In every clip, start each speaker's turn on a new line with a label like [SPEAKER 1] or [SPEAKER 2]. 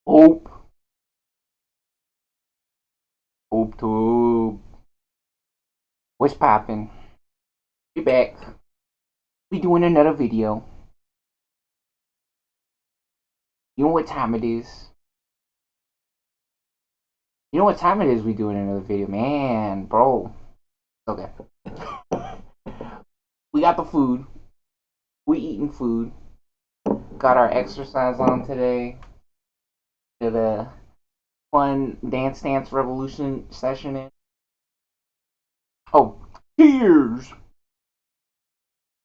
[SPEAKER 1] Hope, hope to what's poppin'? We back. We doing another video. You know what time it is? You know what time it is? We doing another video, man, bro. Okay. We got the food. We eating food. Got our exercise on today. Did a fun Dance Revolution session in. Oh, cheers!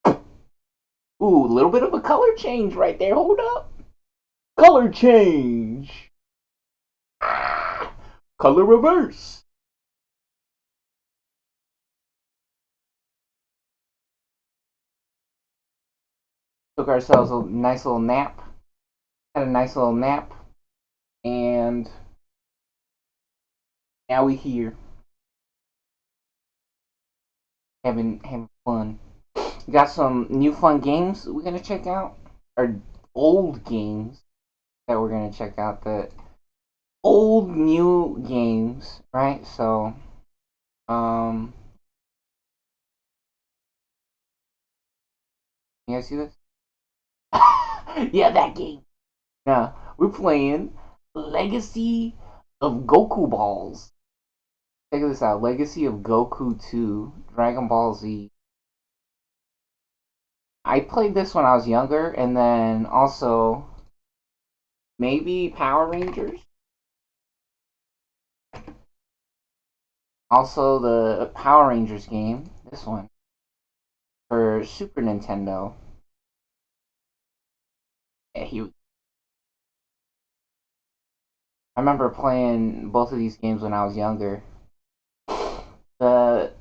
[SPEAKER 1] Ooh, a little bit of a color change right there. Hold up. Color change. Ah, color reverse. Took ourselves a nice little nap. Had a nice little nap, and now we here having fun. We got some new fun games we're gonna check out, or old games that we're gonna check out. The old new games, right? So, um, you guys see this? Yeah, that game. Yeah, we're playing Legacy of Goku Balls. Check this out: Legacy of Goku 2, Dragon Ball Z. I played this when I was younger, and then also maybe Power Rangers. Also the Power Rangers game, this one, for Super Nintendo. Yeah, I remember playing both of these games when I was younger. The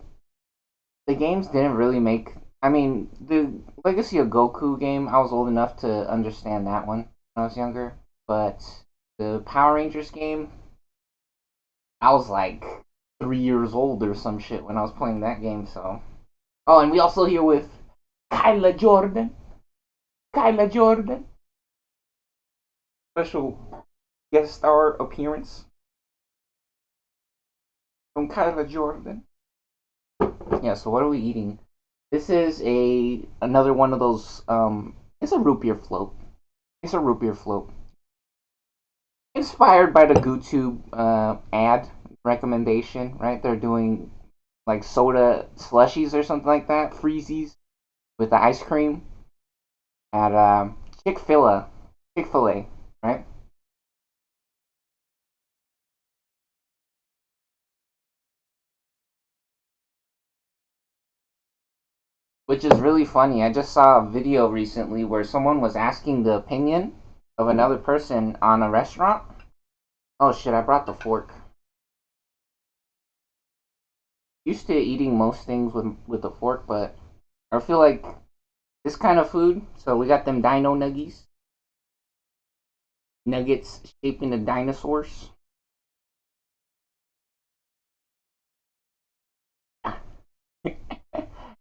[SPEAKER 1] the games didn't really make. I mean, the Legacy of Goku game, I was old enough to understand that one when I was younger. But the Power Rangers game, I was like 3 years old or some shit when I was playing that game. So, oh, and we also here with Kyla Jordan. Kyla Jordan. Special guest star appearance from Kyla Jordan. Yeah, so what are we eating? This is a another one of those it's a root beer float. It's a root beer float. Inspired by the GooTube ad recommendation, right? They're doing like soda slushies or something like that, freezies with the ice cream at Chick-fil-A. Chick-fil-A, right? Which is really funny. I just saw a video recently where someone was asking the opinion of another person on a restaurant. Oh shit, I brought the fork. Used to eating most things with a fork, but I feel like this kind of food. So we got them dino nuggies. Nuggets shaped into dinosaurs.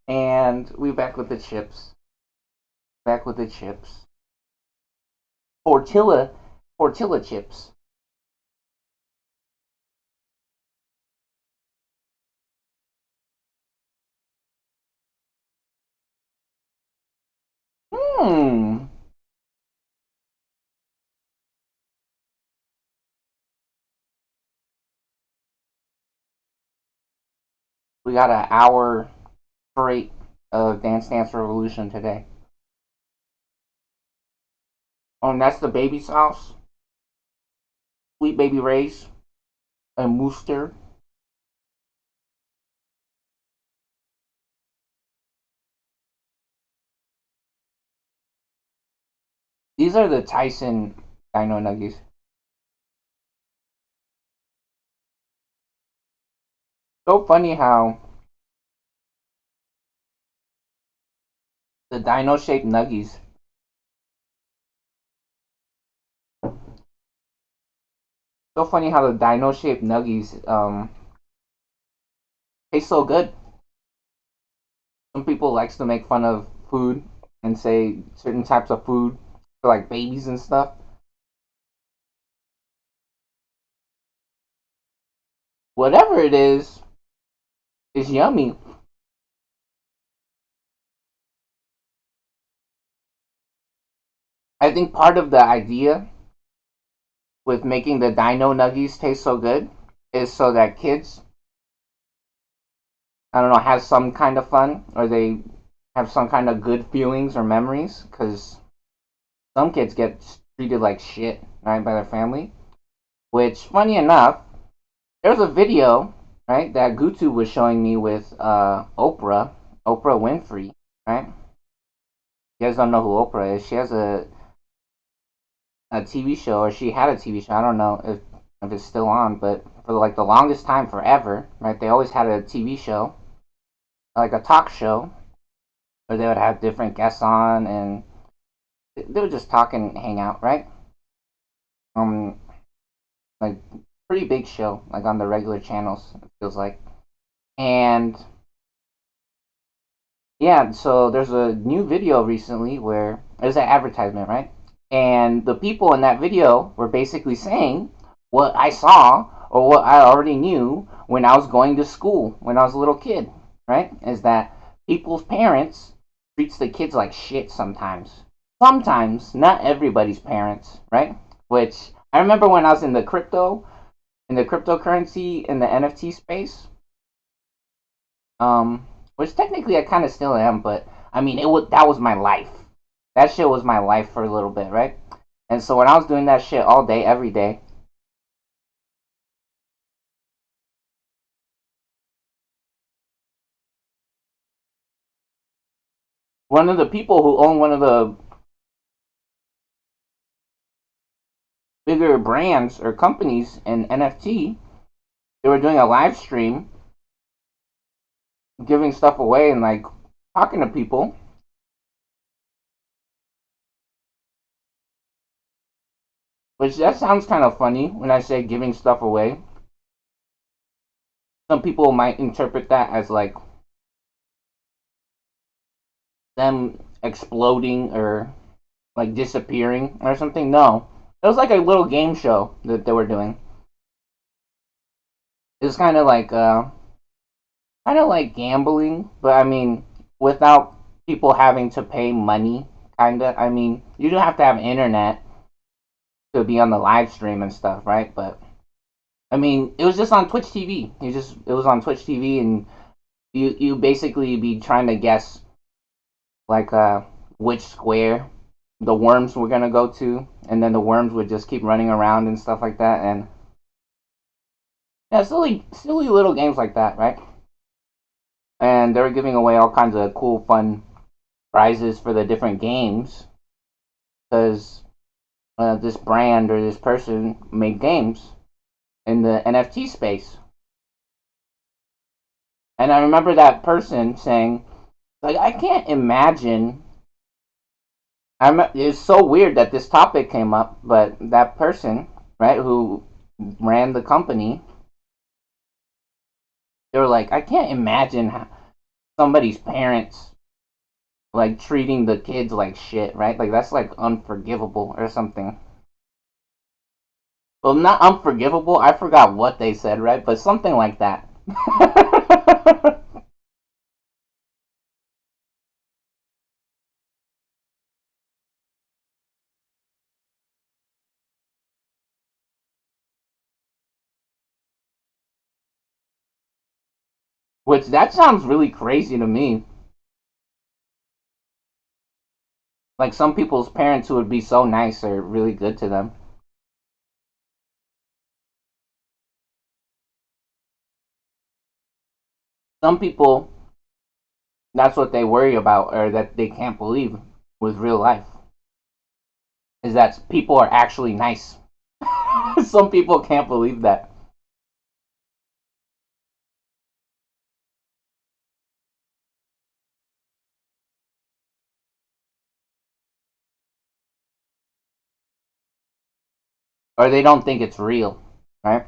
[SPEAKER 1] And we back with the chips. Back with the chips. Tortilla tortilla chips. Hmm. We got an hour straight of Dance Revolution today. Oh, and that's the baby sauce. Sweet Baby Ray's and Wooster. These are the Tyson Dino Nuggies. So funny how the dino shaped nuggies. So funny how the dino shaped nuggies taste so good. Some people likes to make fun of food and say certain types of food for like babies and stuff. whatever it is yummy. I think part of the idea with making the Dino Nuggies taste so good is so that kids, I don't know, have some kind of fun or they have some kind of good feelings or memories. Because some kids get treated like shit, right, by their family. Which, funny enough, there was a video, right, that Gutu was showing me with Oprah Winfrey, right? You guys don't know who Oprah is. She has a TV show, or she had a TV show. I don't know if it's still on, but for like the longest time, forever, right? They always had a TV show, like a talk show, where they would have different guests on, and they would just talk and hang out, right? Um, like pretty big show, like on the regular channels. It feels like, and yeah. So there's a new video recently where there's an advertisement, right? And the people in that video were basically saying what I saw or what I already knew when I was going to school when I was a little kid, right? Is that people's parents treats the kids like shit sometimes. Sometimes, not everybody's parents, right? Which I remember when I was in the cryptocurrency, in the NFT space, which technically I kind of still am, but I mean, that was my life. That shit was my life for a little bit, right? And so when I was doing that shit all day, every day, one of the people who own one of the bigger brands or companies in NFT, they were doing a live stream, giving stuff away and like talking to people. Which that sounds kind of funny when I say giving stuff away. Some people might interpret that as like them exploding or like disappearing or something. No, it was like a little game show that they were doing. It was kind of like gambling, but I mean without people having to pay money. Kinda. I mean, you do have to have internet to be on the live stream and stuff, right? But I mean, it was just on Twitch TV. It was on Twitch TV, and you basically be trying to guess like which square the worms were gonna go to, and then the worms would just keep running around and stuff like that, and yeah, silly little games like that, right? And they were giving away all kinds of cool, fun prizes for the different games because this brand or this person made games in the NFT space. And I remember that person saying, like, I can't imagine. It's so weird that this topic came up, but that person, right, who ran the company, they were like, I can't imagine somebody's parents like treating the kids like shit, right? Like that's like unforgivable or something. Well, not unforgivable. I forgot what they said, right? But something like that. Which that sounds really crazy to me. Like some people's parents who would be so nice are really good to them. Some people, that's what they worry about or that they can't believe with real life is that people are actually nice. Some people can't believe that. Or they don't think it's real, right?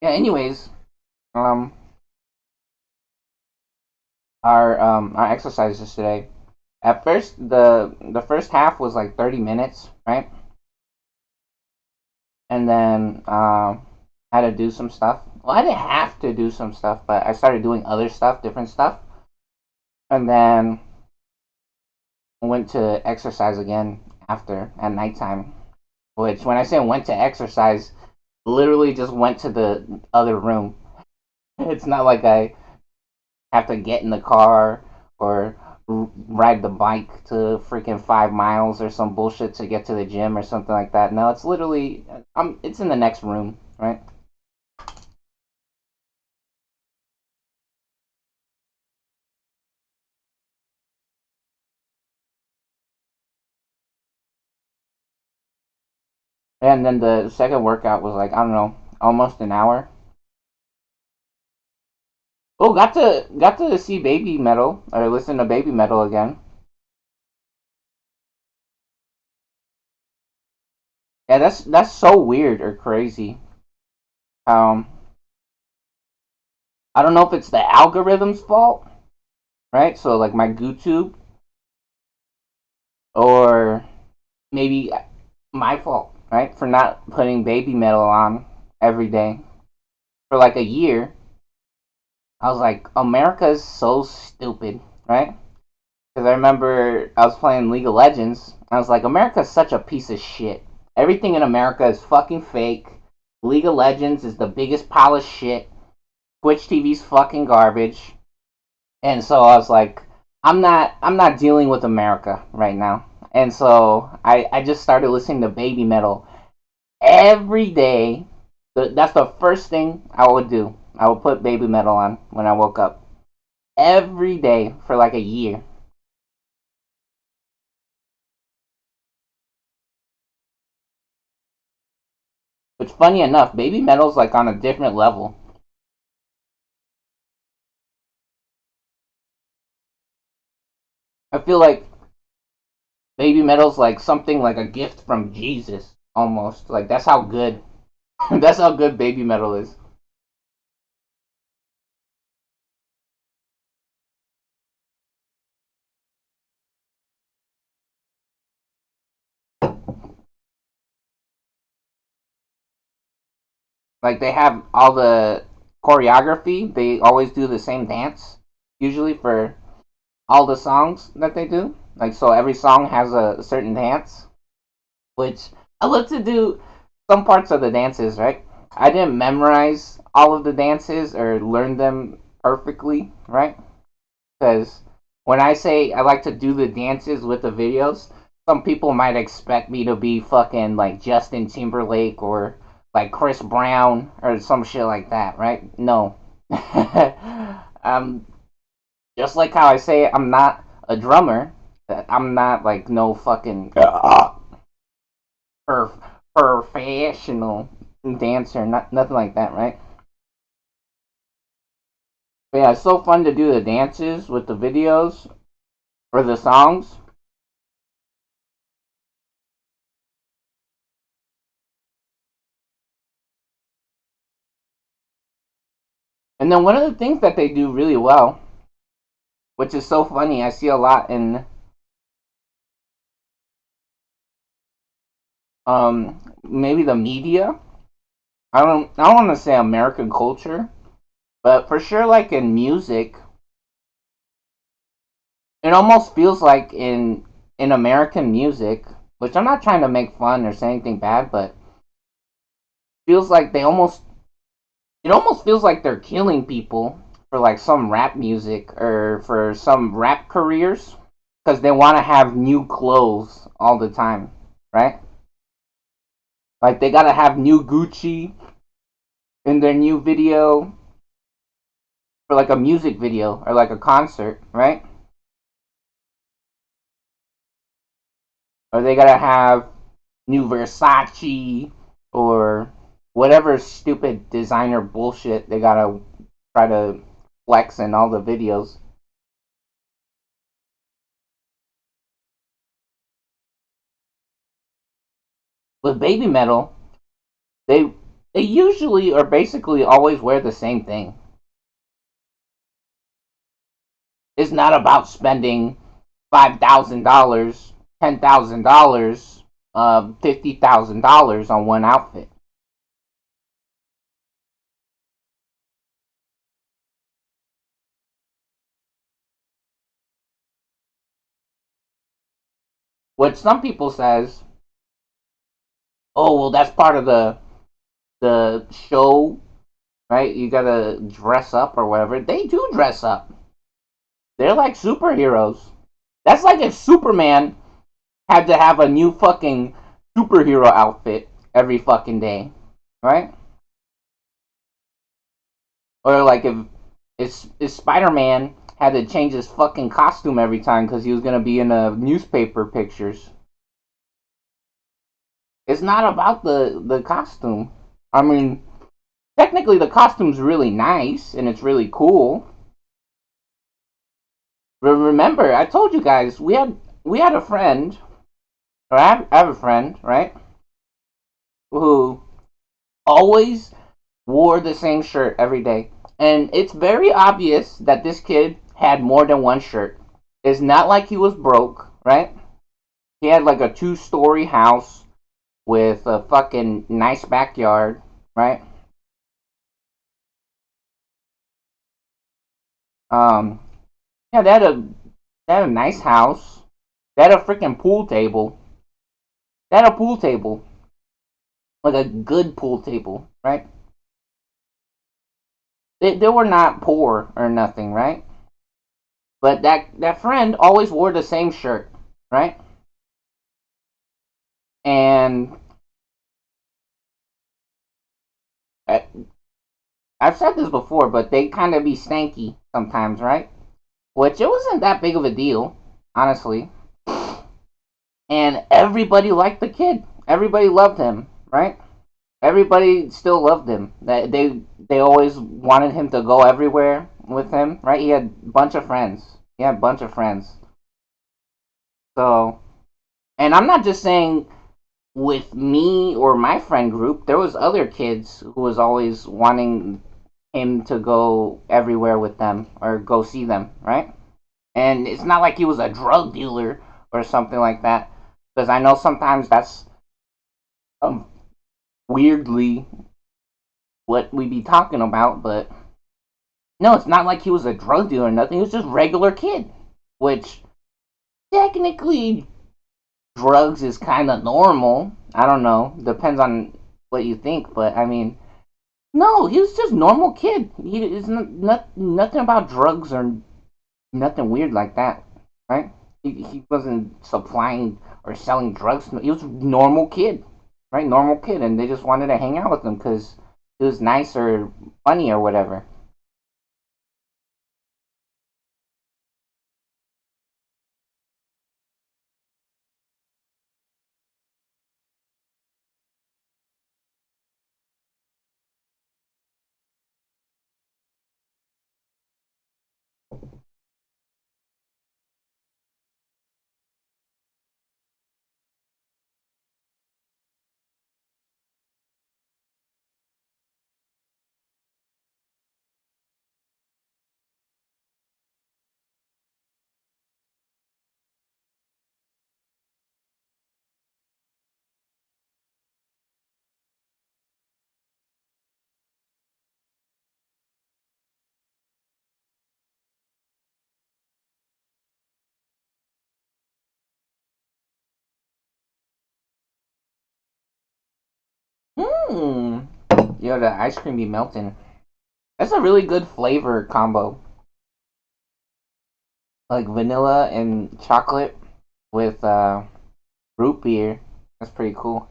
[SPEAKER 1] Yeah. Anyways, um, our exercises today. At first, the first half was like 30 minutes, right? And then had to do some stuff. Well, I didn't have to do some stuff, but I started doing other stuff, different stuff, and then went to exercise again after at nighttime. Which, when I say went to exercise, literally just went to the other room. It's not like I have to get in the car or ride the bike to freaking 5 miles or some bullshit to get to the gym or something like that. No, it's literally, it's in the next room, right? And then the second workout was like, I don't know, almost an hour. Oh, got to see Baby Metal or listen to Baby Metal again. Yeah, that's so weird or crazy. Um, I don't know if it's the algorithm's fault, right? So like my YouTube, or maybe my fault, right, for not putting Baby Metal on every day for like a year. I was like, America is so stupid, right? Because I remember I was playing League of Legends. I was like, America's such a piece of shit. Everything in America is fucking fake. League of Legends is the biggest pile of shit. Twitch TV's fucking garbage. And so I was like, I'm not dealing with America right now. And so I just started listening to Baby Metal every day. That's the first thing I would do. I would put Baby Metal on when I woke up every day for like a year. Which, funny enough, Baby Metal's like on a different level. I feel like Baby Metal's like something like a gift from Jesus, almost. Like that's how good, that's how good Baby Metal is. Like they have all the choreography. They always do the same dance, usually for all the songs that they do. Like so, every song has a certain dance, which I love to do some parts of the dances. Right, I didn't memorize all of the dances or learn them perfectly. Right, because when I say I like to do the dances with the videos, some people might expect me to be fucking like Justin Timberlake or like Chris Brown or some shit like that, right? No. um, just like how I say I'm not a drummer, I'm not like no fucking perf- professional dancer, nothing like that, right? But yeah, it's so fun to do the dances with the videos or the songs. And then one of the things that they do really well, which is so funny, I see a lot in maybe the media. I don't want to say American culture, but for sure like in music, it almost feels like in American music, which I'm not trying to make fun or say anything bad, but feels like they almost it almost feels like they're killing people for like some rap music or for some rap careers because they want to have new clothes all the time, right? Like they gotta have new Gucci in their new video for like a music video or like a concert, right? Or they gotta have new Versace or whatever stupid designer bullshit they gotta try to flex in all the videos. With Baby Metal, they they usually or basically always wear the same thing. It's not about spending $5,000, $10,000, $50,000 on one outfit. What some people says, oh well, that's part of the show, right? You gotta dress up or whatever. They do dress up. They're like superheroes. That's like if Superman had to have a new fucking superhero outfit every fucking day, right? Or like if Spider Man had to change his fucking costume every time because he was gonna be in a newspaper pictures. It's not about the costume. I mean, technically the costume's really nice and it's really cool. Remember, I told you guys we had a friend, or I have a friend, right, who always wore the same shirt every day. And it's very obvious that this kid had more than one shirt. It's not like he was broke, right? He had like a two-story house with a fucking nice backyard, right? Um, yeah, they had a nice house. They had a freaking pool table. They had a pool table, like a good pool table, right? They were not poor or nothing, right? But that friend always wore the same shirt, right? And I, I've said this before, but they kind of be stanky sometimes, right? Which it wasn't that big of a deal, honestly. And everybody liked the kid. Everybody loved him, right? Everybody still loved him. They always wanted him to go everywhere with him, right? He had a bunch of friends. He had a bunch of friends. So, and I'm not just saying with me or my friend group. There was other kids who was always wanting him to go everywhere with them or go see them, right? And it's not like he was a drug dealer or something like that, because I know sometimes that's um, weirdly what we be talking about, but no, it's not like he was a drug dealer or nothing. He was just a regular kid, which technically drugs is kind of normal. I don't know, depends on what you think, but I mean, no, he was just a normal kid. He is nothing about drugs or nothing weird like that, right? He wasn't supplying or selling drugs. He was a normal kid, right? Normal kid, and they just wanted to hang out with him because he was nice or funny or whatever. Hmm. Yo, the ice cream be melting. That's a really good flavor combo, like vanilla and chocolate with root beer. That's pretty cool.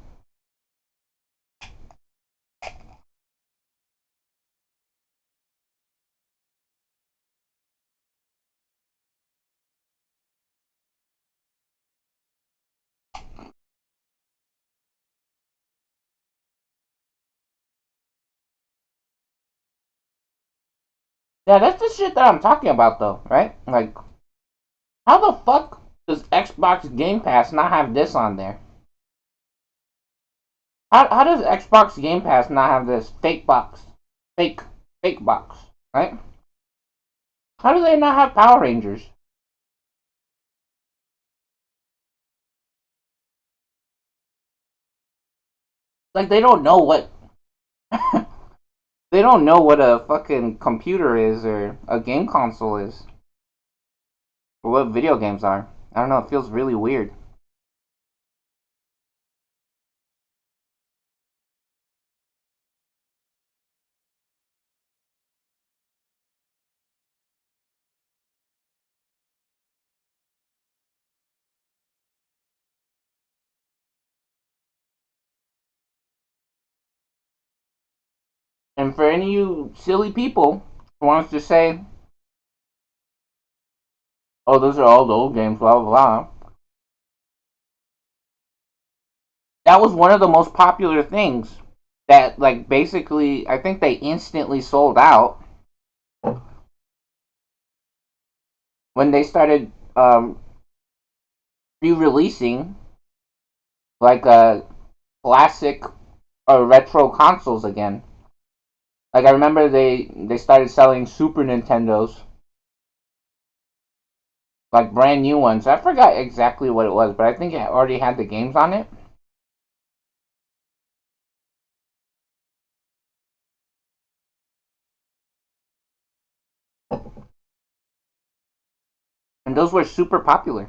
[SPEAKER 1] Yeah, that's the shit that I'm talking about, though, right? Like, how the fuck does Xbox Game Pass not have this on there? How does Xbox Game Pass not have this fake box? Fake fake box, right? How do they not have Power Rangers? Like they don't know what they don't know what a fucking computer is or a game console is or what video games are. I don't know. It feels really weird. And for any of you silly people who wants to say, "Oh, those are all the old games," blah blah blah. That was one of the most popular things that, like, basically, I think they instantly sold out when they started re-releasing like classic or retro consoles again. Like I remember they started selling Super Nintendos, like brand new ones. I forgot exactly what it was, but I think it already had the games on it. And those were super popular.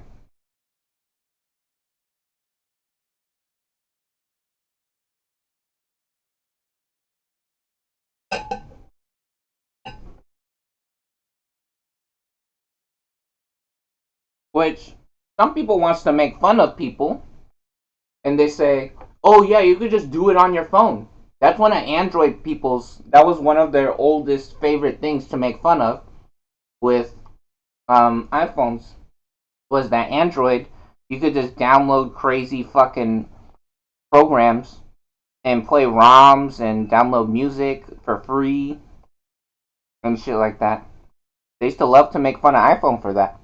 [SPEAKER 1] Which some people wants to make fun of people, and they say, "Oh yeah, you could just do it on your phone." That's one of Android people's. That was one of their oldest favorite things to make fun of with iPhones was that Android. You could just download crazy fucking programs and play ROMs and download music for free and shit like that. They used to love to make fun of iPhone for that.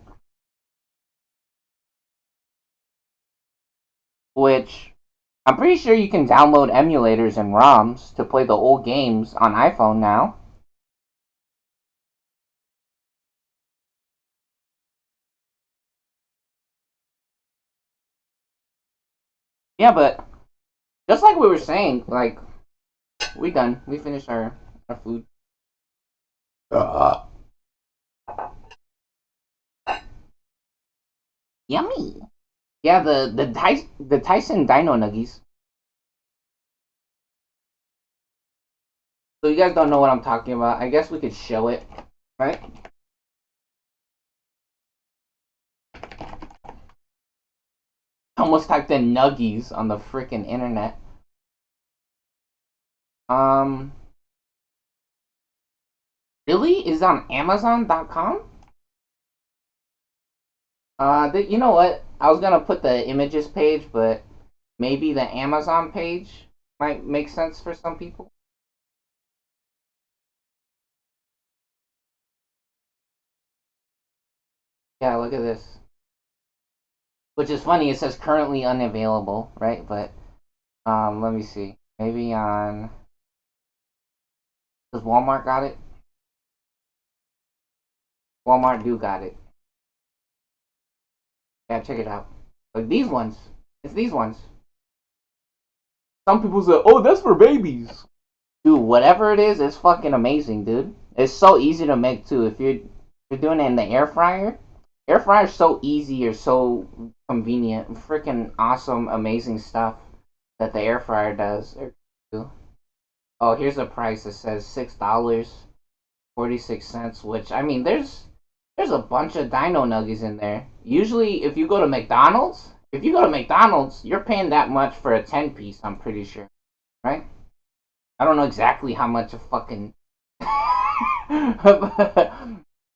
[SPEAKER 1] Which I'm pretty sure you can download emulators and ROMs to play the old games on iPhone now. Yeah, but just like we were saying, like we done, we finished our food. Uh, Yummy. Yeah, the Tyson Dino Nuggies. So you guys don't know what I'm talking about. I guess we could show it, right? Almost typed in Nuggies on the freaking internet. Um, really? Is it on Amazon.com? You know what? I was gonna put the images page, but maybe the Amazon page might make sense for some people. Yeah, look at this. Which is funny. It says currently unavailable, right? But let me see. Maybe on does Walmart got it? Walmart do got it. Yeah, check it out. Like these ones. It's these ones. Some people say, "Oh, that's for babies." Dude, whatever it is, it's fucking amazing, dude. It's so easy to make too. If you're doing it in the air fryer's so easy or so convenient. Freaking awesome, amazing stuff that the air fryer does. Oh, here's a price. It says $6.46. Which I mean, there's a bunch of Dino Nuggies in there. Usually, if you go to McDonald's, you're paying that much for a 10 piece. I'm pretty sure, right? I don't know exactly how much a fucking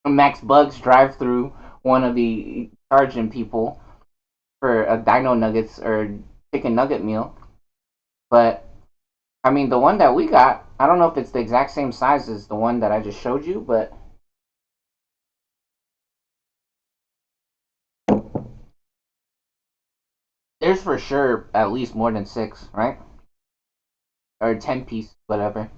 [SPEAKER 1] Max Bugs drive through wanna be charging people for a Dino Nuggets or chicken nugget meal. But I mean, the one that we got, I don't know if it's the exact same size as the one that I just showed you, but there's for sure at least more than six, right? or 10 piece, whatever.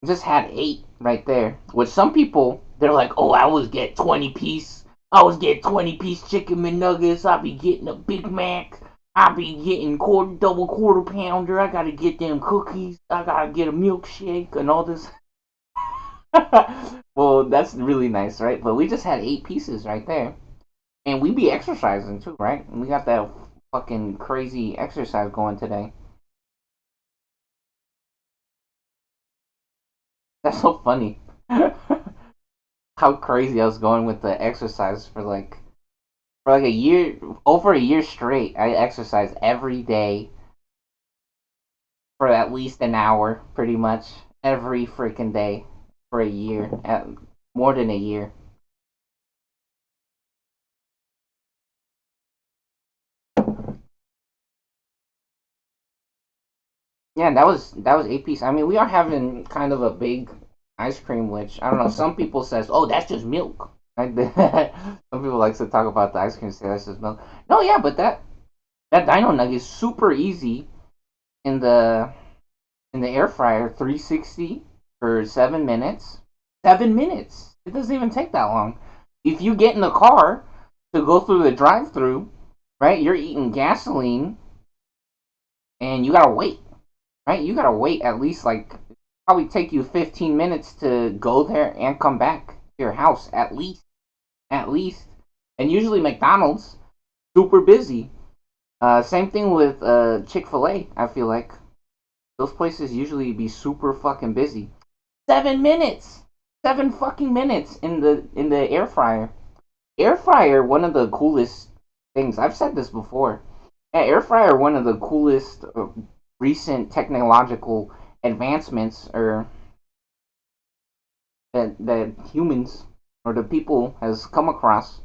[SPEAKER 1] Just had 8 right there. Which some people, they're like, oh, I was get 20 piece. I was get 20 piece chicken McNuggets. I be getting a Big Mac. I be getting double quarter pounder. I gotta get them cookies. I gotta get a milkshake and all this. Well, that's really nice, right? But we just had 8 pieces right there, and we be exercising too, right? And we got that fucking crazy exercise going today. That's so funny. How crazy I was going with the exercise for like a year, over a year straight. I exercised every day for at least an hour, pretty much every freaking day for a year, at more than a year. Yeah, that was 8 piece. I mean, we are having kind of a big ice cream, which I don't know. Some people says, "Oh, that's just milk." Like some people like to talk about the ice cream, say that's just milk. No, yeah, but that Dino Nugget is super easy in the air fryer, 360 for 7 minutes. 7 minutes. It doesn't even take that long. If you get in the car to go through the drive-through, right? You're eating gasoline, and you gotta wait, right? You gotta wait at least like probably take you 15 minutes to go there and come back to your house at least. And usually McDonald's super busy. Same thing with Chick-fil-A. I feel like those places usually be super fucking busy. 7 minutes, 7 fucking minutes in the air fryer. Air fryer, one of the coolest things. I've said this before. Yeah, air fryer, one of the coolest recent technological advancements, or that humans or the people has come across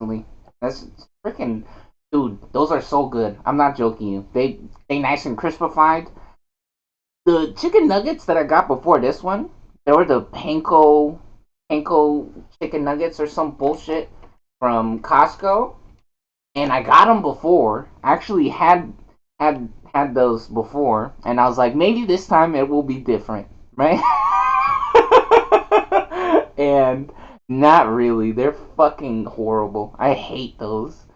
[SPEAKER 1] recently. That's freaking dude. Those are so good. I'm not joking you. They nice and crispified. The chicken nuggets that I got before this one, they were the panko chicken nuggets or some bullshit from Costco, and I got them before. I actually had those before, and I was like, maybe this time it will be different, right? And not really. They're fucking horrible. I hate those.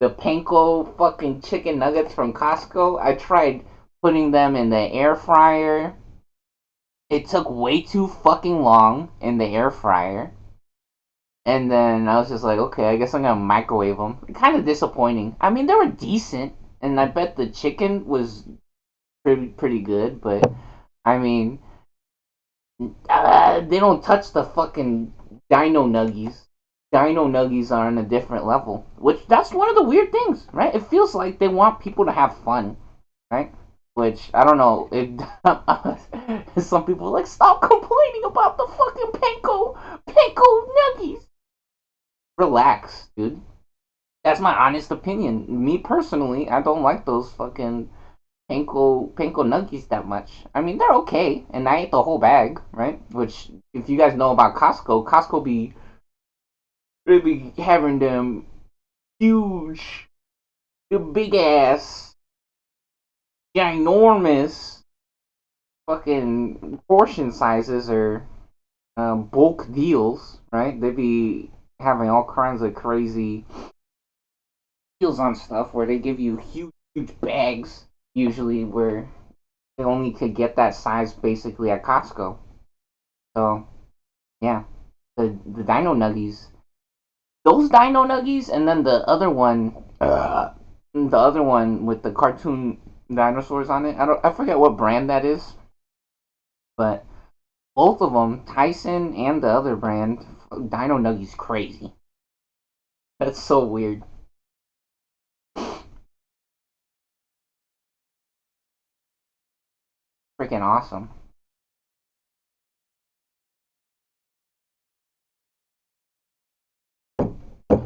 [SPEAKER 1] The panko fucking chicken nuggets from Costco. I tried putting them in the air fryer. It took way too fucking long in the air fryer. And then I was just like, okay, I guess I'm gonna microwave them. Kind of disappointing. I mean, they were decent, and I bet the chicken was pretty good. But I mean, they don't touch the fucking Dino Nuggies. Dino Nuggies are on a different level, which that's one of the weird things, right? It feels like they want people to have fun, right? Which I don't know. Some people are like, stop complaining about the fucking panko nuggies. Relax, dude. That's my honest opinion. Me personally, I don't like those fucking panko nuggies that much. I mean, they're okay, and I ate the whole bag, right? Which, if you guys know about Costco, Costco be having them huge, the big ass, ginormous fucking portion sizes or bulk deals, right? They be having all kinds of crazy deals on stuff where they give you huge bags, usually where they only could get that size basically at Costco. So yeah, the Dino Nuggies, those Dino Nuggies, and then the other one with the cartoon dinosaurs on it. I forget what brand that is, but both of them, Tyson and the other brand, Dino Nuggies, crazy. That's so weird. Freaking awesome.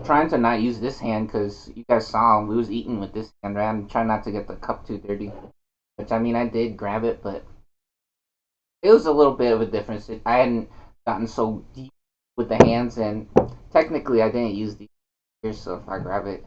[SPEAKER 1] Trying to not use this hand because you guys saw we was eating with this hand, right? I'm trying not to get the cup too dirty. Which I mean, I did grab it, but it was a little bit of a difference. I hadn't gotten so deep with the hands, and technically, I didn't use these here. So if I grab it,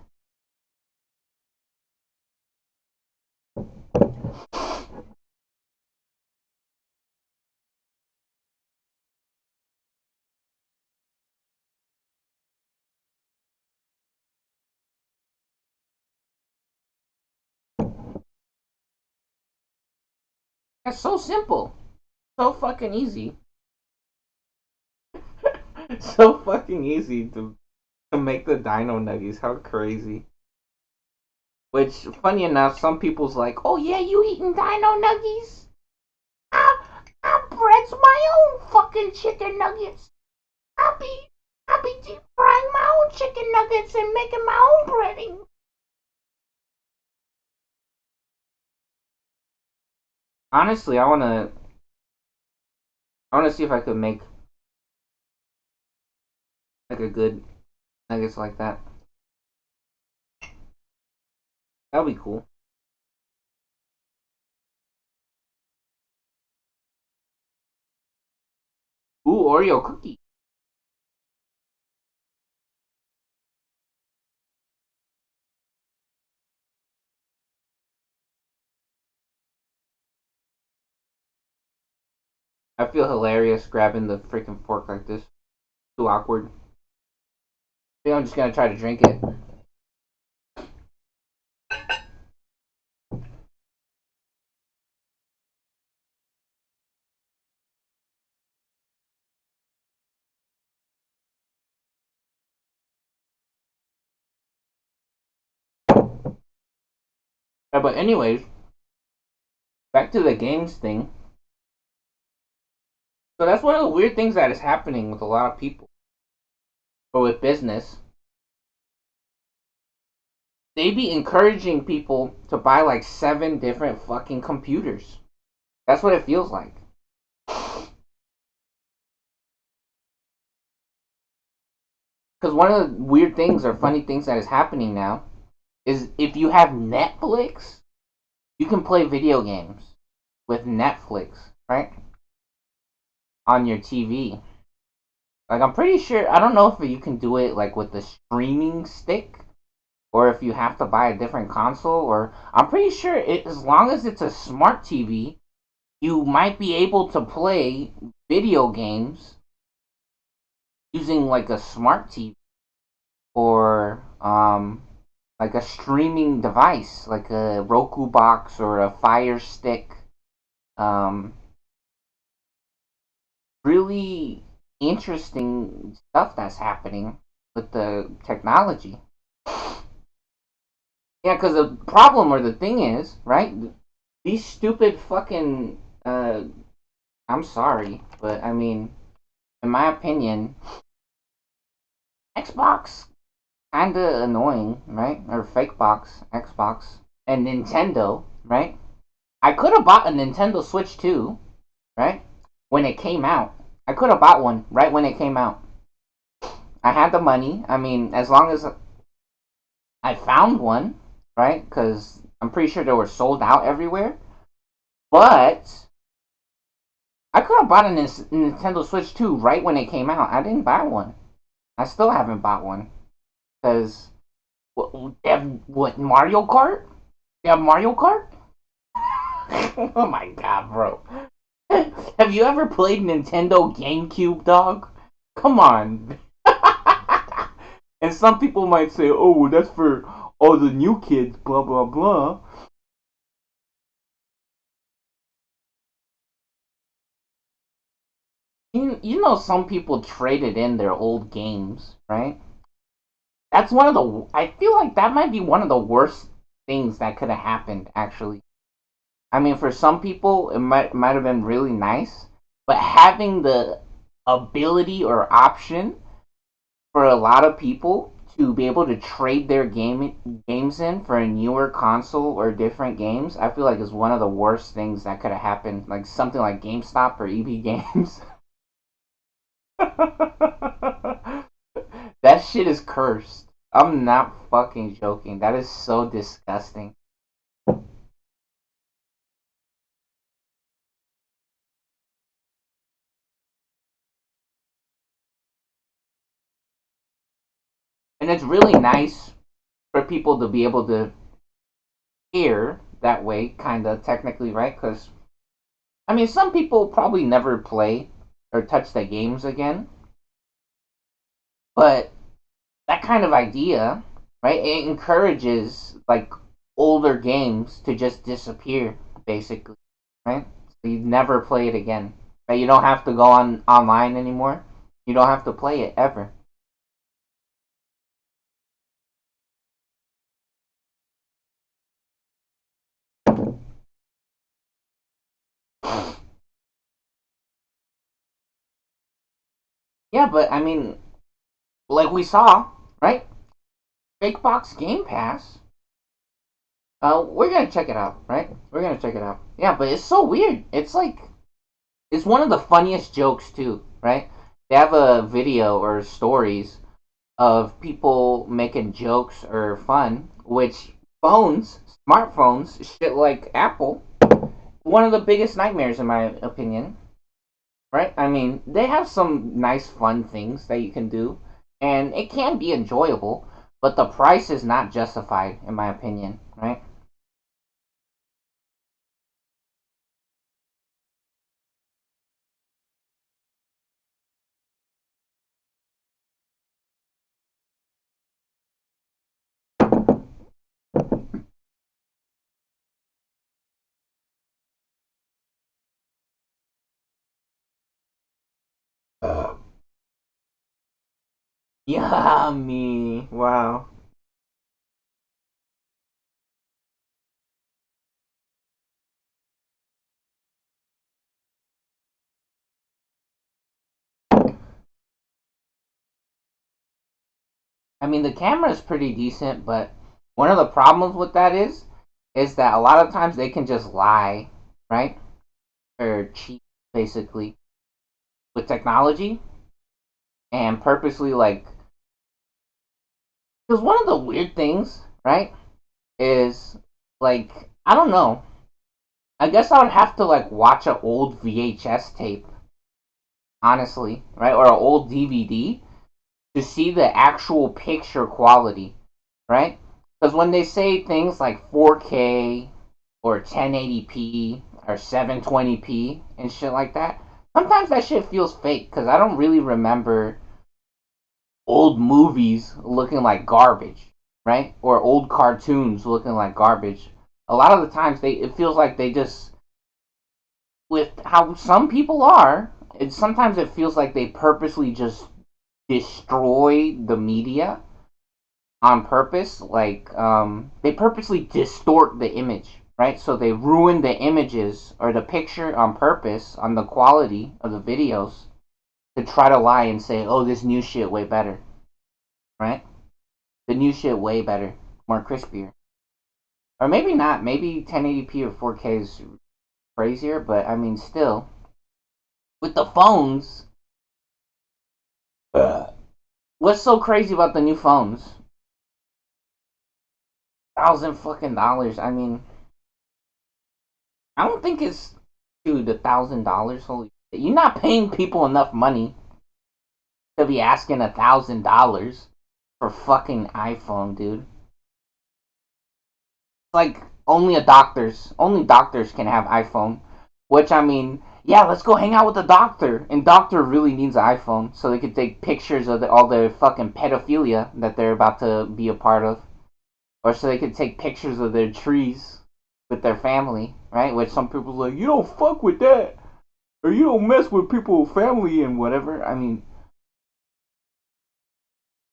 [SPEAKER 1] That's so simple. So fucking easy. So fucking easy to make the dino nuggies. How crazy. Which, funny enough, some people's like, oh yeah, you eating dino nuggies? I bread's my own fucking chicken nuggets. I'll be, I'll be deep frying my own chicken nuggets and making my own breading. Honestly, I wanna see if I could make like a good nuggets like that. That'll be cool. Ooh, Oreo cookie. I feel hilarious grabbing the freaking fork like this. Too awkward. I think I'm just gonna try to drink it. But anyways, back to the games thing. So that's one of the weird things that is happening with a lot of people, or with business. They be encouraging people to buy like 7 different fucking computers. That's what it feels like. Because one of the weird things or funny things that is happening now is if you have Netflix, you can play video games with Netflix, right? On your TV. Like I'm pretty sure I don't know if you can do it like with the streaming stick or if you have to buy a different console or I'm pretty sure as long as it's a smart TV, you might be able to play video games using like a smart TV or like a streaming device like a Roku box or a Fire Stick. Um really interesting stuff that's happening with the technology. Yeah, because the problem or the thing is, right? These stupid fucking. I'm sorry, but I mean, in my opinion, Xbox kinda annoying, right? Or fake box, Xbox, and Nintendo, right? I could have bought a Nintendo Switch too, right? When it came out, I could have bought one right when it came out. I had the money. I mean, as long as I found one, right? Because I'm pretty sure they were sold out everywhere. But I could have bought a Nintendo Switch 2 right when it came out. I didn't buy one. I still haven't bought one because they have what Mario Kart? They have Mario Kart? Oh my god, bro! Have you ever played Nintendo GameCube, dog? Come on. And some people might say, "Oh, well, that's for all the new kids." Blah blah blah. You know, some people traded in their old games, right? That's one of the. I feel like that might be one of the worst things that could have happened. Actually, I mean, for some people, it might have been really nice, but having the ability or option for a lot of people to be able to trade their games in for a newer console or different games, I feel like is one of the worst things that could have happened. Like something like GameStop or EB Games. That shit is cursed. I'm not fucking joking. That is so disgusting. And it's really nice for people to be able to hear that way, kind of technically, right? Because, I mean, some people probably never play or touch the games again. But that kind of idea, right? It encourages, like, older games to just disappear, basically, right? You never play it again. Right? You don't have to go on online anymore. You don't have to play it ever. Yeah, but I mean, like we saw, right? Big Box Game Pass. We're gonna check it out, right? We're gonna check it out. Yeah, but it's so weird. It's like it's one of the funniest jokes too, right? They have a video or stories of people making jokes or fun, which phones, smartphones, shit like Apple, one of the biggest nightmares in my opinion, right? I mean, they have some nice fun things that you can do, and it can be enjoyable, but the price is not justified in my opinion, right? Yeah, me. Wow. I mean, the camera is pretty decent, but one of the problems with that is that a lot of times they can just lie, right? Or cheat, basically, with technology and purposely, like, because one of the weird things, right, is, like, I don't know. I guess I would have to, like, watch an old VHS tape, honestly, right? Or an old DVD to see the actual picture quality, right? Because when they say things like 4K or 1080p or 720p and shit like that, sometimes that shit feels fake because I don't really remember old movies looking like garbage, right? Or old cartoons looking like garbage. A lot of the times they it feels like they just with how some people are, sometimes it feels like they purposely just destroy the media on purpose. Like they purposely distort the image, right? So they ruin the images or the picture on purpose on the quality of the videos to try to lie and say, "Oh, this new shit way better," right? The new shit way better, more crispier, or maybe not. Maybe 1080p or 4K is crazier, but I mean, still with the phones. What's so crazy about the new phones? Thousand fucking dollars. I mean, I don't think it's dude $1,000. Holy shit. You're not paying people enough money to be asking $1,000 for fucking iPhone, dude. Like only doctors can have iPhone. Which I mean, yeah, let's go hang out with the doctor. And doctor really needs an iPhone so they can take pictures of all the fucking pedophilia that they're about to be a part of, or so they can take pictures of their trees with their family, right? Which some people are like, you don't fuck with that, or you don't mess with people's family and whatever. I mean,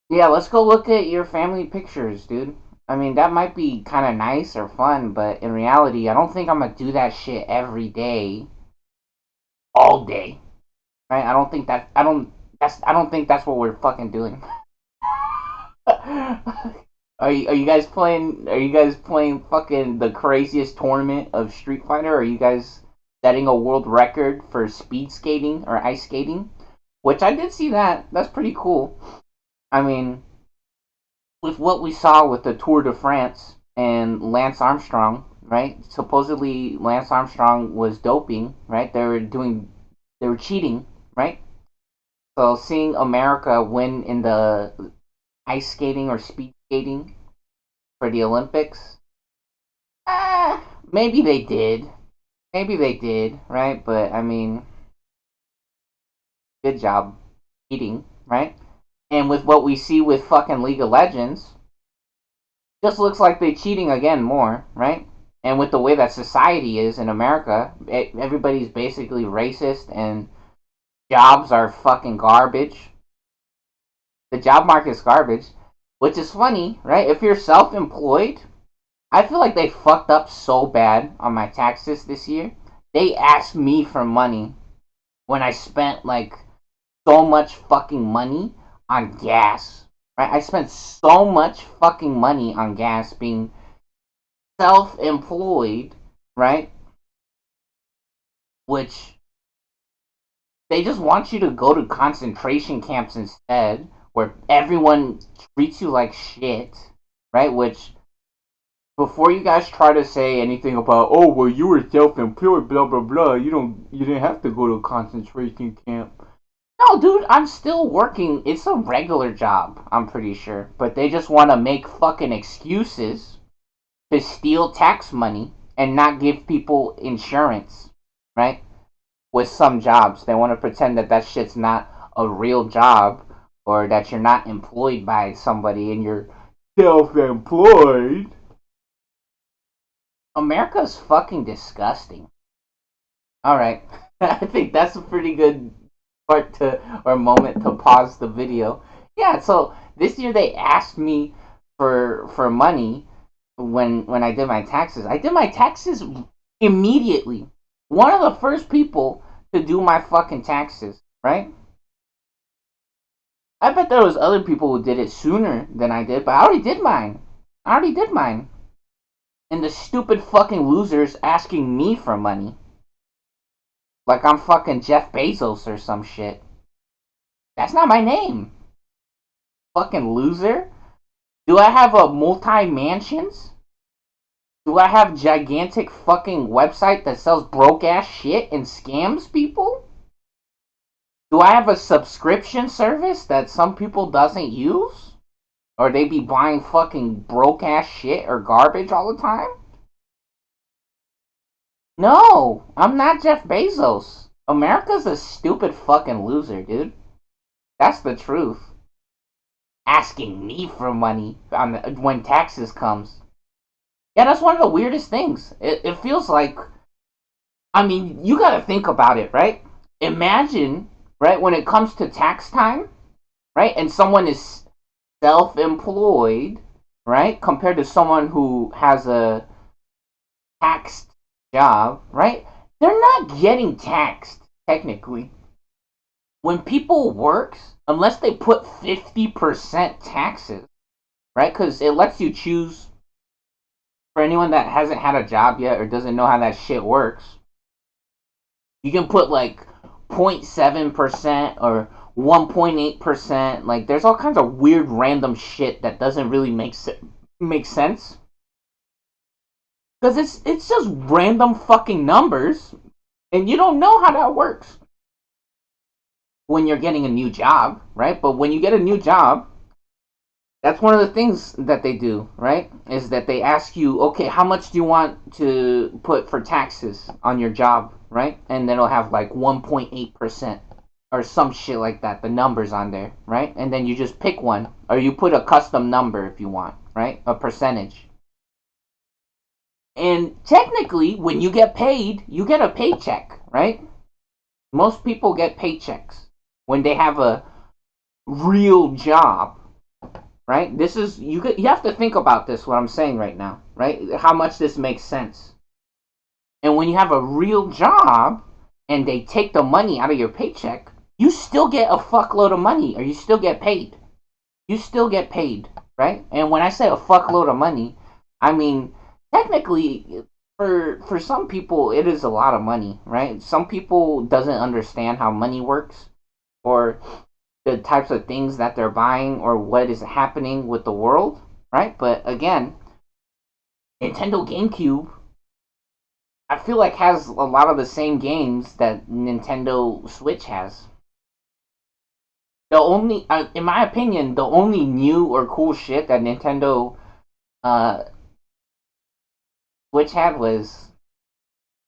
[SPEAKER 1] yeah, let's go look at your family pictures, dude. I mean, that might be kind of nice or fun, but in reality, I don't think I'm gonna do that shit every day, all day, right? I don't think that. I don't. I don't think that's what we're fucking doing. Are you guys playing? Are you guys playing fucking the craziest tournament of Street Fighter? Are you guys setting a world record for speed skating or ice skating? Which I did see that. That's pretty cool. I mean, with what we saw with the Tour de France and Lance Armstrong, right? Supposedly Lance Armstrong was doping, right? They were cheating, right? So seeing America win in the ice skating or speed skating for the Olympics, maybe they did. Maybe they did, right? But I mean, good job cheating, right? And with what we see with fucking League of Legends, just looks like they cheating again more, right? And with the way that society is in America, everybody's basically racist and jobs are fucking garbage. The job market's garbage, which is funny, right? If you're self-employed, I feel like they fucked up so bad on my taxes this year. They asked me for money when I spent like so much fucking money on gas. Right? I spent so much fucking money on gas being self-employed, right? Which they just want you to go to concentration camps instead, where everyone treats you like shit, right? Which before you guys try to say anything about, oh well, you were self-employed, blah blah blah, you didn't have to go to a concentration camp. No, dude, I'm still working. It's a regular job, I'm pretty sure, but they just want to make fucking excuses to steal tax money and not give people insurance, right? With some jobs, they want to pretend that that shit's not a real job, or that you're not employed by somebody and you're self-employed. America's fucking disgusting. All right, I think that's a pretty good part to or moment to pause the video. Yeah, so this year they asked me for money when I did my taxes. I did my taxes immediately. One of the first people to do my fucking taxes, right? I bet there was other people who did it sooner than I did, but I already did mine. I already did mine. And the stupid fucking losers asking me for money. Like I'm fucking Jeff Bezos or some shit. That's not my name. Fucking loser. Do I have a multi-mansions? Do I have gigantic fucking website that sells broke ass shit and scams people? Do I have a subscription service that some people doesn't use? Or they be buying fucking broke ass shit or garbage all the time? No, I'm not Jeff Bezos. America's a stupid fucking loser, dude. That's the truth. Asking me for money when taxes comes. Yeah, that's one of the weirdest things. It feels like, I mean, you gotta think about it, right? Imagine, right, when it comes to tax time, right, and someone is self-employed, right, compared to someone who has a taxed job, right? They're not getting taxed, technically. When people works, unless they put 50% taxes, right? Because it lets you choose, for anyone that hasn't had a job yet or doesn't know how that shit works, you can put like 0.7% or 1.8%. Like, there's all kinds of weird random shit that doesn't really make sense. Because it's just random fucking numbers, and you don't know how that works when you're getting a new job, right? But when you get a new job, that's one of the things that they do, right? Is that they ask you, okay, how much do you want to put for taxes on your job, right? And then it'll have like 1.8% or some shit like that, the numbers on there, right? And then you just pick one, or you put a custom number if you want, right? A percentage. And technically, when you get paid, you get a paycheck, right? Most people get paychecks when they have a real job, right? This is you have to think about this what I'm saying right now, right? How much this makes sense. And when you have a real job and they take the money out of your paycheck, you still get a fuckload of money, or you still get paid. You still get paid, right? And when I say a fuckload of money, I mean technically for some people it is a lot of money, right? Some people doesn't understand how money works, or the types of things that they're buying, or what is happening with the world, right? But again, Nintendo GameCube, I feel like has a lot of the same games that Nintendo Switch has. The only, in my opinion, the only new or cool shit that Nintendo uh, Switch had was,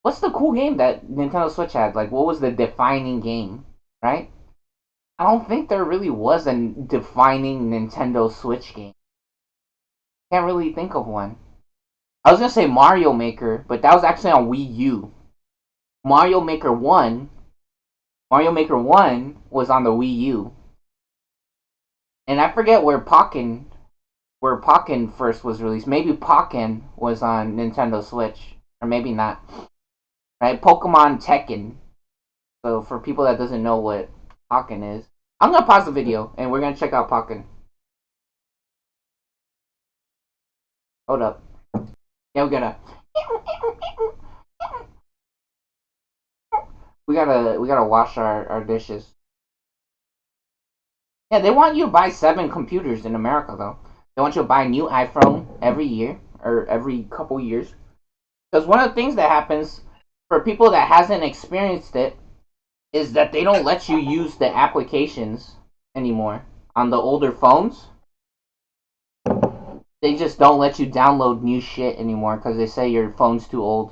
[SPEAKER 1] what's the cool game that Nintendo Switch had? Like, what was the defining game, right? I don't think there really was a defining Nintendo Switch game. Can't really think of one. I was gonna say Mario Maker, but that was actually on Wii U. Mario Maker 1, Mario Maker 1 was on the Wii U. And I forget where Pokken first was released. Maybe Pokken was on Nintendo Switch, or maybe not. Right? Pokemon Tekken. So for people that doesn't know what Pokken is, I'm gonna pause the video and we're gonna check out Pokken. Hold up. Yeah, we gotta wash our dishes. Yeah, they want you to buy 7 computers in America though. They want you to buy a new iPhone every year or every couple years. Because one of the things that happens for people that hasn't experienced it is that they don't let you use the applications anymore on the older phones. They just don't let you download new shit anymore because they say your phone's too old.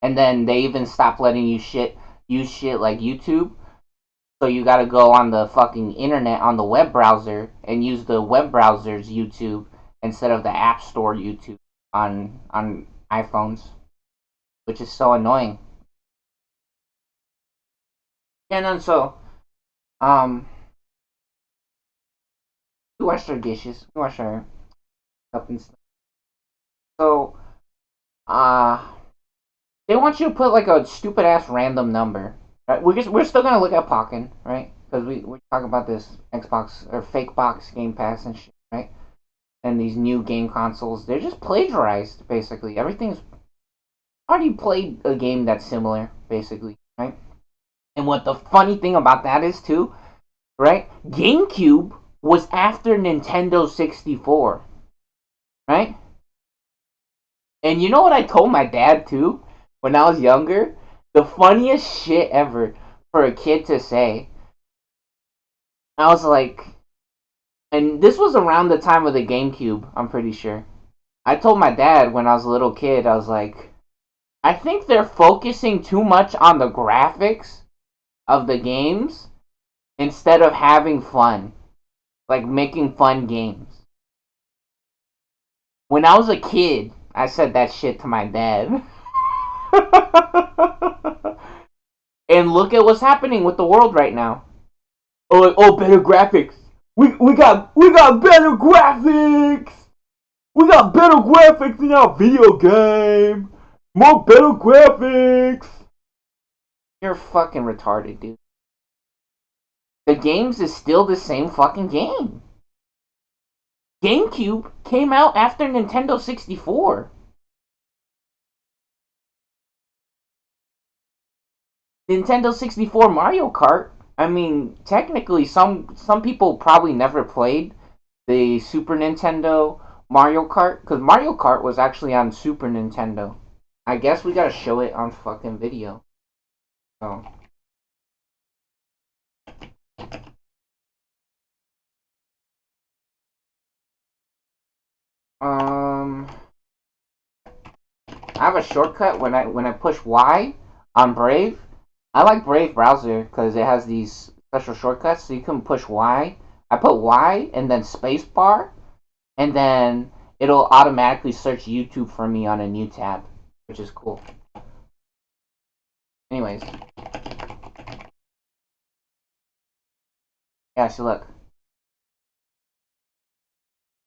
[SPEAKER 1] And then they even stop letting you use shit like YouTube. So you gotta go on the fucking internet on the web browser and use the web browser's YouTube instead of the App Store YouTube on iPhones, which is so annoying. And then um we wash our dishes, we wash our cup and stuff. So uh they want you to put like a stupid ass random number. Right? We're still gonna look at Pokken, right? Because we're talking about this Xbox or fake box Game Pass and shit, right? And these new game consoles, they're just plagiarized basically. Everything's already played a game that's similar, basically, right? And what the funny thing about that is too, right? GameCube was after Nintendo 64, right? And you know what I told my dad too when I was younger? The funniest shit ever for a kid to say. I was like, and this was around the time of the GameCube, I'm pretty sure. I told my dad when I was a little kid, I was like, I think they're focusing too much on the graphics of the games instead of having fun. Like making fun games. When I was a kid, I said that shit to my dad. And look at what's happening with the world right now. Oh, like, oh, better graphics. We got better graphics. We got better graphics in our video game. More better graphics. You're fucking retarded, dude. The games is still the same fucking game. GameCube came out after Nintendo 64. Nintendo 64 Mario Kart. I mean, technically, some people probably never played the Super Nintendo Mario Kart because Mario Kart was actually on Super Nintendo. I guess we gotta show it on fucking video. So, um, I have a shortcut when I push Y on Brave. I like Brave browser because it has these special shortcuts, so you can push Y. I put Y and then spacebar, and then it'll automatically search YouTube for me on a new tab, which is cool. Anyways, yeah, so look.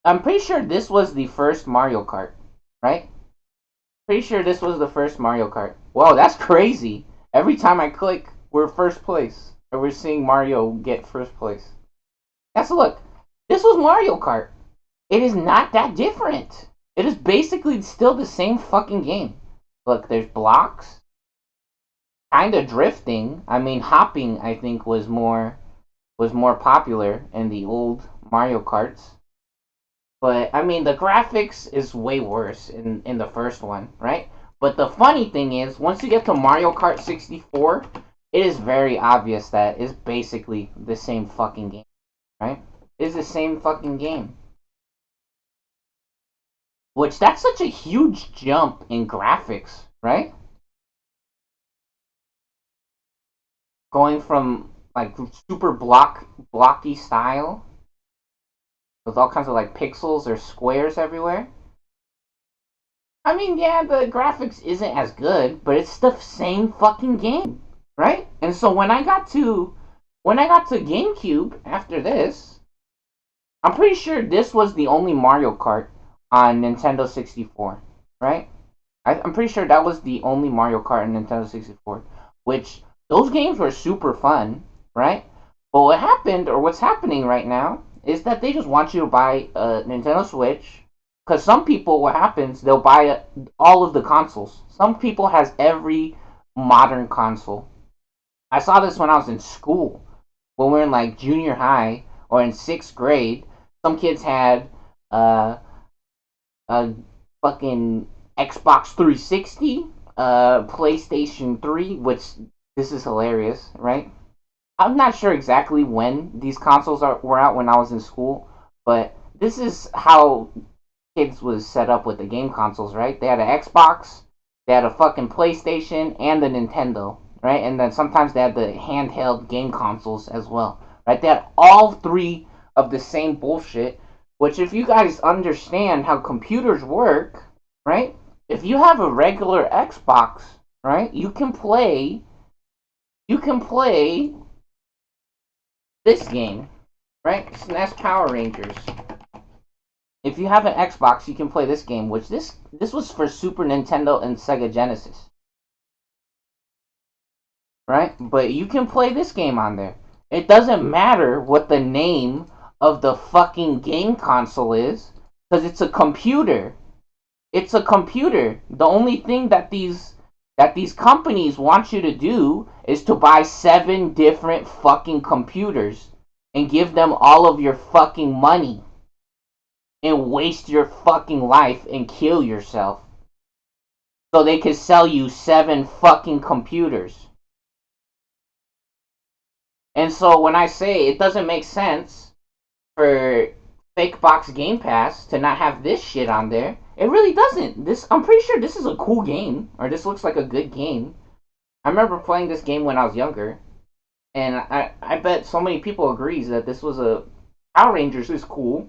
[SPEAKER 1] I'm pretty sure this was the first Mario Kart, right? Pretty sure this was the first Mario Kart. Whoa, that's crazy. Every time I click, we're first place. Or we're seeing Mario get first place. That's a look. This was Mario Kart. It is not that different. It is basically still the same fucking game. Look, there's blocks. Kinda drifting. I mean, hopping, I think, was more popular in the old Mario Karts. But I mean, the graphics is way worse in the first one, right? But the funny thing is, once you get to Mario Kart 64, it is very obvious that it's basically the same fucking game, right? It's the same fucking game. Which that's such a huge jump in graphics, right? Going from like super blocky style with all kinds of like pixels or squares everywhere. I mean, yeah, the graphics isn't as good, but it's the same fucking game, right? And so when I got to GameCube after this, I'm pretty sure this was the only Mario Kart on Nintendo 64, right? I'm pretty sure that was the only Mario Kart on Nintendo 64, which those games were super fun, right? But what happened, or what's happening right now, is that they just want you to buy a Nintendo Switch. Because some people, what happens, they'll buy all of the consoles. Some people has every modern console. I saw this when I was in school, when we were in like junior high or in sixth grade. Some kids had uh, a fucking Xbox 360, PlayStation 3, which this is hilarious, right? I'm not sure exactly when these consoles were out when I was in school, but this is how kids was set up with the game consoles, right? They had an Xbox, they had a fucking PlayStation, and the Nintendo, right? And then sometimes they had the handheld game consoles as well, right? They had all three of the same bullshit. Which, if you guys understand how computers work, right? If you have a regular Xbox, right, you can play this game, right? SNES Power Rangers. If you have an Xbox, you can play this game, which this was for Super Nintendo and Sega Genesis, right? But you can play this game on there. It doesn't matter what the name of the fucking game console is, because it's a computer. It's a computer. The only thing that these companies want you to do is to buy 7 different fucking computers and give them all of your fucking money and waste your fucking life and kill yourself so they can sell you 7 fucking computers. And so when I say it doesn't make sense for Fake Box Game Pass to not have this shit on there, it really doesn't. I'm pretty sure this is a cool game, or this looks like a good game. I remember playing this game when I was younger, and I bet so many people agrees that this was a Power Rangers is cool,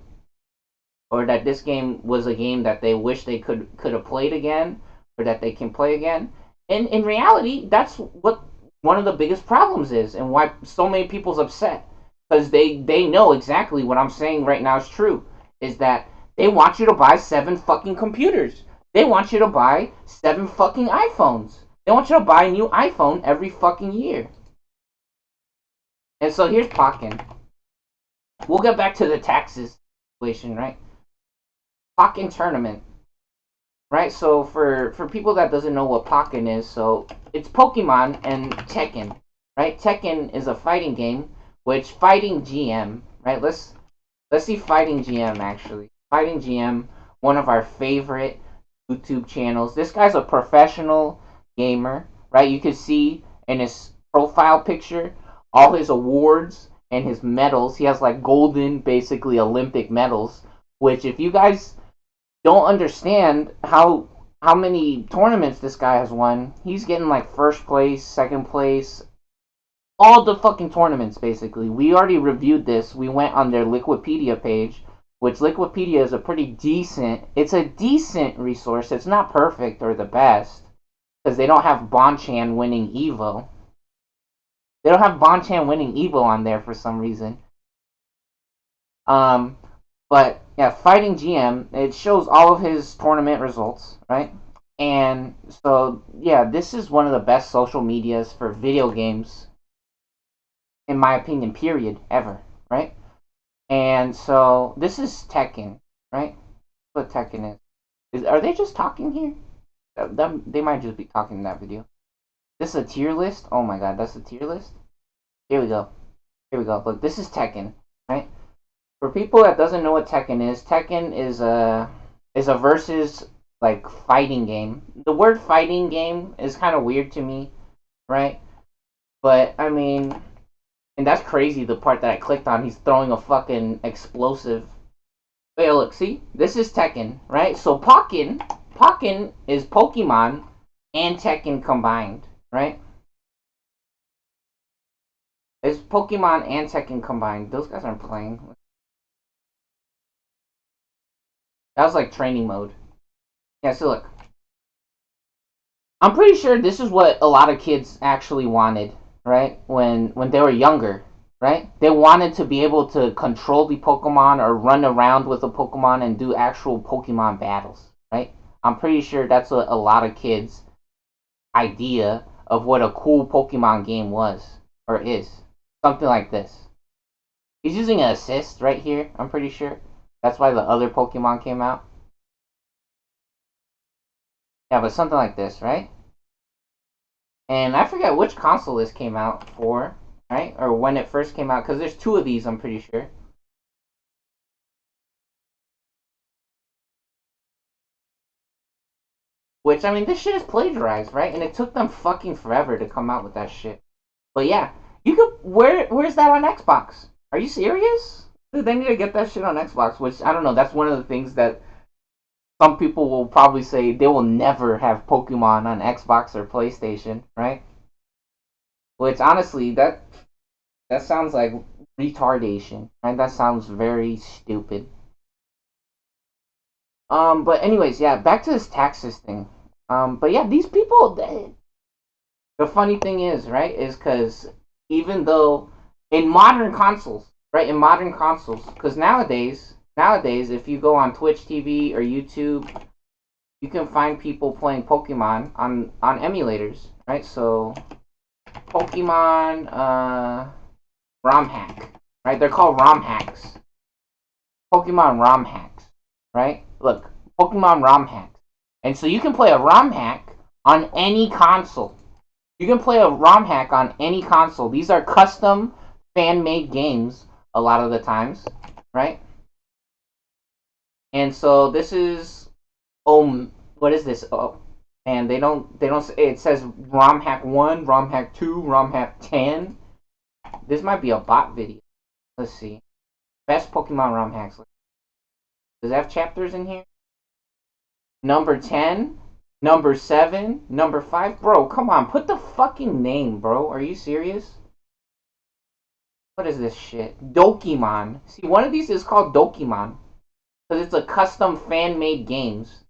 [SPEAKER 1] or that this game was a game that they wish they could have played again, or that they can play again. And in reality, that's what one of the biggest problems is, and why so many people's upset, because they know exactly what I'm saying right now is true. Is that they want you to buy 7 fucking computers. They want you to buy 7 fucking iPhones. They want you to buy a new iPhone every fucking year. And so here's Pokken. We'll get back to the taxes situation, right? Pokken tournament, right? So for people that doesn't know what Pokken is, so it's Pokemon and Tekken, right? Tekken is a fighting game, which Fighting GM, right? Let's see Fighting GM actually. Fighting GM, one of our favorite YouTube channels. This guy's a professional gamer, right? You can see in his profile picture all his awards and his medals. He has like golden, basically Olympic medals. Which, if you guys don't understand how many tournaments this guy has won, he's getting like first place, second place, all the fucking tournaments basically. We already reviewed this. We went on their Liquipedia page, which Liquipedia is it's a decent resource. It's not perfect or the best, because they don't have Bonchan winning Evo. They don't have Bonchan winning Evo on there for some reason. Um, but yeah, Fighting GM, it shows all of his tournament results, right? And so yeah, this is one of the best social medias for video games, in my opinion, period, ever, right? And so this is Tekken, right? What Tekken are they just talking here? They might just be talking in that video. This is a tier list. Oh my god, that's a tier list. Here we go. Here we go. Look, this is Tekken, right? For people that doesn't know what Tekken is a versus like fighting game. The word fighting game is kind of weird to me, right? But I mean, and that's crazy. The part that I clicked on, he's throwing a fucking explosive. Wait, look, see, this is Tekken, right? So Pokken is Pokemon and Tekken combined, right? It's Pokemon and Tekken combined. Those guys aren't playing. That was like training mode. Yeah, so look. I'm pretty sure this is what a lot of kids actually wanted, right? When they were younger, right? They wanted to be able to control the Pokemon or run around with a Pokemon and do actual Pokemon battles, right? I'm pretty sure that's what a lot of kids' idea of what a cool Pokemon game was or is. Something like this. He's using an assist right here, I'm pretty sure. That's why the other Pokemon came out. Yeah, but something like this, right? And I forget which console this came out for, right? Or when it first came out, because there's two of these, I'm pretty sure. Which, I mean, this shit is plagiarized, right? And it took them fucking forever to come out with that shit. But yeah, you could. Where's that on Xbox? Are you serious? Dude, they need to get that shit on Xbox. Which I don't know. That's one of the things that some people will probably say they will never have Pokemon on Xbox or PlayStation, right? Which honestly, that sounds like retardation, right? That sounds very stupid. But anyways, yeah, back to this taxes thing. But yeah, these people. The funny thing is, right, is because even though in modern consoles, right, in modern consoles, because nowadays, if you go on Twitch TV or YouTube, you can find people playing Pokemon on emulators, right? So Pokemon ROM hack, right? They're called ROM hacks. Pokemon ROM hacks, right? Look, Pokemon ROM hacks, and so you can play a ROM hack on any console. You can play a ROM hack on any console. These are custom fan-made games a lot of the times, right? And so this is what is this? Oh, and they don't it says ROM hack 1, ROM hack 2, ROM hack 10. This might be a bot video. Let's see. Best Pokemon ROM hacks. Does it have chapters in here? Number 10, number 7, number 5. Bro, come on, put the fucking name, bro. Are you serious? What is this shit? Dokimon. See, one of these is called Dokimon because it's a custom fan-made games,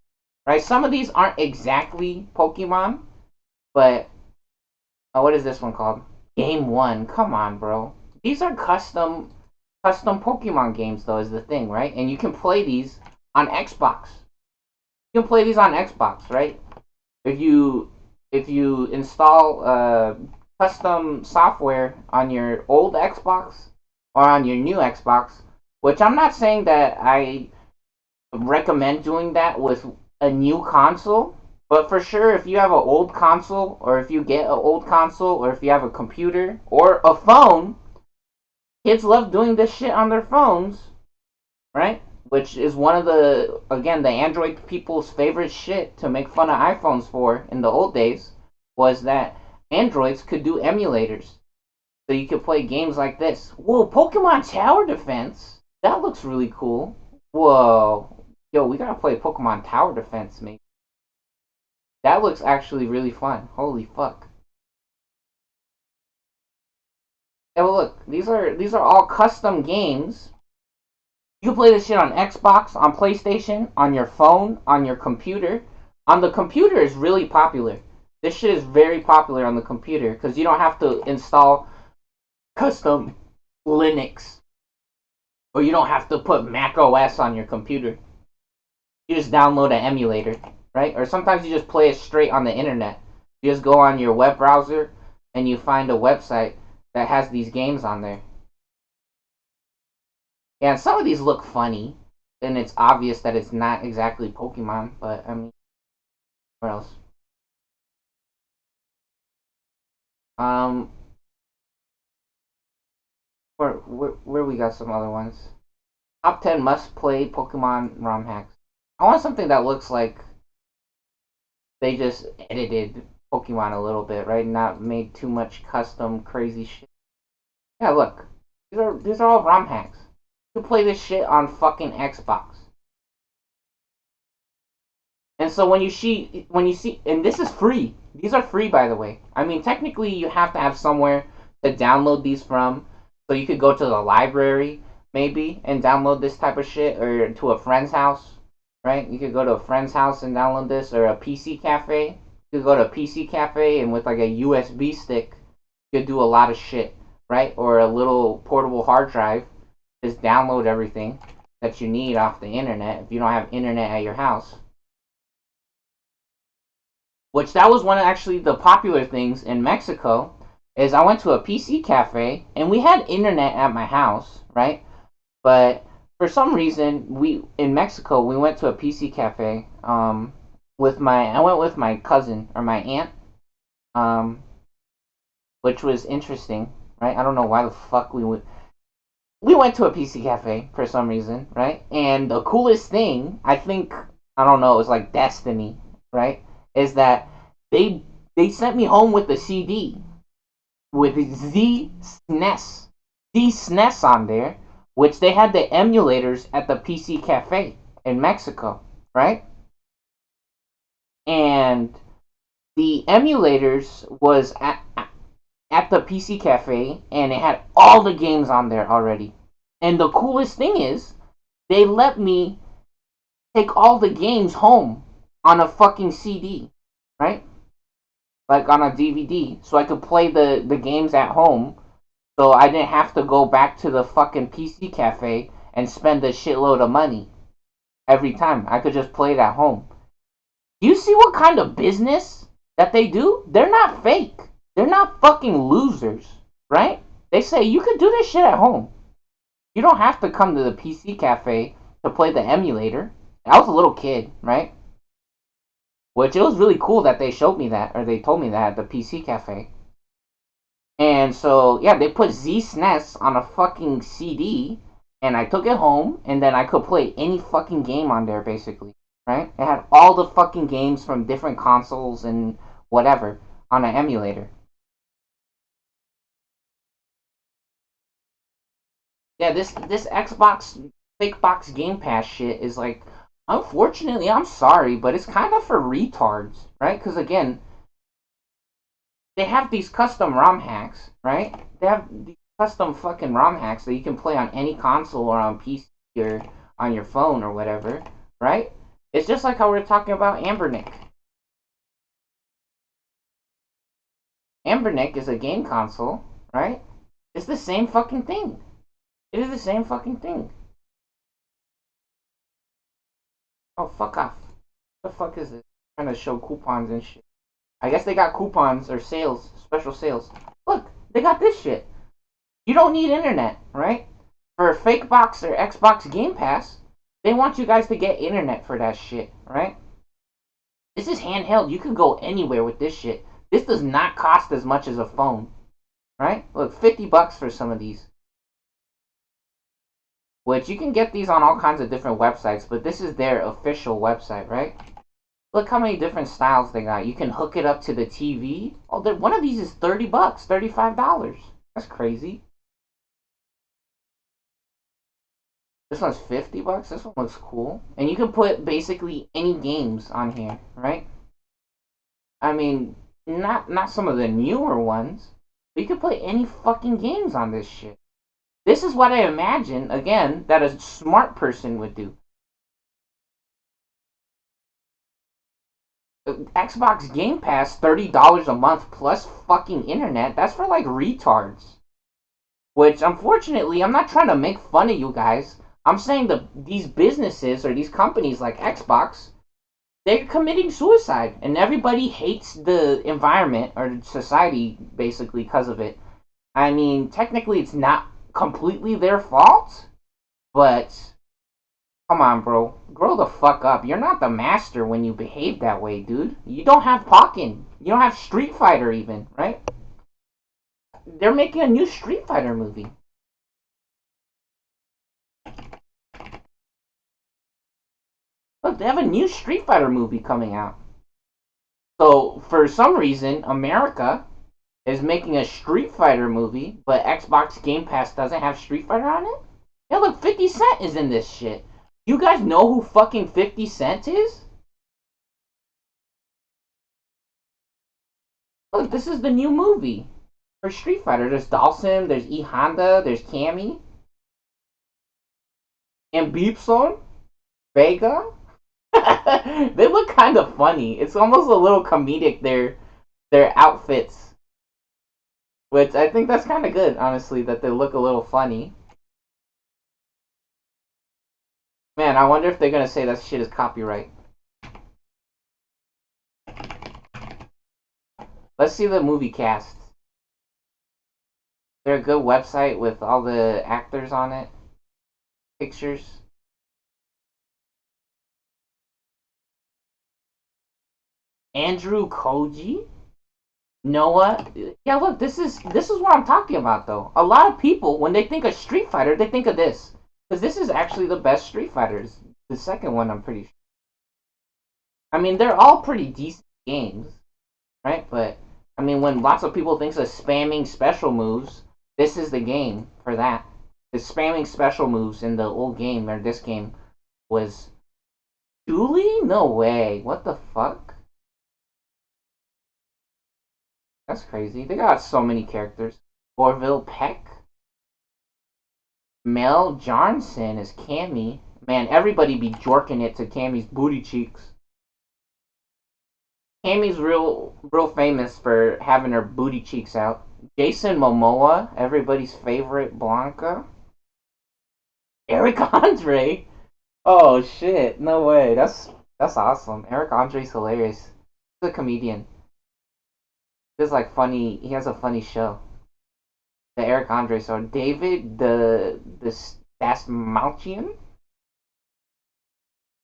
[SPEAKER 1] right? Some of these aren't exactly Pokemon, but what is this one called? Game One. Come on, bro. These are custom Pokemon games, though, is the thing, right? And you can play these on Xbox. You can play these on Xbox, right? If you install custom software on your old Xbox or on your new Xbox, which I'm not saying that I recommend doing that with a new console, but for sure if you have an old console or if you get an old console or if you have a computer or a phone, kids love doing this shit on their phones, right? Which is one of the, again, the Android people's favorite shit to make fun of iPhones for in the old days was that Androids could do emulators. So you could play games like this. Whoa, Pokemon Tower Defense? That looks really cool. Whoa. Yo, we gotta play Pokemon Tower Defense, maybe. That looks actually really fun. Holy fuck. Yeah, but look, these are all custom games. You can play this shit on Xbox, on PlayStation, on your phone, on your computer. On the computer is really popular. This shit is very popular on the computer because you don't have to install custom Linux or you don't have to put Mac OS on your computer. You just download an emulator, right? Or sometimes you just play it straight on the internet. You just go on your web browser and you find a website that has these games on there. Yeah, and some of these look funny, and it's obvious that it's not exactly Pokemon, but I mean, what else? Um, where we got some other ones? Top 10 must play Pokemon ROM hacks. I want something that looks like they just edited Pokemon a little bit, right? Not made too much custom crazy shit. Yeah, look, these are all ROM hacks. You can play this shit on fucking Xbox. And so when you see, and this is free. These are free, by the way. I mean, technically, you have to have somewhere to download these from. So you could go to the library, maybe, and download this type of shit, or to a friend's house, right? You could go to a friend's house and download this, or a PC cafe. You could go to a PC cafe and with like a USB stick, you could do a lot of shit, right? Or a little portable hard drive, just download everything that you need off the internet if you don't have internet at your house. Which that was one of actually the popular things in Mexico. Is I went to a PC cafe and we had internet at my house, right? But for some reason, we in Mexico we went to a PC cafe. With my I went with my cousin or my aunt. Um, which was interesting, right? I don't know why the fuck we went to a PC cafe for some reason, right? And the coolest thing, I think, I don't know, it was like destiny, right? Is that they they sent me home with the CD with Z SNES on there, which they had the emulators at the PC cafe in Mexico, right? And the emulators was at the PC cafe, and it had all the games on there already. And the coolest thing is, they let me take all the games home on a fucking CD, right? Like on a DVD, so I could play the games at home. So I didn't have to go back to the fucking PC cafe and spend a shitload of money every time. I could just play it at home. Do you see what kind of business that they do? They're not fake. They're not fucking losers, right? They say you could do this shit at home. You don't have to come to the PC cafe to play the emulator. I was a little kid, right? Which it was really cool that they showed me that, or they told me that at the PC cafe. And so, yeah, they put Z SNES on a fucking CD, and I took it home, and then I could play any fucking game on there, basically, right? It had all the fucking games from different consoles and whatever on an emulator. Yeah, this Xbox fake box Game Pass shit is like, unfortunately, I'm sorry, but it's kind of for retards, right? Because again, they have these custom ROM hacks, right? They have these custom fucking ROM hacks that you can play on any console or on PC or on your phone or whatever, right? It's just like how we are talking about Ambernick. Ambernick is a game console, right? It's the same fucking thing. It is the same fucking thing. Oh, fuck off. What the fuck is this? Trying to show coupons and shit. I guess they got coupons or sales, special sales. Look, they got this shit. You don't need internet, right? For fake box or Xbox Game Pass, they want you guys to get internet for that shit, right? This is handheld. You can go anywhere with this shit. This does not cost as much as a phone, right? Look, $50 for some of these. Which you can get these on all kinds of different websites, but this is their official website, right? Look how many different styles they got. You can hook it up to the TV. Oh, one of these is $30, $35. That's crazy. This one's $50. This one looks cool. And you can put basically any games on here, right? I mean, not some of the newer ones. But you can play any fucking games on this shit. This is what I imagine, again, that a smart person would do. Xbox Game Pass, $30 a month plus fucking internet. That's for like retards. Which, unfortunately, I'm not trying to make fun of you guys. I'm saying that these businesses or these companies like Xbox, they're committing suicide. And everybody hates the environment or society, basically, because of it. I mean, technically, it's not completely their fault, but come on, bro. Grow the fuck up. You're not the master when you behave that way, dude. You don't have Pokken. You don't have Street Fighter, even, right? They're making a new Street Fighter movie. Look, they have a new Street Fighter movie coming out. So, for some reason, America is making a Street Fighter movie, but Xbox Game Pass doesn't have Street Fighter on it? Yeah, look, 50 Cent is in this shit. You guys know who fucking 50 Cent is? Look, this is the new movie for Street Fighter. There's Dawson, there's E Honda, there's Cammy, and Beepson, Vega. They look kind of funny. It's almost a little comedic. Their outfits, which I think that's kind of good, honestly. That they look a little funny. Man, I wonder if they're gonna say that shit is copyright. Let's see the movie cast. Is there a good website with all the actors on it? Pictures. Andrew Koji, Noah. Yeah, look, this is what I'm talking about though. A lot of people when they think of Street Fighter, they think of this because this is actually the best Street Fighters. The second one, I'm pretty sure. I mean, they're all pretty decent games, right? But I mean, when lots of people think of spamming special moves, this is the game for that. The spamming special moves in the old game or this game was Julie? No way. What the fuck? That's crazy. They got so many characters. Orville Peck, Mel Johnson is Cammy. Man, everybody be jorking it to Cammy's booty cheeks. Cammy's real famous for having her booty cheeks out. Jason Momoa, everybody's favorite Blanca. Eric Andre. Oh shit, no way. That's awesome. Eric Andre's hilarious. He's a comedian. He's like funny. He has a funny show. The Eric Andre. So David the Stasmalchian,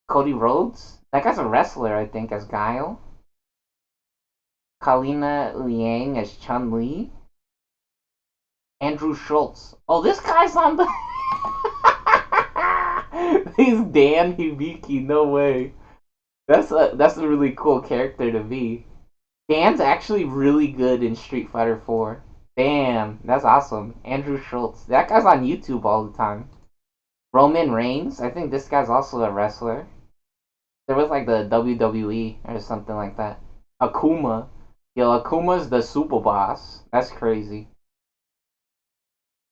[SPEAKER 1] Cody Rhodes. That guy's a wrestler, I think, as Guile. Kalina Liang as Chun Li. Andrew Schultz. Oh, this guy's on the. He's Dan Hibiki. No way. That's a really cool character to be. Dan's actually really good in Street Fighter 4. Damn, that's awesome. Andrew Schultz. That guy's on YouTube all the time. Roman Reigns. I think this guy's also a wrestler. There was like the WWE or something like that. Akuma. Yo, Akuma's the super boss. That's crazy.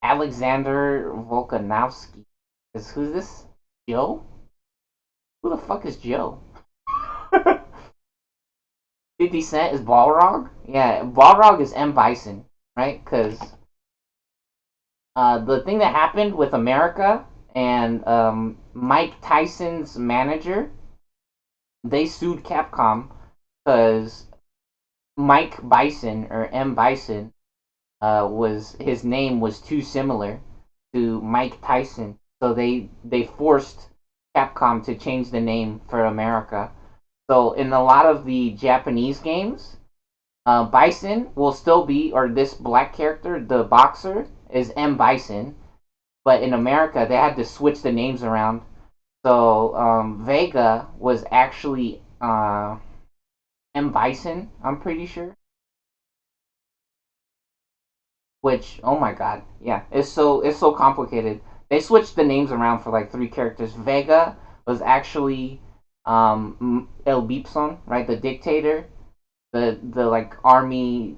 [SPEAKER 1] Alexander Volkanovsky. Who's this? Joe? Who the fuck is Joe? 50 Cent is Balrog? Yeah, Balrog is M. Bison, right? Because the thing that happened with America and Mike Tyson's manager, they sued Capcom because Mike Bison or M. Bison was his name was too similar to Mike Tyson, so they forced Capcom to change the name for America. So in a lot of the Japanese games, Bison will still be, or this black character, the boxer, is M. Bison, but in America they had to switch the names around. So Vega was actually M. Bison, I'm pretty sure. Which, oh my god, yeah, it's so complicated. They switched the names around for like three characters. Vega was actually El Bipson, right, the dictator, the like army,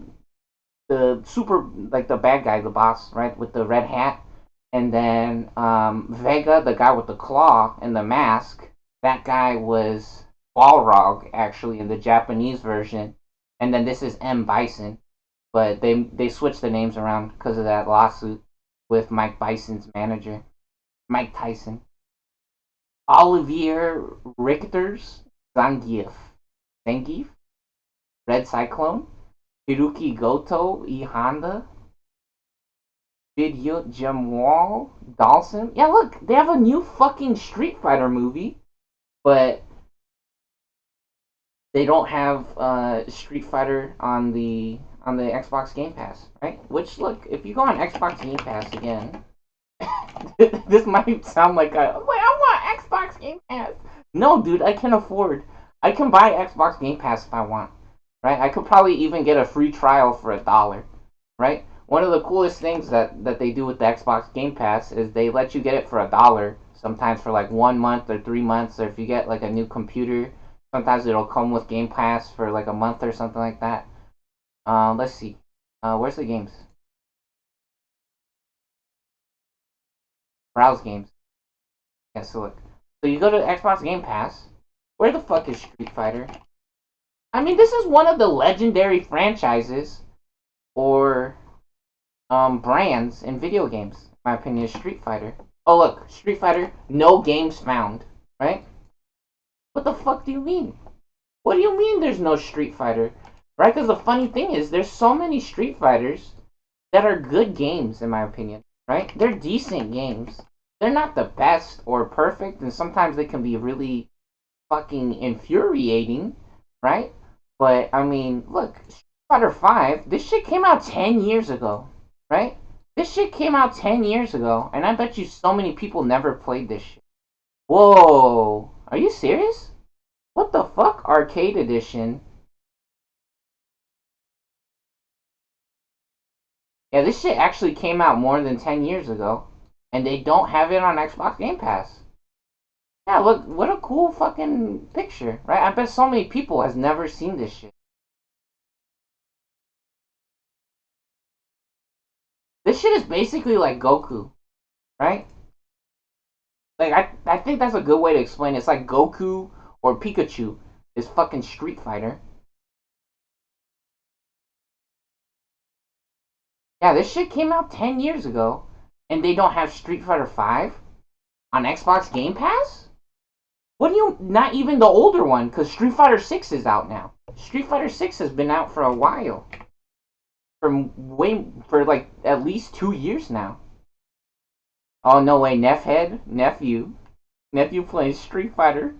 [SPEAKER 1] the super like the bad guy, the boss, right, with the red hat, and then Vega, the guy with the claw and the mask. That guy was Balrog actually in the Japanese version, and then this is M Bison, but they switched the names around because of that lawsuit with Mike Bison's manager, Mike Tyson. Olivier Richters, Zangief, Red Cyclone, Hiruki Goto, E Honda, Vidyut Jamwal, Dawson. Yeah, look, they have a new fucking Street Fighter movie, but they don't have Street Fighter on the Xbox Game Pass, right? Which, look, if you go on Xbox Game Pass again, this might sound like I want Xbox Game Pass. No, dude, I can afford. I can buy Xbox Game Pass if I want, right? I could probably even get a free trial for $1, right? One of the coolest things that they do with the Xbox Game Pass is they let you get it for $1, sometimes for like 1 month or 3 months, or if you get like a new computer, sometimes it'll come with Game Pass for like a month or something like that. Let's see. Where's the games? Browse games. Yeah, so look. So you go to Xbox Game Pass, Where the fuck is Street Fighter? I mean, this is one of the legendary franchises or brands in video games. In my opinion, is Street Fighter. Oh look, Street Fighter, no games found. Right? What the fuck do you mean? What do you mean there's no Street Fighter? Right? Because the funny thing is, there's so many Street Fighters that are good games, in my opinion. Right? They're decent games. They're not the best or perfect, and sometimes they can be really fucking infuriating, right? But I mean, look, Street Fighter 5, this shit came out 10 years ago, right? This shit came out 10 years ago, and I bet you so many people never played this shit. Whoa, are you serious? What the fuck? Arcade edition. Yeah, this shit actually came out more than 10 years ago, and they don't have it on Xbox Game Pass. Yeah, look, what a cool fucking picture, right? I bet so many people has never seen this shit. This shit is basically like Goku, right? Like I think that's a good way to explain it. It's like Goku or Pikachu is fucking Street Fighter. Yeah, this shit came out 10 years ago, and they don't have Street Fighter 5 on Xbox Game Pass? What do you, not even the older one, because Street Fighter 6 is out now. Street Fighter 6 has been out for a while. For like at least 2 years now. Oh no way, nephew plays Street Fighter.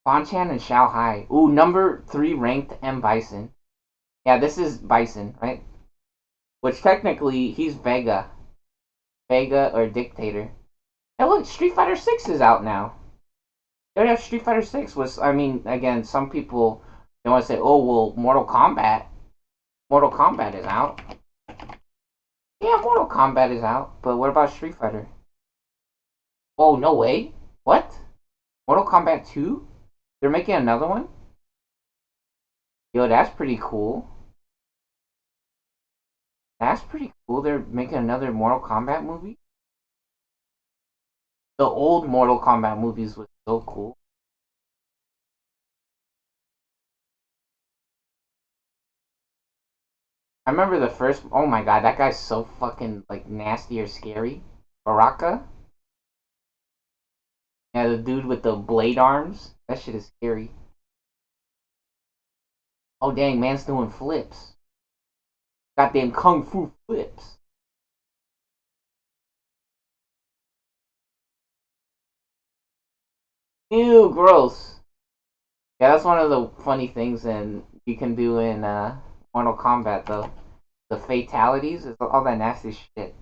[SPEAKER 1] Bonchan and Xiao Hai. Ooh, number 3 ranked M Bison. Yeah, this is Bison, right? Which technically he's Vega or Dictator. Hey, look, Street Fighter 6 is out now. They have Street Fighter 6 was, I mean, again, some people they want to say, oh well, Mortal Kombat. Mortal Kombat is out. Yeah, Mortal Kombat is out, but what about Street Fighter? Oh no way! What? Mortal Kombat 2? They're making another one? Yo, that's pretty cool. That's pretty cool. They're making another Mortal Kombat movie. The old Mortal Kombat movies was so cool. I remember the first. Oh my god, that guy's so fucking like nasty or scary. Baraka. Yeah, the dude with the blade arms. That shit is scary. Oh dang, man's doing flips. Goddamn kung fu flips. Ew, gross. Yeah, that's one of the funny things and you can do in Mortal Kombat though. The fatalities is all that nasty shit.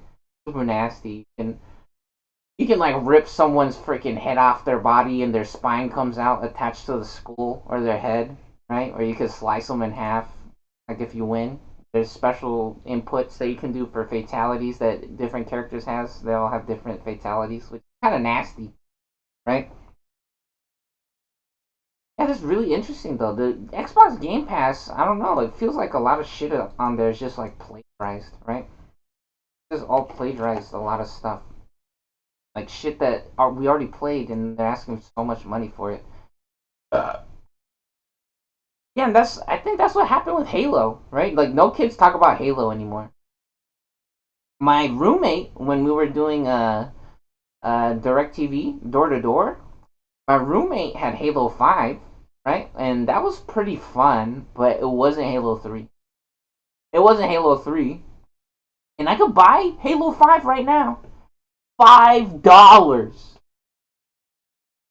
[SPEAKER 1] Super nasty. You can like rip someone's freaking head off their body and their spine comes out attached to the skull or their head, right? Or you could slice them in half, like if you win. There's special inputs that you can do for fatalities that different characters has. They all have different fatalities, which is kind of nasty, right? Yeah, that's really interesting though. The Xbox Game Pass, I don't know. It feels like a lot of shit on there is just like plagiarized, right? Just all plagiarized a lot of stuff, like shit that we already played, and they're asking so much money for it. Uh, yeah, and I think that's what happened with Halo, right? Like no kids talk about Halo anymore. My roommate, when we were doing DirecTV door to door, my roommate had Halo 5, right? And that was pretty fun, but it wasn't Halo 3. It wasn't Halo 3. And I could buy Halo 5 right now. $5.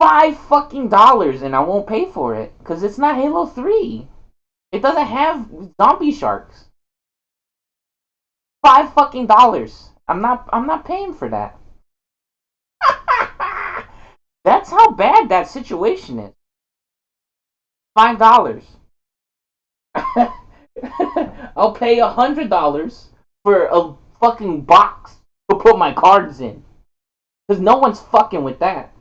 [SPEAKER 1] $5 fucking, and I won't pay for it because it's not Halo 3. It doesn't have zombie sharks. $5 fucking. I'm not paying for that. That's how bad that situation is. $5. I'll pay $100 for a fucking box to put my cards in. Cause no one's fucking with that.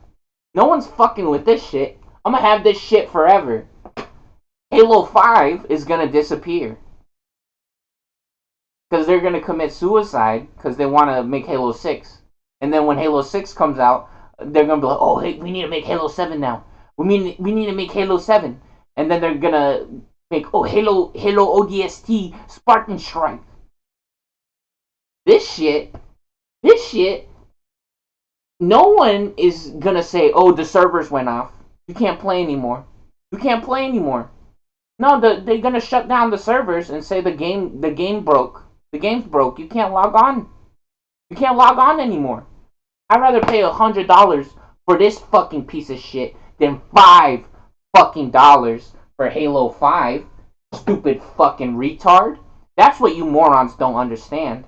[SPEAKER 1] No one's fucking with this shit. I'm gonna have this shit forever. Halo 5 is gonna disappear. Because they're gonna commit suicide because they want to make Halo 6. And then when Halo 6 comes out, they're gonna be like, oh, hey, we need to make Halo 7 now. We need to make Halo 7. And then they're gonna make, oh, Halo ODST Spartan Strike. This shit, this shit, no one is gonna say, oh, the servers went off. You can't play anymore. You can't play anymore. No, they're gonna shut down the servers and say the game broke. The game's broke. You can't log on. You can't log on anymore. I'd rather pay $100 for this fucking piece of shit than $5 for Halo 5. Stupid fucking retard. That's what you morons don't understand.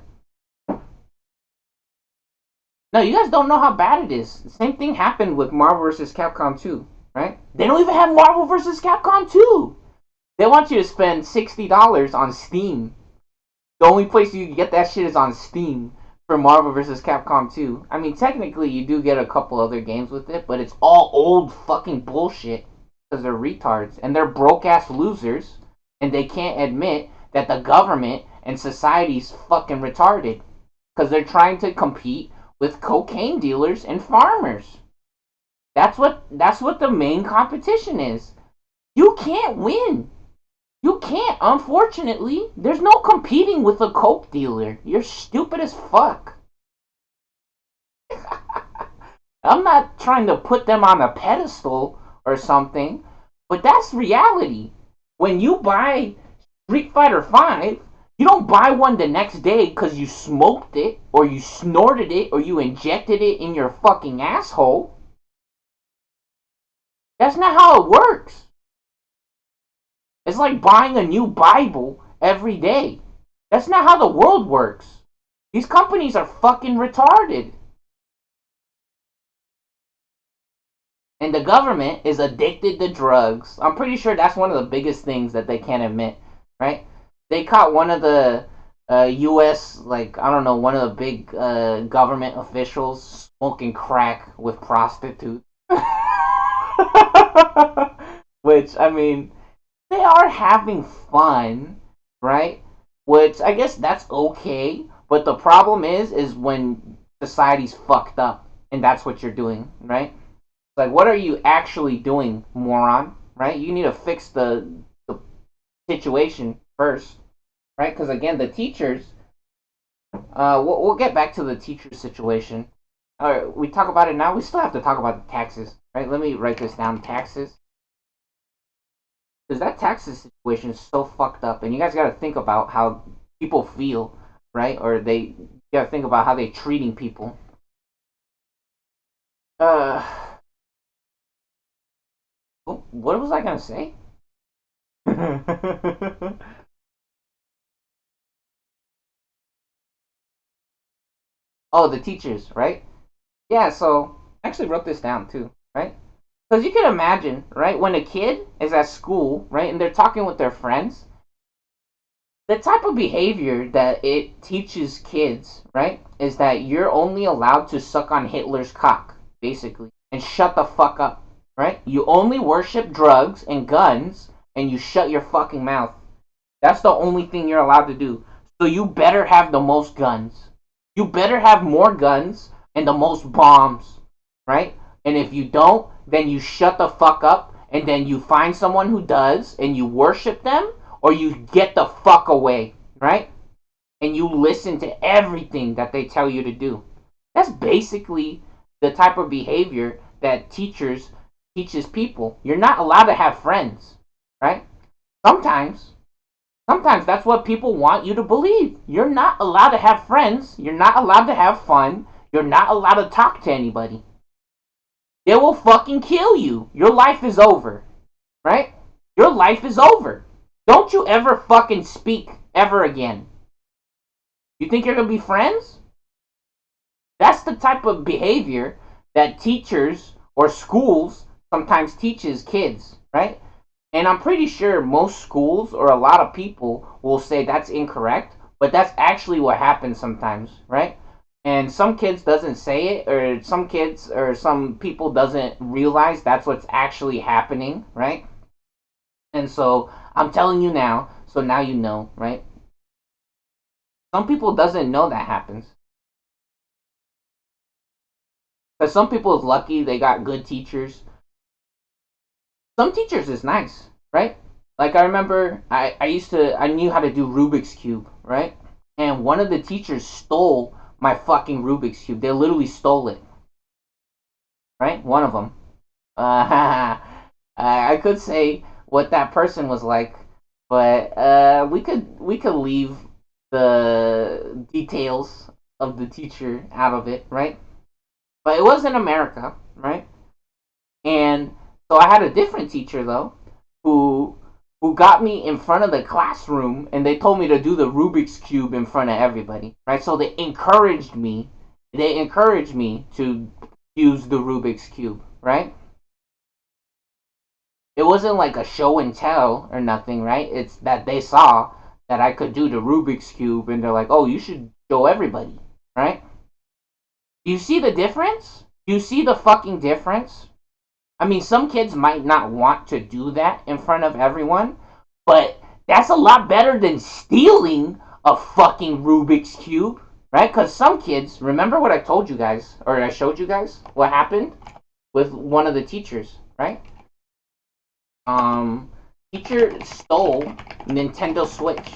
[SPEAKER 1] No, you guys don't know how bad it is. The same thing happened with Marvel vs. Capcom 2, right? They don't even have Marvel vs. Capcom 2. They want you to spend $60 on Steam. The only place you can get that shit is on Steam for Marvel vs. Capcom 2. I mean, technically, you do get a couple other games with it, but it's all old fucking bullshit because they're retards and they're broke ass losers, and they can't admit that the government and society's fucking retarded because they're trying to compete with cocaine dealers and farmers. That's what the main competition is. You can't win. You can't, unfortunately. There's no competing with a coke dealer. You're stupid as fuck. I'm not trying to put them on a pedestal or something, but that's reality. When you buy Street Fighter 5, you don't buy one the next day because you smoked it, or you snorted it, or you injected it in your fucking asshole. That's not how it works. It's like buying a new Bible every day. That's not how the world works. These companies are fucking retarded. And the government is addicted to drugs. I'm pretty sure that's one of the biggest things that they can't admit, right? They caught one of the U.S., like, I don't know, one of the big government officials smoking crack with prostitutes. Which, I mean, they are having fun, right? Which I guess that's okay. But the problem is when society's fucked up, and that's what you're doing, right? Like, what are you actually doing, moron? Right? You need to fix the situation first, right? Because again, the teachers. We'll get back to the teacher situation. All right, we talk about it now. We still have to talk about the taxes, right? Let me write this down. Taxes, because that taxes situation is so fucked up, and you guys got to think about how people feel, right? Or they got to think about how they're treating people. Uh, what was I gonna say? Oh, the teachers, right? Yeah. So I actually wrote this down too, right? Because you can imagine, right, when a kid is at school, right, and they're talking with their friends, the type of behavior that it teaches kids, right, is that you're only allowed to suck on Hitler's cock, basically, and shut the fuck up, right? You only worship drugs and guns, and you shut your fucking mouth. That's the only thing you're allowed to do. So you better have the most guns. You better have more guns and the most bombs, right? And if you don't, then you shut the fuck up, and then you find someone who does, and you worship them, or you get the fuck away, right? And you listen to everything that they tell you to do. That's basically the type of behavior that teachers teaches people. You're not allowed to have friends, right? Sometimes Sometimes that's what people want you to believe. You're not allowed to have friends. You're not allowed to have fun. You're not allowed to talk to anybody. They will fucking kill you. Your life is over. Right? Your life is over. Don't you ever fucking speak ever again. You think you're going to be friends? That's the type of behavior that teachers or schools sometimes teaches kids, right? And I'm pretty sure most schools or a lot of people will say that's incorrect, but that's actually what happens sometimes, right? And some kids doesn't say it, or some kids or some people doesn't realize that's what's actually happening, right? And so I'm telling you now, so now you know, right? Some people doesn't know that happens. Because some people is lucky they got good teachers. Some teachers is nice, right? Like I remember I knew how to do Rubik's Cube, right? And one of the teachers stole my fucking Rubik's Cube. They literally stole it, right? One of them. I could say what that person was like, but we could leave the details of the teacher out of it, right? But it was in America, right? And so I had a different teacher though, who who got me in front of the classroom and they told me to do the Rubik's Cube in front of everybody, right? So they encouraged me. They encouraged me to use the Rubik's Cube, right? It wasn't like a show and tell or nothing, right? It's that they saw that I could do the Rubik's Cube and they're like, "Oh, you should show everybody." Right? Do you see the difference? Do you see the fucking difference? I mean, some kids might not want to do that in front of everyone, but that's a lot better than stealing a fucking Rubik's Cube, right? Because some kids, remember what I told you guys, or I showed you guys what happened with one of the teachers, right? Um, Teacher stole Nintendo Switch.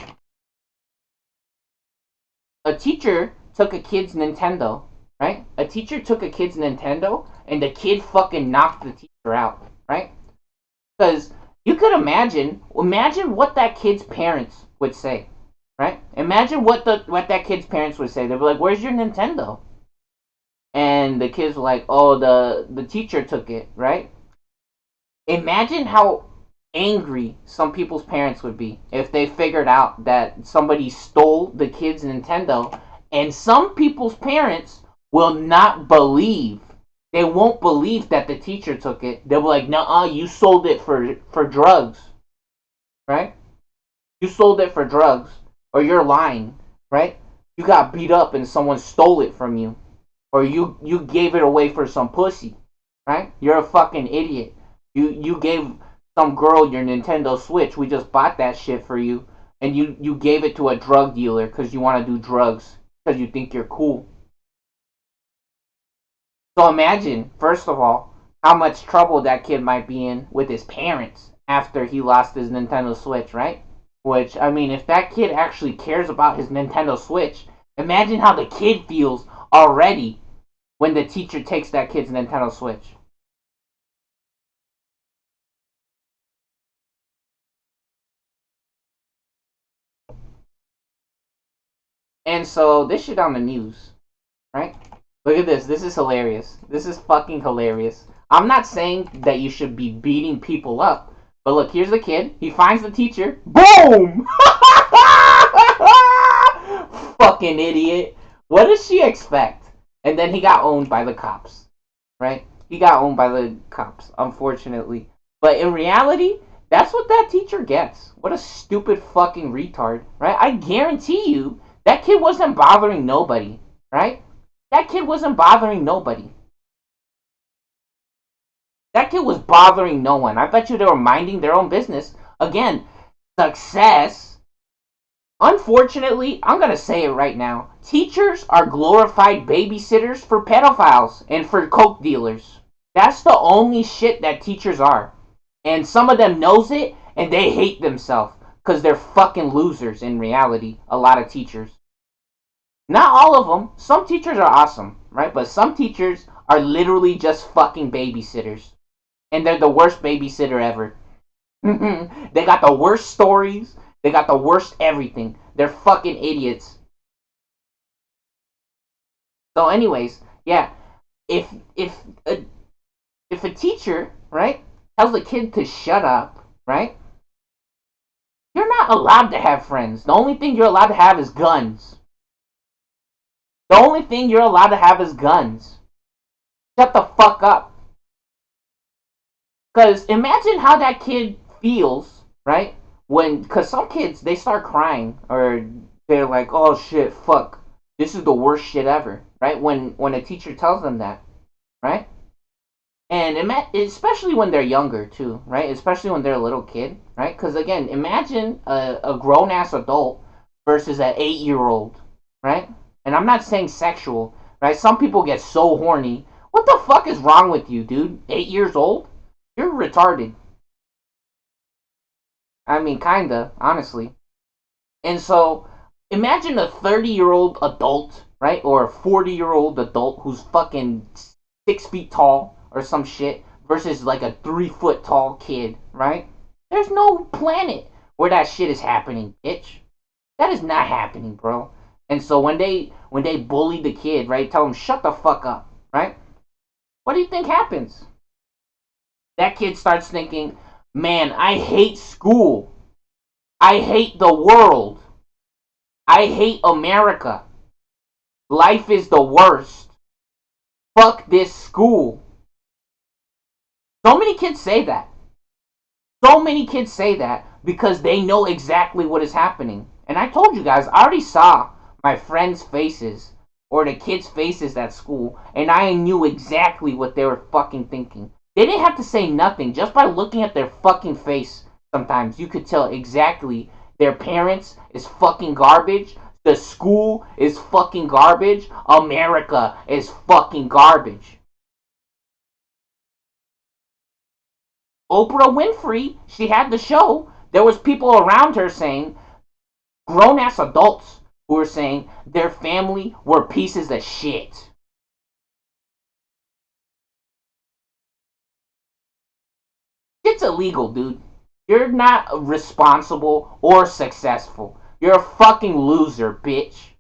[SPEAKER 1] A teacher took a kid's Nintendo, right? A teacher took a kid's Nintendo, and the kid fucking knocked the teacher out, right? Because you could imagine what that kid's parents would say, right? Imagine what that kid's parents would say. They'd be like, "Where's your Nintendo?" And the kids were like, "Oh, the teacher took it," right? Imagine how angry some people's parents would be if they figured out that somebody stole the kid's Nintendo. And some people's parents will not believe. They won't believe that the teacher took it. They'll be like, "Nuh-uh, you sold it for drugs," right? You sold it for drugs, or you're lying, right? You got beat up and someone stole it from you, or you gave it away for some pussy, right? You're a fucking idiot. You gave some girl your Nintendo Switch. We just bought that shit for you, and you gave it to a drug dealer because you want to do drugs because you think you're cool. So imagine, first of all, how much trouble that kid might be in with his parents after he lost his Nintendo Switch, right? Which, I mean, if that kid actually cares about his Nintendo Switch, imagine how the kid feels already when the teacher takes that kid's Nintendo Switch. And so, this shit on the news, right? Look at this. This is hilarious. This is fucking hilarious. I'm not saying that you should be beating people up, but look, here's the kid. He finds the teacher. Boom! Fucking idiot. What does she expect? And then he got owned by the cops, right? He got owned by the cops, unfortunately. But in reality, that's what that teacher gets. What a stupid fucking retard, right? I guarantee you that kid wasn't bothering nobody, right? That kid wasn't bothering nobody. That kid was bothering no one. I bet you they were minding their own business. Again, success. Unfortunately, I'm going to say it right now. Teachers are glorified babysitters for pedophiles and for coke dealers. That's the only shit that teachers are. And some of them knows it and they hate themselves because they're fucking losers in reality. A lot of teachers. Not all of them. Some teachers are awesome, right? But some teachers are literally just fucking babysitters. And they're the worst babysitter ever. They got the worst stories. They got the worst everything. They're fucking idiots. So, anyways, yeah. If if a, if a teacher, right, tells the kid to shut up, right, you're not allowed to have friends. The only thing you're allowed to have is guns. The only thing you're allowed to have is guns. Shut the fuck up. Because imagine how that kid feels, right? Because some kids, they start crying or they're like, "Oh shit, fuck. This is the worst shit ever," right? When a teacher tells them that, right? And especially when they're younger too, right? Especially when they're a little kid, right? Because again, imagine a grown ass adult versus an 8-year old, right? And I'm not saying sexual, right? Some people get so horny What the fuck is wrong with you, dude? 8 years old? You're retarded. I mean, kinda, honestly. And so, imagine a 30-year-old adult, right? Or a 40-year-old adult who's fucking 6 feet tall or some shit versus like a 3 foot tall kid, right? There's no planet where that shit is happening, bitch. That is not happening, bro. And so when they bully the kid, right? Tell him shut the fuck up, right? What do you think happens? That kid starts thinking, "Man, I hate school. I hate the world. I hate America. Life is the worst. Fuck this school." So many kids say that. So many kids say that because they know exactly what is happening. And I told you guys, I already saw my friends' faces or the kids' faces at school, and I knew exactly what they were fucking thinking. They didn't have to say nothing. Just by looking at their fucking face, sometimes you could tell exactly their parents is fucking garbage. The school is fucking garbage. America is fucking garbage. Oprah Winfrey, she had the show. There was people around her saying, grown ass adults who were saying their family were pieces of shit. It's illegal, dude. You're not responsible or successful. You're a fucking loser, bitch.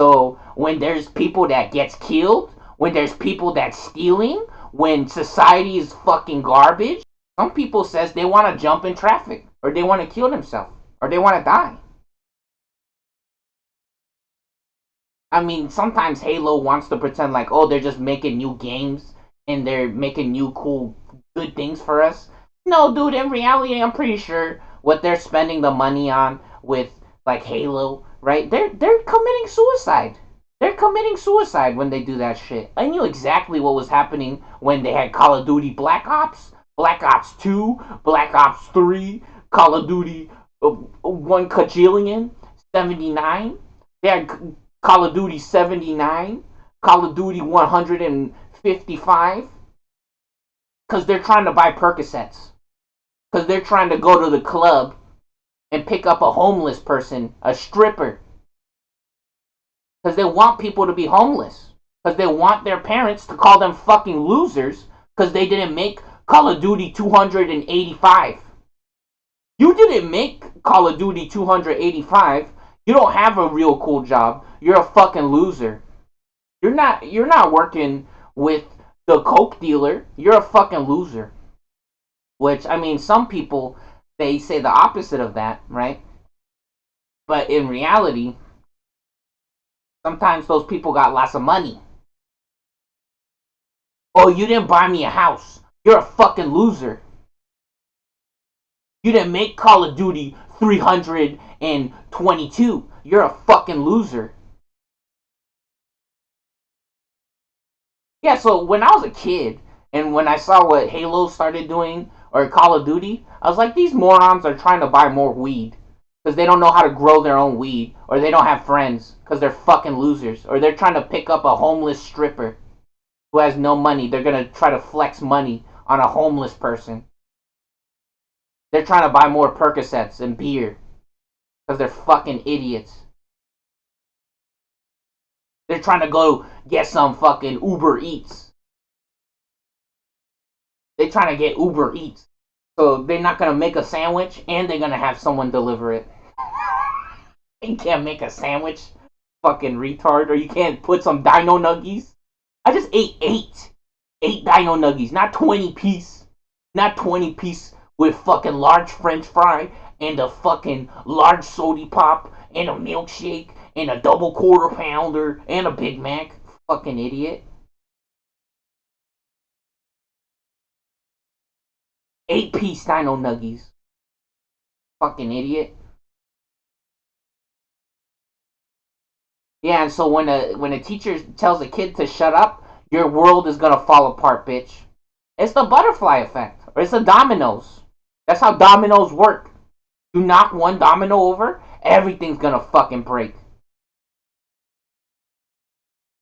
[SPEAKER 1] So when there's people that gets killed, when there's people that's stealing, when society is fucking garbage, some people says they want to jump in traffic or they want to kill themselves or they want to die. I mean, sometimes Halo wants to pretend like, oh, they're just making new games and they're making new cool good things for us. No, dude, in reality, I'm pretty sure what they're spending the money on with like Halo, right? They're committing suicide. They're committing suicide when they do that shit. I knew exactly what was happening when they had Call of Duty Black Ops, Black Ops 2, Black Ops 3, Call of Duty 1 Kajillion, 79. They had Call of Duty 79, Call of Duty 155, because they're trying to buy Percocets. Because they're trying to go to the club and pick up a homeless person, a stripper. Because they want people to be homeless. Because they want their parents to call them fucking losers because they didn't make Call of Duty 285. You didn't make Call of Duty 285. You don't have a real cool job. You're a fucking loser. You're not working with the coke dealer. You're a fucking loser. Which I mean, some people they say the opposite of that, right? But in reality, sometimes those people got lots of money. Oh, you didn't buy me a house. You're a fucking loser. You didn't make Call of Duty 322. You're a fucking loser. Yeah, so when I was a kid and when I saw what Halo started doing or Call of Duty, I was like, these morons are trying to buy more weed because they don't know how to grow their own weed or they don't have friends because they're fucking losers or they're trying to pick up a homeless stripper who has no money. They're going to try to flex money on a homeless person. They're trying to buy more Percocets and beer because they're fucking idiots. They're trying to go get some fucking Uber Eats. They're trying to get Uber Eats. So they're not gonna make a sandwich and they're gonna have someone deliver it. You can't make a sandwich, fucking retard, or you can't put some dino nuggies. I just ate eight. Eight dino nuggies, not 20 piece. Not 20 piece with fucking large french fry and a fucking large sody pop and a milkshake and a double quarter pounder and a Big Mac. Fucking idiot. 8 piece dino nuggies. Fucking idiot. Yeah, and so when a teacher tells a kid to shut up, your world is gonna fall apart, bitch. It's the butterfly effect, or it's the dominoes. That's how dominoes work. You knock one domino over, everything's gonna fucking break.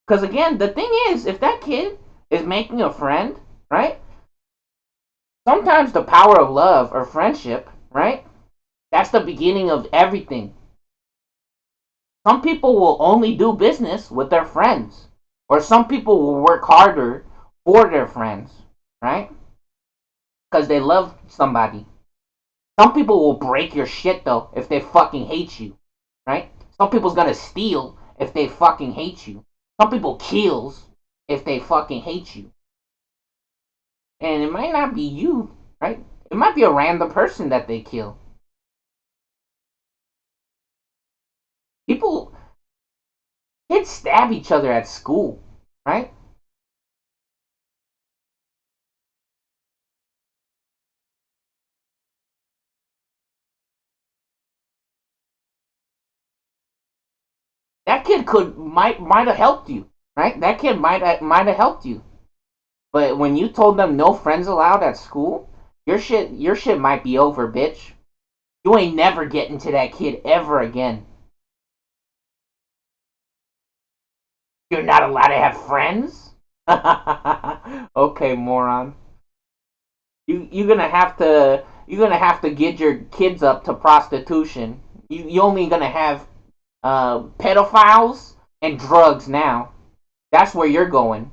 [SPEAKER 1] Because again, the thing is, if that kid is making a friend, right? Sometimes the power of love or friendship, right? That's the beginning of everything. Some people will only do business with their friends, or some people will work harder for their friends, right? Because they love somebody. Some people will break your shit though if they fucking hate you, right? Some people's gonna steal if they fucking hate you. Some people kills if they fucking hate you. And it might not be you, right? It might be a random person that they kill. People, kids stab each other at school, right? That kid might have helped you, right? That kid might have helped you. But when you told them no friends allowed at school, your shit might be over, bitch. You ain't never getting to that kid ever again. You're not allowed to have friends? Okay, moron. You're gonna have to get your kids up to prostitution. You only gonna have pedophiles and drugs now. That's where you're going.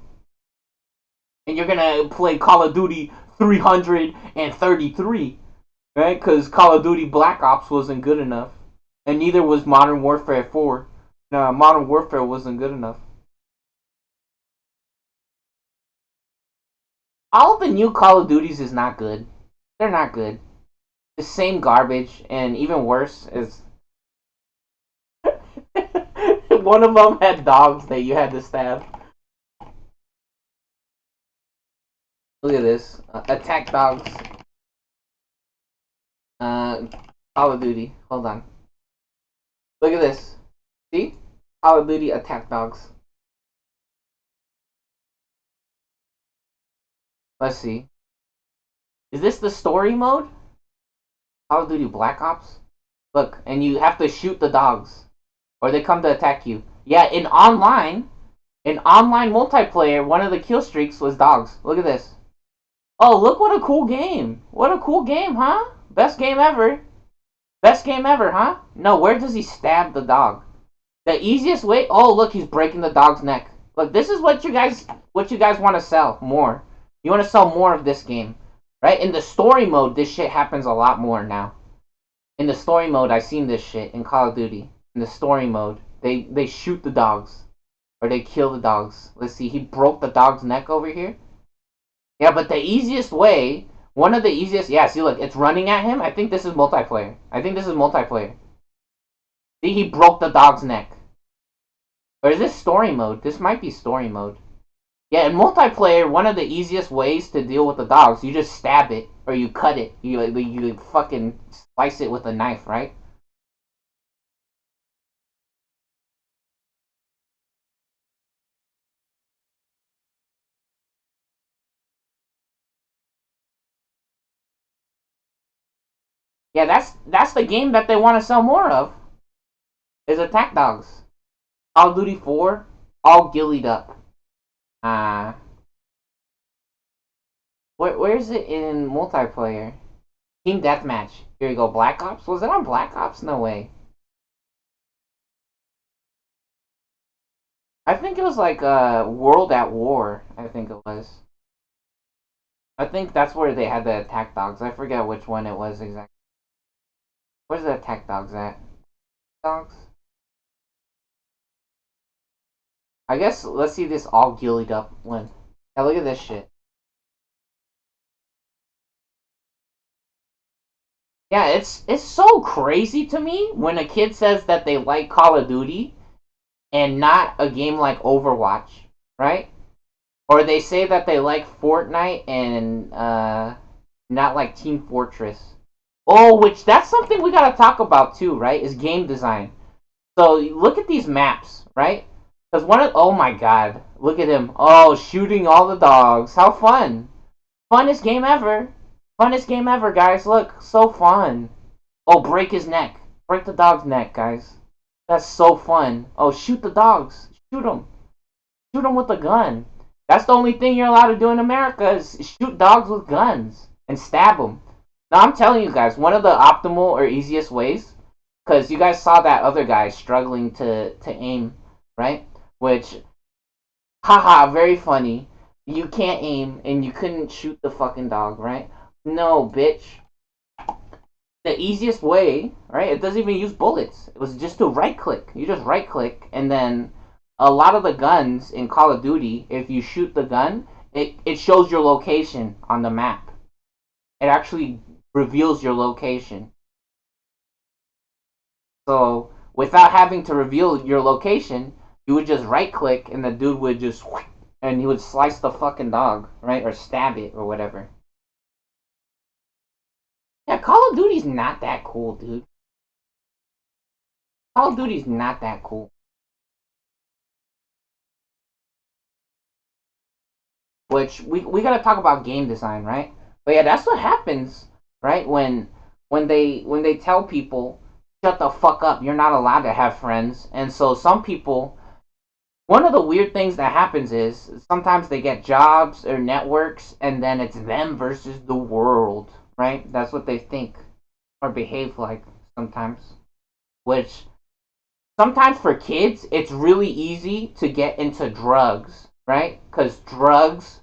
[SPEAKER 1] And you're gonna play Call of Duty 333, right? Because Call of Duty Black Ops wasn't good enough, and neither was Modern Warfare 4. No, Modern Warfare wasn't good enough. All of the new Call of Duties is not good. They're not good. The same garbage, and even worse is one of them had dogs that you had to stab. Look at this. Attack dogs. Uh, Call of Duty. Hold on. Look at this. See? Call of Duty attack dogs. Let's see. Is this the story mode? Call of Duty Black Ops? Look, and you have to shoot the dogs. Or they come to attack you. Yeah, in online multiplayer, one of the kill streaks was dogs. Look at this. Oh, look what a cool game. What a cool game, huh? Best game ever. Best game ever, huh? No, where does he stab the dog? The easiest way. Oh, look, he's breaking the dog's neck. Look, this is what you guys want to sell more. You want to sell more of this game, right? In the story mode, this shit happens a lot more now. In the story mode, I've seen this shit in Call of Duty. In the story mode, they shoot the dogs or they kill the dogs. Let's see, he broke the dog's neck over here. Yeah, but the easiest way, one of the easiest, yeah. See, look, it's running at him. I think this is multiplayer. I think this is multiplayer. See, he broke the dog's neck. Or is this story mode? This might be story mode. Yeah, in multiplayer, one of the easiest ways to deal with the dogs, you just stab it or you cut it. You fucking slice it with a knife, right? Yeah, that's the game that they want to sell more of. Is attack dogs. Call of Duty 4, all gillied up. Uh, where is it in multiplayer? Team Deathmatch. Here you go. Black Ops? Was it on Black Ops? No way. I think it was like World at War. I think it was. I think that's where they had the attack dogs. I forget which one it was exactly. Where's the attack dogs at? Dogs? I guess let's see this all gillied up one. Yeah, look at this shit. Yeah, it's so crazy to me when a kid says that they like Call of Duty and not a game like Overwatch, right? Or they say that they like Fortnite and not like Team Fortress. Oh, which that's something we gotta talk about too, right? Is game design. So look at these maps, right? Because oh my god, look at him. Oh, shooting all the dogs. How fun! Funnest game ever. Funnest game ever, guys. Look, so fun. Oh, break his neck. Break the dog's neck, guys. That's so fun. Oh, shoot the dogs. Shoot them. Shoot them with a gun. That's the only thing you're allowed to do in America is shoot dogs with guns and stab them. Now I'm telling you guys, one of the optimal or easiest ways, because you guys saw that other guy struggling to aim, right? Which, haha, very funny. You can't aim and you couldn't shoot the fucking dog, right? No, bitch. The easiest way, right? It doesn't even use bullets. It was just to right click. You just right click, and then a lot of the guns in Call of Duty, if you shoot the gun, it shows your location on the map. It actually reveals your location. So without having to reveal your location, you would just right click, and the dude would just and he would slice the fucking dog, right, or stab it or whatever. Yeah, Call of Duty's not that cool, dude. Call of Duty's not that cool. Which we gotta talk about game design, right? But yeah, that's what happens, right? When they tell people shut the fuck up, you're not allowed to have friends, and so some people. One of the weird things that happens is sometimes they get jobs or networks, and then it's them versus the world, right? That's what they think or behave like sometimes. Which sometimes for kids, it's really easy to get into drugs, right? Because drugs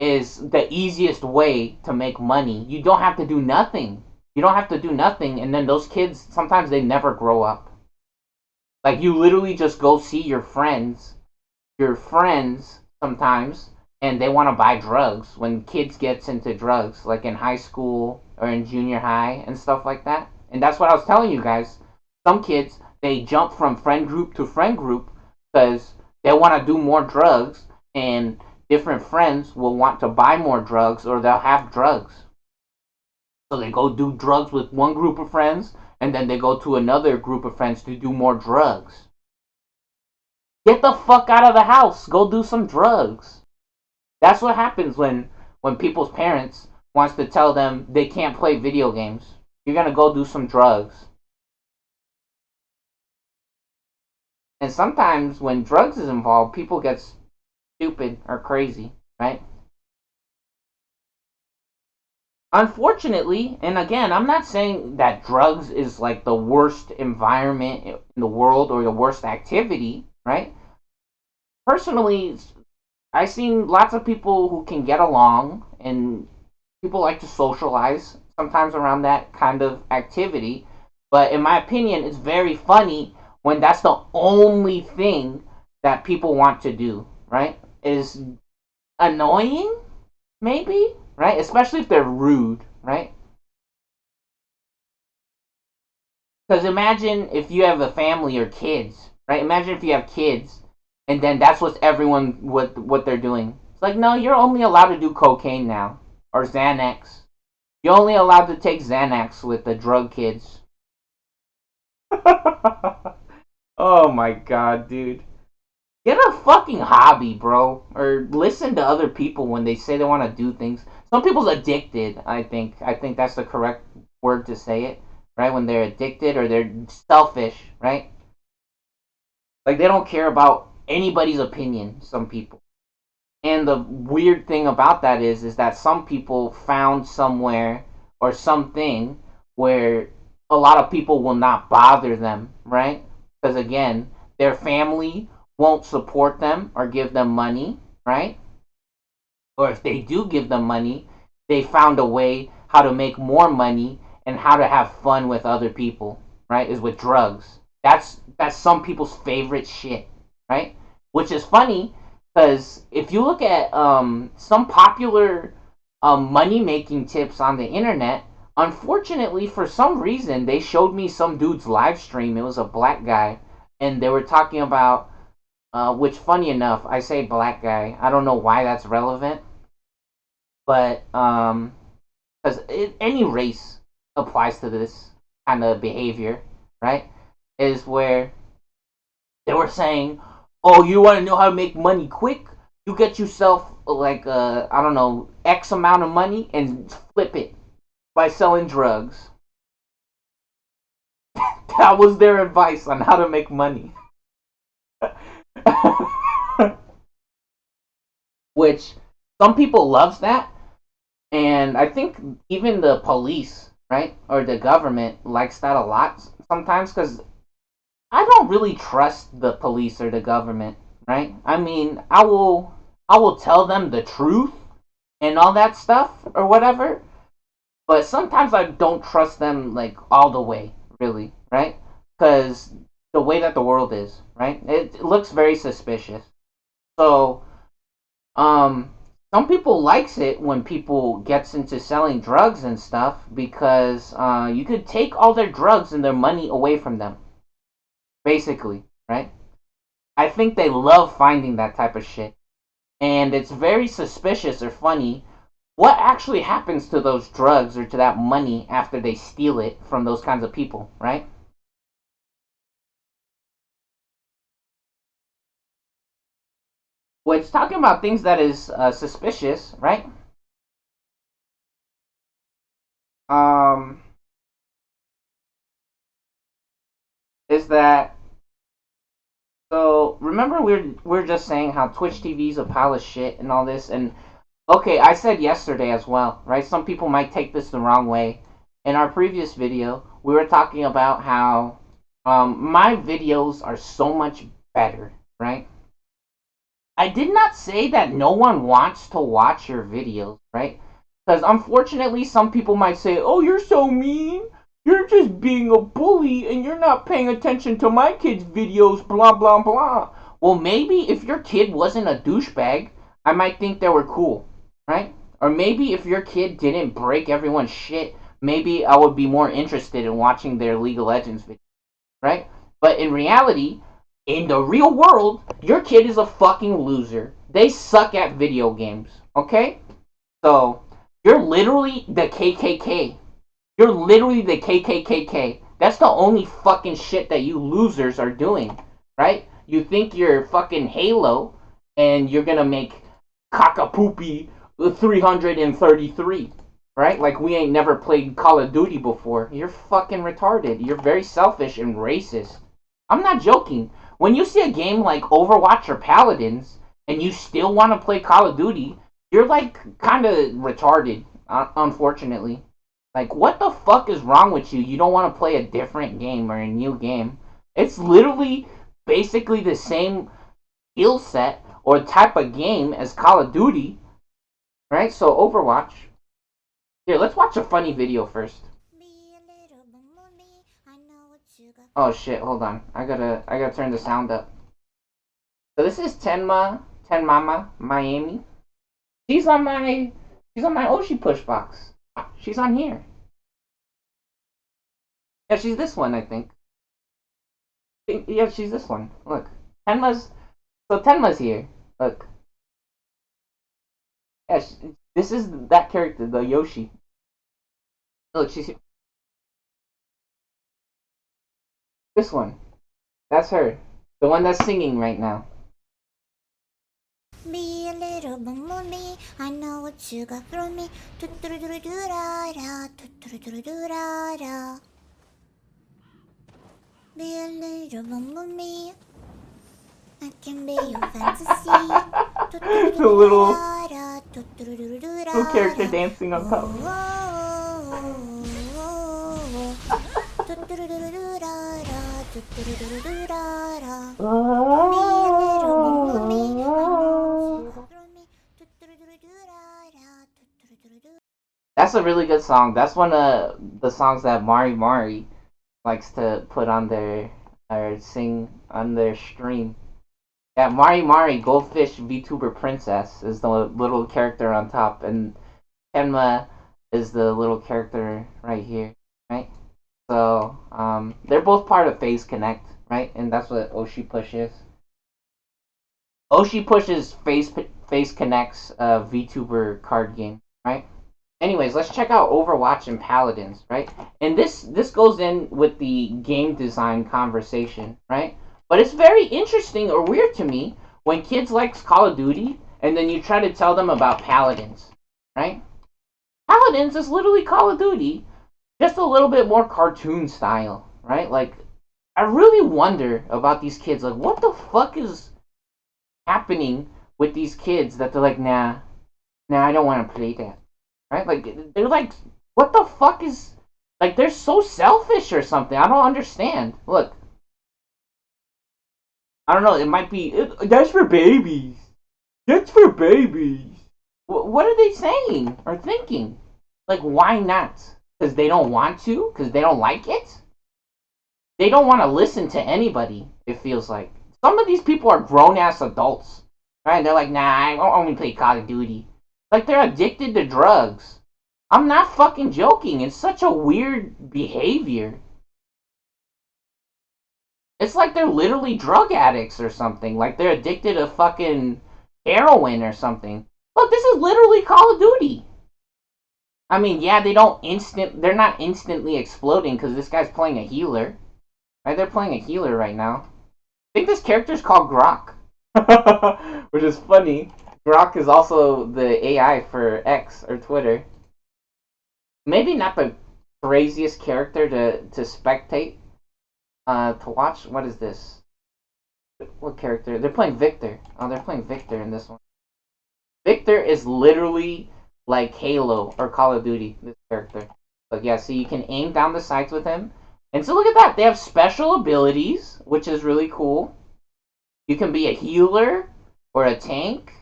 [SPEAKER 1] is the easiest way to make money. You don't have to do nothing. You don't have to do nothing, and then those kids sometimes they never grow up. Like you literally just go see your friends sometimes, and they want to buy drugs when kids gets into drugs, like in high school or in junior high and stuff like that. And that's what I was telling you guys. Some kids they jump from friend group to friend group because they want to do more drugs, and different friends will want to buy more drugs or they'll have drugs. So they go do drugs with one group of friends, and then they go to another group of friends to do more drugs. Get the fuck out of the house. Go do some drugs. That's what happens when people's parents wants to tell them they can't play video games. You're gonna go do some drugs. And sometimes when drugs is involved, people get stupid or crazy, right? Unfortunately, and again, I'm not saying that drugs is like the worst environment in the world or the worst activity, right? Personally, I've seen lots of people who can get along and people like to socialize sometimes around that kind of activity. But in my opinion, it's very funny when that's the only thing that people want to do, right? Is annoying, maybe, right? Especially if they're rude, right? Because imagine if you have a family or kids, right? Imagine if you have kids, and then that's what they're doing. It's like, no, you're only allowed to do cocaine now or Xanax. You're only allowed to take Xanax with the drug kids. Oh my god, dude. Get a fucking hobby, bro. Or listen to other people when they say they want to do things. Some people's addicted, I think. I think that's the correct word to say it, right? When they're addicted or they're selfish, right? Like they don't care about anybody's opinion, some people. And the weird thing about that is that some people found somewhere or something where a lot of people will not bother them, right? Because again, their family won't support them or give them money, right? Or if they do give them money, they found a way how to make more money and how to have fun with other people, right? Is with drugs. That's some people's favorite shit, right? Which is funny because if you look at some popular money making tips on the internet, unfortunately for some reason they showed me some dude's live stream. It was a black guy, and they were talking about which funny enough, I say black guy. I don't know why that's relevant, but because any race applies to this kind of behavior, right? Is where they were saying, "Oh, you want to know how to make money quick? You get yourself like I don't know X amount of money and flip it by selling drugs." That was their advice on how to make money. which some people loves that, and I think even the police, right, or the government likes that a lot sometimes because I don't really trust the police or the government, right? I mean, I will tell them the truth and all that stuff or whatever, but sometimes I don't trust them like all the way, really, right? Because the way that the world is, right? It looks very suspicious. So, um, some people likes it when people gets into selling drugs and stuff because you could take all their drugs and their money away from them, basically, right? I think they love finding that type of shit, and it's very suspicious or funny what actually happens to those drugs or to that money after they steal it from those kinds of people, right? Which talking about things that is suspicious, right? Um, is that so? Remember, we're just saying how Twitch TV is a pile of shit and all this, and okay, I said yesterday as well, right? Some people might take this the wrong way. In our previous video, we were talking about how my videos are so much better, right? I did not say that no one wants to watch your videos, right? Because unfortunately, some people might say, "Oh, you're so mean. You're just being a bully and you're not paying attention to my kids' videos, blah, blah, blah." Well, maybe if your kid wasn't a douchebag, I might think they were cool, right? Or maybe if your kid didn't break everyone's shit, maybe I would be more interested in watching their League of Legends videos, right? But in reality, in the real world, your kid is a fucking loser. They suck at video games, okay? So, you're literally the KKK. You're literally the KKKK. That's the only fucking shit that you losers are doing, right? You think you're fucking Halo and you're gonna make Kakapoopy 333, right? Like we ain't never played Call of Duty before. You're fucking retarded. You're very selfish and racist. I'm not joking. When you see a game like Overwatch or Paladins and you still want to play Call of Duty, you're like kind of retarded, unfortunately. Like, what the fuck is wrong with you? You don't want to play a different game or a new game. It's literally basically the same skill set or type of game as Call of Duty, right? So, Overwatch. Here, let's watch a funny video first. Oh shit, hold on. I gotta turn the sound up. So this is Tenmama, Miami. She's on my she's on my Oshi push box. She's on here. Yeah, she's this one, I think. Yeah, she's this one. Look. Tenma's here. Look. Yeah, this is that character, the Yoshi. Look, she's here. This one. That's her. The one that's singing right now. Be a little bumblebee, I know what you got from me. Be a little bumblebee, I can be your fantasy. The little character dancing on top. That's a really good song. That's one of the songs that Mari Mari likes to put on their or sing on their stream. Yeah, Mari Mari, Goldfish VTuber Princess, is the little character on top, and Kenma is the little character right here, right? So, they're both part of Phase Connect, right? And that's what Oshi Push is. Oshi Push is Phase Connect's VTuber card game, right? Anyways, let's check out Overwatch and Paladins, right? And this goes in with the game design conversation, right? But it's very interesting or weird to me when kids like Call of Duty and then you try to tell them about Paladins, right? Paladins is literally Call of Duty, just a little bit more cartoon style, right? Like, I really wonder about these kids. Like, what the fuck is happening with these kids that they're like, nah, I don't want to play that. Right? Like they're like, what the fuck is like? They're so selfish or something. I don't understand. Look, I don't know. It might be that's for babies. That's for babies. What are they saying or thinking? Like, why not? Because they don't want to? Because they don't like it? They don't want to listen to anybody, it feels like. Some of these people are grown ass adults. Right? They're like, nah, I only play Call of Duty. Like, they're addicted to drugs. I'm not fucking joking. It's such a weird behavior. It's like they're literally drug addicts or something. Like they're addicted to fucking heroin or something. Look, this is literally Call of Duty. I mean, yeah, they're not instantly exploding because this guy's playing a healer. Right? They're playing a healer right now. I think this character's called Grok. Which is funny. Grok is also the AI for X or Twitter. Maybe not the craziest character to spectate. To watch. What is this? What character? They're playing Victor. Oh, they're playing Victor in this one. Victor is literally like Halo or Call of Duty, this character. But yeah, so you can aim down the sights with him. And so look at that. They have special abilities, which is really cool. You can be a healer or a tank.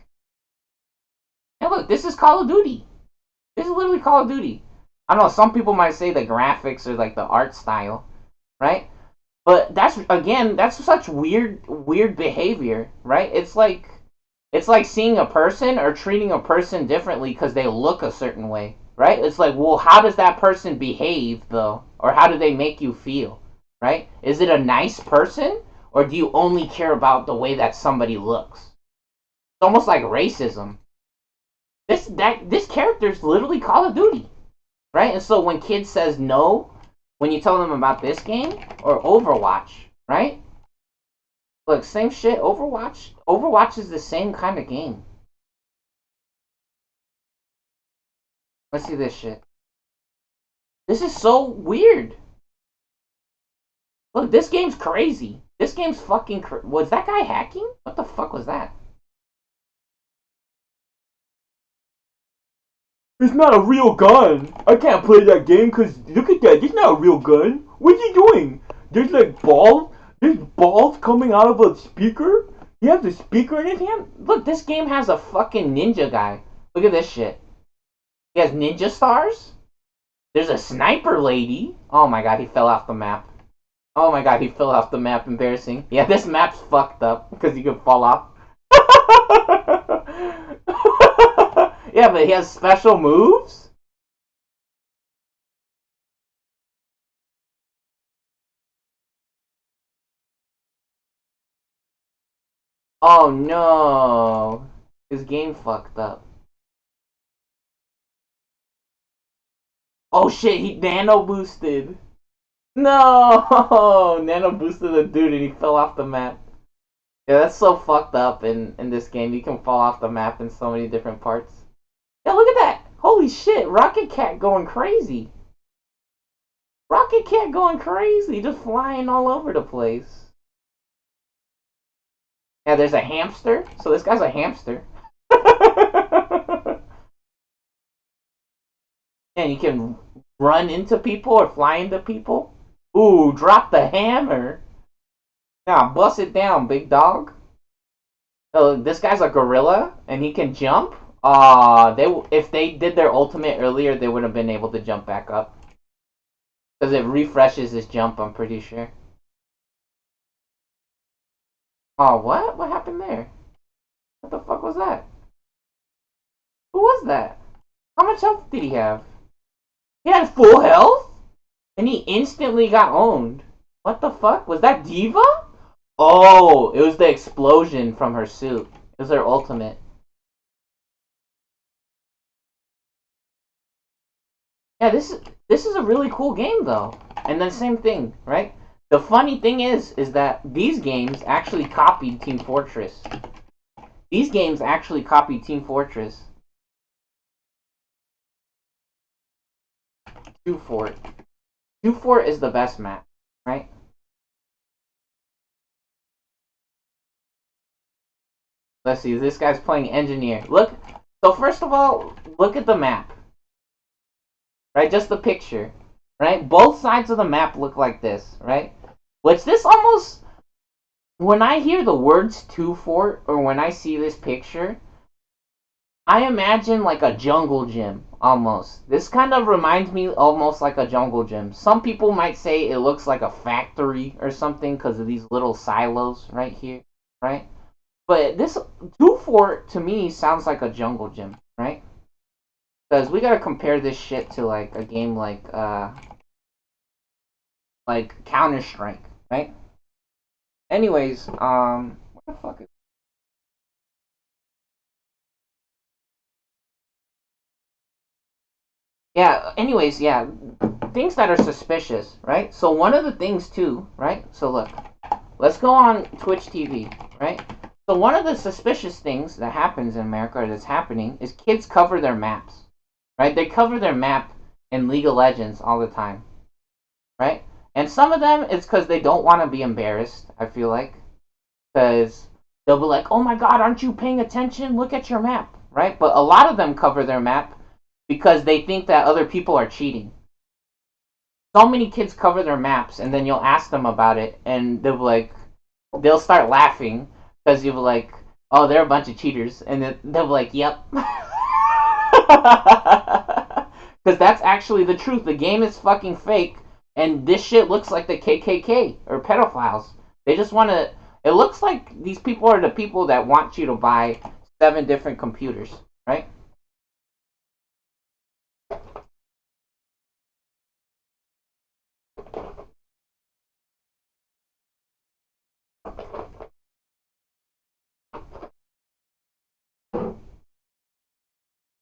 [SPEAKER 1] And look, this is Call of Duty. This is literally Call of Duty. I don't know, some people might say the graphics or like the art style, right? But that's such weird behavior, right? It's like seeing a person or treating a person differently because they look a certain way, right? It's like, well, how does that person behave though, or how do they make you feel, right? Is it a nice person, or do you only care about the way that somebody looks? It's almost like racism. This character is literally Call of Duty, right? And so when kids says no, when you tell them about this game or Overwatch, right? Look, same shit. Overwatch is the same kind of game. Let's see this shit. This is so weird. Look, this game's crazy. This game's fucking was that guy hacking? What the fuck was that? It's not a real gun. I can't play that game because look at that. It's not a real gun. What's he doing? There's like balls. There's balls coming out of a speaker. He has a speaker in his hand. Look, this game has a fucking ninja guy. Look at this shit. He has ninja stars. There's a sniper lady. Oh my god, he fell off the map. Oh my god, he fell off the map. Embarrassing. Yeah, this map's fucked up because you can fall off. Yeah, but he has special moves? Oh no. His game fucked up. Oh shit, he nano boosted. No! Nano boosted the dude and he fell off the map. Yeah, that's so fucked up in this game. You can fall off the map in so many different parts. Yeah, look at that! Holy shit, Rocket Cat going crazy. Rocket Cat going crazy, just flying all over the place. Yeah, there's a hamster. So this guy's a hamster. And you can run into people or fly into people. Ooh, drop the hammer. Now bust it down, big dog. Oh, this guy's a gorilla and he can jump. They if they did their ultimate earlier, they would have been able to jump back up because it refreshes his jump. I'm pretty sure. Oh, what? What happened there? What the fuck was that? Who was that? How much health did he have? He had full health, and he instantly got owned. What the fuck? Was that Diva? Oh, it was the explosion from her suit. It was her ultimate. Yeah, this is a really cool game though. And then same thing, right? The funny thing is that these games actually copied Team Fortress. These games actually copied Team Fortress. 2 Fort. 2 Fort is the best map, right? Let's see. This guy's playing engineer. Look. So first of all, look at the map. Right? Just the picture. Right? Both sides of the map look like this. Right? Which this almost... When I hear the words 2 Fort, or when I see this picture, I imagine like a jungle gym, almost. This kind of reminds me almost like a jungle gym. Some people might say it looks like a factory or something because of these little silos right here, right? But this 2 Fort, to me, sounds like a jungle gym, right? Because we gotta compare this shit to like a game like Counter-Strike, right? Anyways, what the fuck is... Yeah, anyways, yeah, things that are suspicious, right? So one of the things too, right? So look, let's go on Twitch TV, right? So one of the suspicious things that happens in America, or that's happening, is kids cover their maps, right? They cover their map in League of Legends all the time, right? And some of them, it's because they don't want to be embarrassed, I feel like. Because they'll be like, oh my god, aren't you paying attention? Look at your map, right? But a lot of them cover their map because they think that other people are cheating. So many kids cover their maps, and then you'll ask them about it, and they'll be like, they'll start laughing because you'll be like, oh, they're a bunch of cheaters, and they'll be like, yep. Because that's actually the truth. The game is fucking fake, and this shit looks like the KKK or pedophiles. They just want to... It looks like these people are the people that want you to buy 7 different computers, right?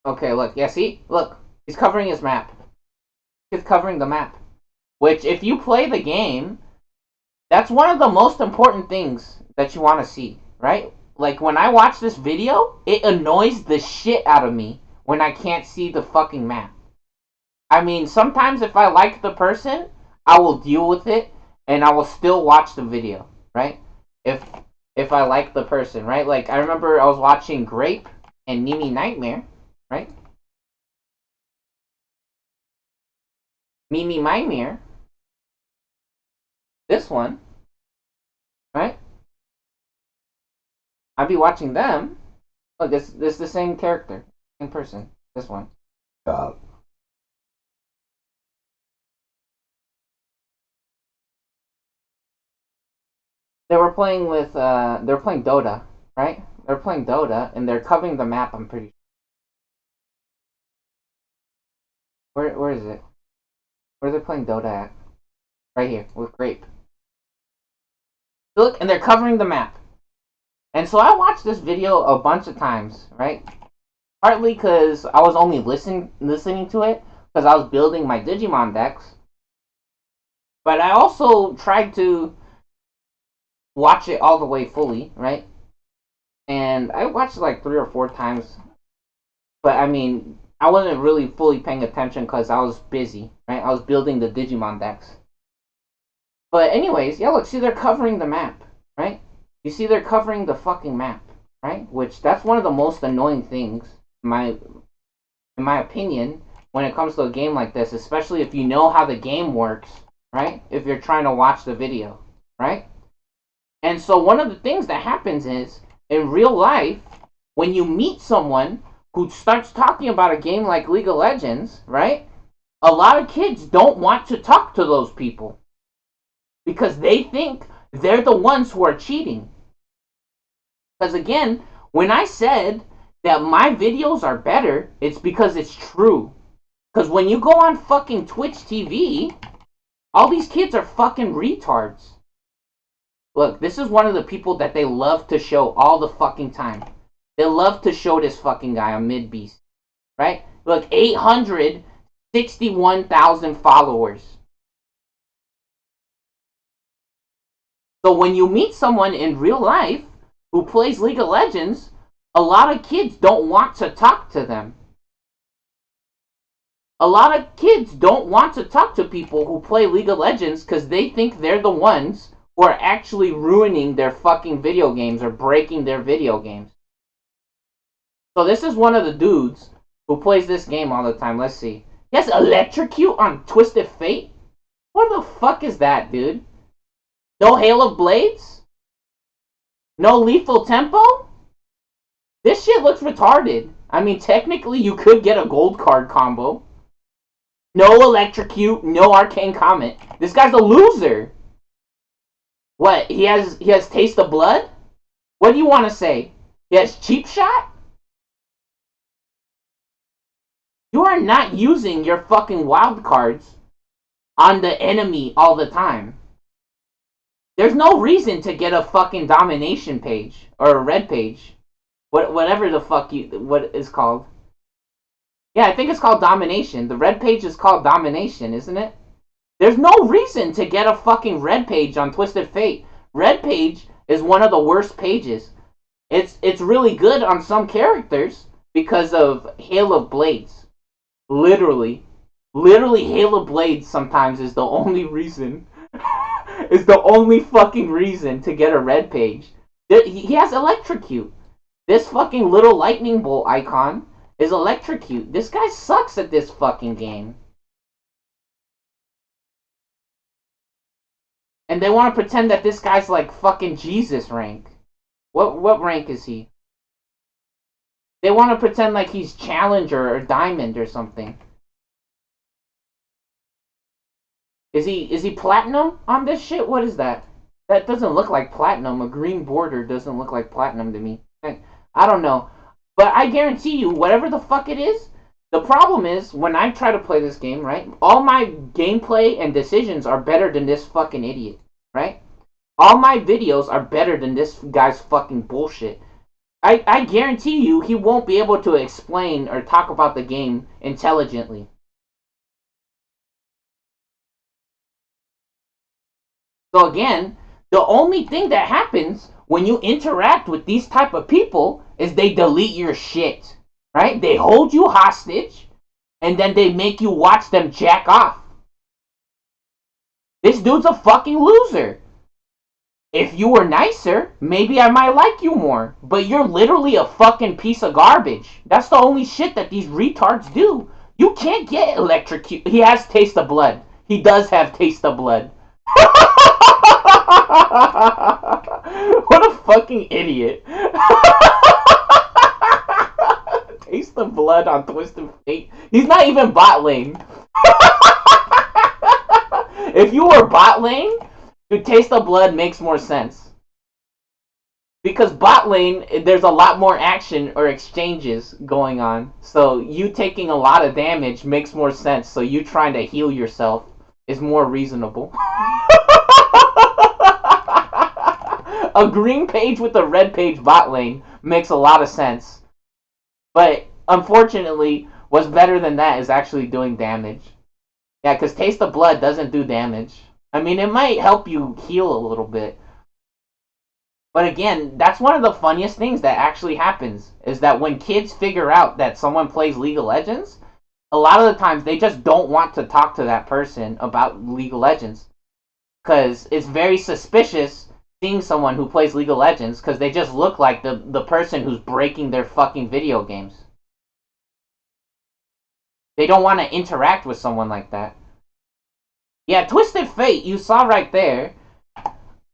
[SPEAKER 1] Okay, look. Yeah, see? Look. He's covering his map. He's covering the map. Which, if you play the game, that's one of the most important things that you want to see, right? Like, when I watch this video, it annoys the shit out of me when I can't see the fucking map. I mean, sometimes if I like the person, I will deal with it, and I will still watch the video, right? If if I like the person, right? Like, I remember I was watching Grape and Mimi Nightmare, right? Mimi Nightmare, this one, right? I'd be watching them. Look, this is the same character, same person. This one. They were playing with they're playing Dota, right? They're playing Dota and they're covering the map. I'm pretty sure. Where is it? Where are they playing Dota at? Right here with Grape. Look, and they're covering the map. And so I watched this video a bunch of times, right? Partly because I was only listening to it because I was building my Digimon decks. But I also tried to watch it all the way fully, right? And I watched it like 3 or 4 times. But I mean, I wasn't really fully paying attention because I was busy, right? I was building the Digimon decks. But anyways, yeah, look, see, they're covering the map, right? You see, they're covering the fucking map, right? Which, that's one of the most annoying things, in my opinion, when it comes to a game like this, especially if you know how the game works, right? If you're trying to watch the video, right? And so one of the things that happens is, in real life, when you meet someone who starts talking about a game like League of Legends, right? A lot of kids don't want to talk to those people because they think they're the ones who are cheating. Because again, when I said that my videos are better, it's because it's true. Because when you go on fucking Twitch TV, all these kids are fucking retards. Look, this is one of the people that they love to show all the fucking time. They love to show this fucking guy on Mid-Beast. Right? Look, 861,000 followers. So when you meet someone in real life who plays League of Legends, a lot of kids don't want to talk to them. A lot of kids don't want to talk to people who play League of Legends because they think they're the ones who are actually ruining their fucking video games or breaking their video games. So this is one of the dudes who plays this game all the time. Let's see. He has Electrocute on Twisted Fate? What the fuck is that, dude? No Hail of Blades? No Lethal Tempo? This shit looks retarded. I mean, technically, you could get a gold card combo. No Electrocute, no Arcane Comet. This guy's a loser. What? He has Taste of Blood? What do you want to say? He has Cheap Shot? You are not using your fucking wild cards on the enemy all the time. There's no reason to get a fucking domination page or a red page. Whatever the fuck what is called. Yeah, I think it's called domination. The red page is called domination, isn't it? There's no reason to get a fucking red page on Twisted Fate. Red page is one of the worst pages. It's really good on some characters because of Hail of Blades. Literally, Hail of Blades sometimes is the only reason. Is the only fucking reason to get a red page. He has Electrocute. This fucking little lightning bolt icon is Electrocute. This guy sucks at this fucking game. And they want to pretend that this guy's like fucking Jesus rank. What rank is he? They want to pretend like he's Challenger or Diamond or something. Is he Platinum on this shit? What is that? That doesn't look like Platinum. A green border doesn't look like Platinum to me. I don't know. But I guarantee you, whatever the fuck it is, the problem is, when I try to play this game, right, all my gameplay and decisions are better than this fucking idiot, right? All my videos are better than this guy's fucking bullshit. I guarantee you he won't be able to explain or talk about the game intelligently. So again, the only thing that happens when you interact with these type of people is they delete your shit, right? They hold you hostage, and then they make you watch them jack off. This dude's a fucking loser. If you were nicer, maybe I might like you more. But you're literally a fucking piece of garbage. That's the only shit that these retards do. You can't get Electrocute. He has Taste of Blood. He does have Taste of Blood. What a fucking idiot. Taste of Blood on Twisted Fate. He's not even bot lane. If you were bot lane, the Taste of Blood makes more sense. Because bot lane, there's a lot more action or exchanges going on. So you taking a lot of damage makes more sense. So you trying to heal yourself is more reasonable. A green page with a red page bot lane makes a lot of sense. But unfortunately, what's better than that is actually doing damage. Yeah, because Taste of Blood doesn't do damage. I mean, it might help you heal a little bit. But again, that's one of the funniest things that actually happens, is that when kids figure out that someone plays League of Legends, a lot of the times they just don't want to talk to that person about League of Legends. Because it's very suspicious seeing someone who plays League of Legends, because they just look like the person who's breaking their fucking video games. They don't want to interact with someone like that. Yeah, Twisted Fate, you saw right there.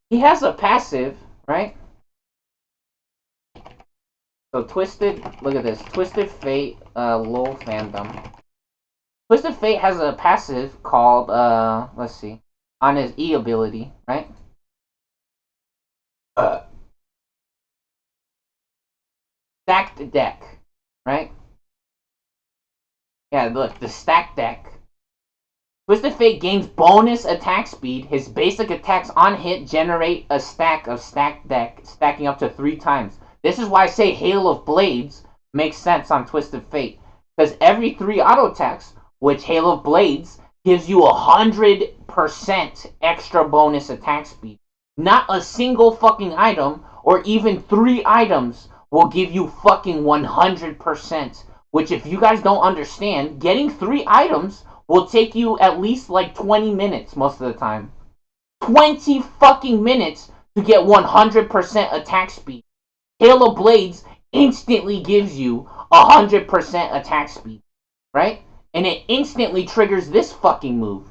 [SPEAKER 1] He has a passive, right? So Twisted, look at this. Twisted Fate, LOL fandom. Twisted Fate has a passive called, let's see, on his E ability, right? Stacked deck, right? Yeah, look, the stacked deck. Twisted Fate gains bonus attack speed. His basic attacks on hit generate a stack of stacked deck, stacking up to 3 times. This is why I say Hail of Blades makes sense on Twisted Fate. Because every 3 auto attacks, which Hail of Blades gives you 100% extra bonus attack speed. Not a single fucking item, or even 3 items, will give you fucking 100%. Which, if you guys don't understand, getting 3 items will take you at least like 20 minutes most of the time. 20 fucking minutes to get 100% attack speed. Hail of Blades instantly gives you 100% attack speed, right? And it instantly triggers this fucking move.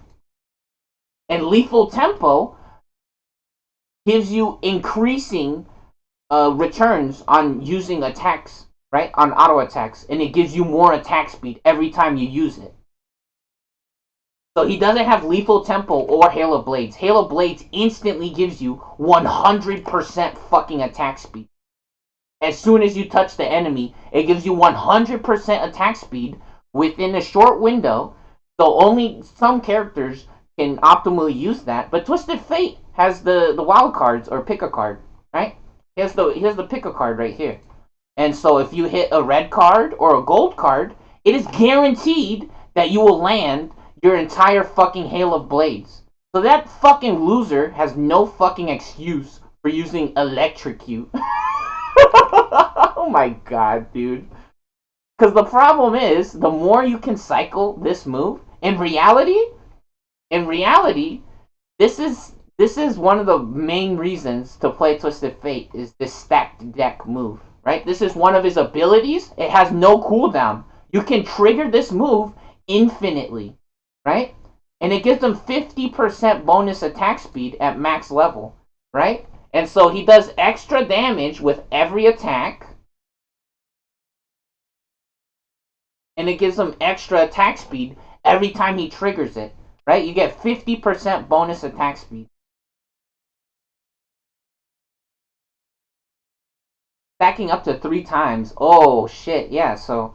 [SPEAKER 1] And lethal tempo gives you increasing returns on using attacks, right? On auto attacks, and it gives you more attack speed every time you use it. So he doesn't have lethal tempo or Hail of Blades. Hail of Blades instantly gives you 100% fucking attack speed. As soon as you touch the enemy, it gives you 100% attack speed within a short window. So only some characters can optimally use that. But Twisted Fate has the wild cards or pick a card, right? Here's the pick a card right here. And so if you hit a red card or a gold card, it is guaranteed that you will land your entire fucking Hail of Blades. So that fucking loser has no fucking excuse for using Electrocute. Oh my god, dude. Because the problem is, the more you can cycle this move, in reality, this is one of the main reasons to play Twisted Fate is this stacked deck move, right? This is one of his abilities. It has no cooldown. You can trigger this move infinitely, right? And it gives him 50% bonus attack speed at max level, right? And so he does extra damage with every attack. And it gives him extra attack speed every time he triggers it, right? You get 50% bonus attack speed. Stacking up to 3 times. Oh shit, yeah, so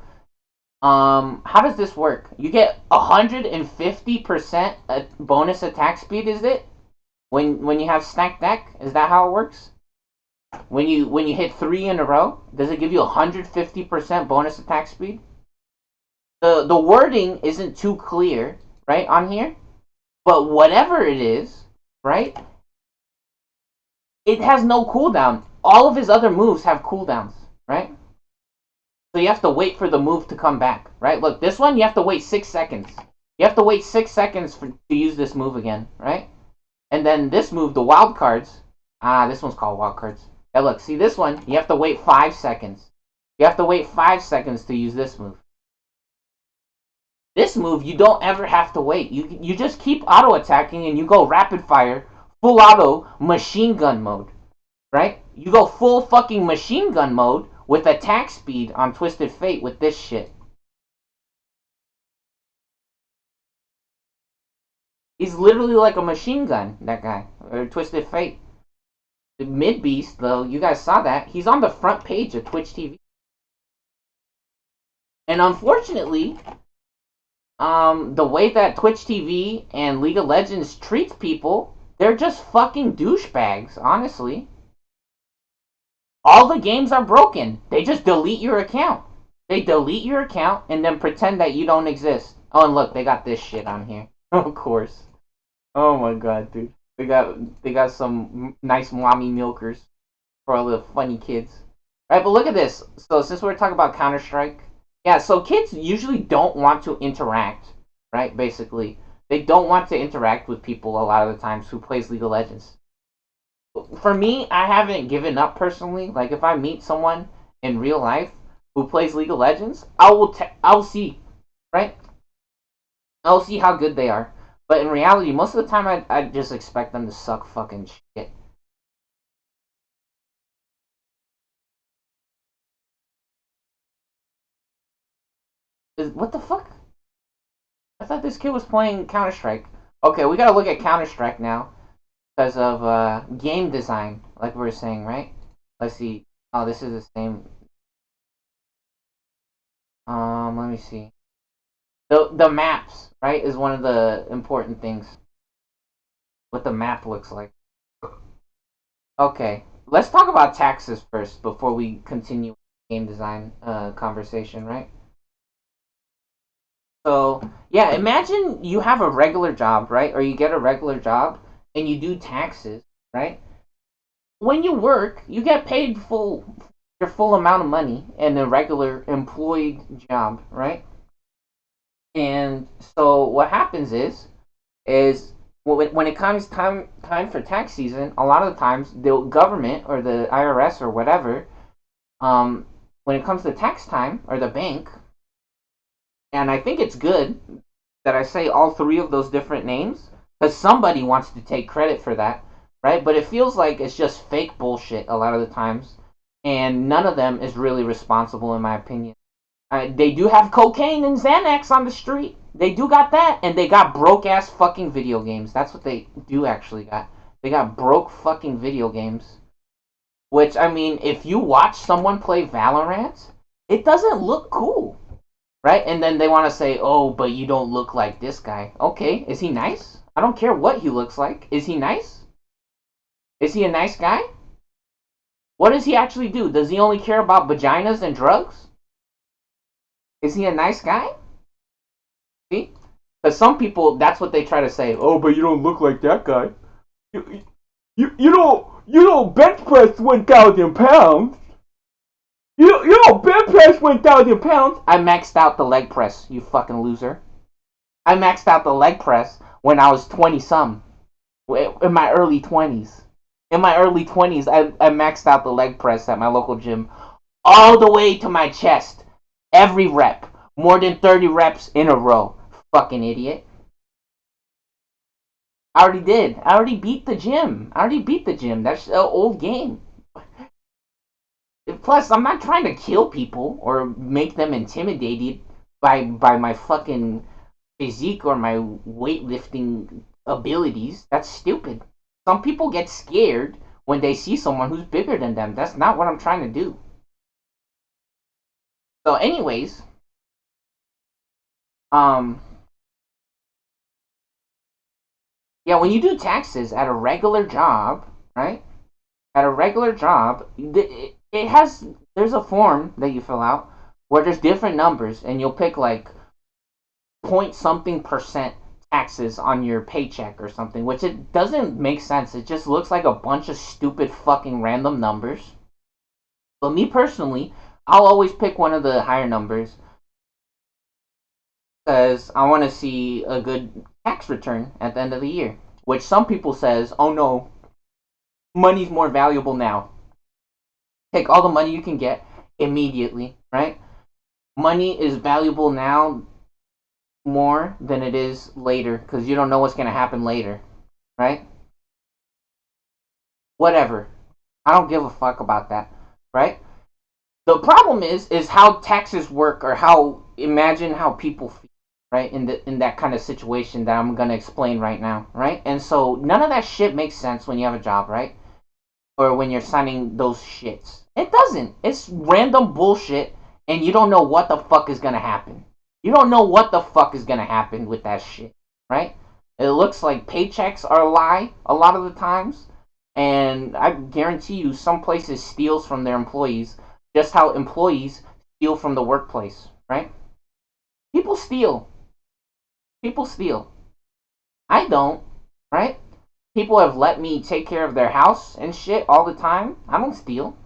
[SPEAKER 1] how does this work? You get 150% bonus attack speed, is it? When you have stacked deck? Is that how it works? When you hit 3 in a row, does it give you 150% bonus attack speed? The wording isn't too clear, right, on here, but whatever it is, right, it has no cooldown. All of his other moves have cooldowns, right? So you have to wait for the move to come back, right? Look, this one you have to wait 6 seconds. You have to wait 6 seconds to use this move again, right? And then this move, the wild cards, this one's called wild cards. Yeah, look, see this one, you have to wait 5 seconds. You have to wait 5 seconds to use this move. This move, you don't ever have to wait. You just keep auto attacking and you go rapid fire, full auto, machine gun mode, right? You go full fucking machine gun mode with attack speed on Twisted Fate with this shit. He's literally like a machine gun, that guy. Or Twisted Fate. The Mid Beast, though, you guys saw that. He's on the front page of Twitch TV. And unfortunately, the way that Twitch TV and League of Legends treats people, they're just fucking douchebags, honestly. All the games are broken. They just delete your account. They delete your account and then pretend that you don't exist. Oh, and look, they got this shit on here. Of course. Oh my god, dude. They got some nice mommy milkers for all the funny kids. Alright, but look at this. So since we're talking about Counter-Strike, yeah, so kids usually don't want to interact, right? Basically. They don't want to interact with people a lot of the times who plays League of Legends. For me, I haven't given up personally. Like if I meet someone in real life who plays League of Legends, I'll see, right? I'll see how good they are. But in reality, most of the time, I just expect them to suck fucking shit. What the fuck? I thought this kid was playing Counter Strike. Okay, we gotta look at Counter Strike now because of game design, like we were saying, right? Let's see. Oh, this is the same. Let me see. The maps, right, is one of the important things. What the map looks like. Okay, let's talk about taxes first before we continue game design conversation, right? So, yeah, imagine you have a regular job, right? Or you get a regular job and you do taxes, right? When you work, you get paid your full amount of money in a regular employed job, right? And so what happens is when it comes time for tax season, a lot of the times the government or the IRS or whatever, um, when it comes to tax time or the bank, and I think it's good that I say all three of those different names because somebody wants to take credit for that, right? But it feels like it's just fake bullshit a lot of the times, and none of them is really responsible, in my opinion. They do have cocaine and Xanax on the street. They do got that, and they got broke ass fucking video games. That's what they do actually got. They got broke fucking video games. Which, I mean, if you watch someone play Valorant, it doesn't look cool, right? And then they want to say, oh, but you don't look like this guy. Okay, is he nice? I don't care what he looks like. Is he nice? Is he a nice guy? What does he actually do? Does he only care about vaginas and drugs? Is he a nice guy? See? Because some people, that's what they try to say. Oh, but you don't look like that guy. You don't bench press 1,000 pounds. You don't bench press 1,000 pounds. I maxed out the leg press, you fucking loser. I maxed out the leg press when I was 20 some. In my early 20s. In my early 20s, I maxed out the leg press at my local gym. All the way to my chest. Every rep. More than 30 reps in a row. Fucking idiot. I already did. I already beat the gym. That's an old game. Plus, I'm not trying to kill people or make them intimidated by my fucking physique or my weightlifting abilities. That's stupid. Some people get scared when they see someone who's bigger than them. That's not what I'm trying to do. So, anyways, um, yeah, when you do taxes at a regular job, right? At a regular job, it has there's a form that you fill out where there's different numbers, and you'll pick like point something percent taxes on your paycheck or something, which it doesn't make sense. It just looks like a bunch of stupid fucking random numbers. But me personally, I'll always pick one of the higher numbers because I want to see a good tax return at the end of the year. Which some people says, "Oh no, money's more valuable now. Take all the money you can get immediately, right? Money is valuable now more than it is later because you don't know what's going to happen later, right? Whatever. I don't give a fuck about that, right? The problem is how taxes work or how imagine how people feel, right? In that kind of situation that I'm going to explain right now, right? And so none of that shit makes sense when you have a job, right? Or when you're signing those shits. It doesn't. It's random bullshit and you don't know what the fuck is going to happen. You don't know what the fuck is going to happen with that shit, right? It looks like paychecks are a lie a lot of the times, and I guarantee you some places steals from their employees just how employees steal from the workplace, right? People steal. People steal. I don't, right? People have let me take care of their house and shit all the time. I don't steal.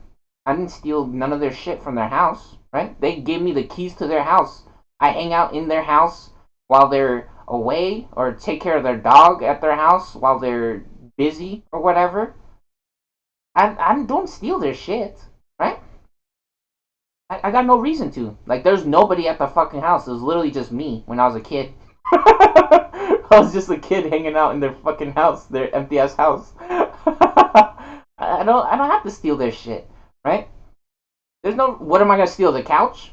[SPEAKER 1] I didn't steal none of their shit from their house, right? They gave me the keys to their house. I hang out in their house while they're away or take care of their dog at their house while they're busy or whatever. I don't steal their shit, right? I got no reason to. Like, there's nobody at the fucking house. It was literally just me when I was a kid. I was just a kid hanging out in their fucking house, their empty ass house. I don't have to steal their shit, right? There's no. What am I gonna steal? The couch?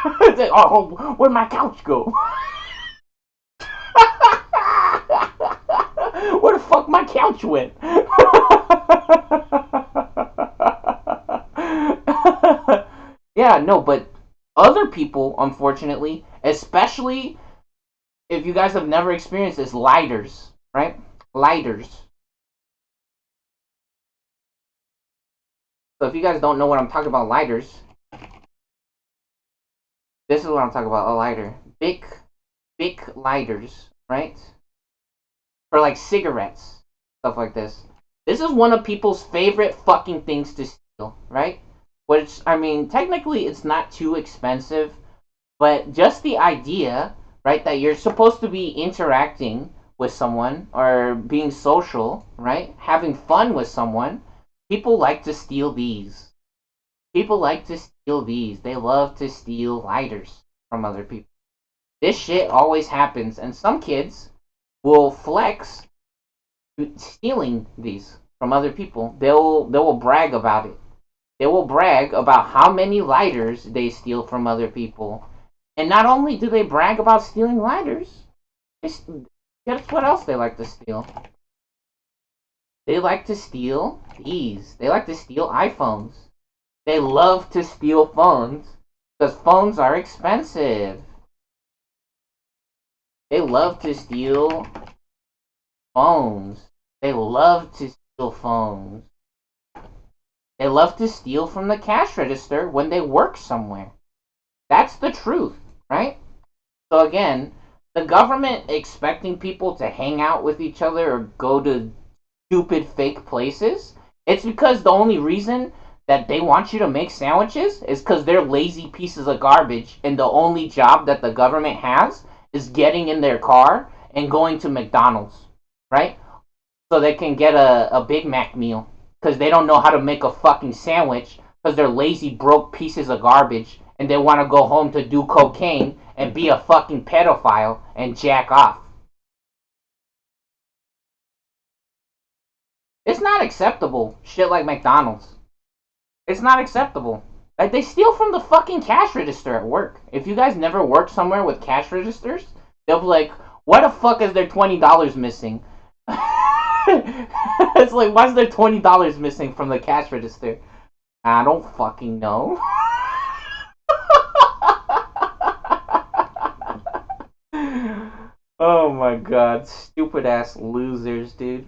[SPEAKER 1] Oh, where'd my couch go? Where the fuck my couch went? Yeah, no, but other people, unfortunately, especially if you guys have never experienced this, lighters, right? Lighters. So if you guys don't know what I'm talking about, lighters, this is what I'm talking about, a lighter. Big lighters, right? For like cigarettes, stuff like this. This is one of people's favorite fucking things to steal, right? Which, I mean, technically it's not too expensive, but just the idea, right, that you're supposed to be interacting with someone or being social, right? Having fun with someone, people like to steal these. People like to steal these. They love to steal lighters from other people. This shit always happens, and some kids will flex stealing these from other people. They will brag about it. They will brag about how many lighters they steal from other people. And not only do they brag about stealing lighters, guess what else they like to steal? They like to steal these. They like to steal iPhones. They love to steal phones because phones are expensive. They love to steal phones. They love to steal phones. They love to steal from the cash register when they work somewhere. That's the truth, right? So again, the government expecting people to hang out with each other or go to stupid fake places, it's because the only reason that they want you to make sandwiches is because they're lazy pieces of garbage and the only job that the government has is getting in their car and going to McDonald's, right? So they can get a Big Mac meal because they don't know how to make a fucking sandwich because they're lazy, broke pieces of garbage and they want to go home to do cocaine and be a fucking pedophile and jack off. It's not acceptable, shit like McDonald's. It's not acceptable. Like, they steal from the fucking cash register at work. If you guys never worked somewhere with cash registers, they'll be like, why the fuck is there $20 missing? It's like, why is there $20 missing from the cash register? I don't fucking know. Oh my god, stupid ass losers, dude.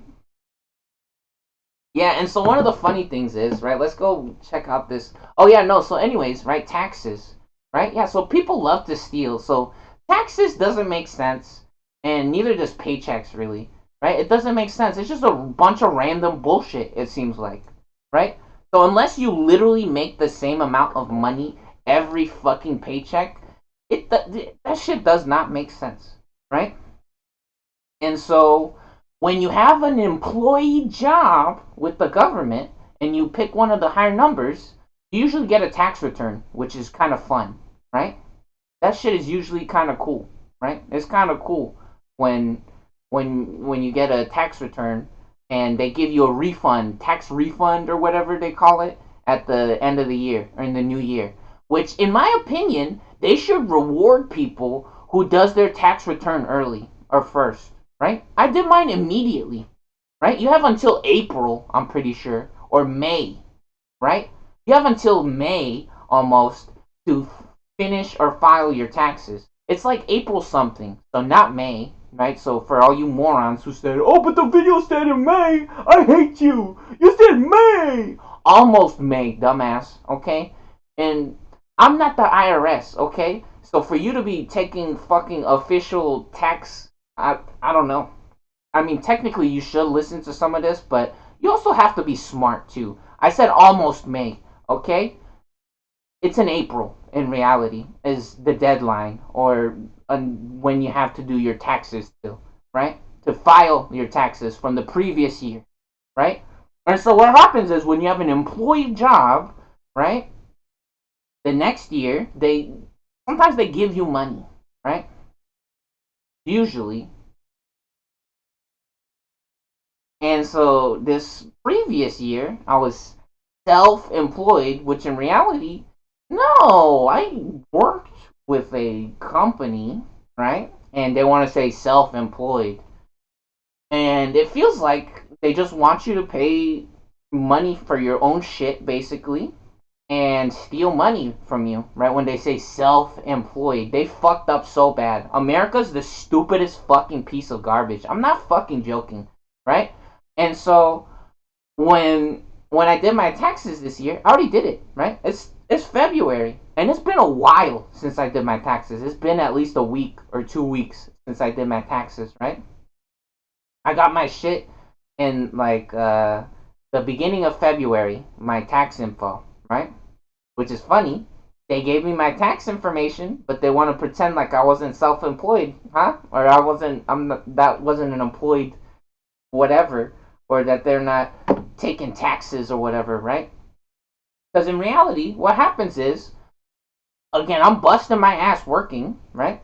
[SPEAKER 1] Yeah, and so one of the funny things is, right, let's go check out this. Oh, yeah, no, so anyways, right, taxes, right? Yeah, so people love to steal. So taxes doesn't make sense, and neither does paychecks, really, right? It doesn't make sense. It's just a bunch of random bullshit, it seems like, right? So unless you literally make the same amount of money every fucking paycheck, that shit does not make sense, right? And so when you have an employee job with the government and you pick one of the higher numbers, you usually get a tax return, which is kind of fun, right? That shit is usually kind of cool, right? It's kind of cool when when you get a tax return and they give you a refund, tax refund or whatever they call it at the end of the year or in the new year. Which in my opinion, they should reward people who does their tax return early or first, right? I did mine immediately, right? You have until April, I'm pretty sure, or May, right? You have until May almost to finish or file your taxes. It's like April something, so not May, right? So for all you morons who said, "Oh, but the video said in May," I hate you. You said May, almost May, dumbass. Okay, and I'm not the IRS. Okay, so for you to be taking fucking official tax, I don't know. I mean, technically you should listen to some of this, but you also have to be smart too. I said almost May. Okay, it's in April in reality is the deadline or when you have to do your taxes still, right? To file your taxes from the previous year, right? And so what happens is when you have an employee job, right? The next year they sometimes they give you money, right? Usually. And so this previous year I was self-employed, which in reality, no, I worked with a company, right? And they want to say self-employed. And it feels like they just want you to pay money for your own shit, basically, and steal money from you, right? When they say self-employed, they fucked up so bad. America's the stupidest fucking piece of garbage. I'm not fucking joking, right? And so when I did my taxes this year, I already did it, right? It's February, and it's been a while since I did my taxes. It's been at least a week or 2 weeks since I did my taxes, right? I got my shit in like the beginning of February, my tax info, right? Which is funny. They gave me my tax information, but they want to pretend like I wasn't self-employed, huh? Or I wasn't. I'm not, that wasn't an employed whatever, or that they're not taking taxes or whatever, right? Because in reality, what happens is, again, I'm busting my ass working, right?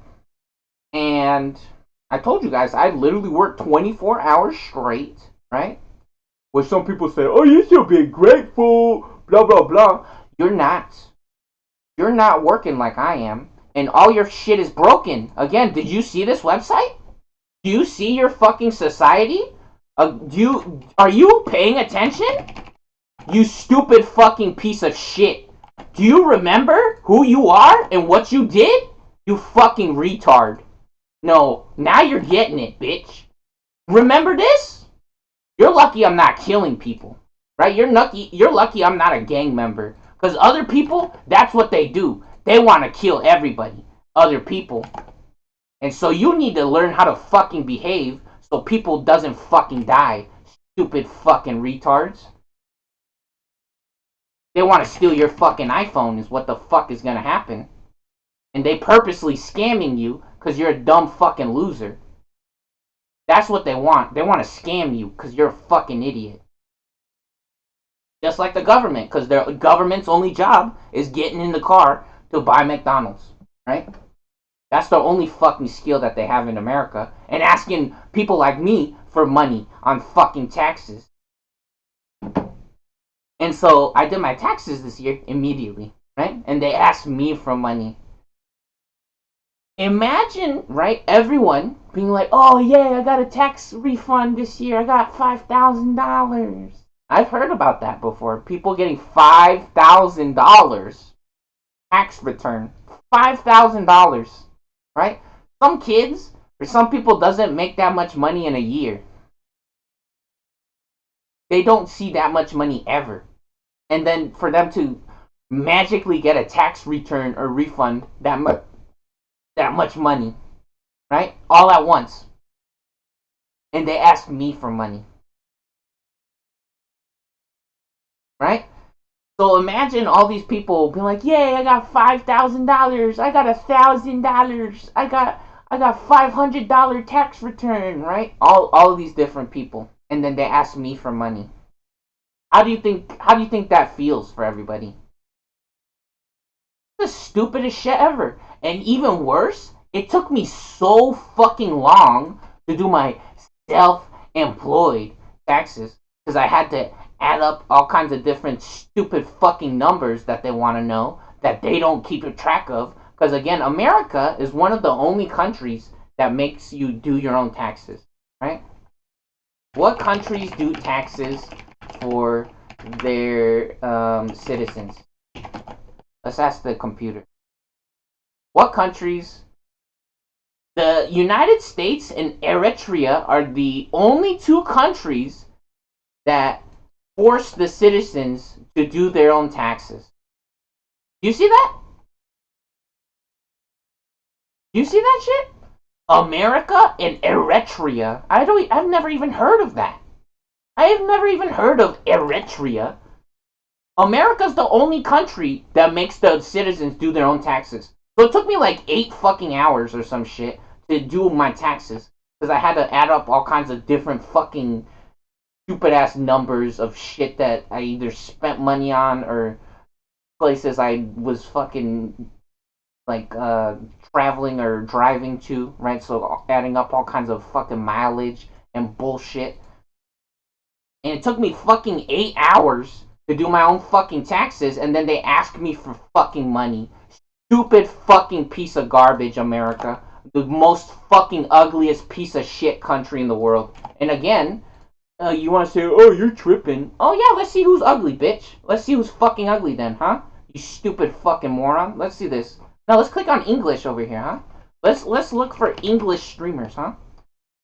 [SPEAKER 1] And I told you guys, I literally work 24 hours straight, right? Which some people say, oh, you should be grateful, blah, blah, blah. You're not. You're not working like I am. And all your shit is broken. Again, did you see this website? Do you see your fucking society? Are you paying attention? You stupid fucking piece of shit. Do you remember who you are and what you did? You fucking retard. No, now you're getting it, bitch. Remember this? You're lucky I'm not killing people. Right? You're lucky I'm not a gang member. Because other people, that's what they do. They want to kill everybody. Other people. And so you need to learn how to fucking behave so people doesn't fucking die. Stupid fucking retards. They want to steal your fucking iPhone is what the fuck is gonna happen. And they purposely scamming you because you're a dumb fucking loser. That's what they want. They want to scam you because you're a fucking idiot. Just like the government, because their government's only job is getting in the car to buy McDonald's, right? That's the only fucking skill that they have in America. And asking people like me for money on fucking taxes. And so I did my taxes this year immediately, right? And they asked me for money. Imagine, right, everyone being like, oh, yeah, I got a tax refund this year. I got $5,000. I've heard about that before. People getting $5,000 tax return. $5,000, right? Some kids or some people doesn't make that much money in a year. They don't see that much money ever. And then for them to magically get a tax return or refund that much money, right? All at once. And they ask me for money. Right? So imagine all these people being like, "Yay! I got $5,000. I got $1,000. I got $500 tax return." Right? All of these different people, and then they ask me for money. How do you think that feels for everybody? It's the stupidest shit ever. And even worse, it took me so fucking long to do my self-employed taxes because I had to add up all kinds of different stupid fucking numbers that they want to know that they don't keep a track of. Because again, America is one of the only countries that makes you do your own taxes, right? What countries do taxes for their citizens? Let's ask the computer. What countries? The United States and Eritrea are the only two countries that force the citizens to do their own taxes. Do you see that? Do you see that shit? America and Eritrea. I've never even heard of that. I have never even heard of Eritrea. America's the only country that makes the citizens do their own taxes. So it took me like 8 fucking hours or some shit to do my taxes. Because I had to add up all kinds of different fucking stupid ass numbers of shit that I either spent money on or places I was fucking like traveling or driving to, right? So adding up all kinds of fucking mileage and bullshit. And it took me fucking 8 hours to do my own fucking taxes, and then they asked me for fucking money. Stupid fucking piece of garbage, America. The most fucking ugliest piece of shit country in the world. And again, you want to say, oh, you're tripping. Oh, yeah, let's see who's ugly, bitch. Let's see who's fucking ugly then, huh? You stupid fucking moron. Let's see this. Now, let's click on English over here, huh? Let's look for English streamers, huh?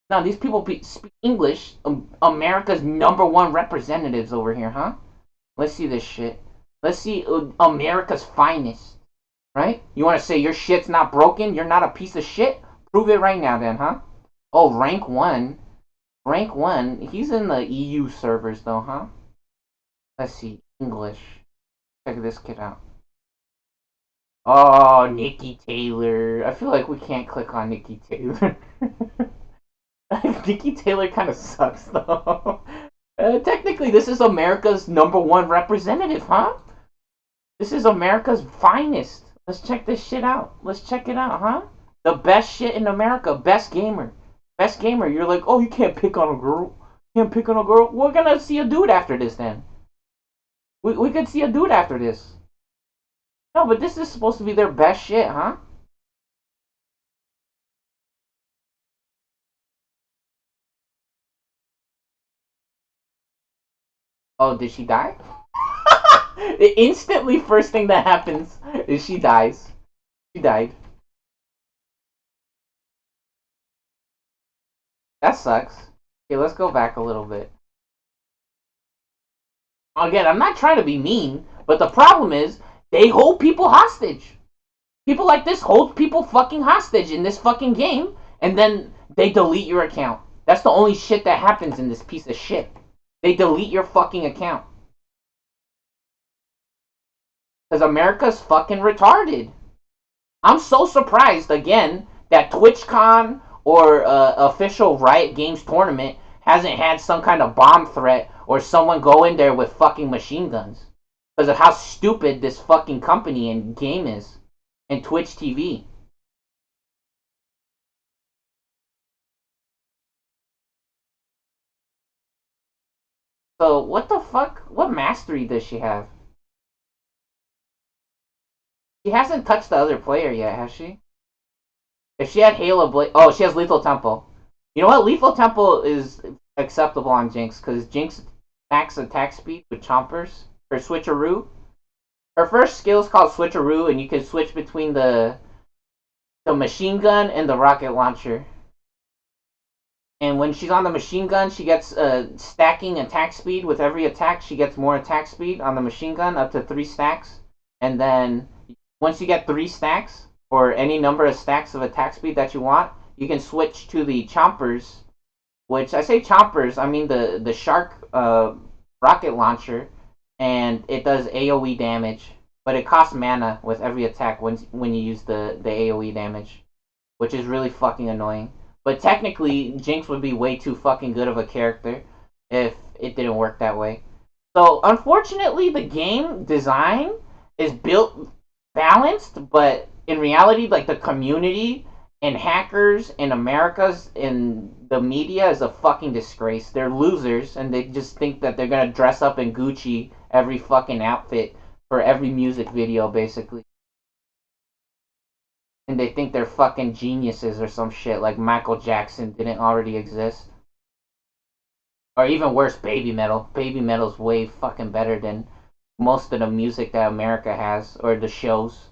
[SPEAKER 1] Now, these people speak English. America's #1 representatives over here, huh? Let's see this shit. Let's see America's finest, right? You want to say your shit's not broken? You're not a piece of shit? Prove it right now then, huh? Oh, rank 1. Rank 1. He's in the EU servers though, huh? Let's see. English. Check this kid out. Oh, Nikki Taylor. I feel like we can't click on Nikki Taylor. Nikki Taylor kind of sucks though. Technically, this is America's #1 representative, huh? This is America's finest. Let's check this shit out. Let's check it out, huh? The best shit in America. Best gamer. Best gamer. You're like, oh, you can't pick on a girl. Can't pick on a girl. We're gonna see a dude after this then. We could see a dude after this. No, but this is supposed to be their best shit, huh? Oh, did she die? The instantly first thing that happens is she dies. She died. That sucks. Okay, let's go back a little bit. Again, I'm not trying to be mean, but the problem is they hold people hostage. People like this hold people fucking hostage in this fucking game, and then they delete your account. That's the only shit that happens in this piece of shit. They delete your fucking account. Because America's fucking retarded. I'm so surprised, again, that TwitchCon or official Riot Games tournament hasn't had some kind of bomb threat or someone go in there with fucking machine guns. Because of how stupid this fucking company and game is. And Twitch TV. So, what the fuck? What mastery does she have? She hasn't touched the other player yet, has she? If she had Halo Blade... Oh, she has Lethal Tempo. You know what? Lethal Tempo is acceptable on Jinx, because Jinx max attack speed with Chompers. Her Switcheroo. Her first skill is called Switcheroo, and you can switch between the machine gun and the rocket launcher. And when she's on the machine gun, she gets stacking attack speed. With every attack, she gets more attack speed on the machine gun, up to 3 stacks. And then once you get 3 stacks, or any number of stacks of attack speed that you want, you can switch to the Chompers, which I say Chompers, I mean the Shark rocket launcher, and it does AoE damage, but it costs mana with every attack when you use the AoE damage, which is really fucking annoying. But technically, Jinx would be way too fucking good of a character if it didn't work that way. So, unfortunately, the game design is built balanced, but in reality, like the community and hackers in America's in the media is a fucking disgrace. They're losers, and they just think that they're gonna dress up in Gucci every fucking outfit for every music video, basically. And they think they're fucking geniuses or some shit, like Michael Jackson didn't already exist. Or even worse, Baby Metal. Baby Metal's way fucking better than most of the music that America has, or the shows.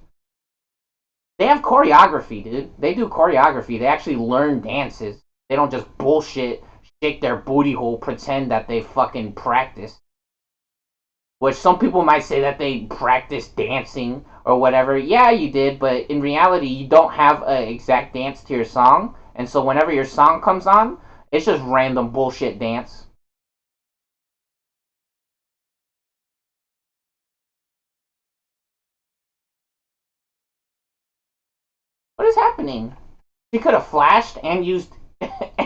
[SPEAKER 1] They have choreography, dude. They do choreography. They actually learn dances. They don't just bullshit, shake their booty hole, pretend that they fucking practice. Which some people might say that they practice dancing or whatever. Yeah, you did, but in reality, you don't have an exact dance to your song. And so whenever your song comes on, it's just random bullshit dance. What is happening? She could have flashed and used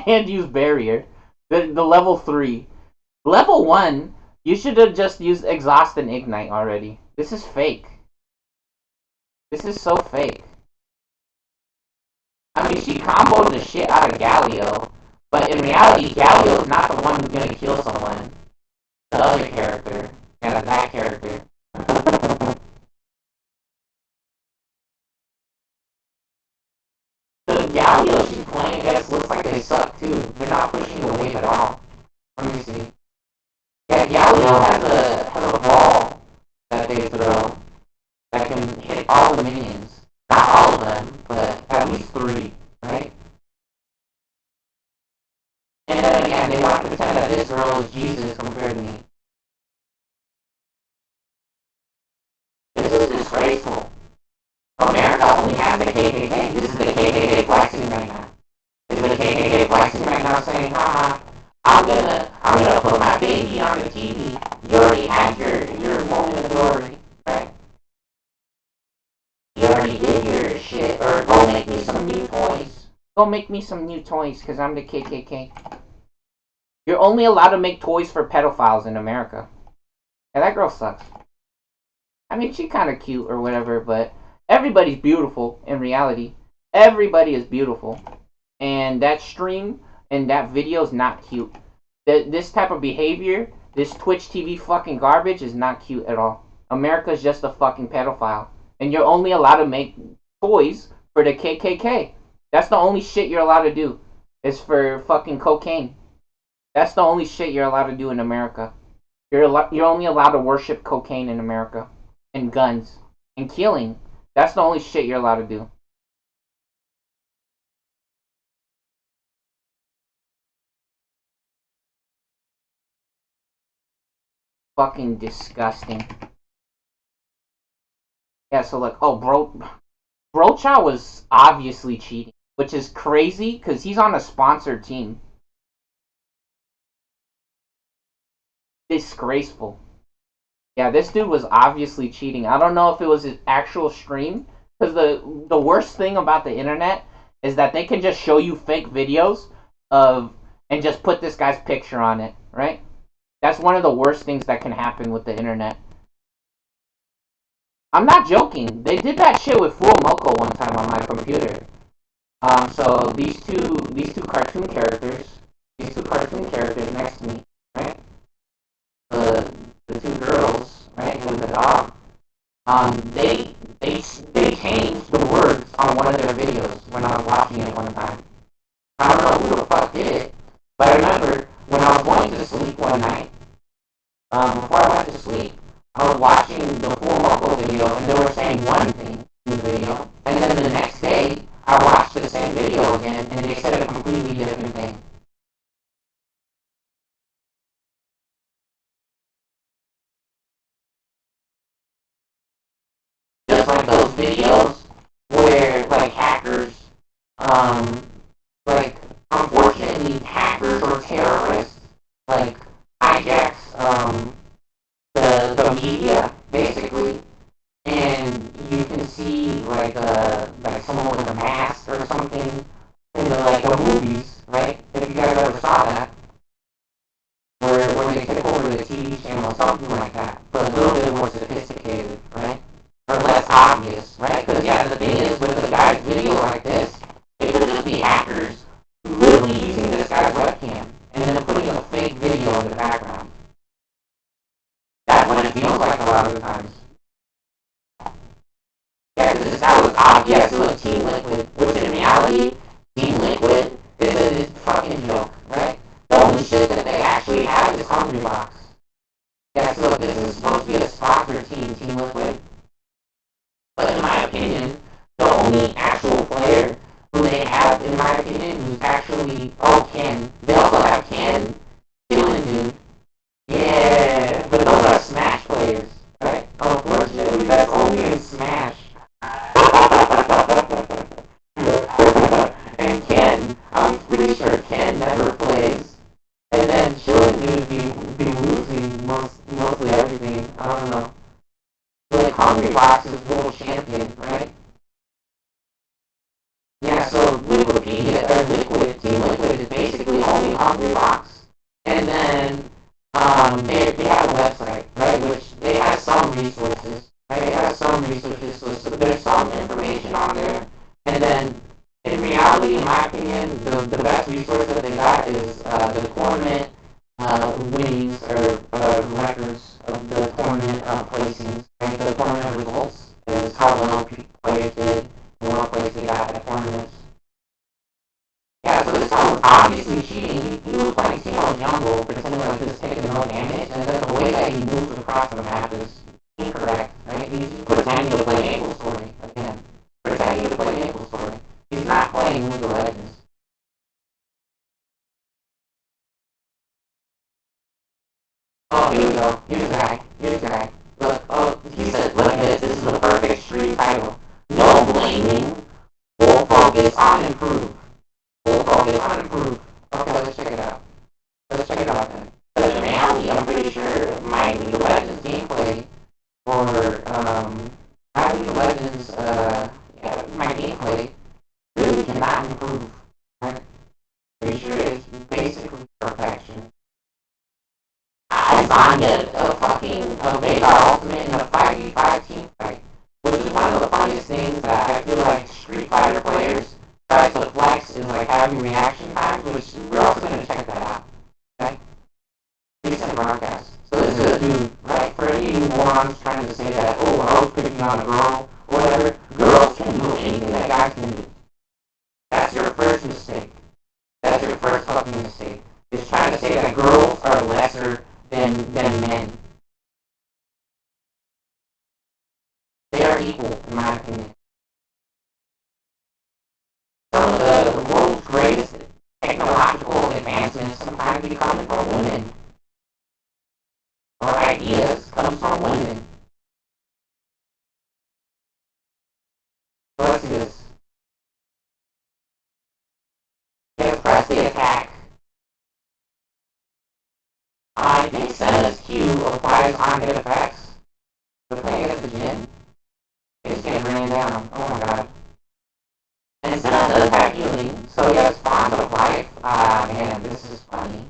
[SPEAKER 1] and used barrier. The level 3. Level 1, you should have just used exhaust and ignite already. This is fake. This is so fake. I mean, she comboed the shit out of Galio, but in reality, Galio's not the one who's gonna kill someone. The other character. And that character. The Galio she's playing against looks like they suck too. They're not pushing the wave at all. Let me see. Yeah, Galio has a ball that they throw that can hit all the minions. Not all of them, but at least 3, right? And then again, they want to pretend that this girl is Jesus compared to me. This is disgraceful. America only has the KKK. This is the KKK flexing right now. This is the KKK flexing right now, saying, "Haha, I'm gonna put my baby on the TV. You already had your moment of glory, right? You already did your shit. Or go make me some new toys. Go make me some new toys, cause I'm the KKK. You're only allowed to make toys for pedophiles in America. Yeah, that girl sucks. I mean, she kind of cute or whatever, but everybody's beautiful in reality. Everybody is beautiful, and that stream and that video is not cute. This type of behavior, this Twitch TV fucking garbage, is not cute at all. America's just a fucking pedophile, and you're only allowed to make toys for the KKK. That's the only shit you're allowed to do. Is for fucking cocaine. That's the only shit you're allowed to do in America. You're only allowed to worship cocaine in America, and guns, and killing. That's the only shit you're allowed to do. Fucking disgusting. Yeah, so like, oh, Brocha was obviously cheating, which is crazy because he's on a sponsored team. Disgraceful. Yeah, this dude was obviously cheating. I don't know if it was his actual stream, because the worst thing about the internet is that they can just show you fake videos of and just put this guy's picture on it, right? That's one of the worst things that can happen with the internet. I'm not joking. They did that shit with Full Moko one time on my computer. So these two cartoon characters next to me, right? The two girls, right, with the dog. They changed the words on one of their videos when I was watching it one time. I don't know who the fuck did it, but I remember when I was going to sleep one night. Before I went to sleep, I was watching the Full Moko video, and they were saying one thing in the video, and then the next day I watched the same video again, and they said a completely different thing. Just like those videos where like hackers, um, like unfortunately hackers or terrorists like hijacks the media basically, and you can see like someone with a mask or something in the movies, right? If you guys ever saw that, where they take over the TV channel or something like that, but a little bit more sophisticated, right? Or less obvious, right? Because yeah, the thing is with a guy's video like this, it could just be hackers literally using this guy's webcam and then putting a fake video in the background. That's what it feels like a lot of the times. Yeah, because this guy was obvious, it was Team Liquid, which in reality, Team Liquid is a fucking joke, right? The only shit that they actually have is Hungrybox. Yeah, so this is supposed to be a sponsored team, Team Liquid. But in my opinion, the only actual player who they have, in my opinion, who's actually, oh, Ken. They also have Ken, Killing Dude. Yeah, but those are Smash players, right? Unfortunately, that's only in Smash. And Ken, I'm pretty sure Ken never plays. And then Chillin' Dude be losing mostly everything. I don't know. But like Hungrybox is world champion, right? Yeah, so Liquipedia, or Liquid, Team Liquid is basically only Hungrybox. And then they have a website, right, which they have some resources. Right? They have some resources, so there's some information on there. And then, in reality, in my opinion, the best resource that they got is the tournament winnings or records of the tournament placings. Right? The tournament results is how well players did and what place they got at tournaments. Yeah, so this guy was obviously cheating. He was playing Timo Jungle, pretending like this taking no damage, and then the way that he moves across the map is incorrect, right? He's pretending to play Maple Story again. Pretending to play Maple Story. He's not playing League of Legends. Oh, here we go. Here's the guy. Here's the guy. Look, oh, he said, look at this. This is the perfect stream title. No blaming. Full focus on improve. Full focus on improve. Okay, let's check it out. Let's check it out then. Because in reality, I'm pretty sure my League of Legends gameplay my League of Legends, yeah, my gameplay really cannot improve. I'm pretty sure it's basically perfection. I Zanya a fucking Veigar ultimate in a 5v5 my opinion. That's your first mistake. That's your first fucking mistake. Is trying to say that girls are lesser than men. They are equal, in my opinion. Some of the world's greatest technological advancements sometimes be coming from women. Or ideas come from women. What's this? They press the attack. I think Senna's Q applies on-hit effects. The thing is the gym. It's getting ran down. Oh my god. And Senna does have healing, so he has Bond of Life. Ah man, this is funny.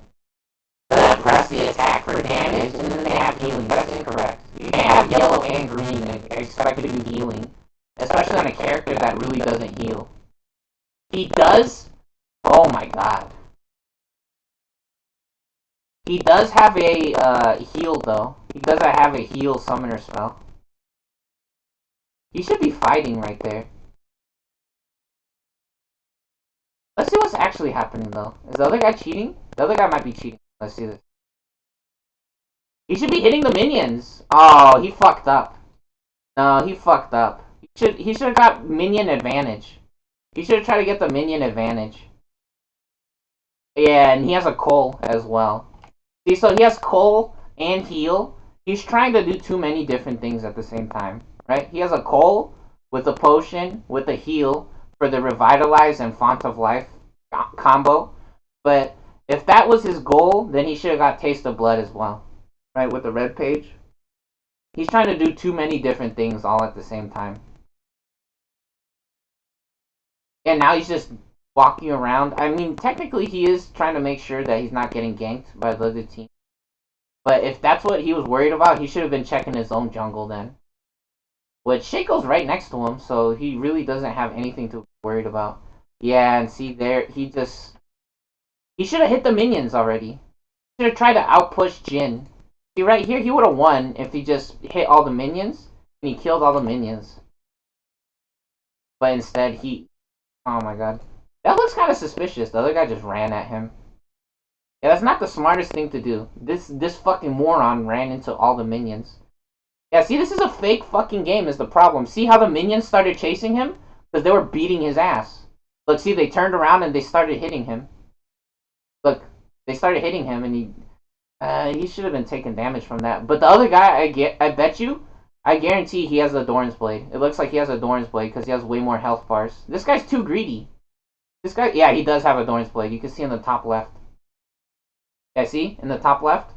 [SPEAKER 1] They press the attack for damage, and then they have healing. That's incorrect. You can't have yellow and green and expect it to do healing. Especially on a character that really doesn't heal. He does? Oh my god. He does have a heal though. He does have a heal summoner spell. He should be fighting right there. Let's see what's actually happening though. Is the other guy cheating? The other guy might be cheating. Let's see this. He should be hitting the minions. Oh, he fucked up. No, he fucked up. He should have got minion advantage. He should have tried to get the minion advantage. Yeah, and he has a Cole as well. See, so he has Cole and heal. He's trying to do too many different things at the same time, right? He has a Cole with a potion, with a heal for the Revitalize and Font of Life combo. But if that was his goal, then he should have got Taste of Blood as well, right? With the red page. He's trying to do too many different things all at the same time. And now he's just walking around. I mean, technically he is trying to make sure that he's not getting ganked by the other team. But if that's what he was worried about, he should have been checking his own jungle then. Which Shaco's right next to him, so he really doesn't have anything to be worried about. Yeah, and see there, he should have hit the minions already. He should have tried to outpush Jin. See, right here, he would have won if he just hit all the minions, and he killed all the minions. But instead, oh my god. That looks kind of suspicious. The other guy just ran at him. Yeah, that's not the smartest thing to do. This fucking moron ran into all the minions. Yeah, see, this is a fake fucking game is the problem. See how the minions started chasing him? Because they were beating his ass. Look, see, they turned around and they started hitting him. Look, they started hitting him and he should have been taking damage from that. But the other guy, I guarantee he has a Doran's Blade. It looks like he has a Doran's Blade because he has way more health bars. This guy's too greedy. This guy, yeah, he does have a Doran's Blade. You can see in the top left. Yeah, see? In the top left?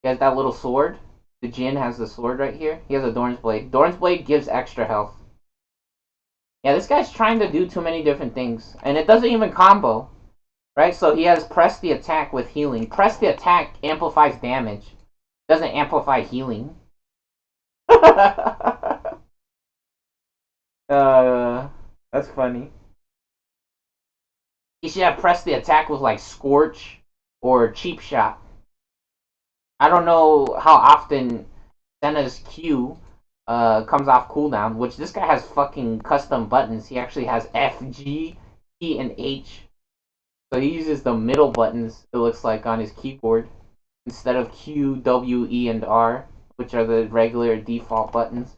[SPEAKER 1] He has that little sword. The Jin has the sword right here. He has a Doran's Blade. Doran's Blade gives extra health. Yeah, this guy's trying to do too many different things. And it doesn't even combo. Right? So he has press the attack with healing. Press the attack amplifies damage. Doesn't amplify healing. That's funny. He should have pressed the attack with like Scorch or Cheap Shot. I don't know how often Senna's Q comes off cooldown, which this guy has fucking custom buttons. He actually has F, G, E, and H. So he uses the middle buttons, it looks like, on his keyboard, instead of Q, W, E, and R, which are the regular default buttons.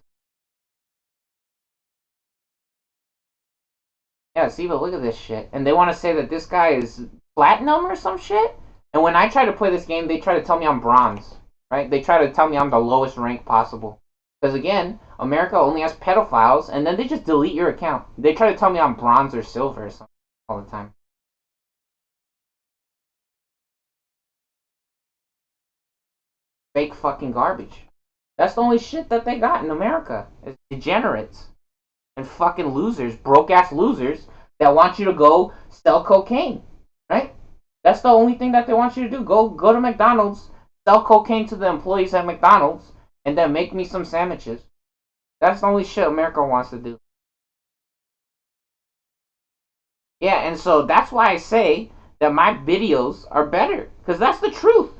[SPEAKER 1] Yeah, see, but look at this shit. And they want to say that this guy is platinum or some shit? And when I try to play this game, they try to tell me I'm bronze. Right? They try to tell me I'm the lowest rank possible. Because again, America only has pedophiles, and then they just delete your account. They try to tell me I'm bronze or silver or something all the time. Fake fucking garbage. That's the only shit that they got in America. Is degenerates. And fucking losers, broke-ass losers, that want you to go sell cocaine. Right? That's the only thing that they want you to do. Go to McDonald's, sell cocaine to the employees at McDonald's, and then make me some sandwiches. That's the only shit America wants to do. Yeah, and so that's why I say that my videos are better. Because that's the truth.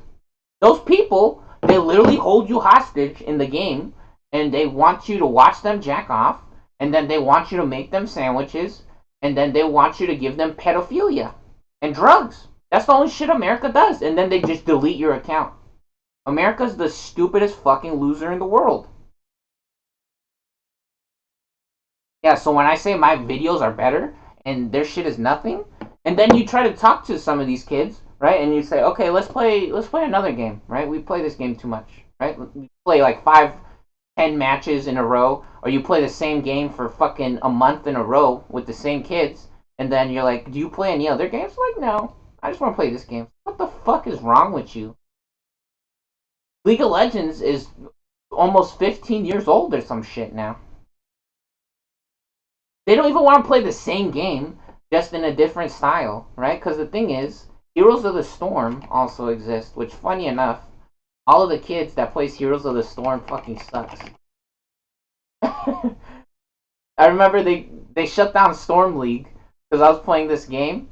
[SPEAKER 1] Those people, they literally hold you hostage in the game, and they want you to watch them jack off, and then they want you to make them sandwiches, and then they want you to give them pedophilia and drugs. That's the only shit America does, and then they just delete your account. America's the stupidest fucking loser in the world. Yeah, so when I say my videos are better and their shit is nothing, and then you try to talk to some of these kids, right? And you say, okay, let's play another game, right? We play this game too much, right? We play like 5, 10 matches in a row, or you play the same game for fucking a month in a row with the same kids, and then you're like, do you play any other games? Like, no, I just want to play this game. What the fuck is wrong with you? League of Legends is almost 15 years old or some shit now. They don't even want to play the same game, just in a different style, right? Because the thing is, Heroes of the Storm also exists, which, funny enough, all of the kids that plays Heroes of the Storm fucking sucks. I remember they shut down Storm League because I was playing this game,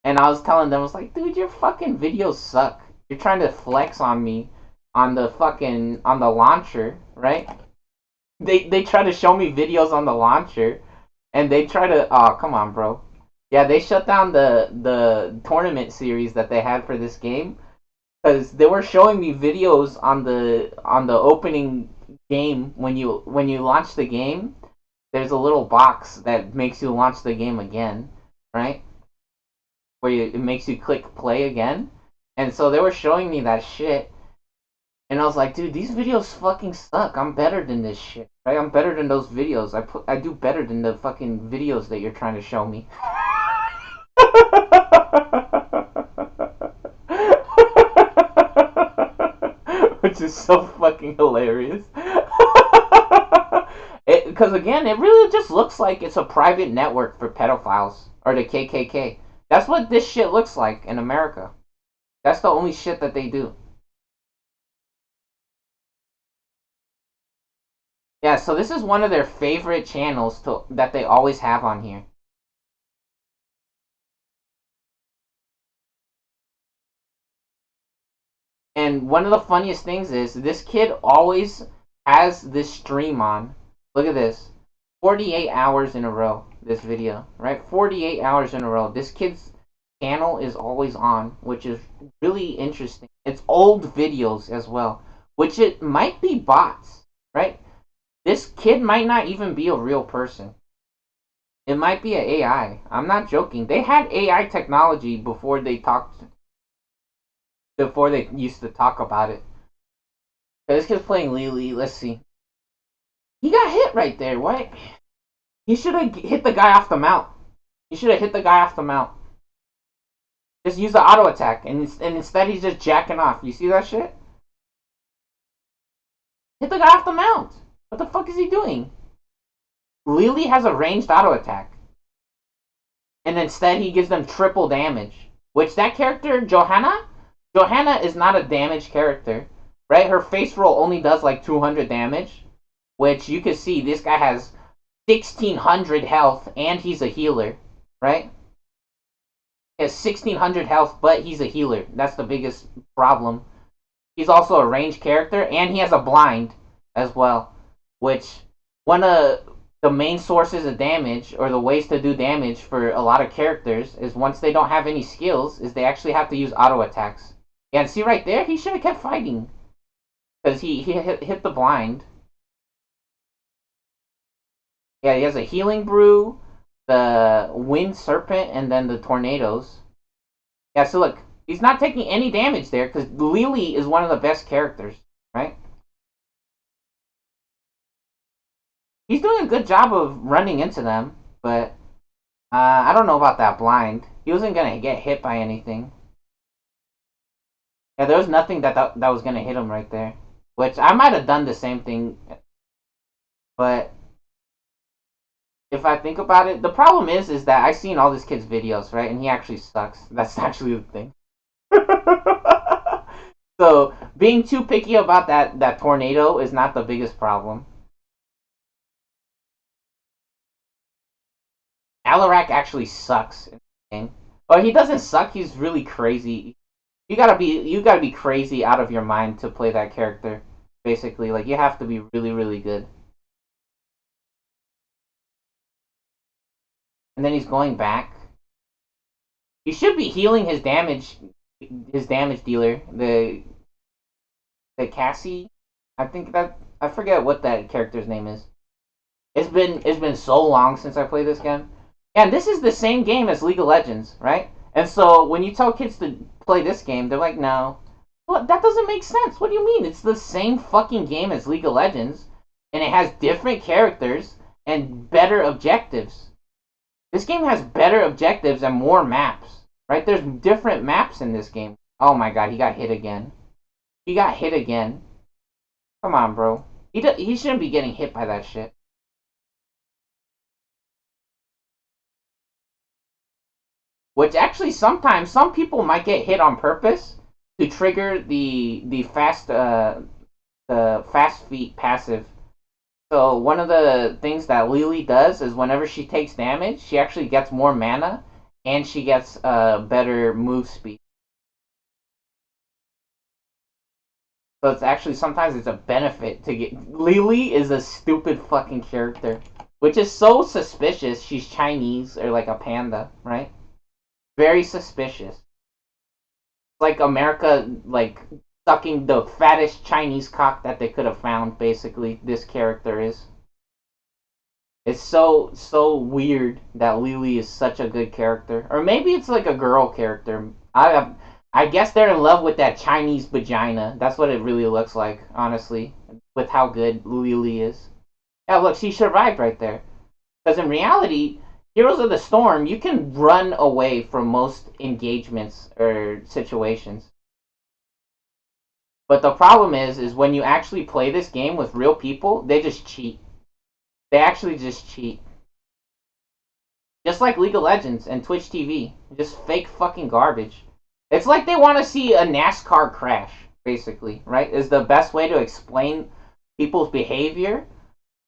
[SPEAKER 1] and I was telling them, I was like, dude, your fucking videos suck. You're trying to flex on me on the launcher, right? They try to show me videos on the launcher, and they try to, oh, come on, bro. Yeah, they shut down the tournament series that they had for this game because they were showing me videos on the opening game when you launch the game. There's a little box that makes you launch the game again, right? It makes you click play again. And so they were showing me that shit, and I was like, dude, these videos fucking suck. I'm better than this shit, right? I'm better than those videos. I do better than the fucking videos that you're trying to show me. Which is so fucking hilarious. Because again, it really just looks like it's a private network for pedophiles or the KKK. That's what this shit looks like in America. That's the only shit that they do. Yeah, so this is one of their favorite channels that they always have on here. And one of the funniest things is this kid always has this stream on. Look at this. 48 hours in a row, this video, right? 48 hours in a row. This kid's channel is always on, which is really interesting. It's old videos as well, which it might be bots, right? This kid might not even be a real person. It might be an AI. I'm not joking. They had AI technology before they used to talk about it. So this kid's playing Lily. Let's see. He got hit right there. What? He should have hit the guy off the mount. He should have hit the guy off the mount. Just use the auto attack, and instead he's just jacking off. You see that shit? Hit the guy off the mount. What the fuck is he doing? Lily has a ranged auto attack, and instead he gives them triple damage. Which that character, Johanna is not a damage character, right? Her face roll only does like 200 damage, which you can see this guy has 1600 health and he's a healer, right? He has 1600 health, but he's a healer. That's the biggest problem. He's also a ranged character, and he has a blind as well, which one of the main sources of damage, or the ways to do damage for a lot of characters, is once they don't have any skills, is they actually have to use auto attacks. Yeah, and see right there, he should have kept fighting, because he hit the blind. Yeah, he has a healing brew, the wind serpent, and then the tornadoes. Yeah, so look, he's not taking any damage there because Lily is one of the best characters, right? He's doing a good job of running into them, but I don't know about that blind. He wasn't gonna get hit by anything. Yeah, there was nothing that was gonna hit him right there. Which I might have done the same thing, but if I think about it, the problem is that I've seen all this kid's videos, right? And he actually sucks. That's actually the thing. So being too picky about that tornado is not the biggest problem. Alarak actually sucks in the game. Well, he doesn't suck. He's really crazy. You gotta be crazy out of your mind to play that character. Basically, like you have to be really really good. and then he's going back. He should be healing his damage dealer, the Cassie. I think that I forget what that character's name is. It's been so long since I played this game. And this is the same game as League of Legends, right? And so when you tell kids to play this game, they're like, no. Well, that doesn't make sense. What do you mean? It's the same fucking game as League of Legends, and it has different characters and better objectives. This game has better objectives and more maps, right? There's different maps in this game. Oh my god, he got hit again. He got hit again. Come on, bro. He shouldn't be getting hit by that shit. Which actually sometimes some people might get hit on purpose to trigger the fast feet passive. So one of the things that Lily does is whenever she takes damage, she actually gets more mana and she gets better move speed. So it's actually sometimes it's a benefit to get. Lily is a stupid fucking character, which is so suspicious. She's Chinese or like a panda, right? Very suspicious. Like America, like sucking the fattest Chinese cock that they could have found. Basically, this character is. It's so weird that Lily is such a good character, or maybe it's like a girl character. I guess they're in love with that Chinese vagina. That's what it really looks like, honestly, with how good Lily is. Yeah, look, she survived right there. Because in reality, Heroes of the Storm, you can run away from most engagements or situations. But the problem is when you actually play this game with real people, they just cheat. They actually just cheat. Just like League of Legends and Twitch TV. Just fake fucking garbage. It's like they want to see a NASCAR crash, basically, right? Is the best way to explain people's behavior,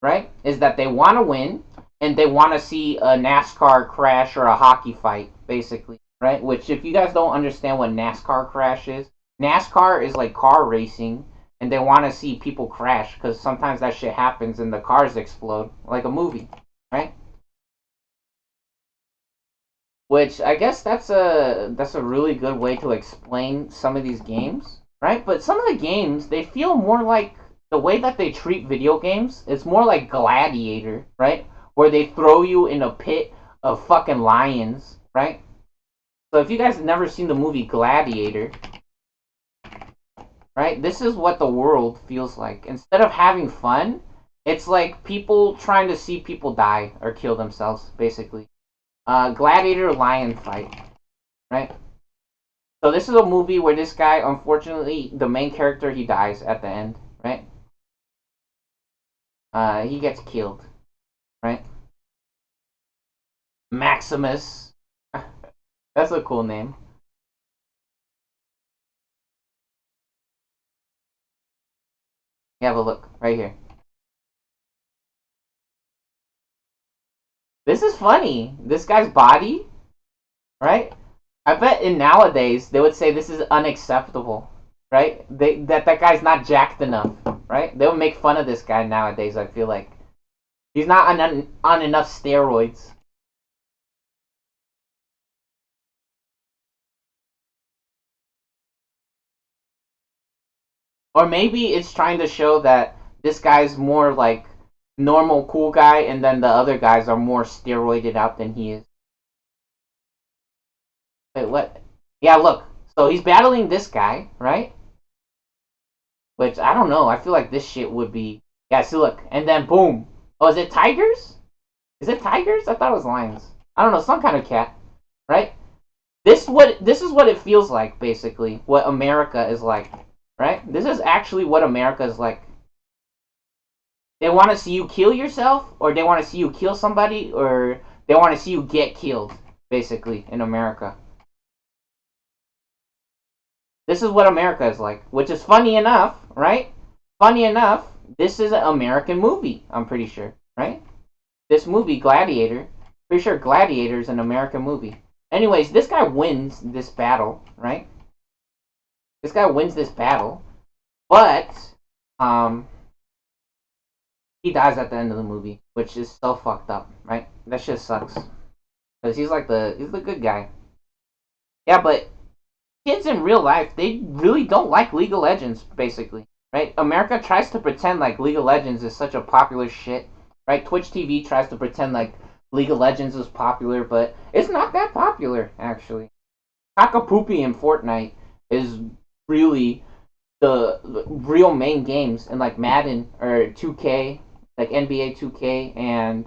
[SPEAKER 1] right? Is that they want to win, and they want to see a NASCAR crash or a hockey fight, basically, right? Which, if you guys don't understand what NASCAR crash is, NASCAR is like car racing, and they want to see people crash, because sometimes that shit happens and the cars explode, like a movie, right? Which I guess that's a really good way to explain some of these games, right? But some of the games they feel more like the way that they treat video games. It's more like Gladiator, right? Where they throw you in a pit of fucking lions, right? So if you guys have never seen the movie Gladiator, right? This is what the world feels like. Instead of having fun, it's like people trying to see people die or kill themselves, basically. Gladiator lion fight, right? So this is a movie where this guy, unfortunately, the main character, he dies at the end, right? He gets killed, right? Maximus. That's a cool name. You have a look right here. This is funny. This guy's body, right? I bet in nowadays they would say this is unacceptable, right? That guy's not jacked enough, right? They would make fun of this guy nowadays. I feel like he's not on enough steroids. Or maybe it's trying to show that this guy's more like normal cool guy, and then the other guys are more steroided out than he is. Wait, what? Yeah, look. So he's battling this guy, right? Which I don't know. I feel like this shit would be. Yeah, see, look, and then boom. Oh, is it tigers? Is it tigers? I thought it was lions. I don't know, some kind of cat, right? This is what it feels like, basically. What America is like, right? This is actually what America is like. They want to see you kill yourself, or they want to see you kill somebody, or they want to see you get killed, basically, in America. This is what America is like, which is funny enough, right? Funny enough, this is an American movie, I'm pretty sure, right? This movie, Gladiator, pretty sure Gladiator is an American movie. Anyways, this guy wins this battle, right? This guy wins this battle, but um, he dies at the end of the movie, which is so fucked up, right? That shit sucks. because he's the good guy. Yeah, but kids in real life, they really don't like League of Legends, basically, right? America tries to pretend like League of Legends is such a popular shit, right? Twitch TV tries to pretend like League of Legends is popular, but it's not that popular, actually. Kakapoopy in Fortnite is really the real main games in like Madden or 2K, like NBA 2K and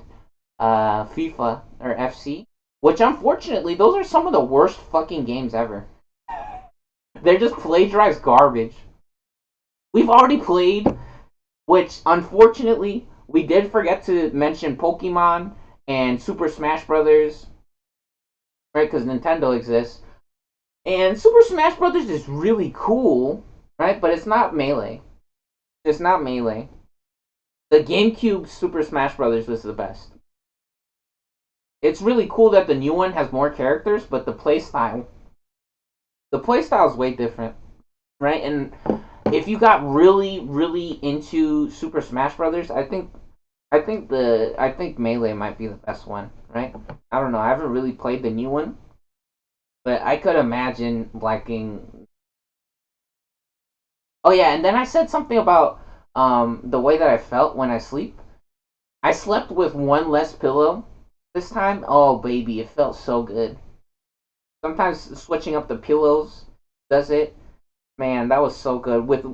[SPEAKER 1] FIFA or FC, which unfortunately those are some of the worst fucking games ever. They're just plagiarized garbage. We've already played, which unfortunately we did forget to mention Pokemon and Super Smash Brothers, right? Because Nintendo exists, and Super Smash Brothers is really cool, right? But it's not Melee. It's not Melee. The GameCube Super Smash Brothers was the best. It's really cool that the new one has more characters, but the playstyle is way different, right? And if you got really, really into Super Smash Brothers, I think Melee might be the best one, right? I don't know. I haven't really played the new one, but I could imagine liking. Oh yeah, and then I said something about the way that I felt when I sleep. I slept with one less pillow this time. Oh baby, it felt so good. Sometimes switching up the pillows does it. Man, that was so good. With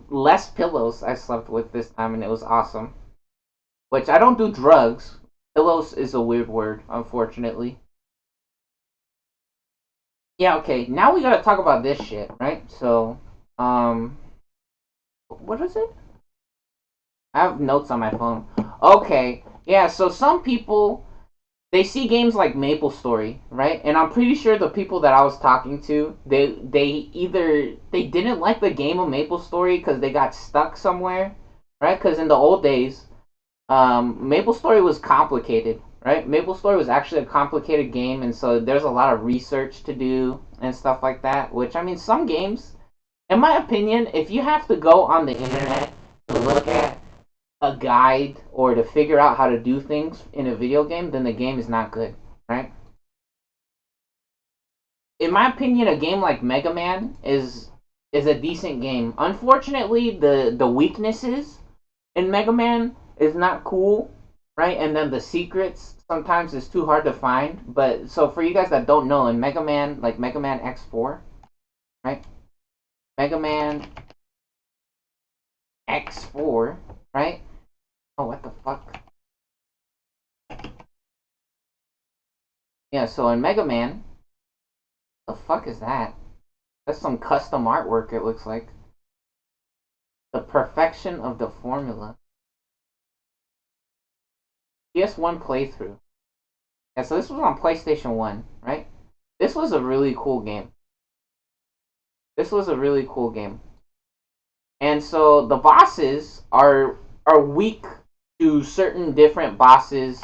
[SPEAKER 1] less pillows I slept with this time and it was awesome. Which I don't do drugs. Pillows is a weird word, unfortunately. Yeah, okay. Now we gotta talk about this shit, right? So, um, what is it? I have notes on my phone. Okay, yeah. So some people they see games like MapleStory, right? And I'm pretty sure the people that I was talking to, they either they didn't like the game of MapleStory because they got stuck somewhere, right? Because in the old days, MapleStory was complicated, right? MapleStory was actually a complicated game, and so there's a lot of research to do and stuff like that. Which I mean, some games, in my opinion, if you have to go on the internet to look at a guide or to figure out how to do things in a video game, then the game is not good, right? In my opinion, a game like Mega Man is a decent game. Unfortunately, the weaknesses in Mega Man is not cool, right? And then the secrets sometimes is too hard to find. But so for you guys that don't know, in Mega Man, like Mega Man X4, right? Mega Man X4, right? Oh, what the fuck? Yeah, so in Mega Man, the fuck is that? That's some custom artwork, it looks like. The perfection of the formula. PS1 playthrough. Yeah, so this was on PlayStation 1, right? This was a really cool game. This was a really cool game. And so the bosses are weak to certain different bosses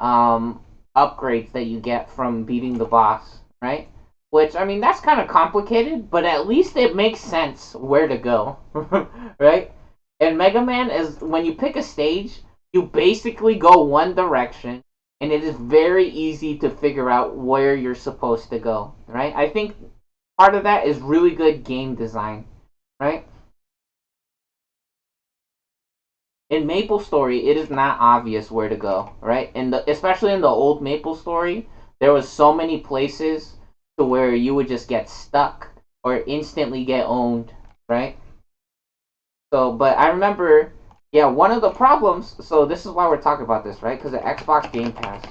[SPEAKER 1] um upgrades that you get from beating the boss, right? Which I mean that's kind of complicated, but at least it makes sense where to go, right? And Mega Man is when you pick a stage, you basically go one direction, and it is very easy to figure out where you're supposed to go, right? I think part of that is really good game design, right? In MapleStory, it is not obvious where to go, right? Especially in the old MapleStory, there was so many places to where you would just get stuck or instantly get owned, right? So, but I remember, yeah, one of the problems. So this is why we're talking about this, right? Because of Xbox Game Pass.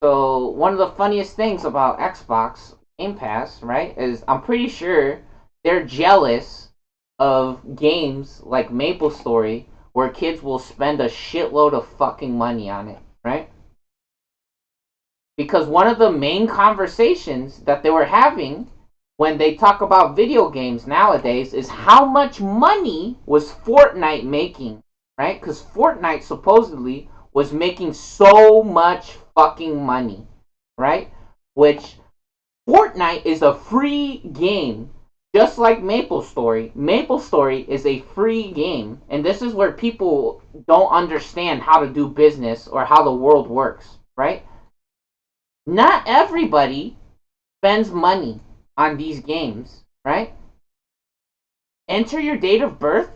[SPEAKER 1] So one of the funniest things about Xbox Game Pass, right, is I'm pretty sure they're jealous of games like MapleStory where kids will spend a shitload of fucking money on it, right? Because one of the main conversations that they were having when they talk about video games nowadays is how much money was Fortnite making, right? Because Fortnite supposedly was making so much fucking money, right? Which Fortnite is a free game, just like MapleStory. MapleStory is a free game, and this is where people don't understand how to do business or how the world works, right? Not everybody spends money on these games, right? Enter your date of birth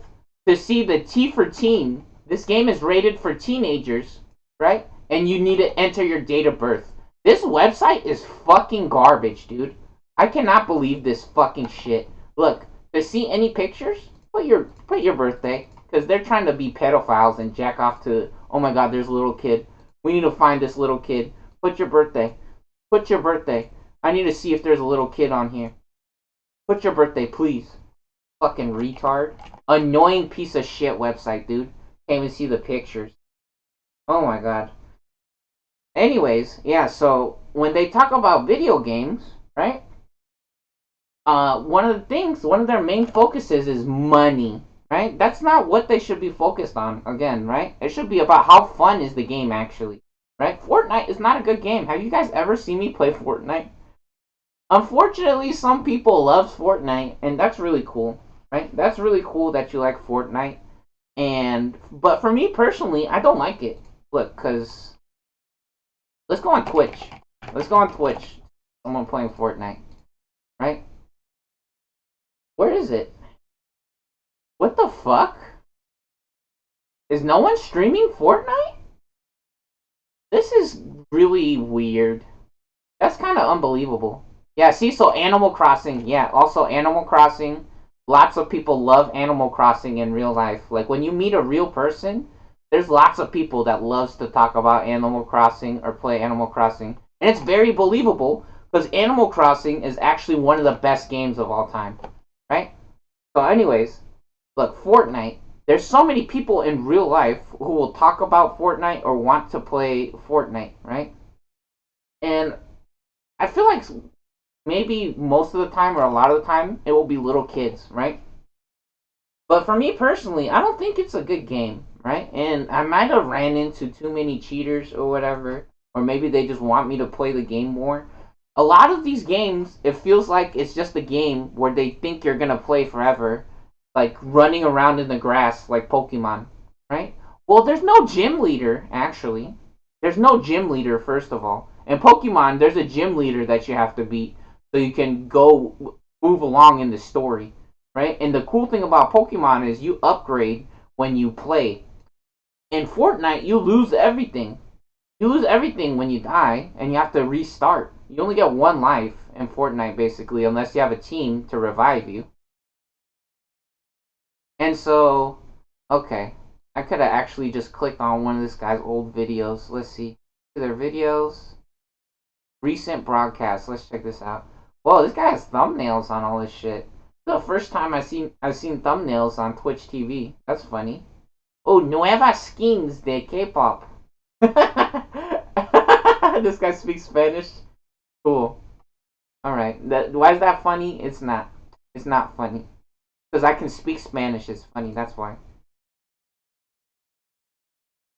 [SPEAKER 1] to see the T for teen. This game is rated for teenagers, right? And you need to enter your date of birth. This website is fucking garbage, dude. I cannot believe this fucking shit. Look, to see any pictures, put your birthday, because they're trying to be pedophiles and jack off to. Oh my god, there's a little kid. We need to find this little kid. Put your birthday. Put your birthday. I need to see if there's a little kid on here. Put your birthday, please. Fucking retard. Annoying piece of shit website, dude. Can't even see the pictures. Oh my god. Anyways, yeah, so when they talk about video games, right? One of their main focuses is money, right? That's not what they should be focused on, again, right? It should be about how fun is the game, actually, right? Fortnite is not a good game. Have you guys ever seen me play Fortnite? Unfortunately, some people love Fortnite, and that's really cool, right? That's really cool that you like Fortnite, but for me personally, I don't like it. Look, cause let's go on Twitch. Let's go on Twitch. Someone playing Fortnite, right? Where is it? What the fuck? Is no one streaming Fortnite? This is really weird. That's kind of unbelievable. Yeah, see, so Animal Crossing. Yeah, also Animal Crossing. Lots of people love Animal Crossing in real life. Like, when you meet a real person, there's lots of people that loves to talk about Animal Crossing or play Animal Crossing. And it's very believable, because Animal Crossing is actually one of the best games of all time. Right? So anyways, look, Fortnite. There's so many people in real life who will talk about Fortnite or want to play Fortnite, right? And I feel like maybe most of the time or a lot of the time it will be little kids, right? But for me personally, I don't think it's a good game, right? And I might have ran into too many cheaters or whatever, or maybe they just want me to play the game more. A lot of these games, it feels like it's just a game where they think you're gonna play forever, like running around in the grass like Pokemon, right? Well, there's no gym leader, actually. There's no gym leader, first of all. In Pokemon, there's a gym leader that you have to beat so you can go move along in the story, right? And the cool thing about Pokemon is you upgrade when you play. In Fortnite, you lose everything. You lose everything when you die, and you have to restart. You only get one life in Fortnite, basically, unless you have a team to revive you. And so, okay, I could have actually just clicked on one of this guy's old videos. Let's see. Their videos. Recent broadcasts. Let's check this out. Whoa, this guy has thumbnails on all this shit. This is the first time I've seen thumbnails on Twitch TV. That's funny. Oh, nuevas skins de K-pop. This guy speaks Spanish. Cool. Alright. Why is that funny? It's not. It's not funny. Because I can speak Spanish. It's funny. That's why.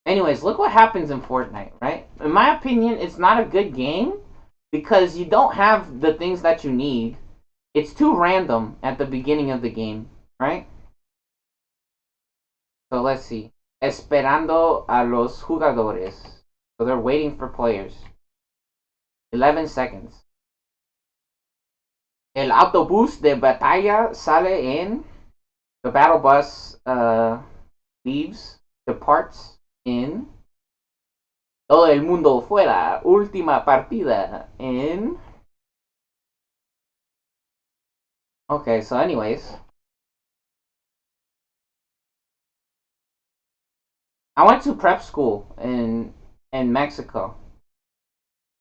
[SPEAKER 1] Anyways, look what happens in Fortnite, right? In my opinion, it's not a good game because you don't have the things that you need. It's too random at the beginning of the game, right? So let's see. Esperando a los jugadores. So they're waiting for players. 11 seconds. El autobús de batalla sale en. The battle bus departs in. Todo el mundo fuera. Última partida en. Okay, so anyways. I went to prep school in Mexico.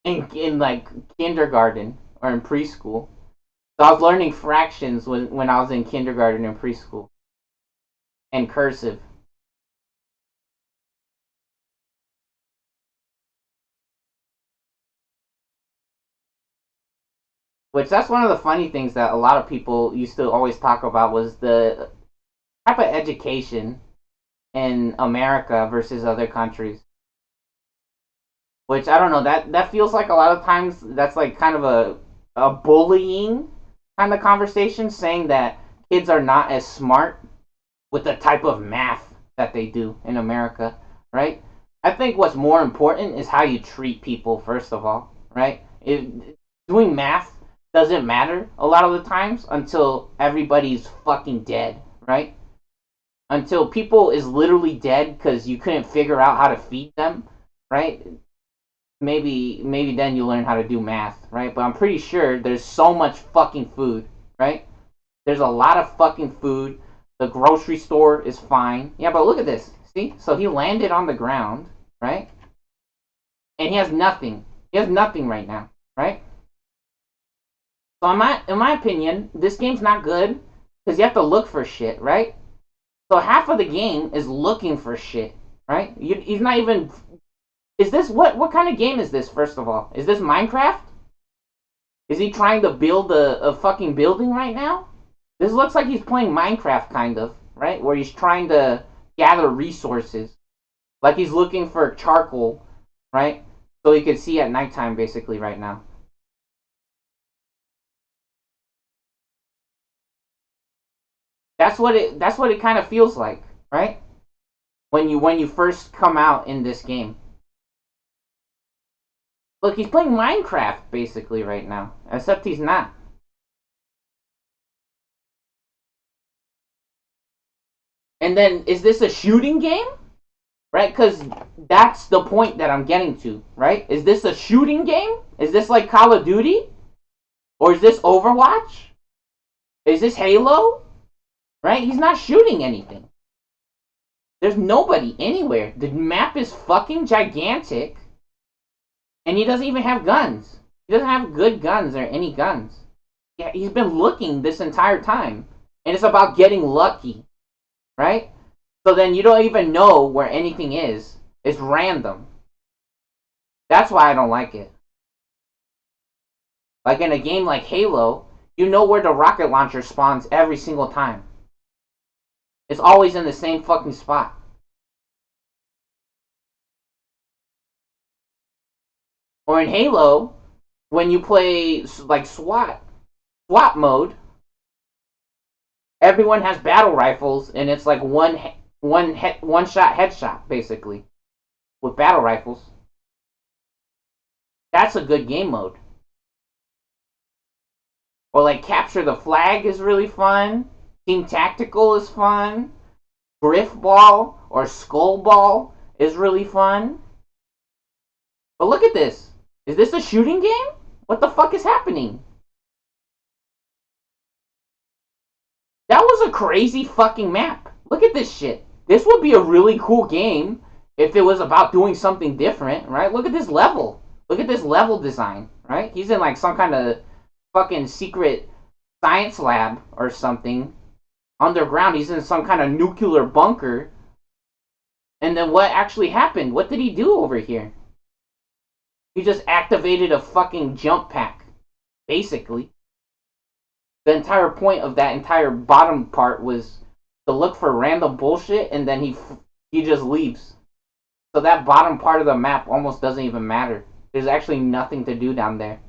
[SPEAKER 1] In like kindergarten or in preschool. So I was learning fractions when I was in kindergarten and preschool. And cursive. Which that's one of the funny things that a lot of people used to always talk about was the type of education in America versus other countries. Which I don't know, that feels like a lot of times that's like kind of a bullying kind of conversation, saying that kids are not as smart with the type of math that they do in America, right? I think what's more important is how you treat people, first of all, right? Doing math doesn't matter a lot of the times until everybody's fucking dead, right? Until people is literally dead because you couldn't figure out how to feed them, right? Maybe then you learn how to do math, right? But I'm pretty sure there's so much fucking food, right? There's a lot of fucking food. The grocery store is fine. Yeah, but look at this. See? So he landed on the ground, right? And he has nothing. He has nothing right now, right? So in my opinion, this game's not good because you have to look for shit, right? So half of the game is looking for shit, right? He's not even. Is this what kind of game is this? First of all, is this Minecraft? Is he trying to build a fucking building right now? This looks like he's playing Minecraft, kind of, right? Where he's trying to gather resources, like he's looking for charcoal, right? So he can see at nighttime, basically, right now. That's what it kind of feels like, right? When you first come out in this game. Look, he's playing Minecraft basically right now, except he's not. And then is this a shooting game? Right? Cuz that's the point that I'm getting to, right? Is this a shooting game? Is this like Call of Duty? Or is this Overwatch? Is this Halo? Right? He's not shooting anything. There's nobody anywhere. The map is fucking gigantic. And he doesn't even have guns. He doesn't have good guns or any guns. Yeah, he's been looking this entire time. And it's about getting lucky, right? So then you don't even know where anything is. It's random. That's why I don't like it. Like in a game like Halo, you know where the rocket launcher spawns every single time. It's always in the same fucking spot. Or in Halo, when you play like SWAT mode, everyone has battle rifles, and it's like one shot headshot basically with battle rifles. That's a good game mode. Or like capture the flag is really fun. Team tactical is fun. Griff ball or skull ball is really fun. But look at this. Is this a shooting game? What the fuck is happening? That was a crazy fucking map. Look at this shit. This would be a really cool game if it was about doing something different, right? Look at this level. Look at this level design, right? He's in like some kind of fucking secret science lab or something underground. He's in some kind of nuclear bunker. And then what actually happened? What did he do over here? He just activated a fucking jump pack, basically. The entire point of that entire bottom part was to look for random bullshit, and then he just leaves. So that bottom part of the map almost doesn't even matter. There's actually nothing to do down there.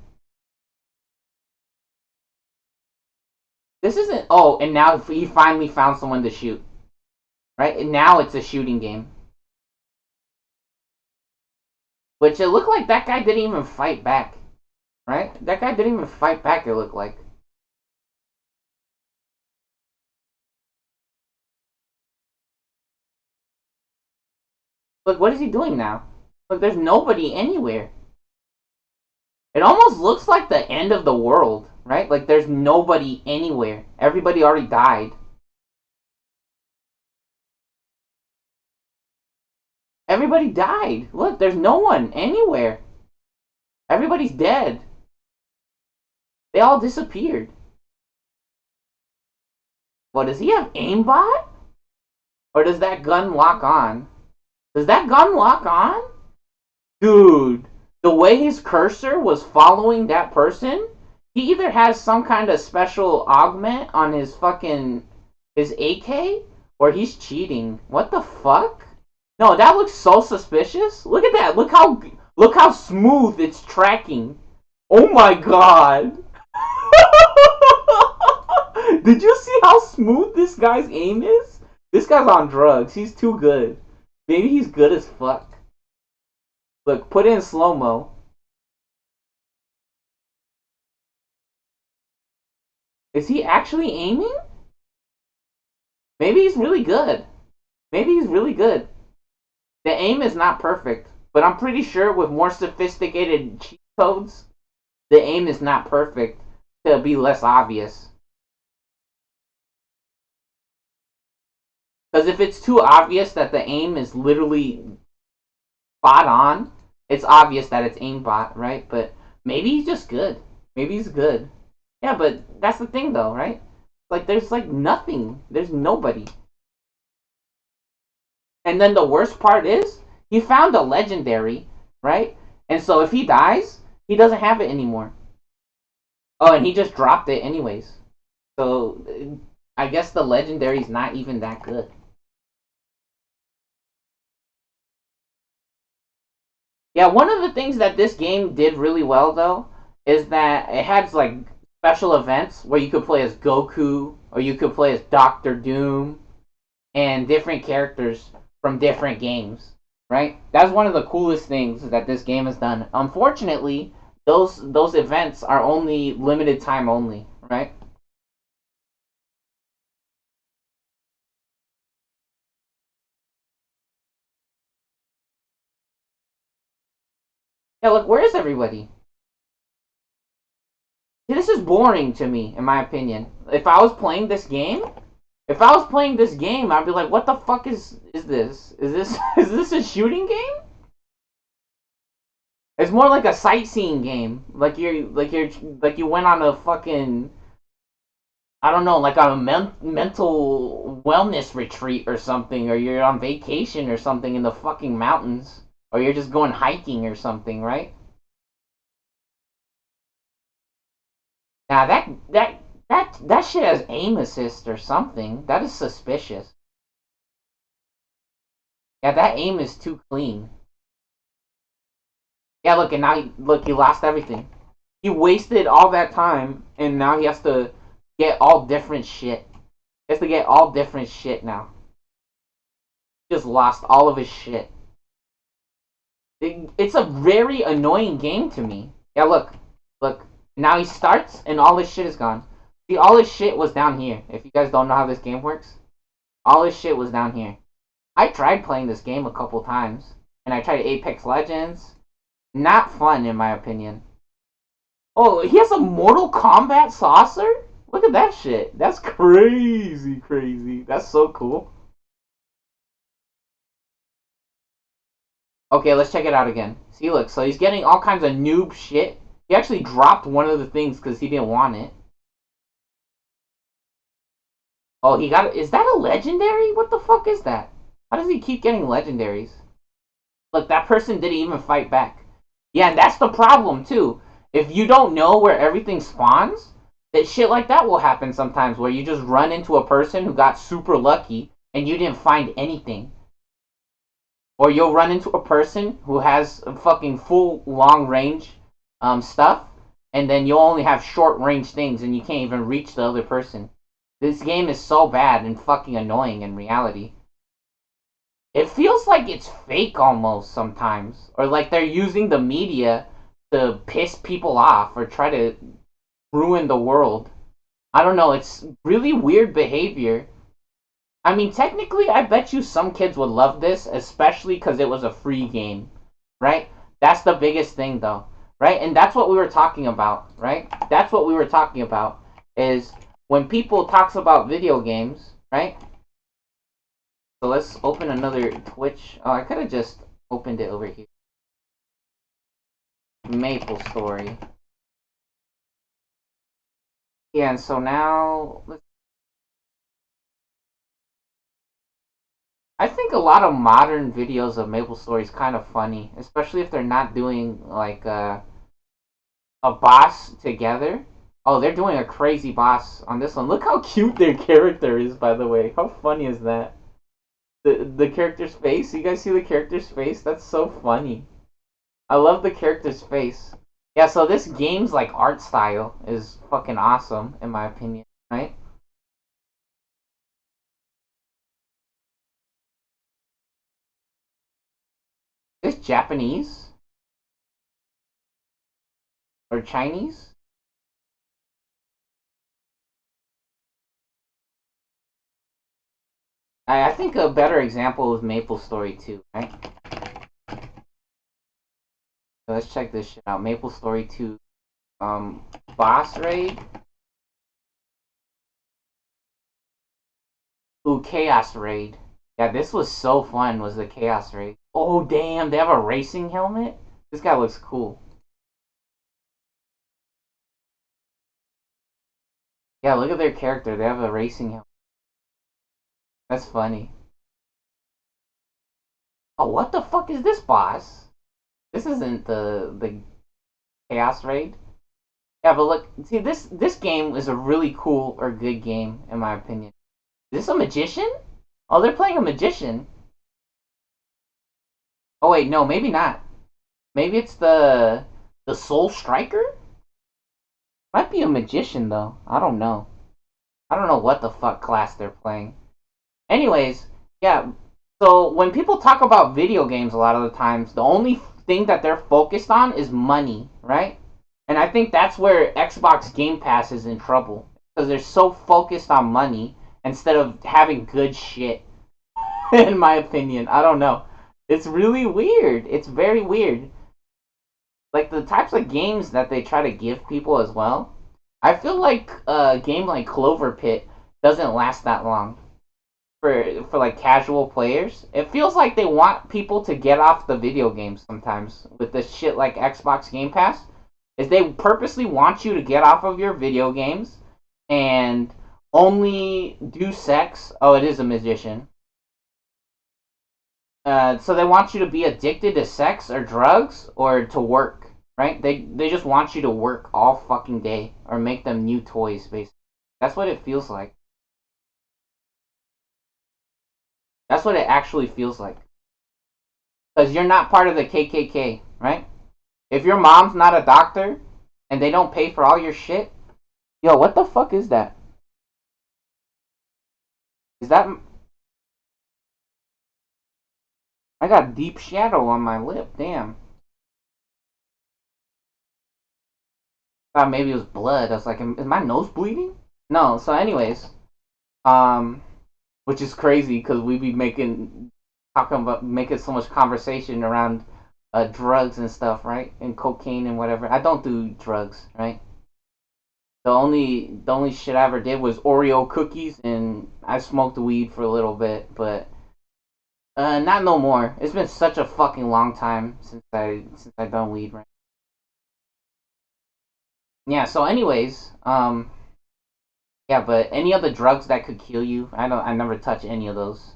[SPEAKER 1] This isn't. Oh, and now he finally found someone to shoot. Right? And now it's a shooting game. Which it looked like that guy didn't even fight back. Right? That guy didn't even fight back, it looked like. Look, what is he doing now? Look, there's nobody anywhere. It almost looks like the end of the world, right? Like there's nobody anywhere. Everybody already died. Everybody died. Look, there's no one anywhere. Everybody's dead. They all disappeared. What, does he have aimbot? Or does that gun lock on? Does that gun lock on? Dude, the way his cursor was following that person, he either has some kind of special augment on his fucking his AK, or he's cheating. What the fuck? No, that looks so suspicious. Look at that. Look how smooth it's tracking. Oh my god. Did you see how smooth this guy's aim is? This guy's on drugs. He's too good. Maybe he's good as fuck. Look, put in slow-mo. Is he actually aiming? Maybe he's really good. Maybe he's really good. The aim is not perfect, but I'm pretty sure with more sophisticated cheat codes, the aim is not perfect to be less obvious. Because if it's too obvious that the aim is literally spot on, it's obvious that it's aimbot, right? But maybe he's just good. Maybe he's good. Yeah, but that's the thing though, right? Like there's like nothing. There's nobody. And then the worst part is he found a legendary, right? And so if he dies, he doesn't have it anymore. Oh, and he just dropped it anyways. So I guess the legendary's not even that good. Yeah, one of the things that this game did really well though is that it had like special events where you could play as Goku or you could play as Doctor Doom and different characters from different games. Right? That's one of the coolest things that this game has done. Unfortunately, those events are only limited time only, right? Yeah, look, where is everybody? This is boring to me, in my opinion. If I was playing this game, I'd be like, "What the fuck is this? Is this is this a shooting game?" It's more like a sightseeing game. Like you went on a fucking I don't know, like on a mental wellness retreat or something, or you're on vacation or something in the fucking mountains, or you're just going hiking or something, right? Now that shit has aim assist or something. That is suspicious. Yeah, that aim is too clean. Yeah, look, and now look, he lost everything. He wasted all that time, and now he has to get all different shit. He has to get all different shit now. He just lost all of his shit. It's a very annoying game to me. Yeah, look. Now he starts, and all his shit is gone. See, all his shit was down here. If you guys don't know how this game works, all his shit was down here. I tried playing this game a couple times, and I tried Apex Legends. Not fun, in my opinion. Oh, he has a Mortal Kombat saucer? Look at that shit. That's crazy, crazy. That's so cool. Okay, let's check it out again. See, look, so he's getting all kinds of noob shit. He actually dropped one of the things because he didn't want it. Oh, he got. Is that a legendary? What the fuck is that? How does he keep getting legendaries? Look, that person didn't even fight back. Yeah, and that's the problem too. If you don't know where everything spawns, that shit like that will happen sometimes where you just run into a person who got super lucky and you didn't find anything. Or you'll run into a person who has a fucking full long range stuff, and then you'll only have short range things and you can't even reach the other person. This game is so bad and fucking annoying in reality. It feels like it's fake almost sometimes. Or like they're using the media to piss people off or try to ruin the world. I don't know, it's really weird behavior. I mean, technically, I bet you some kids would love this, especially because it was a free game, right? That's the biggest thing, though, right? And that's what we were talking about, right? That's what we were talking about, is when people talks about video games, right? So let's open another Twitch. Oh, I could have just opened it over here. Maple Story. Yeah, and so now I think a lot of modern videos of Maple Story is kind of funny, especially if they're not doing like a boss together. Oh, they're doing a crazy boss on this one. Look how cute their character is, by the way. How funny is that? The character's face. You guys see the character's face? That's so funny. I love the character's face. Yeah, so this game's like art style is fucking awesome in my opinion, right? It's Japanese. or Chinese. I think a better example is Maple Story 2, right? So let's check this shit out. Maple Story 2, boss raid. Ooh, Chaos Raid. Yeah, this was so fun, was the Chaos Raid. Oh, damn, they have a racing helmet? This guy looks cool. Yeah, look at their character. They have a racing helmet. That's funny. Oh, what the fuck is this boss? This isn't the Chaos Raid. Yeah, but look, see, this game is a really cool or good game, in my opinion. Is this a magician? Oh, they're playing a magician. Oh, wait, no, maybe not. Maybe it's the Soul Striker? Might be a magician, though. I don't know. I don't know what the fuck class they're playing. Anyways, yeah. So when people talk about video games, a lot of the times, the only thing that they're focused on is money, right? And I think that's where Xbox Game Pass is in trouble because they're so focused on money instead of having good shit. In my opinion, I don't know. It's really weird. It's very weird. Like the types of games that they try to give people as well. I feel like a game like Clover Pit doesn't last that long for like casual players. It feels like they want people to get off the video games sometimes with this shit like Xbox Game Pass. Is they purposely want you to get off of your video games and only do sex. Oh, it is a magician. So they want you to be addicted to sex or drugs or to work, right? They just want you to work all fucking day or make them new toys, basically. That's what it feels like. That's what it actually feels like. Because you're not part of the KKK, right? If your mom's not a doctor and they don't pay for all your shit, yo, what the fuck is that? Is that I got deep shadow on my lip? Damn. Thought maybe it was blood. I was like, is my nose bleeding? No. So, anyways, um, which is crazy because we be talking about making so much conversation around drugs and stuff, right? And cocaine and whatever. I don't do drugs, right? The only shit I ever did was Oreo cookies, and I smoked weed for a little bit, but not no more. It's been such a fucking long time since I done weed, right? Yeah. So, anyways, yeah. But any of the drugs that could kill you, I don't. I never touch any of those.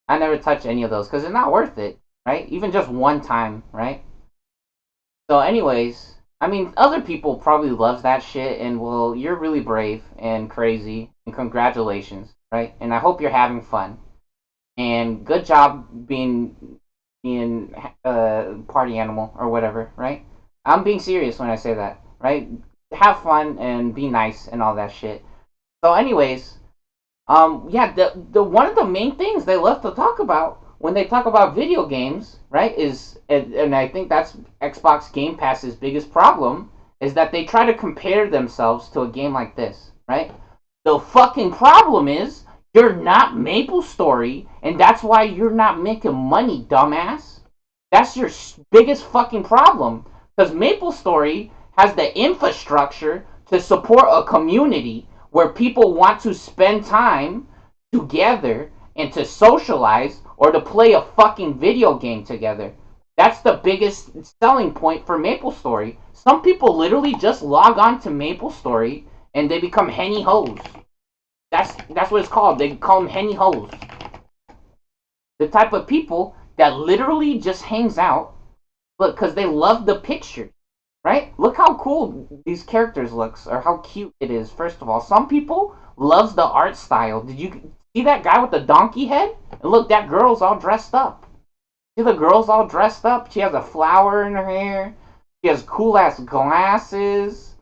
[SPEAKER 1] I never touch any of those because it's not worth it, right? Even just one time, right? So, anyways, I mean, other people probably loves that shit, and well, you're really brave and crazy, and congratulations, right? And I hope you're having fun, and good job being party animal or whatever, right? I'm being serious when I say that, right? Have fun and be nice and all that shit. So, anyways, yeah, the one of the main things they love to talk about when they talk about video games, right, is and I think that's Xbox Game Pass's biggest problem is that they try to compare themselves to a game like this, right? The fucking problem is you're not Maple Story, and that's why you're not making money, dumbass. That's your biggest fucking problem. Because Maple Story has the infrastructure to support a community where people want to spend time together and to socialize or to play a fucking video game together. That's the biggest selling point for Maple Story. Some people literally just log on to Maple Story and they become henny hoes. That's what it's called. They call them henny hoes. The type of people that literally just hangs out, look, because they love the picture, right? Look how cool these characters looks, or how cute it is. First of all, some people loves the art style. Did you see that guy with the donkey head? And look, that girl's all dressed up. See the girl's all dressed up. She has a flower in her hair. She has cool ass glasses.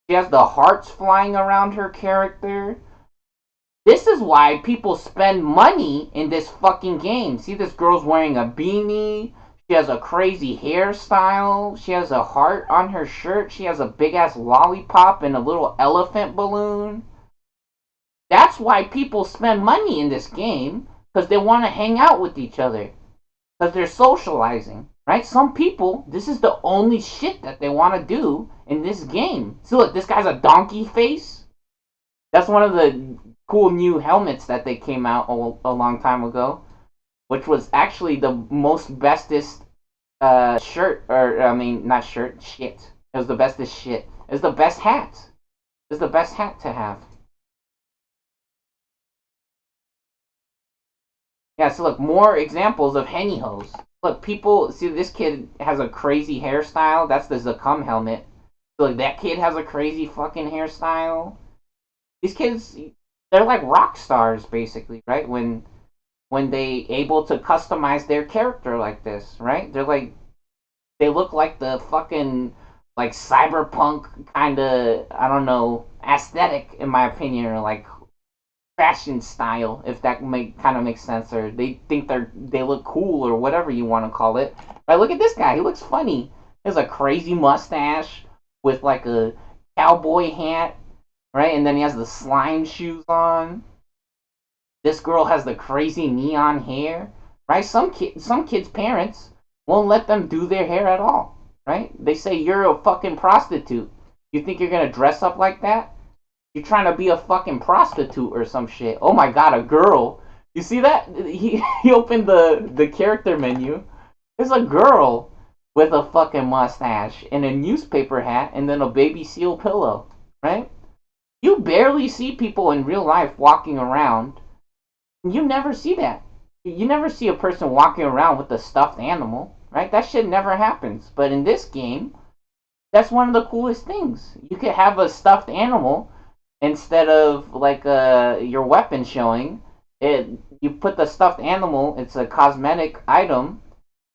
[SPEAKER 1] She has the hearts flying around her character. This is why people spend money in this fucking game. See, this girl's wearing a beanie. She has a crazy hairstyle. She has a heart on her shirt. She has a big ass lollipop and a little elephant balloon. That's why people spend money in this game, because they want to hang out with each other, because they're socializing, right? Some people, this is the only shit that they want to do in this game. So look, this guy's a donkey face. That's one of the cool new helmets that they came out a long time ago, which was actually the most bestest shirt, or I mean, not shirt, shit. It was the bestest shit. It was the best hat. It was the best hat to have. Yeah, so look, more examples of henny hose. Look, people see this kid has a crazy hairstyle. That's the Zakum helmet. So like that kid has a crazy fucking hairstyle. These kids, they're like rock stars basically, right? When they able to customize their character like this, right? They're like they look like the fucking like cyberpunk kind of, I don't know, aesthetic in my opinion, or like fashion style, if that make kind of makes sense, or they think they look cool or whatever you want to call it. Right? Look at this guy; he looks funny. He has a crazy mustache with like a cowboy hat, right? And then he has the slime shoes on. This girl has the crazy neon hair, right? Some kids' parents won't let them do their hair at all, right? They say you're a fucking prostitute. You think you're gonna dress up like that? You're trying to be a fucking prostitute or some shit. Oh my god, a girl. You see that? He opened the character menu. There's a girl with a fucking mustache and a newspaper hat and then a baby seal pillow, right? You barely see people in real life walking around. You never see that. You never see a person walking around with a stuffed animal, right? That shit never happens. But in this game, that's one of the coolest things. You could have a stuffed animal instead of like your weapon showing it. You put the stuffed animal, it's a cosmetic item.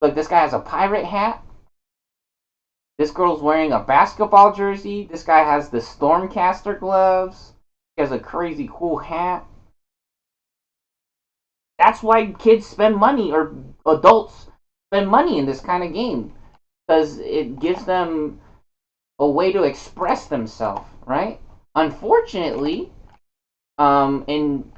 [SPEAKER 1] Like this guy has a pirate hat, this girl's wearing a basketball jersey, this guy has the stormcaster gloves, he has a crazy cool hat. That's why kids spend money, or adults spend money in this kind of game, because it gives them a way to express themselves, right? Unfortunately, and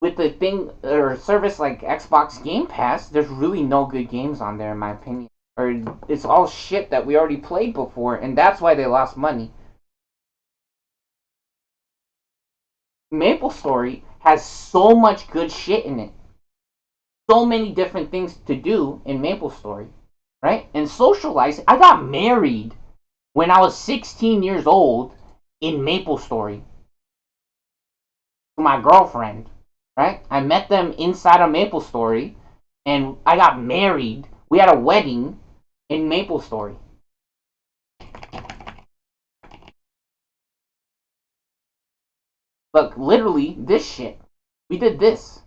[SPEAKER 1] with the thing or service like Xbox Game Pass, there's really no good games on there in my opinion. Or it's all shit that we already played before, and that's why they lost money. Maple Story has so much good shit in it. So many different things to do in Maple Story, right? And socializing. I got married when I was 16 years old in Maple Story to my girlfriend, right? I met them inside of Maple Story, and I got married. We had a wedding in Maple Story. Look, literally, this shit. We did this.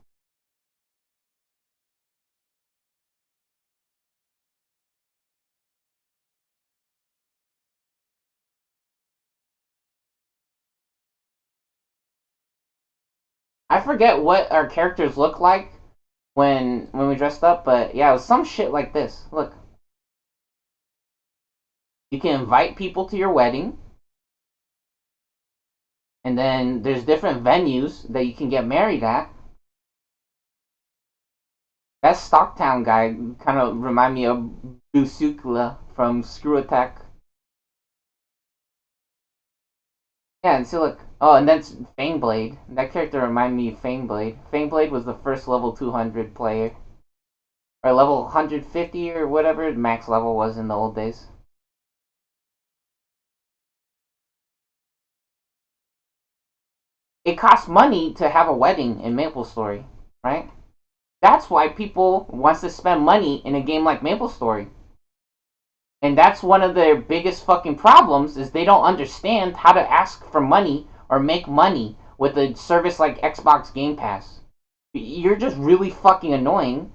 [SPEAKER 1] I forget what our characters look like when we dressed up, but yeah, it was some shit like this. Look, you can invite people to your wedding, and then there's different venues that you can get married at. That Stocktown guy kind of remind me of Busukla from Screw Attack. Yeah, and see, look. Oh, and that's Faneblade. That character reminded me of Faneblade. Faneblade was the first level 200 player. Or level 150 or whatever max level was in the old days. It costs money to have a wedding in MapleStory, right? That's why people wants to spend money in a game like MapleStory. And that's one of their biggest fucking problems is they don't understand how to ask for money or make money with a service like Xbox Game Pass. You're just really fucking annoying.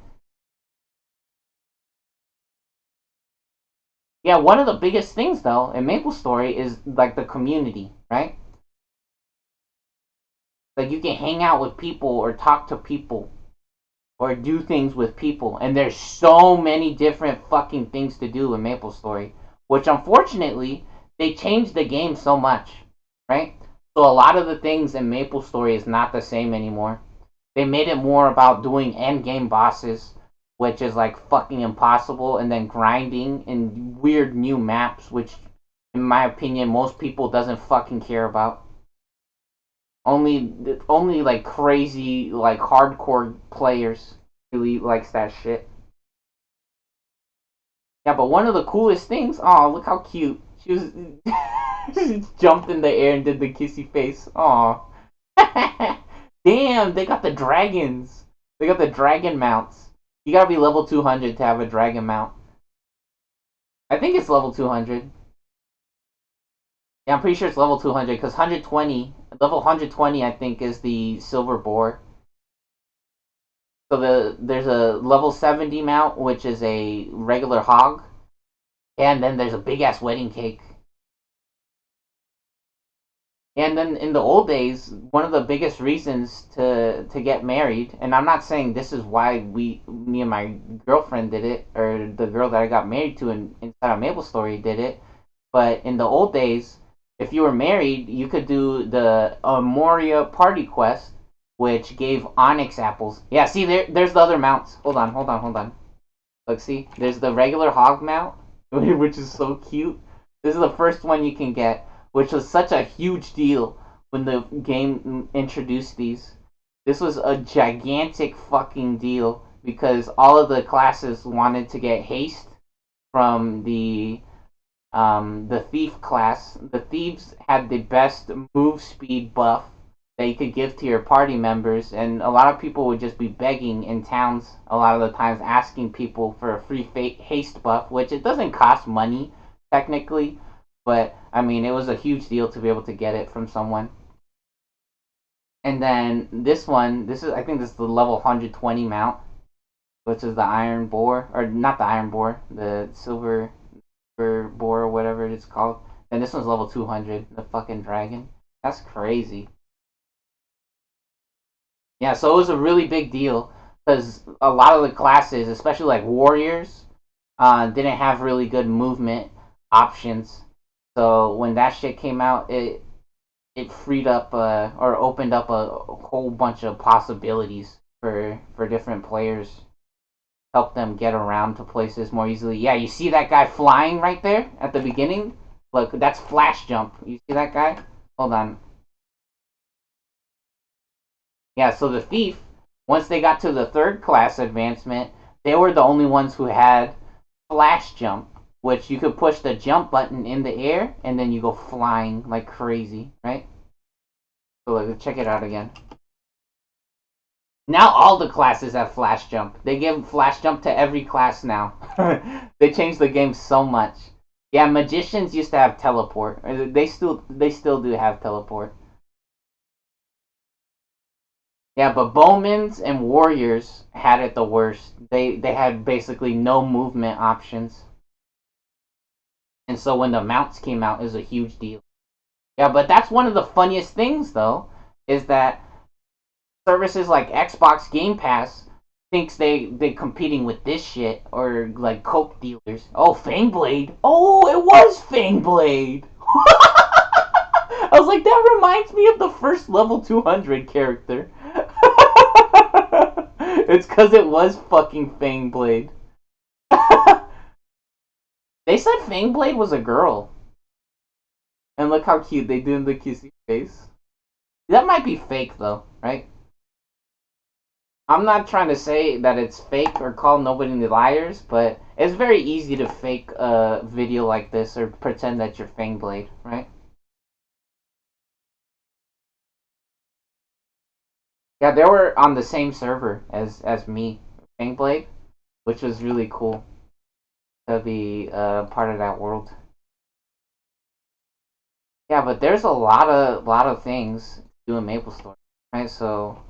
[SPEAKER 1] Yeah, one of the biggest things though in MapleStory is like the community, right? Like you can hang out with people or talk to people. or do things with people. And there's so many different fucking things to do in MapleStory, which unfortunately they changed the game so much, right? So a lot of the things in MapleStory is not the same anymore. They made it more about doing end game bosses, which is like fucking impossible, and then grinding in weird new maps, which in my opinion most people doesn't fucking care about. Only like crazy like hardcore players really likes that shit. Yeah, but one of the coolest things, oh look how cute. She was she jumped in the air and did the kissy face. Aw. Damn, they got the dragons. They got the dragon mounts. You gotta be level 200 to have a dragon mount. I think it's level 200. Yeah, I'm pretty sure it's level 200 because 120, level 120, I think, is the silver boar. So there's a level 70 mount, which is a regular hog, and then there's a big ass wedding cake. And then in the old days, one of the biggest reasons to get married, and I'm not saying this is why me and my girlfriend did it, or the girl that I got married to inside of MapleStory did it, but in the old days, if you were married, you could do the Moria party quest, which gave onyx apples. Yeah, see there's the other mounts. Hold on. Look, see, there's the regular hog mount, which is so cute. This is the first one you can get, which was such a huge deal when the game introduced these. This was a gigantic fucking deal because all of the classes wanted to get haste from the thief class. The thieves had the best move speed buff that you could give to your party members, and a lot of people would just be begging in towns a lot of the times, asking people for a free haste buff, which it doesn't cost money technically, but I mean it was a huge deal to be able to get it from someone. And then this is I think this is the level 120 mount, which is the iron boar, or not the iron boar, the silver boar or whatever it's called. And this one's level 200, the fucking dragon. That's crazy. Yeah, so it was a really big deal because a lot of the classes, especially like warriors, didn't have really good movement options. So when that shit came out, it freed up or opened up a whole bunch of possibilities for different players. Help them get around to places more easily. Yeah, you see that guy flying right there at the beginning? Look, that's flash jump. You see that guy? Hold on. Yeah, so the thief, once they got to the third class advancement, they were the only ones who had flash jump, which you could push the jump button in the air and then you go flying like crazy, right? So look, check it out again. Now all the classes have flash jump. They give flash jump to every class now. They changed the game so much. Yeah, magicians used to have teleport. They still do have teleport. Yeah, but bowmans and warriors had it the worst. They had basically no movement options. And so when the mounts came out, it was a huge deal. Yeah, but that's one of the funniest things though, is that services like Xbox Game Pass thinks they competing with this shit, or like coke dealers. Oh, Fangblade. Oh, it was Fangblade. I was like, that reminds me of the first level 200 character. It's because it was fucking Fangblade. They said Fangblade was a girl. And look how cute they did the kissy face. That might be fake though, right? I'm not trying to say that it's fake or call nobody liars, but it's very easy to fake a video like this or pretend that you're Fangblade, right? Yeah, they were on the same server as me, Fangblade, which was really cool to be part of that world. Yeah, but there's a lot of things to do in MapleStory, right? So,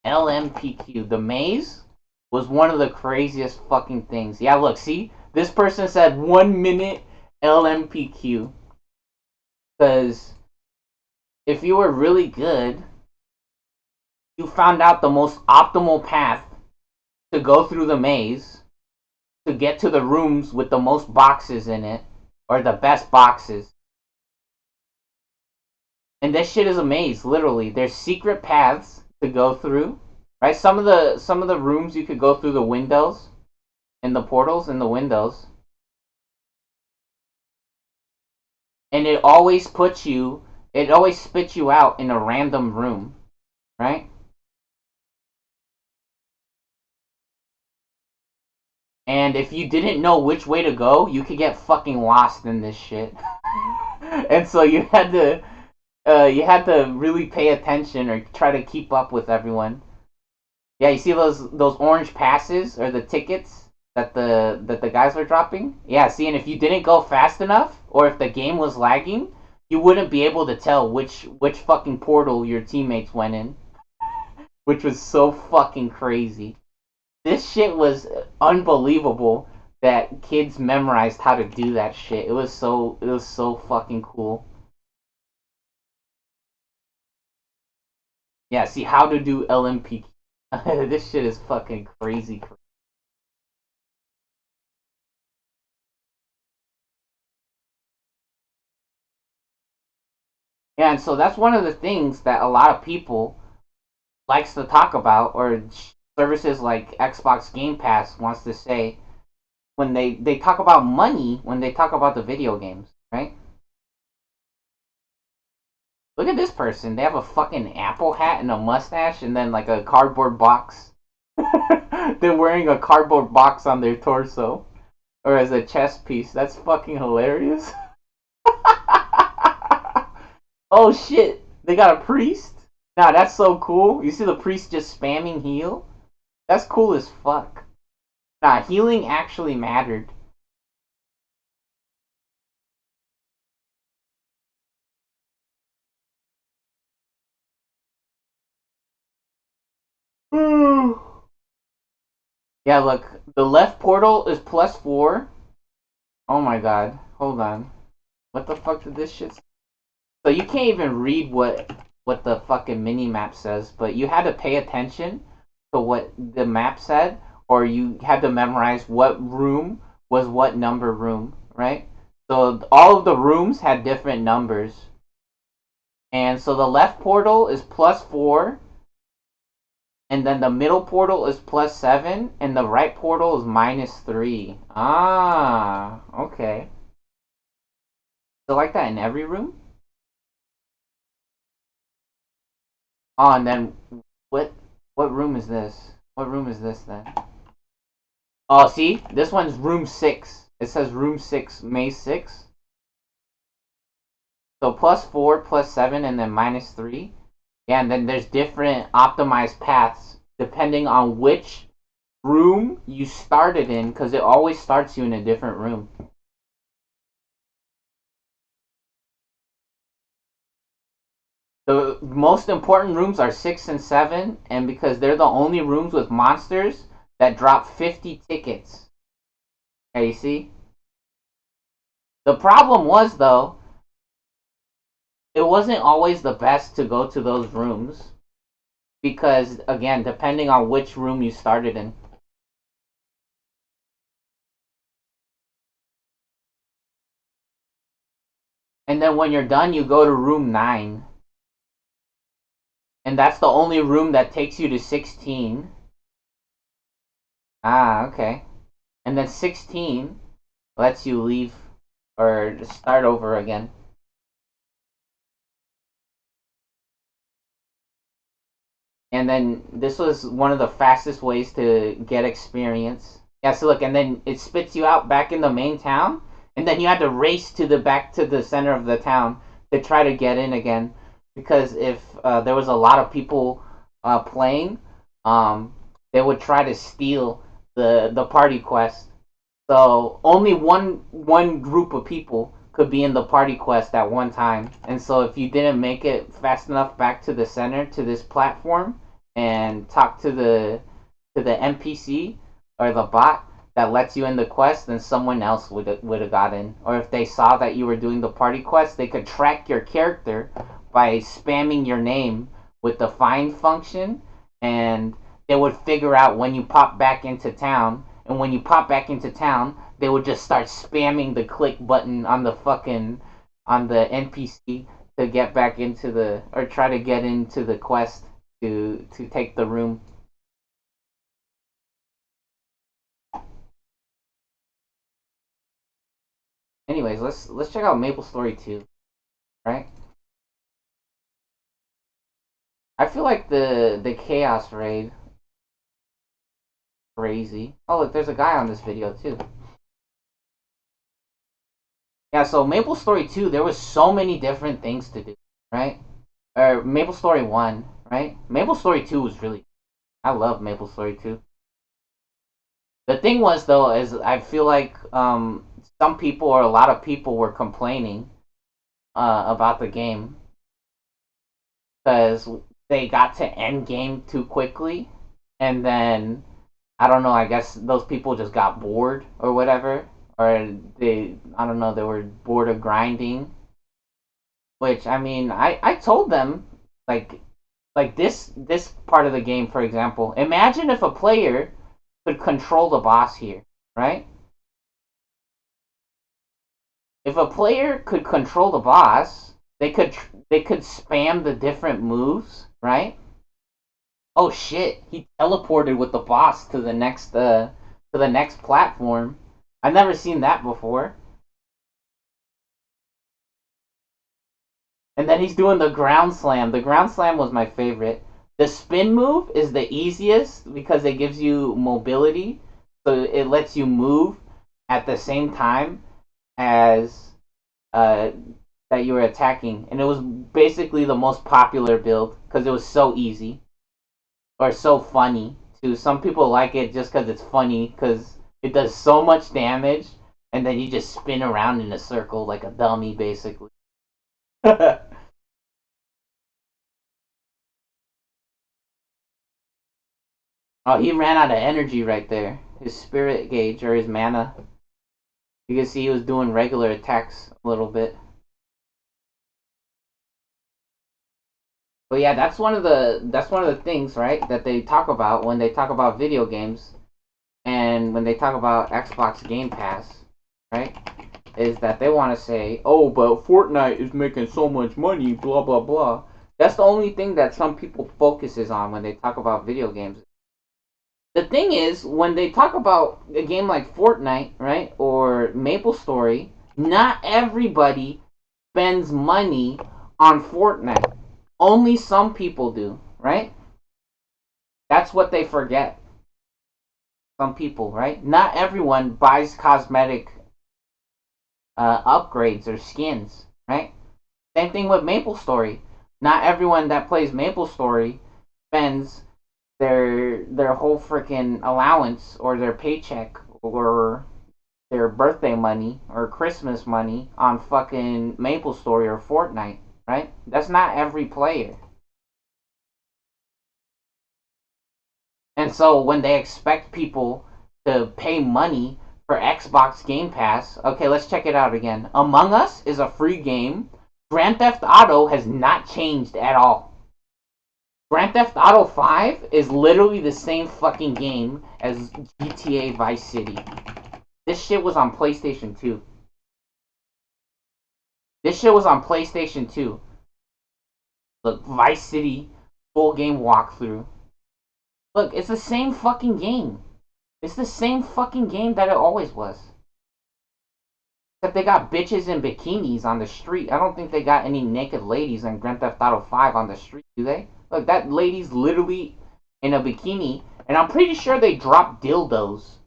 [SPEAKER 1] LMPQ, the maze was one of the craziest fucking things. Yeah, look, see, this person said 1 minute LMPQ because if you were really good, you found out the most optimal path to go through the maze to get to the rooms with the most boxes in it, or the best boxes. And this shit is a maze, literally. There's secret paths to go through. Right? Some of the rooms you could go through the windows and the portals in the windows. And it always spits you out in a random room, right? And if you didn't know which way to go, you could get fucking lost in this shit. And so you had to really pay attention or try to keep up with everyone. Yeah, you see those orange passes or the tickets that the guys were dropping? Yeah, see, and if you didn't go fast enough or if the game was lagging, you wouldn't be able to tell which fucking portal your teammates went in, which was so fucking crazy. This shit was unbelievable that kids memorized how to do that shit. It was so fucking cool. Yeah, see how to do LMP. This shit is fucking crazy. Yeah, and so that's one of the things that a lot of people likes to talk about, or services like Xbox Game Pass wants to say when they talk about money when they talk about the video games, right? Look at this person. They have a fucking apple hat and a mustache and then like a cardboard box. They're wearing a cardboard box on their torso or as a chest piece. That's fucking hilarious. Oh shit. They got a priest? Nah, that's so cool. You see the priest just spamming heal? That's cool as fuck. Nah, healing actually mattered. Yeah, look, the left portal is +4. Oh my god, hold on. What the fuck did this shit? So you can't even read what the fucking mini map says, but you had to pay attention to what the map said, or you had to memorize what room was what number room, right? So all of the rooms had different numbers, and so the left portal is +4, and then the middle portal is +7, and the right portal is -3. Ah, okay. So like that in every room? Oh, and then what what room is this? What room is this then? Oh, see? This one's room 6. It says room 6, May 6. So +4, +7, and then -3. Yeah, and then there's different optimized paths depending on which room you started in, because it always starts you in a different room. The most important rooms are 6 and 7, and because they're the only rooms with monsters that drop 50 tickets. Okay, you see? The problem was, though, it wasn't always the best to go to those rooms because, again, depending on which room you started in. And then when you're done, you go to room 9. And that's the only room that takes you to 16. Ah, okay. And then 16 lets you leave or start over again. And then this was one of the fastest ways to get experience. Yeah, so look, and then it spits you out back in the main town, and then you had to race to the back to the center of the town to try to get in again, because if there was a lot of people playing, um, they would try to steal the party quest. So only one group of people could be in the party quest at one time. And so if you didn't make it fast enough back to the center to this platform and talk to the NPC or the bot that lets you in the quest, then someone else would have got in. Or if they saw that you were doing the party quest, they could track your character by spamming your name with the find function, and they would figure out when you pop back into town, and when you pop back into town, they would just start spamming the click button on the fucking on the NPC to get back into the or try to get into the quest to take the room. Anyways, let's check out Maple Story 2, right? I feel like the Chaos Raid crazy. Oh look, there's a guy on this video too. Yeah, so Maple Story 2, there was so many different things to do, right? Or Maple Story 1, right? Maple Story 2 was really I love Maple Story 2. The thing was though is I feel like some people or a lot of people were complaining about the game because they got to end game too quickly, and then I don't know. I guess those people just got bored or whatever, or they I don't know. They were bored of grinding. Which I mean, I told them like this part of the game, for example. Imagine if a player could control the boss here, right? If a player could control the boss, they could spam the different moves, right? Oh shit, he teleported with the boss to the next platform. I've never seen that before. And then he's doing the ground slam. The ground slam was my favorite. The spin move is the easiest because it gives you mobility, so it lets you move at the same time as uh, that you were attacking, and it was basically the most popular build because it was so easy or so funny. Too, some people like it just because it's funny because it does so much damage, and then you just spin around in a circle like a dummy, basically. Oh, he ran out of energy right there. His spirit gauge or his mana. You can see he was doing regular attacks a little bit. But yeah, that's one of the things, right, that they talk about when they talk about video games and when they talk about Xbox Game Pass, right? Is that they want to say, "Oh, but Fortnite is making so much money, blah blah blah." That's the only thing that some people focuses on when they talk about video games. The thing is, when they talk about a game like Fortnite, right, or Maple Story, not everybody spends money on Fortnite. Only some people do, right? That's what they forget. Some people, right? Not everyone buys cosmetic upgrades or skins, right? Same thing with Maple Story. Not everyone that plays Maple Story spends their whole freaking allowance or their paycheck or their birthday money or Christmas money on fucking Maple Story or Fortnite, right? That's not every player. And so when they expect people to pay money for Xbox Game Pass, okay, let's check it out again. Among Us is a free game. Grand Theft Auto has not changed at all. Grand Theft Auto 5 is literally the same fucking game as GTA Vice City. This shit was on PlayStation 2. This shit was on PlayStation 2. Look, Vice City full game walkthrough. Look, it's the same fucking game. It's the same fucking game that it always was. Except they got bitches in bikinis on the street. I don't think they got any naked ladies in Grand Theft Auto 5 on the street, do they? Look, that lady's literally in a bikini, and I'm pretty sure they dropped dildos.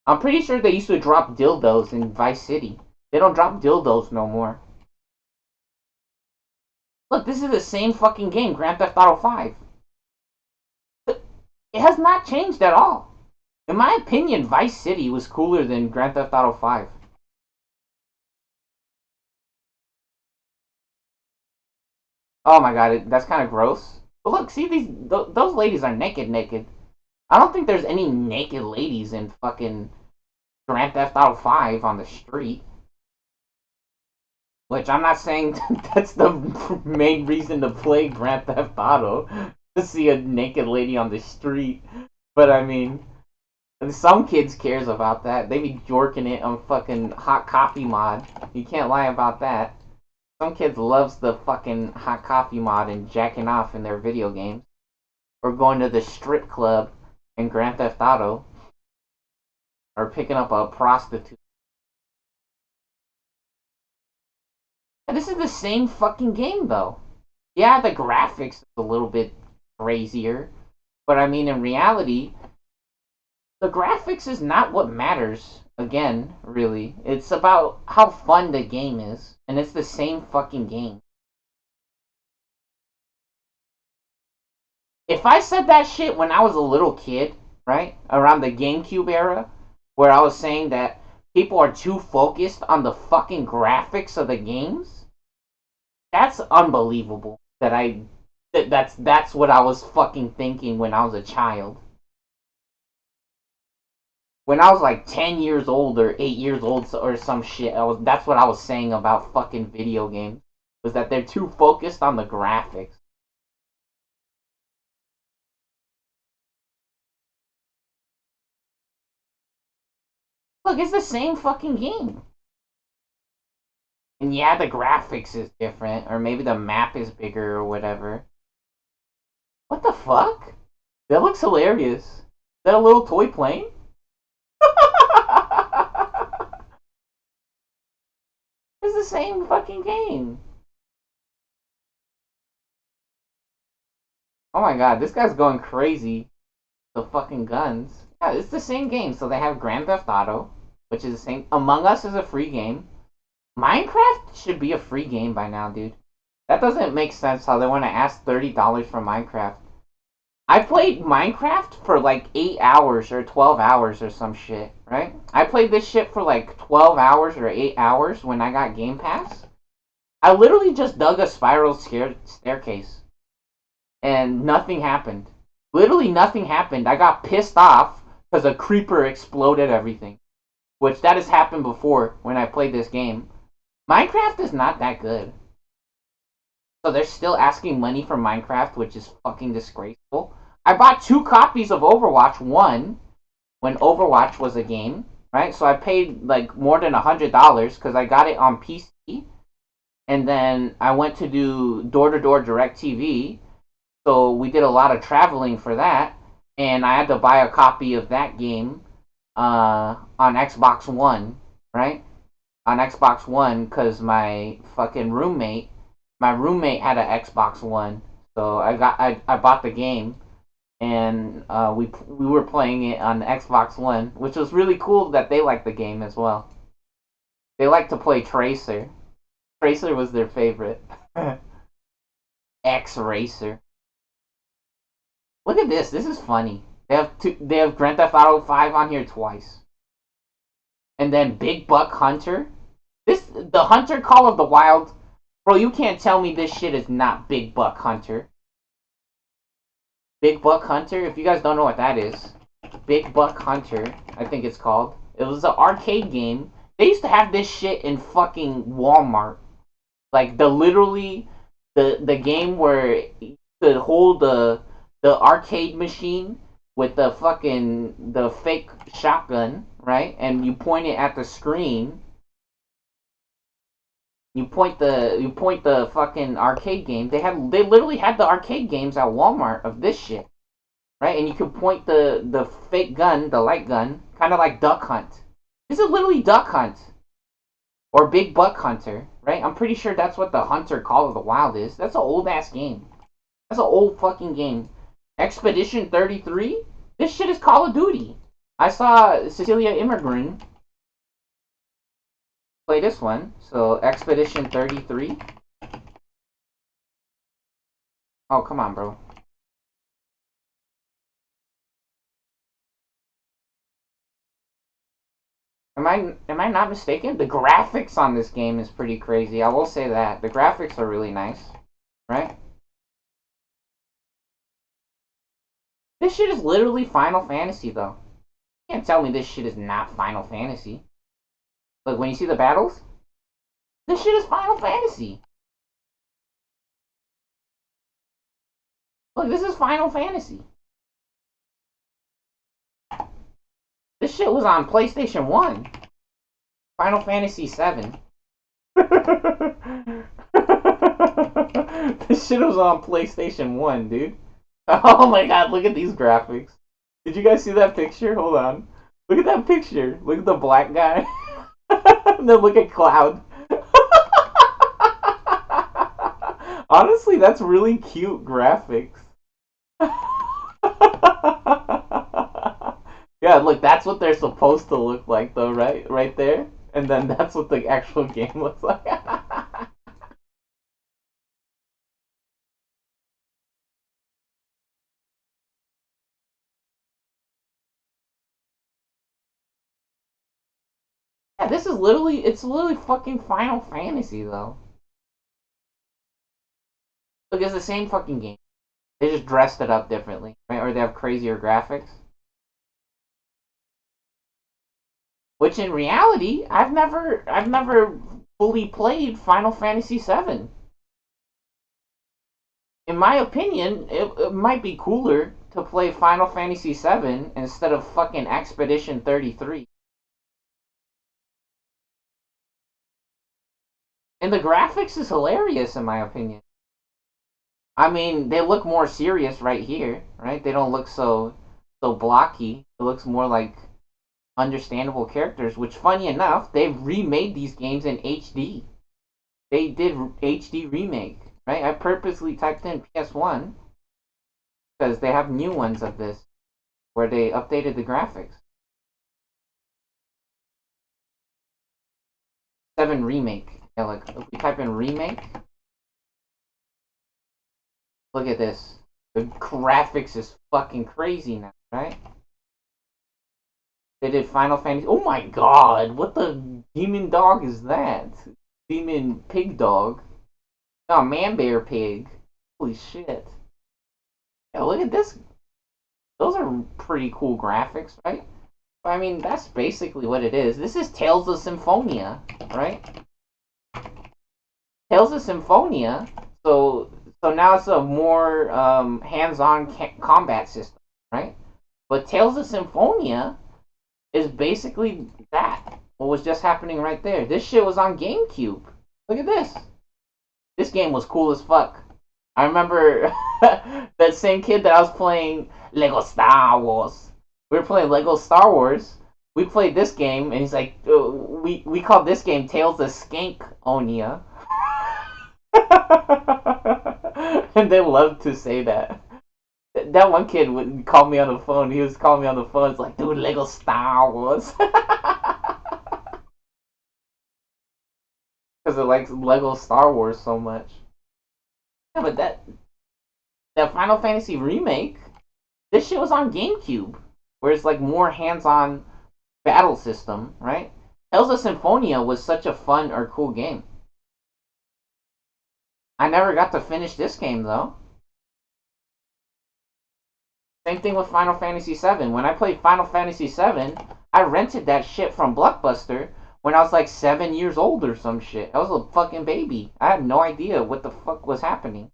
[SPEAKER 1] I'm pretty sure they used to drop dildos in Vice City. They don't drop dildos no more. Look, this is the same fucking game, Grand Theft Auto 5. It has not changed at all. In my opinion, Vice City was cooler than Grand Theft Auto 5. Oh my god, that's kind of gross. But look, see those ladies are naked, naked. I don't think there's any naked ladies in fucking Grand Theft Auto 5 on the street. Which I'm not saying that's the main reason to play Grand Theft Auto. to see a naked lady on the street. But I mean, some kids cares about that. They be jorking it on fucking hot coffee mod. You can't lie about that. Some kids loves the fucking hot coffee mod and jacking off in their video games, or going to the strip club in Grand Theft Auto, or picking up a prostitute. And this is the same fucking game though. Yeah, the graphics is a little bit crazier, but I mean in reality, the graphics is not what matters. Again, really, it's about how fun the game is, and it's the same fucking game. If I said that shit when I was a little kid, right, around the GameCube era, where I was saying that people are too focused on the fucking graphics of the games, that's unbelievable. That's what I was fucking thinking when I was a child. When I was like 10 years old or 8 years old or some shit, that's what I was saying about fucking video games, was that they're too focused on the graphics. Look, it's the same fucking game. And yeah, the graphics is different, or maybe the map is bigger or whatever. What the fuck? That looks hilarious. Is that a little toy plane? It's the same fucking game. Oh my god, this guy's going crazy. The fucking guns. Yeah, it's the same game. So they have Grand Theft Auto, which is the same. Among Us is a free game. Minecraft should be a free game by now, dude. That doesn't make sense how they want to ask $30 for Minecraft. I played Minecraft for like 8 hours or 12 hours or some shit, right? I played this shit for like 12 hours or 8 hours when I got Game Pass. I literally just dug a spiral staircase and nothing happened. Literally nothing happened. I got pissed off because a creeper exploded everything, which that has happened before when I played this game. Minecraft is not that good. So they're still asking money for Minecraft, which is fucking disgraceful. I bought 2 copies of Overwatch 1 when Overwatch was a game, right? So I paid like more than $100 because I got it on PC. And then I went to do door-to-door direct TV. So we did a lot of traveling for that. And I had to buy a copy of that game on Xbox One, right? On Xbox One because my roommate had an Xbox One, so I bought the game, and we were playing it on Xbox One, which was really cool that they liked the game as well. They like to play Tracer. Tracer was their favorite. X Racer. Look at this. This is funny. They have Grand Theft Auto 5 on here twice, and then Big Buck Hunter. The Hunter Call of the Wild. Bro, you can't tell me this shit is not Big Buck Hunter. Big Buck Hunter, if you guys don't know what that is, Big Buck Hunter, I think it's called. It was an arcade game. They used to have this shit in fucking Walmart. Like the game where you could hold the arcade machine with the fake shotgun, right? And you point it at the screen. You point the fucking arcade game. They literally had the arcade games at Walmart of this shit, right? And you could point the fake gun, the light gun, kind of like Duck Hunt. This is literally Duck Hunt or Big Buck Hunter, right? I'm pretty sure that's what the Hunter Call of the Wild is. That's an old ass game. That's an old fucking game. Expedition 33. This shit is Call of Duty. I saw Cecilia Immergreen play this one. So Expedition 33. Oh, come on, bro. Am I not mistaken? The graphics on this game is pretty crazy. I will say that. The graphics are really nice, right? This shit is literally Final Fantasy though. You can't tell me this shit is not Final Fantasy. Like when you see the battles, this shit is Final Fantasy. Look, this is Final Fantasy. This shit was on PlayStation 1. Final Fantasy 7. This shit was on PlayStation 1, dude. Oh my god, look at these graphics. Did you guys see that picture? Hold on. Look at that picture. Look at the black guy. And then look at Cloud. Honestly, that's really cute graphics. Yeah, look, that's what they're supposed to look like, though, right? Right there. And then that's what the actual game looks like. Yeah, this is literally, it's literally fucking Final Fantasy, though. Look, it's the same fucking game. They just dressed it up differently, right? Or they have crazier graphics. Which in reality, I've never fully played Final Fantasy VII. In my opinion, it might be cooler to play Final Fantasy VII instead of fucking Expedition 33. And the graphics is hilarious in my opinion. I mean, they look more serious right here, right? They don't look so blocky. It looks more like understandable characters, which funny enough, they've remade these games in HD. They did HD remake, right? I purposely typed in PS1 because they have new ones of this where they updated the graphics. 7 remake. Yeah, look, if we type in remake, look at this. The graphics is fucking crazy now, right? They did Final Fantasy. Oh my god, what the demon dog is that? Demon pig dog. Oh, man bear pig. Holy shit. Yeah, look at this. Those are pretty cool graphics, right? I mean, that's basically what it is. This is Tales of Symphonia, right? Tales of Symphonia. So now it's a more hands-on combat system, right? But Tales of Symphonia is basically that. What was just happening right there. This shit was on GameCube. Look at this. This game was cool as fuck. I remember that same kid that I was playing Lego Star Wars. We were playing Lego Star Wars. We played this game, and he's like, we called this game Tales of Skank Onia. And they love to say that. That one kid would call me on the phone. He was calling me on the phone. It's like, dude, Lego Star Wars. Because it likes Lego Star Wars so much. Yeah, but that Final Fantasy remake, this shit was on GameCube, where it's like more hands-on battle system, right? Tales of Symphonia was such a fun or cool game. I never got to finish this game though. Same thing with Final Fantasy VII. When I played Final Fantasy VII, I rented that shit from Blockbuster when I was like 7 years old or some shit. I was a fucking baby. I had no idea what the fuck was happening.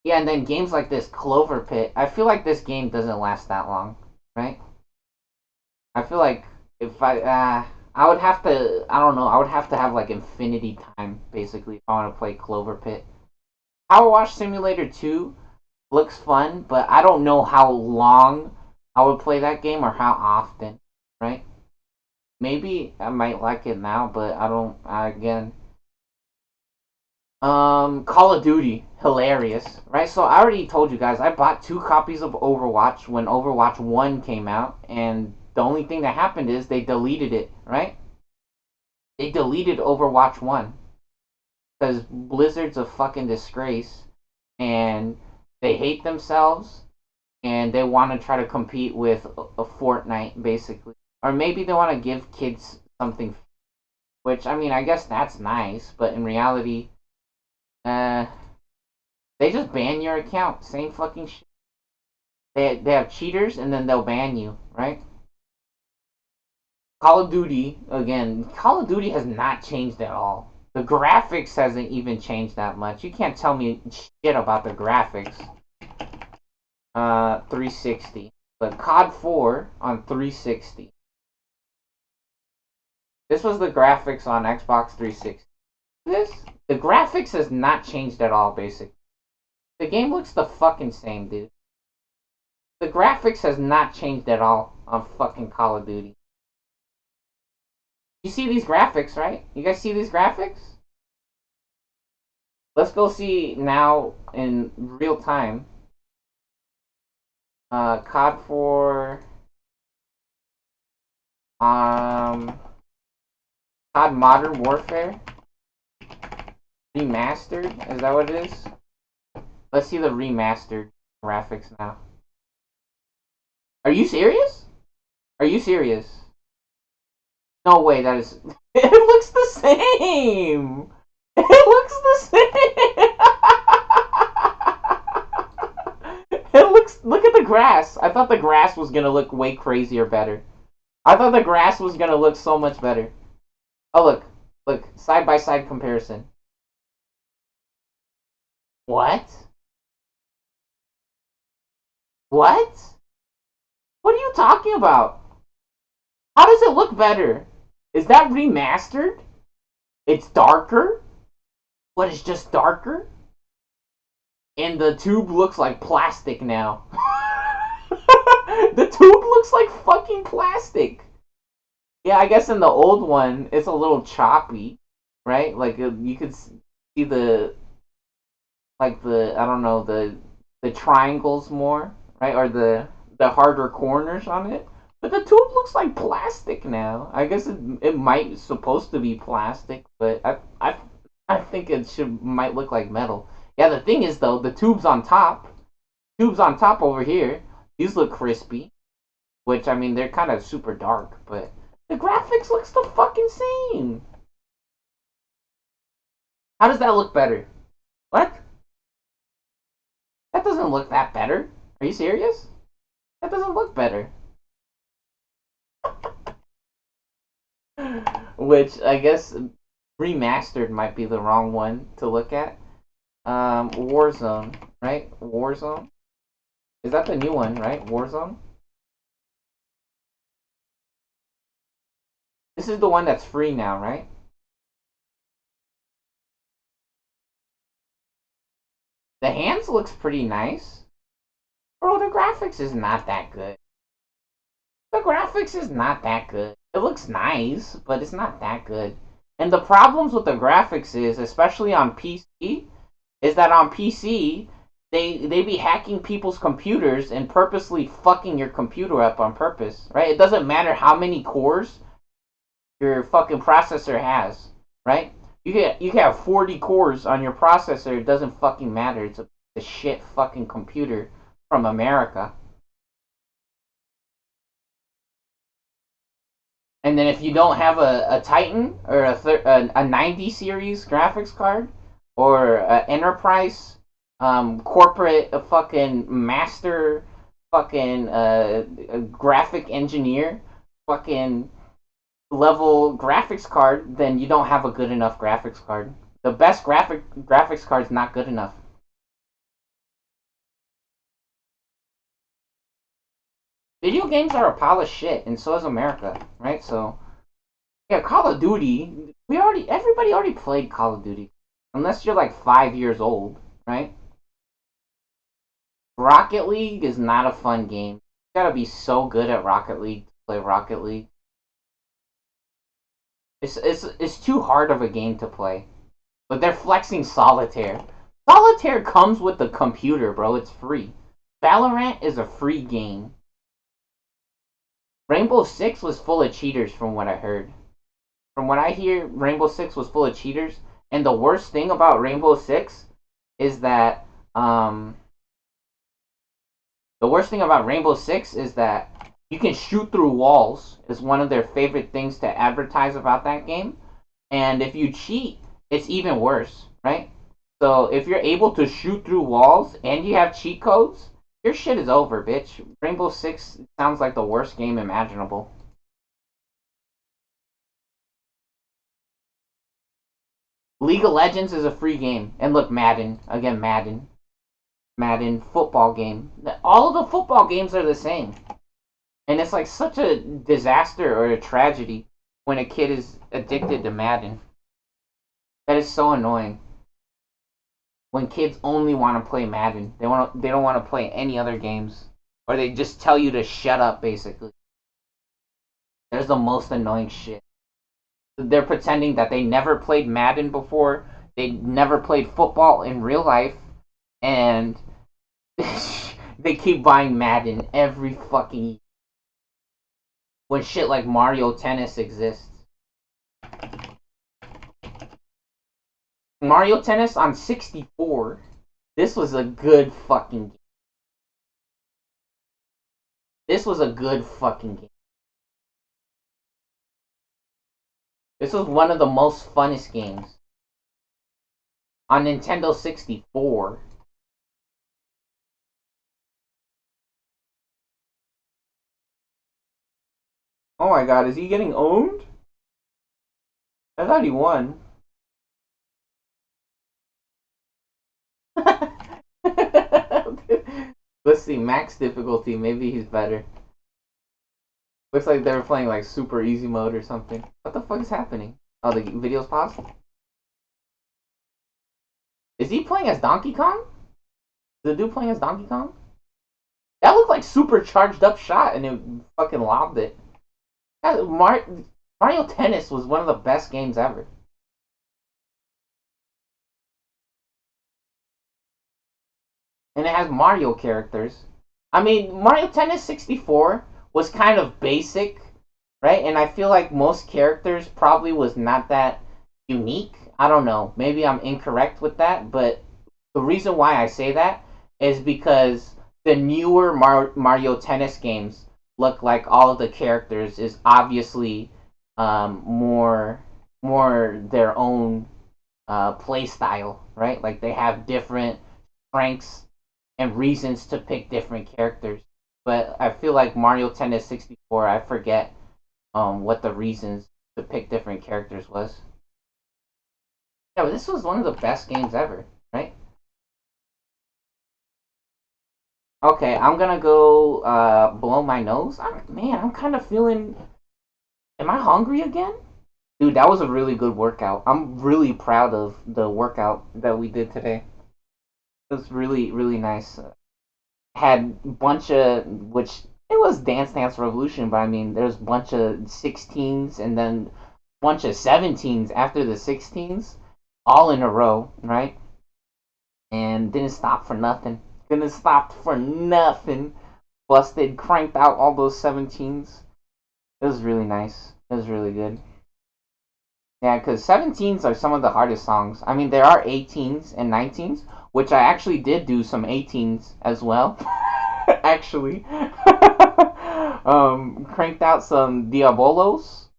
[SPEAKER 1] Yeah, and then games like this, Clover Pit. I feel like this game doesn't last that long, right? I feel like if I would have to, I don't know, I would have to have like infinity time basically if I want to play Clover Pit. Power Wash Simulator 2 looks fun, but I don't know how long I would play that game or how often, right? Maybe I might like it now, but I don't. Again, Call of Duty, hilarious, right? So I already told you guys I bought 2 copies of Overwatch when Overwatch 1 came out, and the only thing that happened is they deleted it, right? They deleted Overwatch 1 because Blizzard's a fucking disgrace, and they hate themselves, and they want to try to compete with a Fortnite, basically. Or maybe they want to give kids something, which, I mean, I guess that's nice, but in reality, uh, they just ban your account. Same fucking shit. They have cheaters, and then they'll ban you, right? Call of Duty, again, Call of Duty has not changed at all. The graphics hasn't even changed that much. You can't tell me shit about the graphics. 360. But COD 4 on 360. This was the graphics on Xbox 360. The graphics has not changed at all, basically. The game looks the fucking same, dude. The graphics has not changed at all on fucking Call of Duty. You see these graphics, right? You guys see these graphics? Let's go see now in real time. COD 4. COD Modern Warfare. Remastered? Is that what it is? Let's see the remastered graphics now. Are you serious? Are you serious? No way, that is... It looks the same! It looks the same! It looks... Look at the grass. I thought the grass was gonna look way crazier better. I thought the grass was gonna look so much better. Oh, look. Look. Side-by-side comparison. What? What? What are you talking about? How does it look better? Is that remastered? It's darker? What, it's just darker? And the tube looks like plastic now. The tube looks like fucking plastic. Yeah, I guess in the old one, it's a little choppy, right? Like, you could see the, like the, I don't know, the triangles more, right? Or the harder corners on it. But the tube looks like plastic now. I guess it might supposed to be plastic, but I think it might look like metal. Yeah, the thing is though, the tubes on top over here, these look crispy, which I mean they're kind of super dark, but the graphics looks the fucking same. How does that look better? What? That doesn't look that better. Are you serious? That doesn't look better. Which I guess remastered might be the wrong one to look at. Warzone, right? Warzone? Is that the new one, right? Warzone? This is the one that's free now, right? The hands looks pretty nice. Bro, the graphics is not that good. The graphics is not that good. It looks nice, but it's not that good. And the problems with the graphics is, especially on PC, is that on PC, they be hacking people's computers and purposely fucking your computer up on purpose, right? It doesn't matter how many cores your fucking processor has, right? You can have 40 cores on your processor. It doesn't fucking matter. It's a shit fucking computer from America. And then if you don't have a Titan or a 90 series graphics card or an enterprise corporate fucking master fucking graphic engineer fucking level graphics card, then you don't have a good enough graphics card. The best graphics card is not good enough. Video games are a pile of shit, and so is America, right? So yeah, Call of Duty. Everybody already played Call of Duty, unless you're like 5 years old, right? Rocket League is not a fun game. You gotta be so good at Rocket League to play Rocket League. It's too hard of a game to play. But they're flexing Solitaire. Solitaire comes with the computer, bro. It's free. Valorant is a free game. Rainbow Six was full of cheaters, from what I heard. From what I hear, Rainbow Six was full of cheaters. And the worst thing about Rainbow Six is that the worst thing about Rainbow Six is that you can shoot through walls. Is one of their favorite things to advertise about that game. And if you cheat, it's even worse, right? So if you're able to shoot through walls and you have cheat codes, your shit is over, bitch. Rainbow Six sounds like the worst game imaginable. League of Legends is a free game. And look, Madden. Again, Madden. Madden football game. All of the football games are the same. And it's like such a disaster or a tragedy when a kid is addicted to Madden. That is so annoying. When kids only want to play Madden. They don't want to play any other games. Or they just tell you to shut up, basically. There's the most annoying shit. They're pretending that they never played Madden before. They never played football in real life. And they keep buying Madden every fucking year. When shit like Mario Tennis exists. Mario Tennis on 64. This was a good fucking game. This was a good fucking game. This was one of the most funnest games. On Nintendo 64. Oh my god, is he getting owned? I thought he won. Let's see, max difficulty. Maybe he's better. Looks like they were playing like super easy mode or something. What the fuck is happening? Oh, the video's paused? Is he playing as Donkey Kong? Is the dude playing as Donkey Kong? That looked like super charged up shot and it fucking lobbed it. Mario Tennis was one of the best games ever. And it has Mario characters. I mean, Mario Tennis 64 was kind of basic, right? And I feel like most characters probably was not that unique. I don't know. Maybe I'm incorrect with that, but the reason why I say that is because the newer Mario Tennis games look like all of the characters is obviously more their own play style, right? Like they have different strengths and reasons to pick different characters. But I feel like Mario Tennis 64, I forget what the reasons to pick different characters was. Yeah, but this was one of the best games ever, right? Okay, I'm gonna go blow my nose. I'm kind of feeling. Am I hungry again? Dude, that was a really good workout. I'm really proud of the workout that we did today. It was really, really nice. Had a bunch of, which it was Dance Revolution, but I mean, there's a bunch of 16s and then a bunch of 17s after the 16s, all in a row, right? And didn't stop for nothing. Didn't stop for nothing. Busted, cranked out all those 17s. It was really nice. It was really good. Yeah, because 17s are some of the hardest songs. I mean, there are 18s and 19s, which I actually did do some 18s as well. Actually. Cranked out some Diabolos.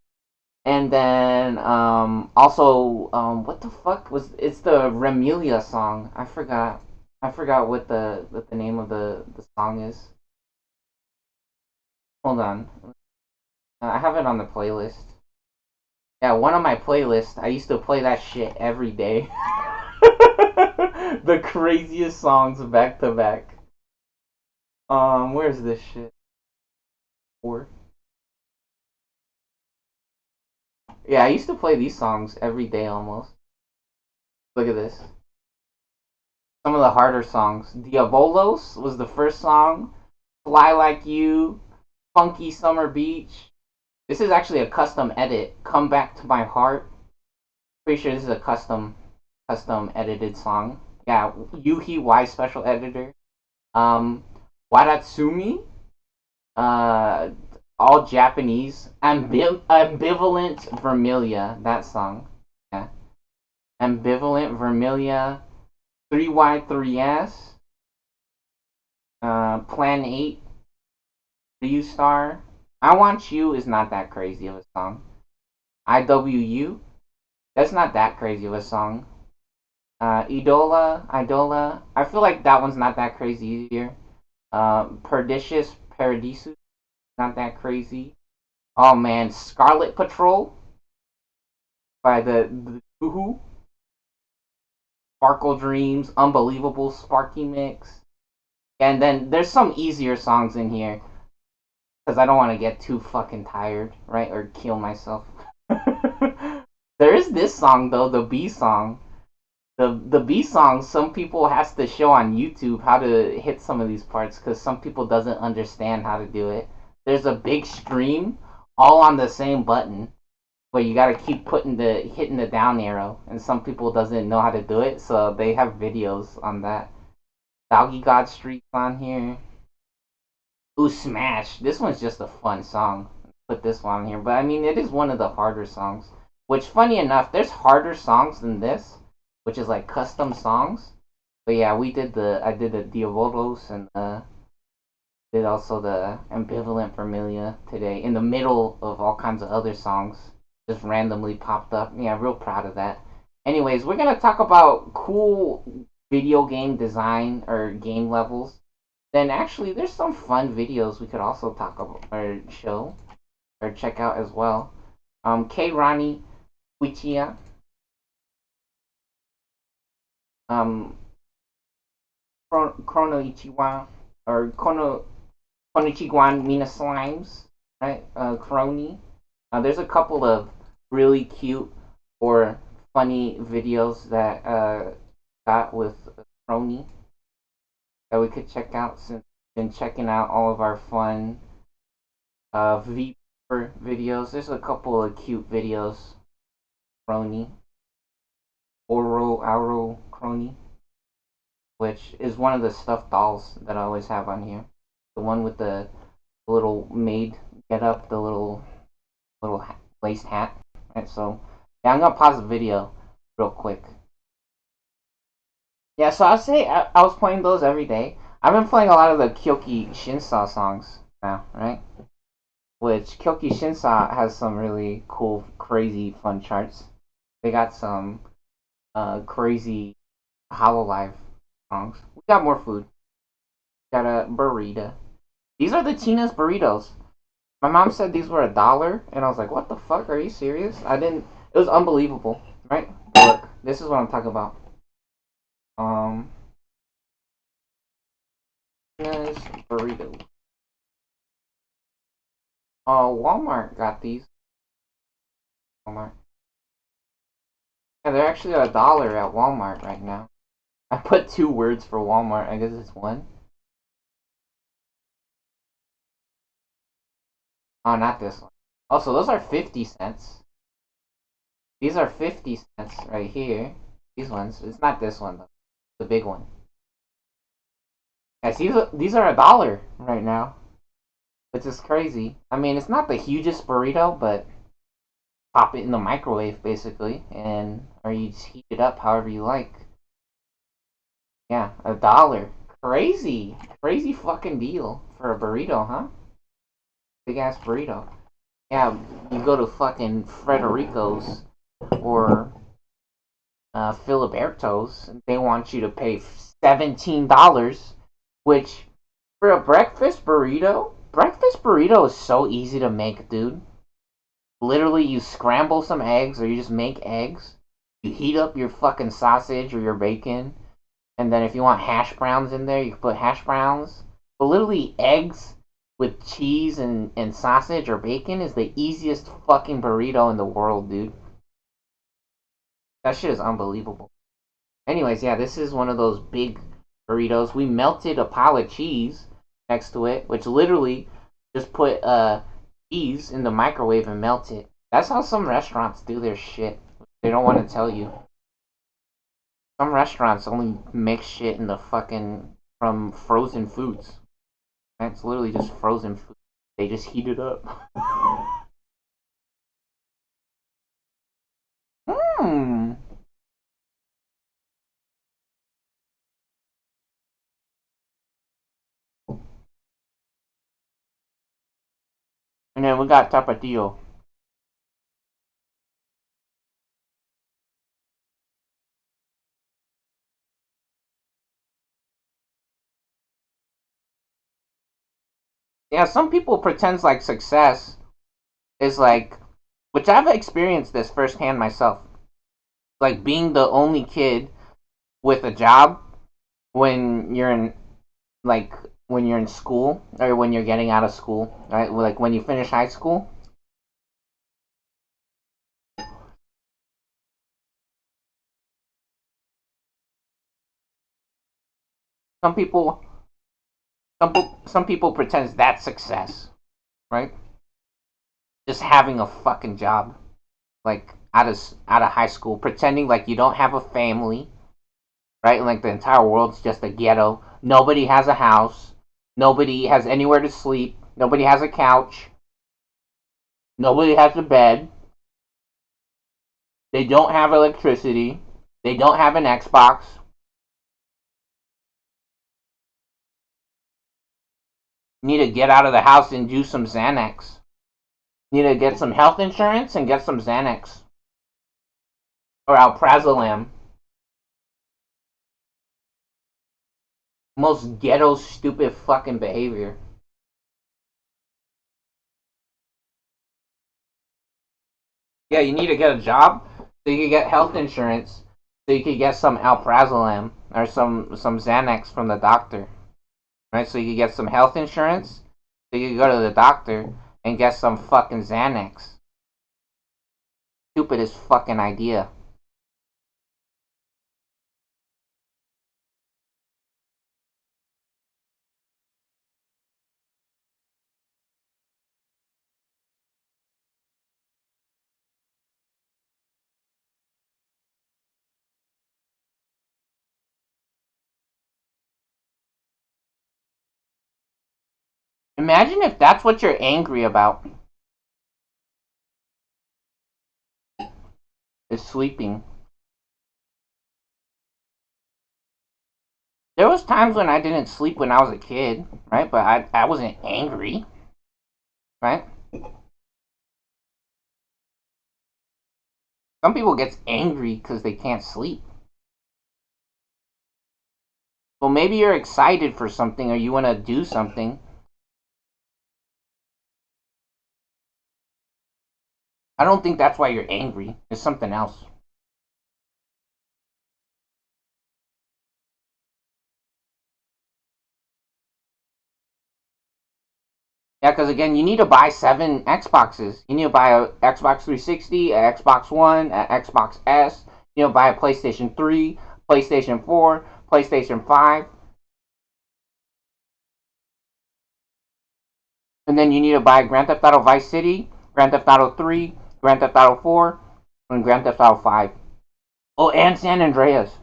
[SPEAKER 1] And then also what the fuck was it's the Remelia song. I forgot. I forgot what the name of the song is. Hold on. I have it on the playlist. Yeah, one of my playlists. I used to play that shit every day. The craziest songs back to back. Where's this shit? Four. Yeah, I used to play these songs every day almost. Look at this. Some of the harder songs. Diabolos was the first song. Fly Like You. Funky Summer Beach. This is actually a custom edit. Come Back to My Heart. Pretty sure this is a custom edited song. Yeah, Yuhi Y special editor. Um, Wadatsumi. Uh, all Japanese. Ambivalent Vermilia. That song. Yeah. Ambivalent Vermilia. 3Y3S. Plan 8. Ryu Star. I Want You is not that crazy of a song. IWU. That's not that crazy of a song. Idola. I feel like that one's not that crazy either. Perdicious Paradisus. Not that crazy. Oh man, Scarlet Patrol by the Who. Sparkle Dreams, Unbelievable, Sparky Mix. And then there's some easier songs in here because I don't want to get too fucking tired, right? Or kill myself. There is this song though, the B song. The B song, some people has to show on YouTube how to hit some of these parts because some people doesn't understand how to do it. There's a big stream all on the same button where you gotta keep hitting the down arrow, and some people doesn't know how to do it, so they have videos on that. Doggy God Street's on here. Ooh, Smash. This one's just a fun song. Put this one on here, but I mean it is one of the harder songs. Which, funny enough, there's harder songs than this, which is like custom songs. But yeah, I did the Diavolos and did also the Ambivalent Familia today in the middle of all kinds of other songs. Just randomly popped up. Yeah, real proud of that. Anyways, we're gonna talk about cool video game design or game levels. Then actually, there's some fun videos we could also talk about or show or check out as well. K Rani Wichia. Chrono Ichiwa or Konichiwan Mina Slimes, right? Crony. There's a couple of really cute or funny videos that got with Crony that we could check out since we've been checking out all of our fun V videos. There's a couple of cute videos. Crony. Oro Crony, which is one of the stuffed dolls that I always have on here. The one with the little maid get up, the little laced hat. Right, so yeah, I'm gonna pause the video real quick. Yeah, so I'll say I was playing those every day. I've been playing a lot of the Kyoki Shinsa songs now, right? Which Kyoki Shinsa has some really cool, crazy, fun charts. They got some crazy Hololive songs. We got more food. Got a burrito. These are the Tina's burritos. My mom said these were $1, and I was like, "What the fuck? Are you serious?" I didn't. It was unbelievable, right? Look, this is what I'm talking about. Um, Tina's burrito. Oh, Walmart got these. Walmart. Yeah, they're actually $1 at Walmart right now. I put 2 words for Walmart. I guess it's one. Oh, not this one. Also, those are 50 cents. These are 50 cents right here. These ones. It's not this one though. The big one. Yes, these are $1 right now, which is crazy. I mean, it's not the hugest burrito, but pop it in the microwave basically, and or you just heat it up however you like. Yeah, $1. Crazy, crazy fucking deal for a burrito, huh? Big ass burrito. Yeah, you go to fucking Frederico's or Filiberto's, they want you to pay $17, which for a breakfast burrito is so easy to make, dude. Literally, you scramble some eggs or you just make eggs. You heat up your fucking sausage or your bacon, and then if you want hash browns in there, you can put hash browns. But literally, eggs with cheese and sausage or bacon is the easiest fucking burrito in the world, dude. That shit is unbelievable. Anyways, yeah, this is one of those big burritos. We melted a pile of cheese next to it, which literally just put cheese in the microwave and melt it. That's how some restaurants do their shit. They don't want to tell you. Some restaurants only mix shit in the fucking from frozen foods. It's literally just frozen food. They just heat it up. Hmm. And then we got tapatio. Yeah, some people pretend like success is like, which I've experienced this firsthand myself. Like being the only kid with a job when you're in like when you're in school or when you're getting out of school, right? Like when you finish high school. Some people, some people pretend that's success, right? Just having a fucking job, like out of high school, pretending like you don't have a family, right? Like the entire world's just a ghetto. Nobody has a house. Nobody has anywhere to sleep. Nobody has a couch. Nobody has a bed. They don't have electricity. They don't have an Xbox. You need to get out of the house and do some Xanax. You need to get some health insurance and get some Xanax. Or alprazolam. Most ghetto, stupid fucking behavior. Yeah, you need to get a job so you can get health insurance, so you can get some alprazolam or some Xanax from the doctor, right? So you can get some health insurance, so you can go to the doctor and get some fucking Xanax. Stupidest fucking idea. Imagine if that's what you're angry about, is sleeping. There was times when I didn't sleep when I was a kid, right? But I wasn't angry, right? Some people get angry because they can't sleep. Well, maybe you're excited for something or you want to do something. I don't think that's why you're angry. It's something else. Yeah, because again, you need to buy 7 Xboxes. You need to buy a Xbox 360, a Xbox One, a Xbox S. You know, buy a PlayStation 3, PlayStation 4, PlayStation 5. And then you need to buy Grand Theft Auto Vice City, Grand Theft Auto 3, Grand Theft Auto 4, and Grand Theft Auto 5. Oh, and San Andreas.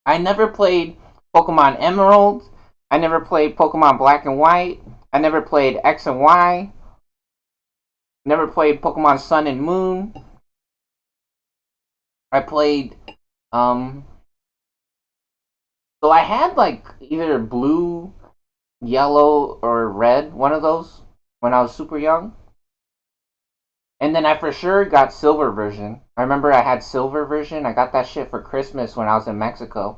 [SPEAKER 1] I never played Pokemon Emerald. I never played Pokemon Black and White. I never played X and Y. Never played Pokemon Sun and Moon. I played um so I had like either blue, yellow, or red, one of those when I was super young. And then I for sure got silver version. I remember I had silver version. I got that shit for Christmas when I was in Mexico.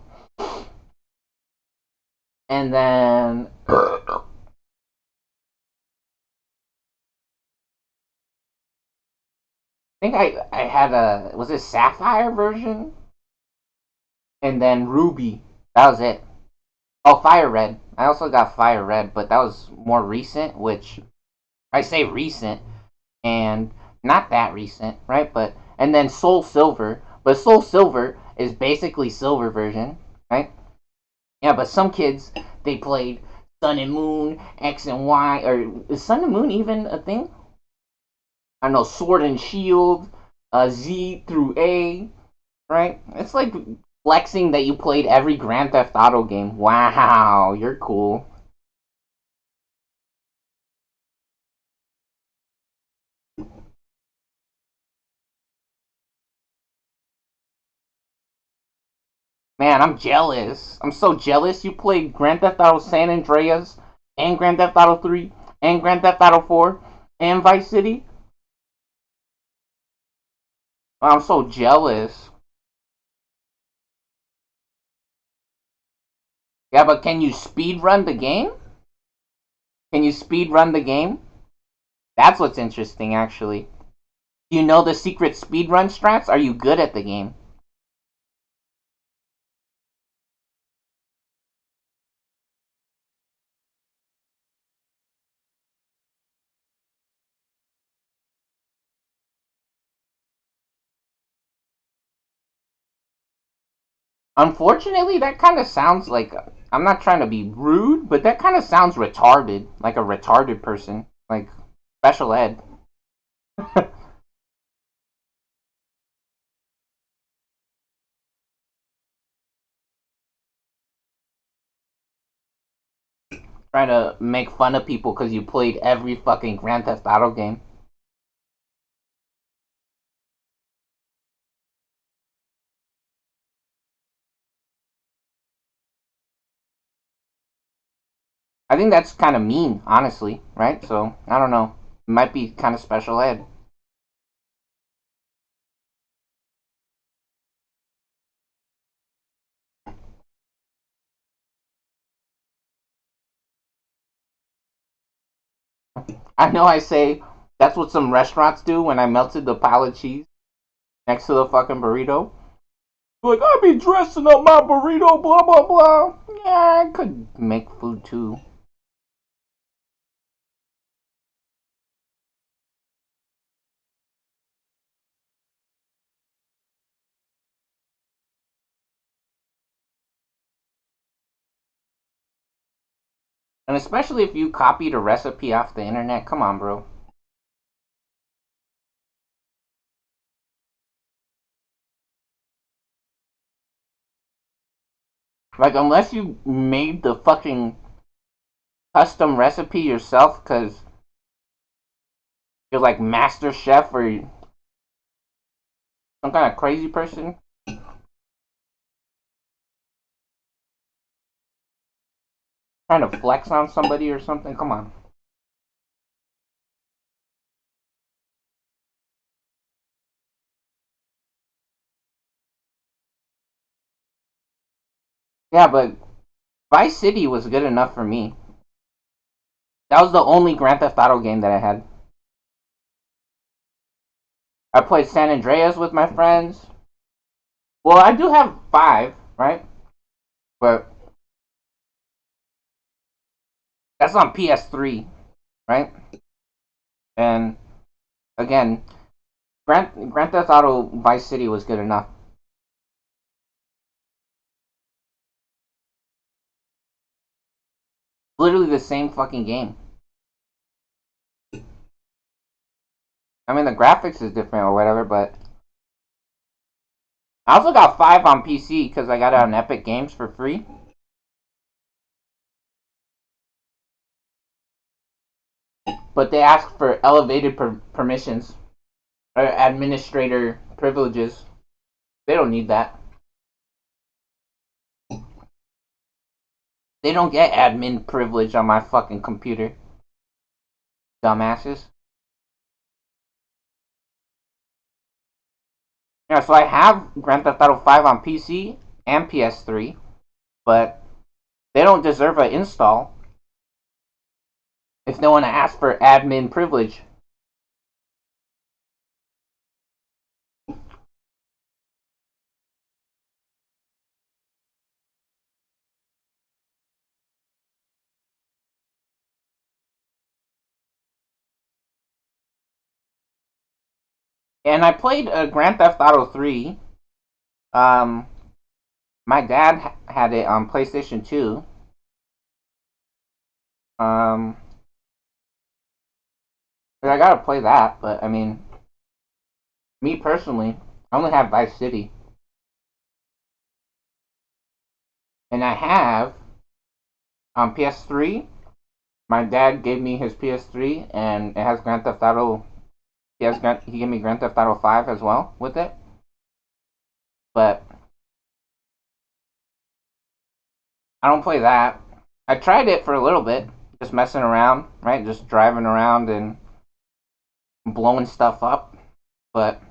[SPEAKER 1] And then I think I had a was it Sapphire version? And then Ruby. That was it. Oh, Fire Red. I also got Fire Red, but that was more recent, which I say recent and not that recent, right? But and then Soul Silver, but Soul Silver is basically Silver version, right? Yeah, but some kids they played Sun and Moon, X and Y, or is Sun and Moon even a thing? I don't know, Sword and Shield, Z through A, right? It's like flexing that you played every Grand Theft Auto game. Wow, you're cool. Man, I'm jealous. I'm so jealous you played Grand Theft Auto San Andreas and Grand Theft Auto 3 and Grand Theft Auto 4 and Vice City. I'm so jealous. Yeah, but can you speed run the game? Can you speed run the game? That's what's interesting, actually. Do you know the secret speed run strats? Are you good at the game? Unfortunately, that kind of sounds like, I'm not trying to be rude, but that kind of sounds retarded, like a retarded person, like special ed. Trying to make fun of people because you played every fucking Grand Theft Auto game. I think that's kind of mean, honestly, right? So, I don't know. It might be kind of special ed. I know I say that's what some restaurants do when I melted the pile of cheese next to the fucking burrito. Like, I be dressing up my burrito, blah, blah, blah. Yeah, I could make food too. And especially if you copied a recipe off the internet. Come on, bro. Like, unless you made the fucking custom recipe yourself because you're like master chef or some kind of crazy person trying to flex on somebody or something. Come on. Yeah, but Vice City was good enough for me. That was the only Grand Theft Auto game that I had. I played San Andreas with my friends. Well, I do have five, right? But that's on PS3, right? And again, Grand Theft Auto Vice City was good enough. Literally the same fucking game. I mean, the graphics is different or whatever, but I also got 5 on PC because I got it on Epic Games for free. But they ask for elevated permissions or administrator privileges. They don't need that. They don't get admin privilege on my fucking computer. Dumbasses. Yeah, so I have Grand Theft Auto 5 on PC and PS3, but they don't deserve an install if no one asks for admin privilege. And I played Grand Theft Auto 3. Um, my dad had it on PlayStation 2. Um, but I gotta play that, but I mean, me personally, I only have Vice City. And I have on PS3. My dad gave me his PS3, and it has Grand Theft Auto. He gave me Grand Theft Auto 5 as well with it. But I don't play that. I tried it for a little bit, just messing around, right? Just driving around and blowing stuff up, but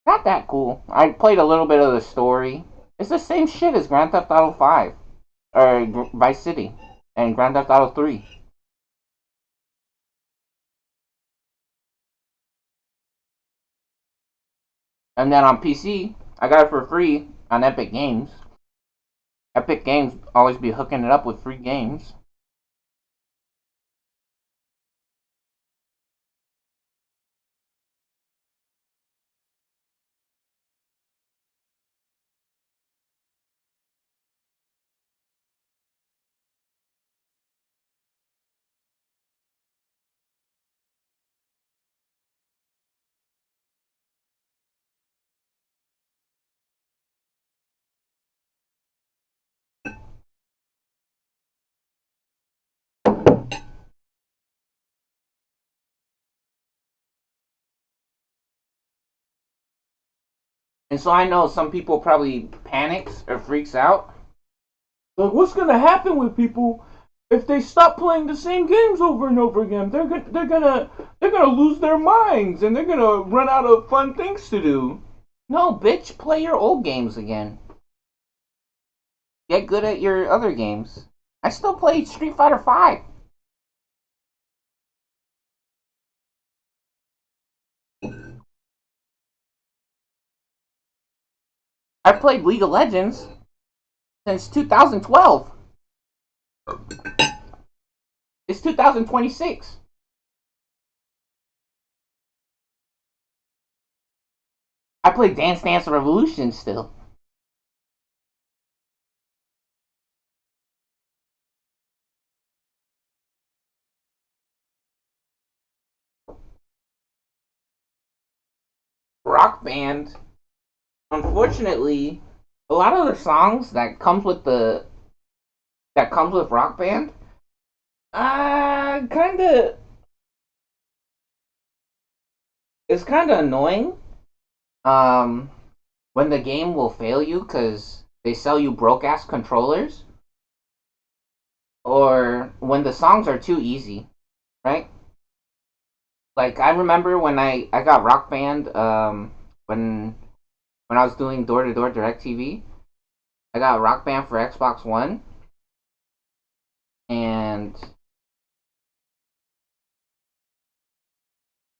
[SPEAKER 1] not that cool. I played a little bit of the story. It's the same shit as Grand Theft Auto 5 or Vice City. and Grand Theft Auto 3. And then on PC, I got it for free on Epic Games. Epic Games always be hooking it up with free games. And so I know some people probably panics or freaks out.
[SPEAKER 2] Like, what's gonna happen with people if they stop playing the same games over and over again? They're gonna lose their minds and they're gonna run out of fun things to do.
[SPEAKER 1] No, bitch, play your old games again. Get good at your other games. I still play Street Fighter 5. I played League of Legends since 2012. It's 2026. I play Dance Dance Revolution still. Rock Band. Unfortunately, a lot of the songs that comes with Rock Band, kind of it's kind of annoying. Um, when the game will fail you because they sell you broke ass controllers, or when the songs are too easy, right? Like I remember when I got Rock Band when I was doing door to door direct TV, I got Rock Band for Xbox One, and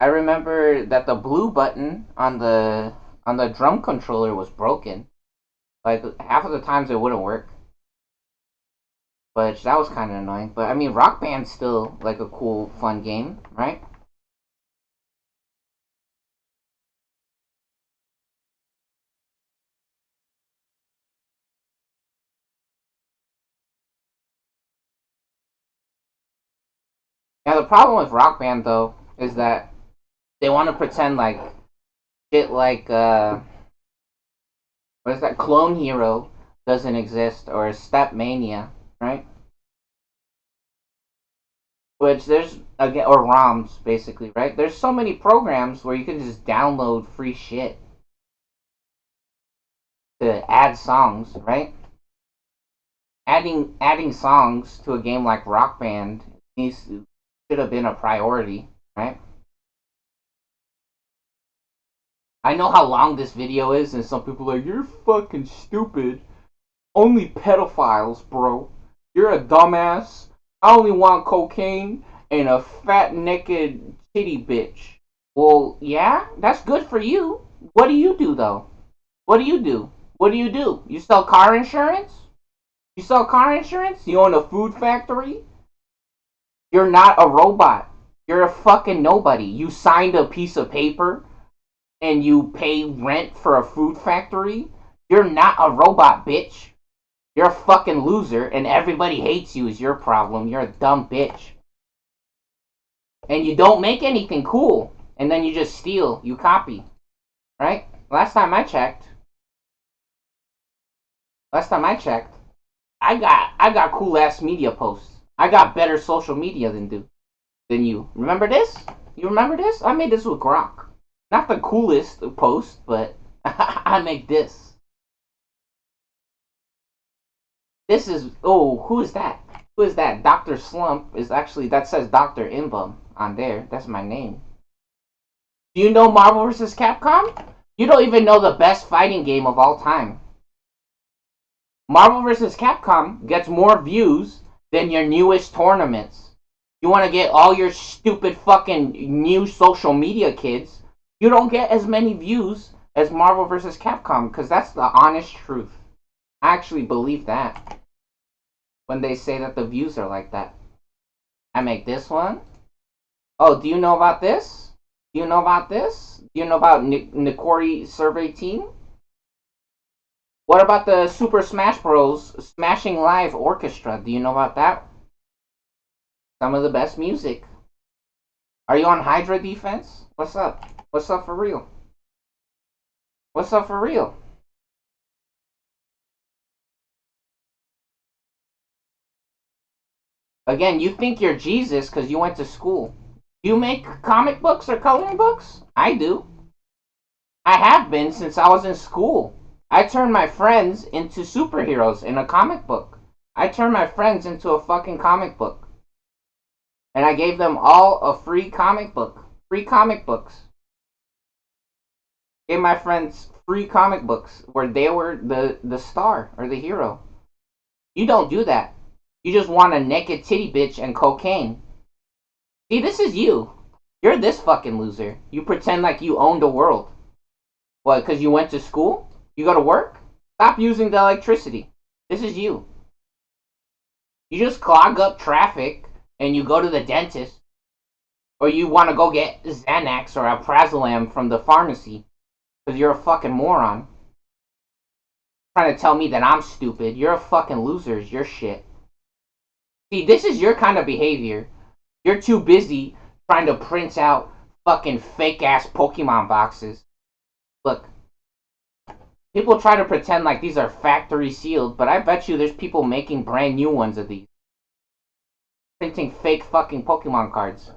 [SPEAKER 1] I remember that the blue button on the drum controller was broken. Like half of the times it wouldn't work, but that was kind of annoying. But I mean, Rock Band's still like a cool, fun game, right? Yeah, the problem with Rock Band though is that they want to pretend like shit like what is that, Clone Hero doesn't exist, or Step Mania, right? Which there's again, or ROMs basically, right? There's so many programs where you can just download free shit to add songs, right? Adding songs to a game like Rock Band should have been a priority, right? I know how long this video is, and some people are like, "You're fucking stupid. Only pedophiles, bro. You're a dumbass. I only want cocaine and a fat naked titty bitch." Well, yeah, that's good for you. What do you do though? What do you do? What do you do? You sell car insurance? You sell car insurance? You own a food factory? You're not a robot. You're a fucking nobody. You signed a piece of paper and you pay rent for a food factory? You're not a robot, bitch. You're a fucking loser and everybody hates you is your problem. You're a dumb bitch. And you don't make anything cool. And then you just steal. You copy. Right? Last time I checked, I got cool ass media posts. I got better social media than you. Remember this? You remember this? I made this with Grok. Not the coolest post, but I make this. This is, oh, who is that? Who is that? Dr. Slump is actually, that says Dr. Imbum on there. That's my name. Do you know Marvel vs. Capcom? You don't even know the best fighting game of all time. Marvel vs. Capcom gets more views than your newest tournaments. You want to get all your stupid fucking new social media kids. You don't get as many views as Marvel vs. Capcom, because that's the honest truth. I actually believe that when they say that the views are like that. I make this one. Oh, do you know about this? Do you know about this? Do you know about Nikori Survey Team? What about the Super Smash Bros. Smashing Live Orchestra? Do you know about that? Some of the best music. Are you on Hydra defense? What's up? What's up for real? What's up for real? Again, you think you're Jesus because you went to school. Do you make comic books or coloring books? I do. I have been since I was in school. I turned my friends into superheroes in a comic book. I turned my friends into a fucking comic book. And I gave them all a free comic book. Free comic books. Gave my friends free comic books where they were the star or the hero. You don't do that. You just want a naked titty bitch and cocaine. See, this is you. You're this fucking loser. You pretend like you own the world. What, because you went to school? You go to work? Stop using the electricity. This is you. You just clog up traffic and you go to the dentist. Or you want to go get Xanax or Alprazolam from the pharmacy. Because you're a fucking moron. Trying to tell me that I'm stupid. You're a fucking loser. You're shit. See, this is your kind of behavior. You're too busy trying to print out fucking fake-ass Pokemon boxes. Look. People try to pretend like these are factory sealed, but I bet you there's people making brand new ones of these. Printing fake fucking Pokemon cards.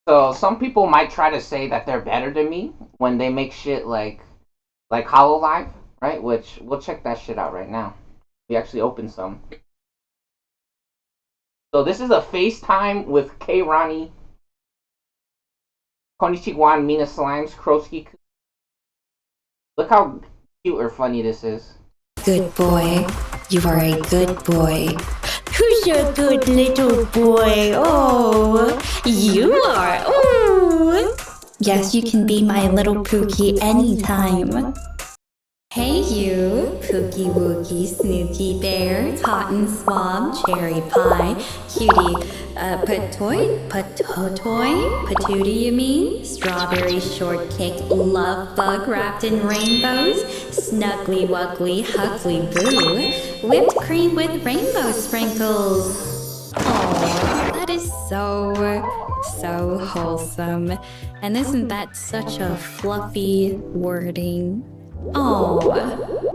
[SPEAKER 1] So some people might try to say that they're better than me when they make shit like Hololive, right? Which we'll check that shit out right now. We actually opened some. So this is a FaceTime with K Ronnie, Konichiwa, Mina Slimes, Kroski. Look how cute or funny this is.
[SPEAKER 3] Good boy. You are a good boy. Who's your good little boy? Oh, you are. Oh. Yes, you can be my little Pookie anytime. Hey you, Pookie Wookie, Snooky Bear, Cotton Swab, Cherry Pie, Cutie, Patoy, Patootie you mean? Strawberry Shortcake, Love Bug wrapped in rainbows, Snuggly Wuggly, Huggly Boo, Whipped cream with rainbow sprinkles. Oh, that is so wholesome. And isn't that such a fluffy wording? Oh.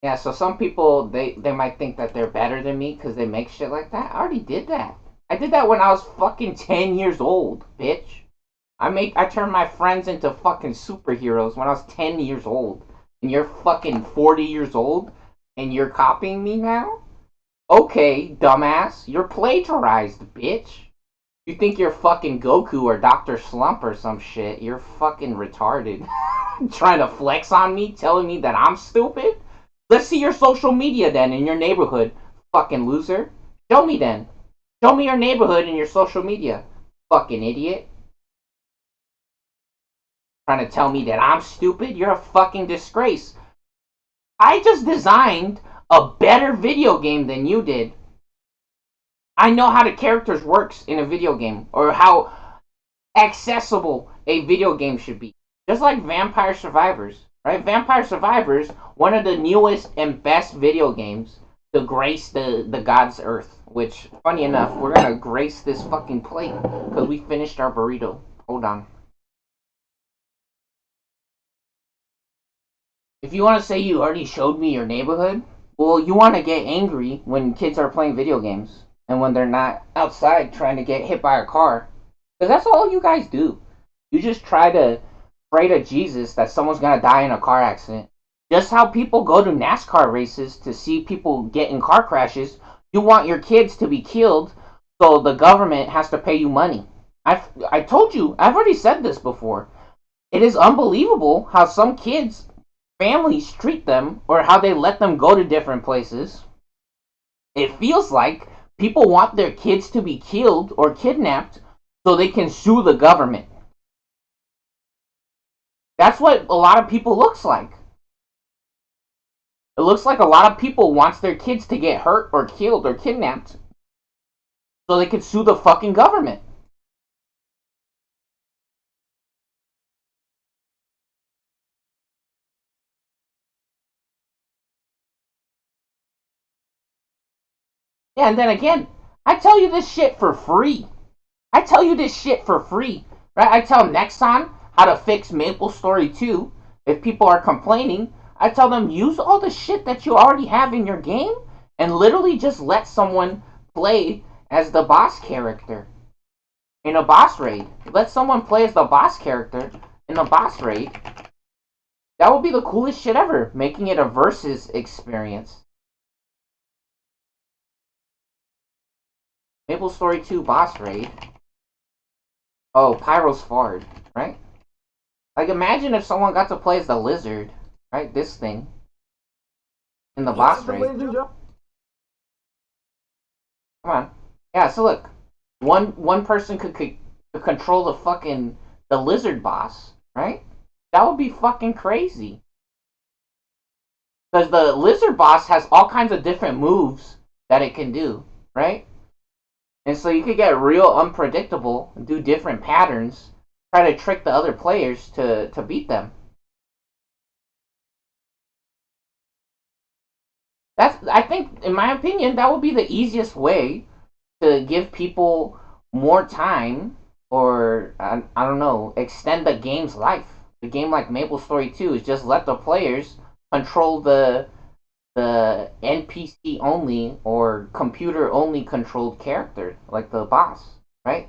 [SPEAKER 1] Yeah, so some people they might think that they're better than me because they make shit like that. I already did that. I did that when I was fucking 10 years old, bitch. I turned my friends into fucking superheroes when I was 10 years old. And you're fucking 40 years old and you're copying me now? Okay, dumbass, you're plagiarized, bitch. You think you're fucking Goku or Dr. Slump or some shit. You're fucking retarded. Trying to flex on me, telling me that I'm stupid? Let's see your social media then in your neighborhood, fucking loser. Show me then. Show me your neighborhood and your social media, fucking idiot. Trying to tell me that I'm stupid? You're a fucking disgrace. I just designed a better video game than you did. I know how the characters works in a video game, or how accessible a video game should be. Just like Vampire Survivors, right? Vampire Survivors, one of the newest and best video games to grace the God's earth. Which, funny enough, we're gonna grace this fucking plate because we finished our burrito. Hold on. If you want to say you already showed me your neighborhood, well, you want to get angry when kids are playing video games and when they're not outside trying to get hit by a car. Because that's all you guys do. You just try to pray to Jesus that someone's going to die in a car accident. Just how people go to NASCAR races to see people get in car crashes, you want your kids to be killed, so the government has to pay you money. I told you, I've already said this before. It is unbelievable how some kids, families treat them, or how they let them go to different places. It feels like people want their kids to be killed or kidnapped so they can sue the government. That's what a lot of people looks like. It looks like a lot of people wants their kids to get hurt or killed or kidnapped so they can sue the fucking government. Yeah, and then again, I tell you this shit for free. I tell you this shit for free. Right? I tell Nexon how to fix MapleStory 2. If people are complaining, I tell them use all the shit that you already have in your game and literally just let someone play as the boss character in a boss raid. Let someone play as the boss character in a boss raid. That would be the coolest shit ever, making it a versus experience. MapleStory 2 boss raid. Oh, Pyro's Fard, right? Like, imagine if someone got to play as the lizard, right? This thing. In the boss raid. Come on. Yeah, so look. One person could control the lizard boss, right? That would be fucking crazy. Because the lizard boss has all kinds of different moves that it can do, right? And so you could get real unpredictable, do different patterns, try to trick the other players to beat them. I think, in my opinion, that would be the easiest way to give people more time, or I don't know, extend the game's life. The game like MapleStory 2 is just let the players control the NPC only or computer only controlled character, like the boss, right?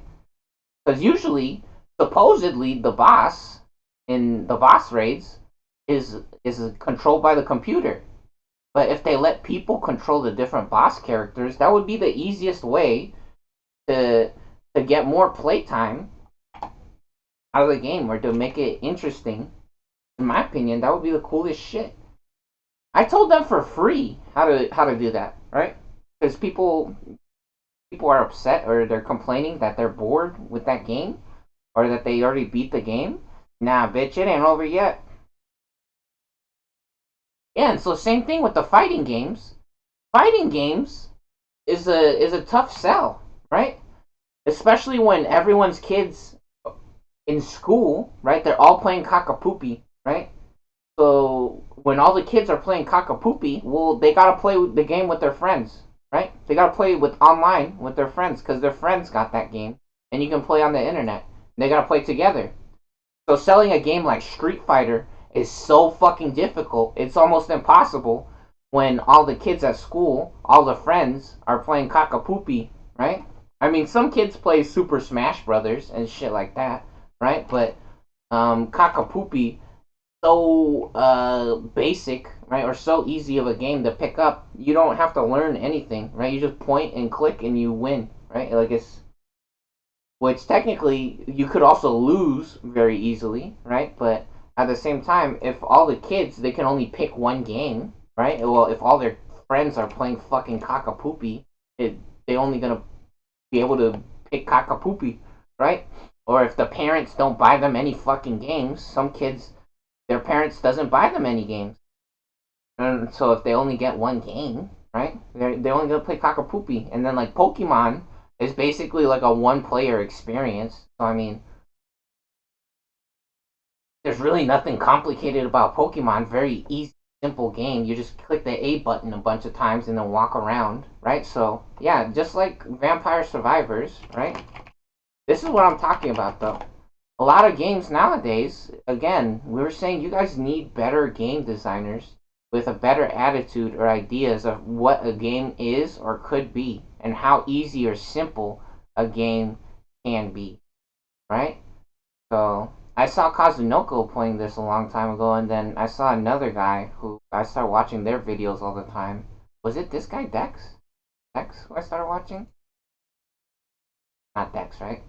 [SPEAKER 1] Because usually, supposedly, the boss in the boss raids is controlled by the computer. But if they let people control the different boss characters, that would be the easiest way to get more playtime out of the game, or to make it interesting. In my opinion, that would be the coolest shit. I told them for free how to do that, right? Because people are upset, or they're complaining that they're bored with that game, or that they already beat the game. Nah, bitch, it ain't over yet. Yeah, and so same thing with the fighting games. Fighting games is a tough sell, right? Especially when everyone's kids in school, right? They're all playing Kakapoopy, right? So when all the kids are playing Kakapoopy, well, they gotta play the game with their friends, right? They gotta play with online with their friends because their friends got that game, and you can play on the internet. They gotta play together. So selling a game like Street Fighter is so fucking difficult. It's almost impossible when all the kids at school, all the friends, are playing Kakapoopy, right? I mean, some kids play Super Smash Brothers and shit like that, right? But Kakapoopy, so basic, right, or so easy of a game to pick up. You don't have to learn anything, right? You just point and click and you win, right? Like, it's, which technically you could also lose very easily, right? But at the same time, if all the kids, they can only pick one game, right? Well, if all their friends are playing fucking Kakapoopy, they only gonna be able to pick Kakapoopy, right? Or if the parents don't buy them any fucking games, some kids, their parents doesn't buy them any games. And so if they only get one game, right, they're only gonna play Kakapoopy. And then like Pokemon is basically like a one-player experience. So I mean, there's really nothing complicated about Pokemon. Very easy, simple game. You just click the A button a bunch of times and then walk around, right? So yeah, just like Vampire Survivors, right? This is what I'm talking about, though. A lot of games nowadays, again, we were saying you guys need better game designers with a better attitude or ideas of what a game is or could be, and how easy or simple a game can be, right? So I saw Kazunoko playing this a long time ago, and then I saw another guy who I started watching their videos all the time. Was it this guy, Dex? Dex, who I started watching? Not Dex, right?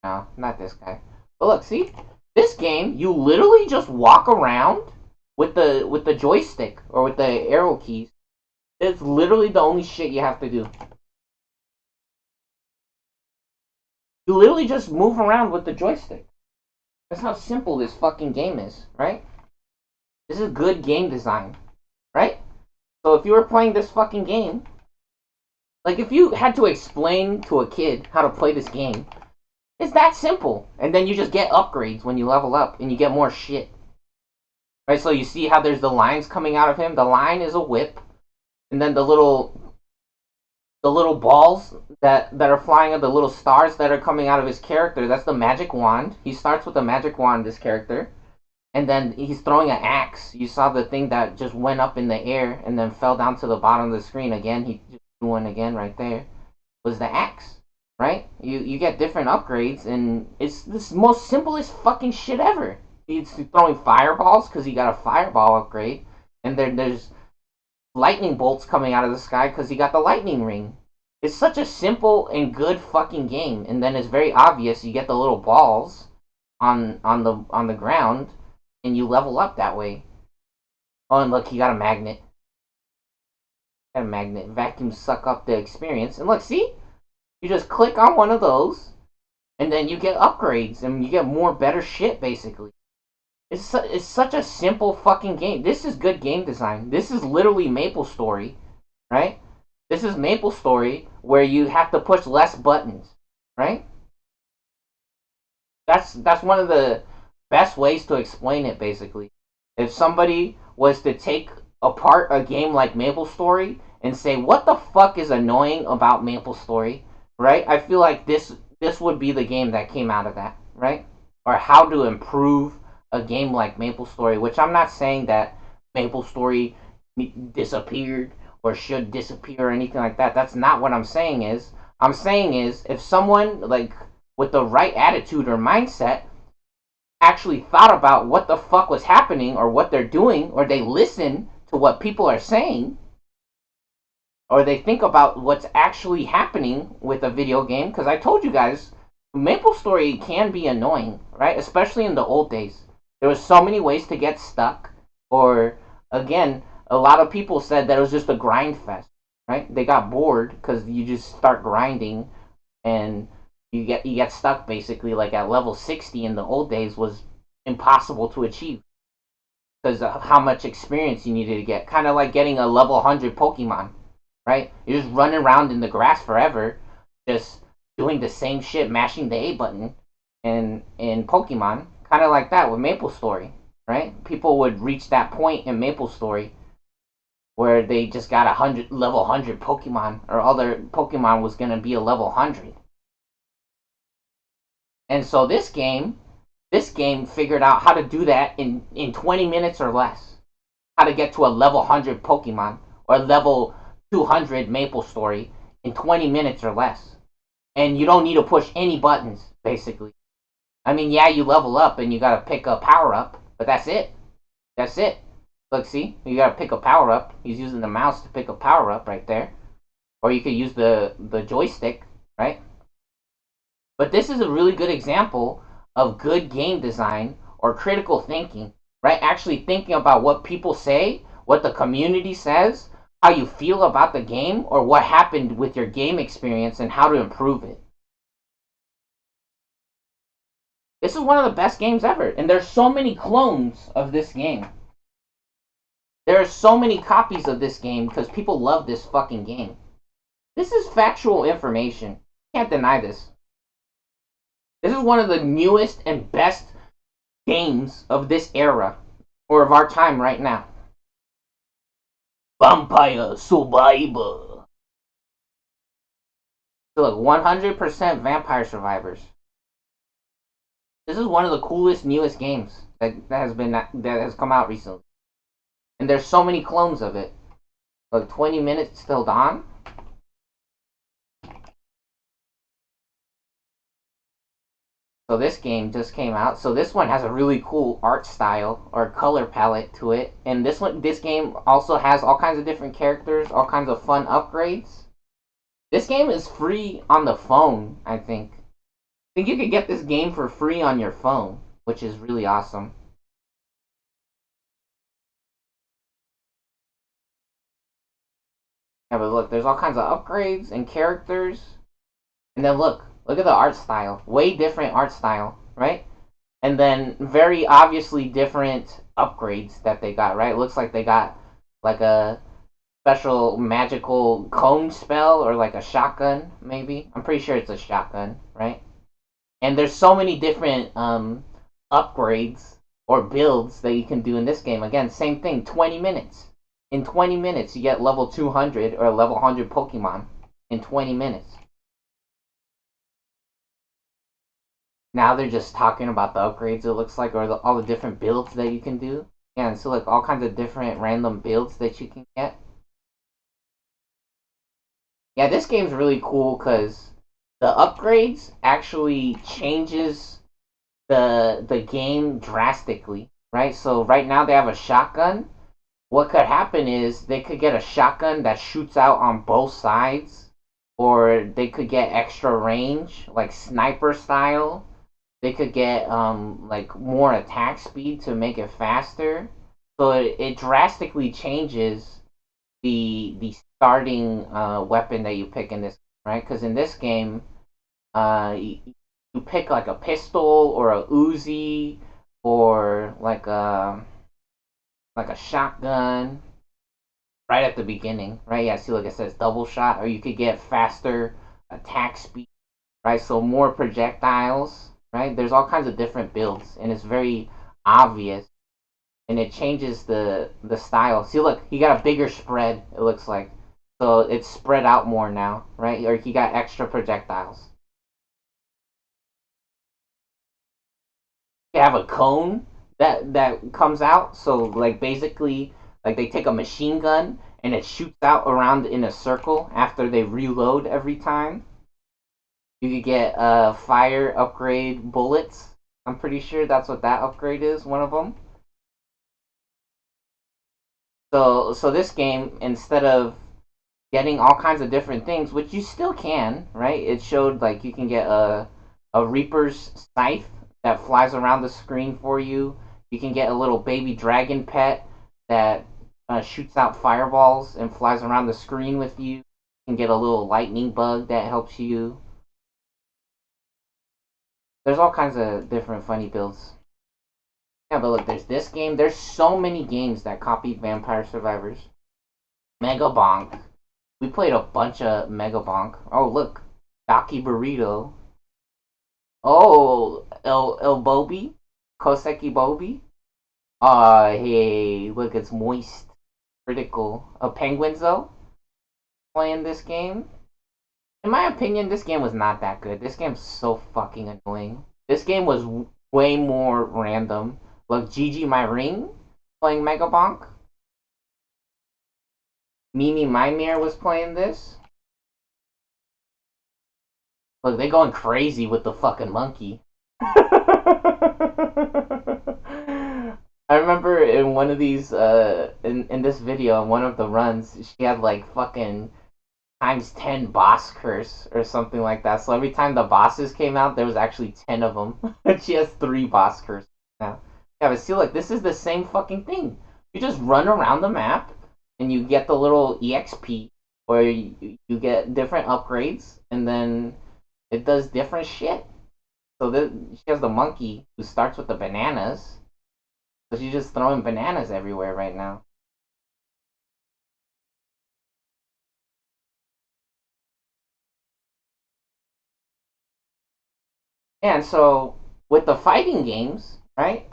[SPEAKER 1] No, not this guy. But look, see? This game, you literally just walk around with the joystick or with the arrow keys. It's literally the only shit you have to do. You literally just move around with the joystick. That's how simple this fucking game is, right? This is good game design, right? So if you were playing this fucking game, like if you had to explain to a kid how to play this game, it's that simple. And then you just get upgrades when you level up and you get more shit. Right, so you see how there's the lines coming out of him? The line is a whip. And then the little balls that are flying, the little stars that are coming out of his character, that's the magic wand. He starts with the magic wand, this character. And then he's throwing an axe. You saw the thing that just went up in the air and then fell down to the bottom of the screen again. He just threw one again right there. Was the axe. Right? You get different upgrades, and it's the most simplest fucking shit ever. He's throwing fireballs because he got a fireball upgrade, and there's lightning bolts coming out of the sky because he got the lightning ring. It's such a simple and good fucking game, and then it's very obvious. You get the little balls on the ground, and you level up that way. Oh, and look, he got a magnet. Got a magnet. Vacuum suck up the experience, and look, see. You just click on one of those, and then you get upgrades, and you get more better shit, basically. It's such a simple fucking game. This is good game design. This is literally MapleStory, right? This is MapleStory where you have to push less buttons, right? That's one of the best ways to explain it, basically. If somebody was to take apart a game like MapleStory and say, what the fuck is annoying about MapleStory? Right? I feel like this would be the game that came out of that, right? Or how to improve a game like MapleStory, which I'm not saying that MapleStory disappeared or should disappear or anything like that. That's not what I'm saying is. I'm saying is if someone like with the right attitude or mindset actually thought about what the fuck was happening or what they're doing, or they listen to what people are saying, or they think about what's actually happening with a video game, because I told you guys, MapleStory can be annoying, right? Especially in the old days. There was so many ways to get stuck, or, again, a lot of people said that it was just a grind fest, right? They got bored because you just start grinding, and you get stuck, basically, like at level 60 in the old days was impossible to achieve, because of how much experience you needed to get. Kind of like getting a level 100 Pokemon. Right? You're just running around in the grass forever, just doing the same shit, mashing the A button in Pokemon. Kind of like that with MapleStory, right? People would reach that point in MapleStory where they just got level 100 Pokemon, or all their Pokemon was going to be a level 100. And so this game figured out how to do that in 20 minutes or less. How to get to a level 100 Pokemon, or level 200 MapleStory in 20 minutes or less. And you don't need to push any buttons, basically. I mean, yeah, you level up and you gotta pick a power-up, but that's it. That's it. Look, see? You gotta pick a power-up. He's using the mouse to pick a power-up right there. Or you could use the joystick, right? But this is a really good example of good game design or critical thinking, right? Actually thinking about what people say, what the community says, how you feel about the game, or what happened with your game experience and how to improve it. This is one of the best games ever, and there's so many clones of this game. There are so many copies of this game because people love this fucking game. This is factual information. You can't deny this. This is one of the newest and best games of this era, or of our time right now. Vampire Survivor. So look, 100% Vampire Survivors. This is one of the coolest, newest games that has come out recently. And there's so many clones of it. Like 20 minutes till dawn. So So this game just came out. So this one has a really cool art style or color palette to it. And this game also has all kinds of different characters, all kinds of fun upgrades. This game is free on the phone, I think. I think you could get this game for free on your phone, which is really awesome. Yeah, but look, there's all kinds of upgrades and characters. And then look at the art style. Way different art style, right? And then very obviously different upgrades that they got, right? It looks like they got like a special magical cone spell or like a shotgun, maybe. I'm pretty sure it's a shotgun, right? And there's so many different upgrades or builds that you can do in this game. Again, same thing, 20 minutes. In 20 minutes, you get level 200 or level 100 Pokemon in 20 minutes. Now they're just talking about the upgrades, it looks like, or all the different builds that you can do. Yeah, and so like all kinds of different random builds that you can get. Yeah, this game's really cool because the upgrades actually changes the game drastically, right? So right now they have a shotgun. What could happen is they could get a shotgun that shoots out on both sides, or they could get extra range, like sniper style. They could get like more attack speed to make it faster. So it drastically changes the starting weapon that you pick in this, right? Because in this game, you pick like a pistol or a Uzi or like a shotgun right at the beginning, right? Yeah, see, like it says double shot, or you could get faster attack speed, right? So more projectiles, right? There's all kinds of different builds, and it's very obvious, and it changes the style. See, look, he got a bigger spread. It looks like, so it's spread out more now, right? Or he got extra projectiles. You have a cone that comes out. So like basically, like they take a machine gun and it shoots out around in a circle after they reload every time. You could get fire upgrade bullets. I'm pretty sure that's what that upgrade is. One of them. So this game, instead of getting all kinds of different things, which you still can, right? It showed like you can get a Reaper's scythe that flies around the screen for you. You can get a little baby dragon pet that shoots out fireballs and flies around the screen with you. You can get a little lightning bug that helps you. There's all kinds of different funny builds. Yeah, but look, there's this game. There's so many games that copied Vampire Survivors. Mega Bonk. We played a bunch of Mega Bonk. Oh, look. Daki Burrito. Oh, El Bobi? Koseki Bobi? Hey, look, it's moist. Critical. Penguins, though? Playing this game? In my opinion, this game was not that good. This game's so fucking annoying. This game was way more random. Look, Gigi My Ring playing Mega Bonk. Mimi Mimir was playing this. Look, they going crazy with the fucking monkey. I remember in one of these, in this video, in one of the runs, she had like fucking times 10 boss curse or something like that. So every time the bosses came out, there was actually 10 of them. And she has 3 boss curses now. Yeah, but see, look, this is the same fucking thing. You just run around the map, and you get the little EXP, or you get different upgrades, and then it does different shit. So she has the monkey who starts with the bananas. So she's just throwing bananas everywhere right now. And so with the fighting games, right?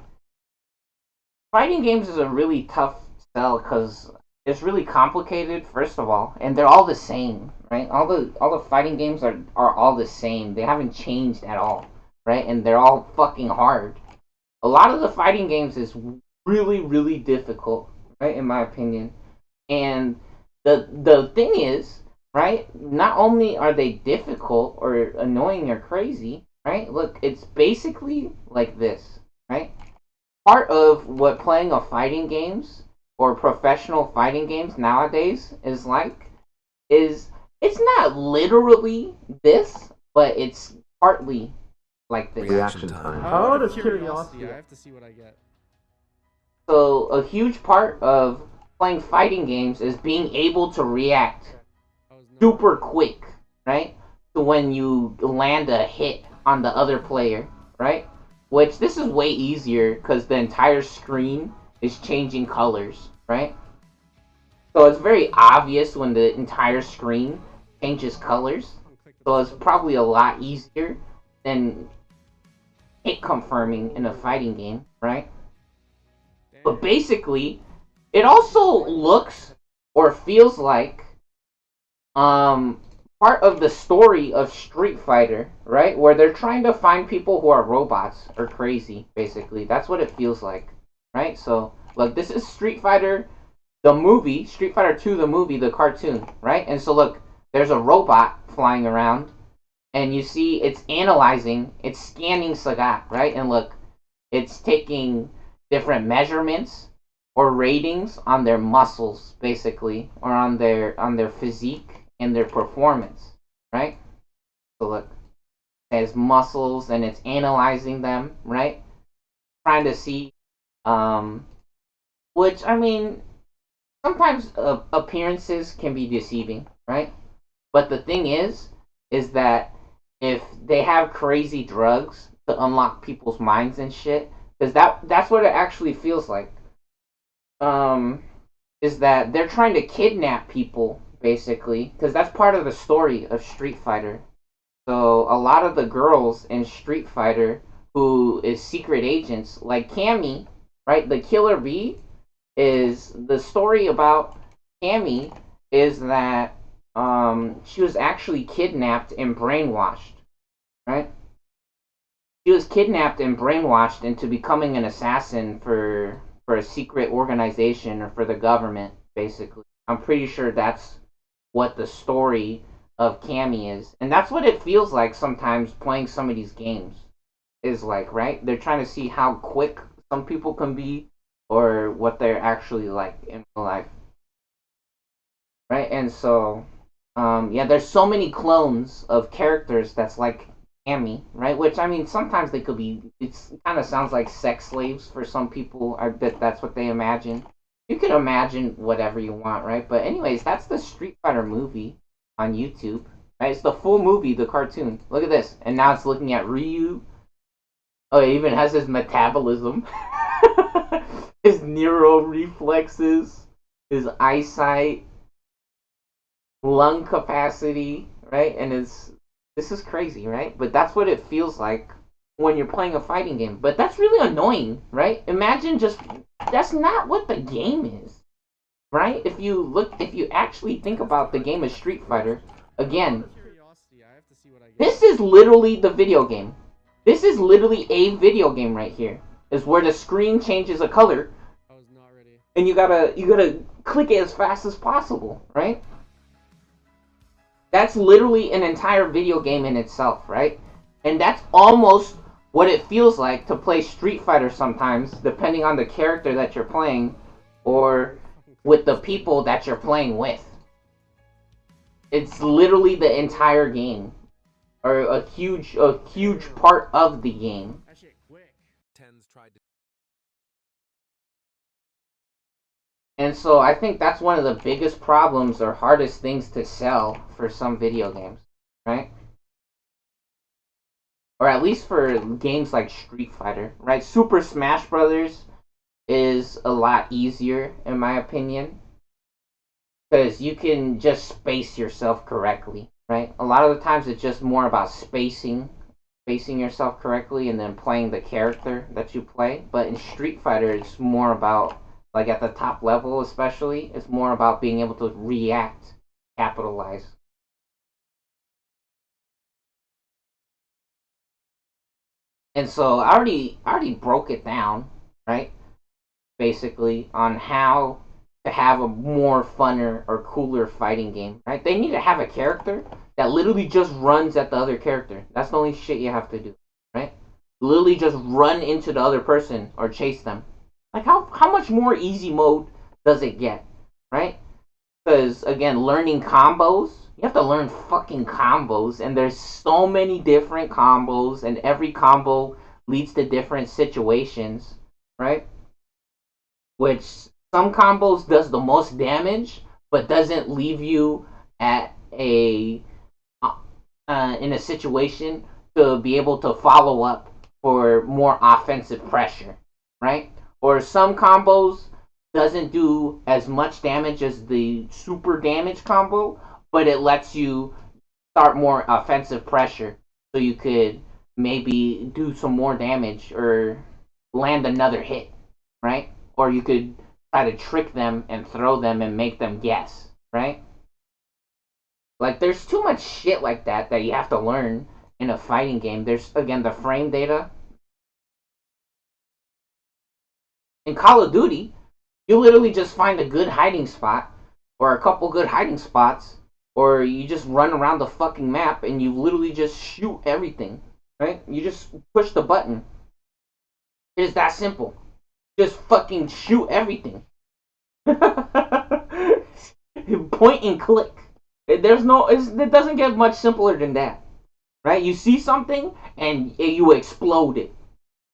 [SPEAKER 1] Fighting games is a really tough sell because it's really complicated, first of all, and they're all the same, right? All the fighting games are all the same. They haven't changed at all, right? And they're all fucking hard. A lot of the fighting games is really, really difficult, right? In my opinion. And the thing is, right? Not only are they difficult or annoying or crazy, right? Look, it's basically like this, right? Part of what playing a fighting games or professional fighting games nowadays is like is it's not literally this, but it's partly like this.
[SPEAKER 4] Reaction time.
[SPEAKER 2] Out of curiosity,
[SPEAKER 5] I have to see what I get.
[SPEAKER 1] So a huge part of playing fighting games is being able to react super quick, right? To when you land a hit on the other player, right? Which this is way easier because the entire screen is changing colors, right? So it's very obvious when the entire screen changes colors. So it's probably a lot easier than hit confirming in a fighting game, right? But basically, it also looks or feels like part of the story of Street Fighter, right? Where they're trying to find people who are robots or crazy, basically. That's what it feels like, right? So, look, this is Street Fighter, the movie, Street Fighter 2, the movie, the cartoon, right? And so, look, there's a robot flying around, and you see it's analyzing, it's scanning Sagat, right? And look, it's taking different measurements or ratings on their muscles, basically, or on their physique and their performance, right? So look, it has muscles and it's analyzing them, right? Trying to see, which, I mean, sometimes appearances can be deceiving, right? But the thing is that if they have crazy drugs to unlock people's minds and shit, because that's what it actually feels like. Is that they're trying to kidnap people, basically, because that's part of the story of Street Fighter. So a lot of the girls in Street Fighter who is secret agents, like Cammy, right? The Killer Bee is the story about Cammy is that she was actually kidnapped and brainwashed, right? She was kidnapped and brainwashed into becoming an assassin for a secret organization or for the government, basically. I'm pretty sure that's what the story of Cammy is. And that's what it feels like sometimes playing some of these games. Is like, right? They're trying to see how quick some people can be or what they're actually like in real life. Right? And so, yeah, there's so many clones of characters that's like Cammy, right? Which, I mean, sometimes they could be, it kind of sounds like sex slaves for some people. I bet that's what they imagine. You can imagine whatever you want, right? But anyways, that's the Street Fighter movie on YouTube, right? It's the full movie, the cartoon. Look at this. And now it's looking at Ryu. Oh, it even has his metabolism. His neural reflexes, his eyesight, lung capacity, right? And this is crazy, right? But that's what it feels like when you're playing a fighting game. But that's really annoying, right? Imagine just, that's not what the game is, right? If you actually think about the game of Street Fighter, again, this is literally the video game. This is literally a video game right here. Is where the screen changes a color, and you gotta click it as fast as possible, right? That's literally an entire video game in itself, right? And that's almost what it feels like to play Street Fighter sometimes, depending on the character that you're playing, or with the people that you're playing with. It's literally the entire game, or a huge part of the game. And so I think that's one of the biggest problems or hardest things to sell for some video games, right? Or at least for games like Street Fighter, right? Super Smash Brothers is a lot easier, in my opinion, because you can just space yourself correctly, right? A lot of the times it's just more about spacing yourself correctly and then playing the character that you play. But in Street Fighter, it's more about, like at the top level especially, it's more about being able to react, capitalize. And so I already broke it down, right? Basically, on how to have a more funner or cooler fighting game, right? They need to have a character that literally just runs at the other character. That's the only shit you have to do. literally just run into the other person or chase them. Like how much more easy mode does it get, right? Because again, learning combos, you have to learn fucking combos, and there's so many different combos, and every combo leads to different situations, right? Which some combos does the most damage, but doesn't leave you at a in a situation to be able to follow up for more offensive pressure, right? Or some combos doesn't do as much damage as the super damage combo, but it lets you start more offensive pressure so you could maybe do some more damage or land another hit, right? Or you could try to trick them and throw them and make them guess, right? Like, there's too much shit like that you have to learn in a fighting game. There's, again, the frame data. In Call of Duty, you literally just find a good hiding spot, or a couple good hiding spots, or you just run around the fucking map and you literally just shoot everything, right? You just push the button. It is that simple. Just fucking shoot everything. Point and click. It doesn't get much simpler than that, right? You see something and you explode it,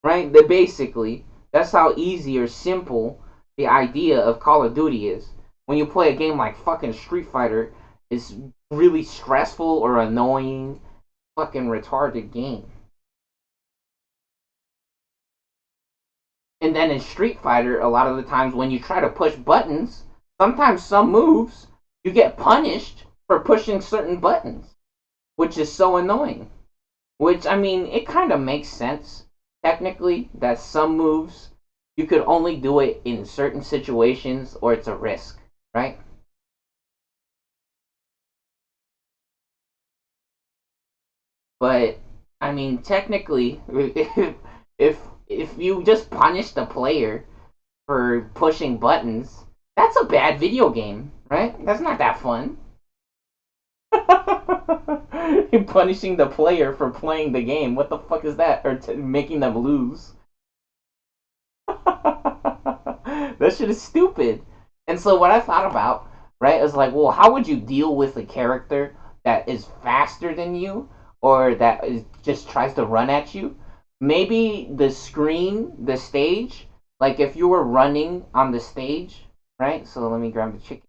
[SPEAKER 1] right? Basically, that's how easy or simple the idea of Call of Duty is. When you play a game like fucking Street Fighter, it's really stressful or annoying, fucking retarded game. And then in Street Fighter, a lot of the times when you try to push buttons, sometimes some moves, you get punished for pushing certain buttons, which is so annoying. Which, I mean, it kind of makes sense, technically, that some moves, you could only do it in certain situations or it's a risk, right? But, I mean, technically, if you just punish the player for pushing buttons, that's a bad video game, right? That's not that fun. You're punishing the player for playing the game. What the fuck is that? Or making them lose. That shit is stupid. And so what I thought about, right, is like, well, how would you deal with a character that is faster than you or that just tries to run at you? Maybe the screen, the stage, like if you were running on the stage, right? So let me grab the chicken.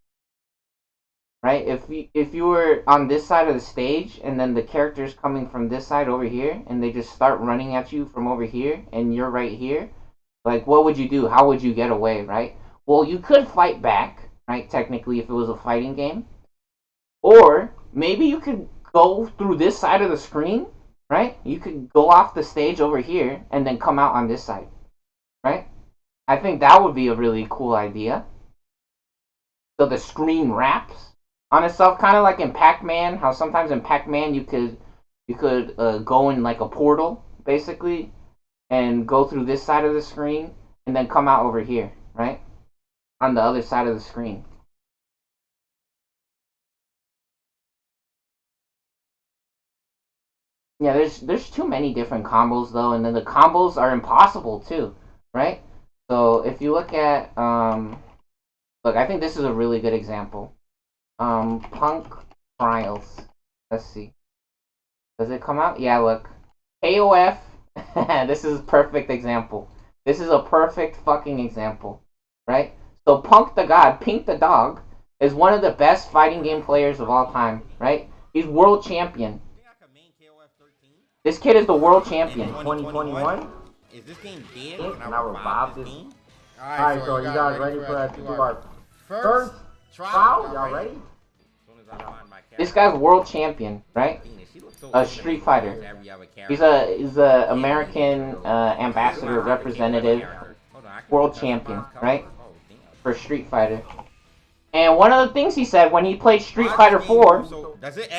[SPEAKER 1] Right? If you were on this side of the stage and then the character's coming from this side over here and they just start running at you from over here and you're right here, like what would you do? How would you get away, right? Well, you could fight back, right? Technically, if it was a fighting game. Or maybe you could go through this side of the screen, right? You could go off the stage over here and then come out on this side, right? I think that would be a really cool idea. So the screen wraps on itself, kind of like in Pac-Man. How sometimes in Pac-Man you could go in like a portal, basically, and go through this side of the screen and then come out over here, right? On the other side of the screen. Yeah, there's too many different combos though, and then the combos are impossible too, right? So if you look at look, I think this is a really good example. Punk Trials. Let's see. Does it come out? Yeah, look. KOF. This is a perfect example. This is a perfect fucking example, right? So Punk the God, Pink the Dog, is one of the best fighting game players of all time, right? He's world champion. This kid is the world champion. 2021.
[SPEAKER 4] Is this game dead?
[SPEAKER 1] And I revive this.
[SPEAKER 4] Alright, so you guys ready for that to do our first trial? Y'all ready?
[SPEAKER 1] This guy's world champion, right? A Street Fighter. He's a American ambassador representative, world champion, right? For Street Fighter. And one of the things he said when he played Street Fighter 4,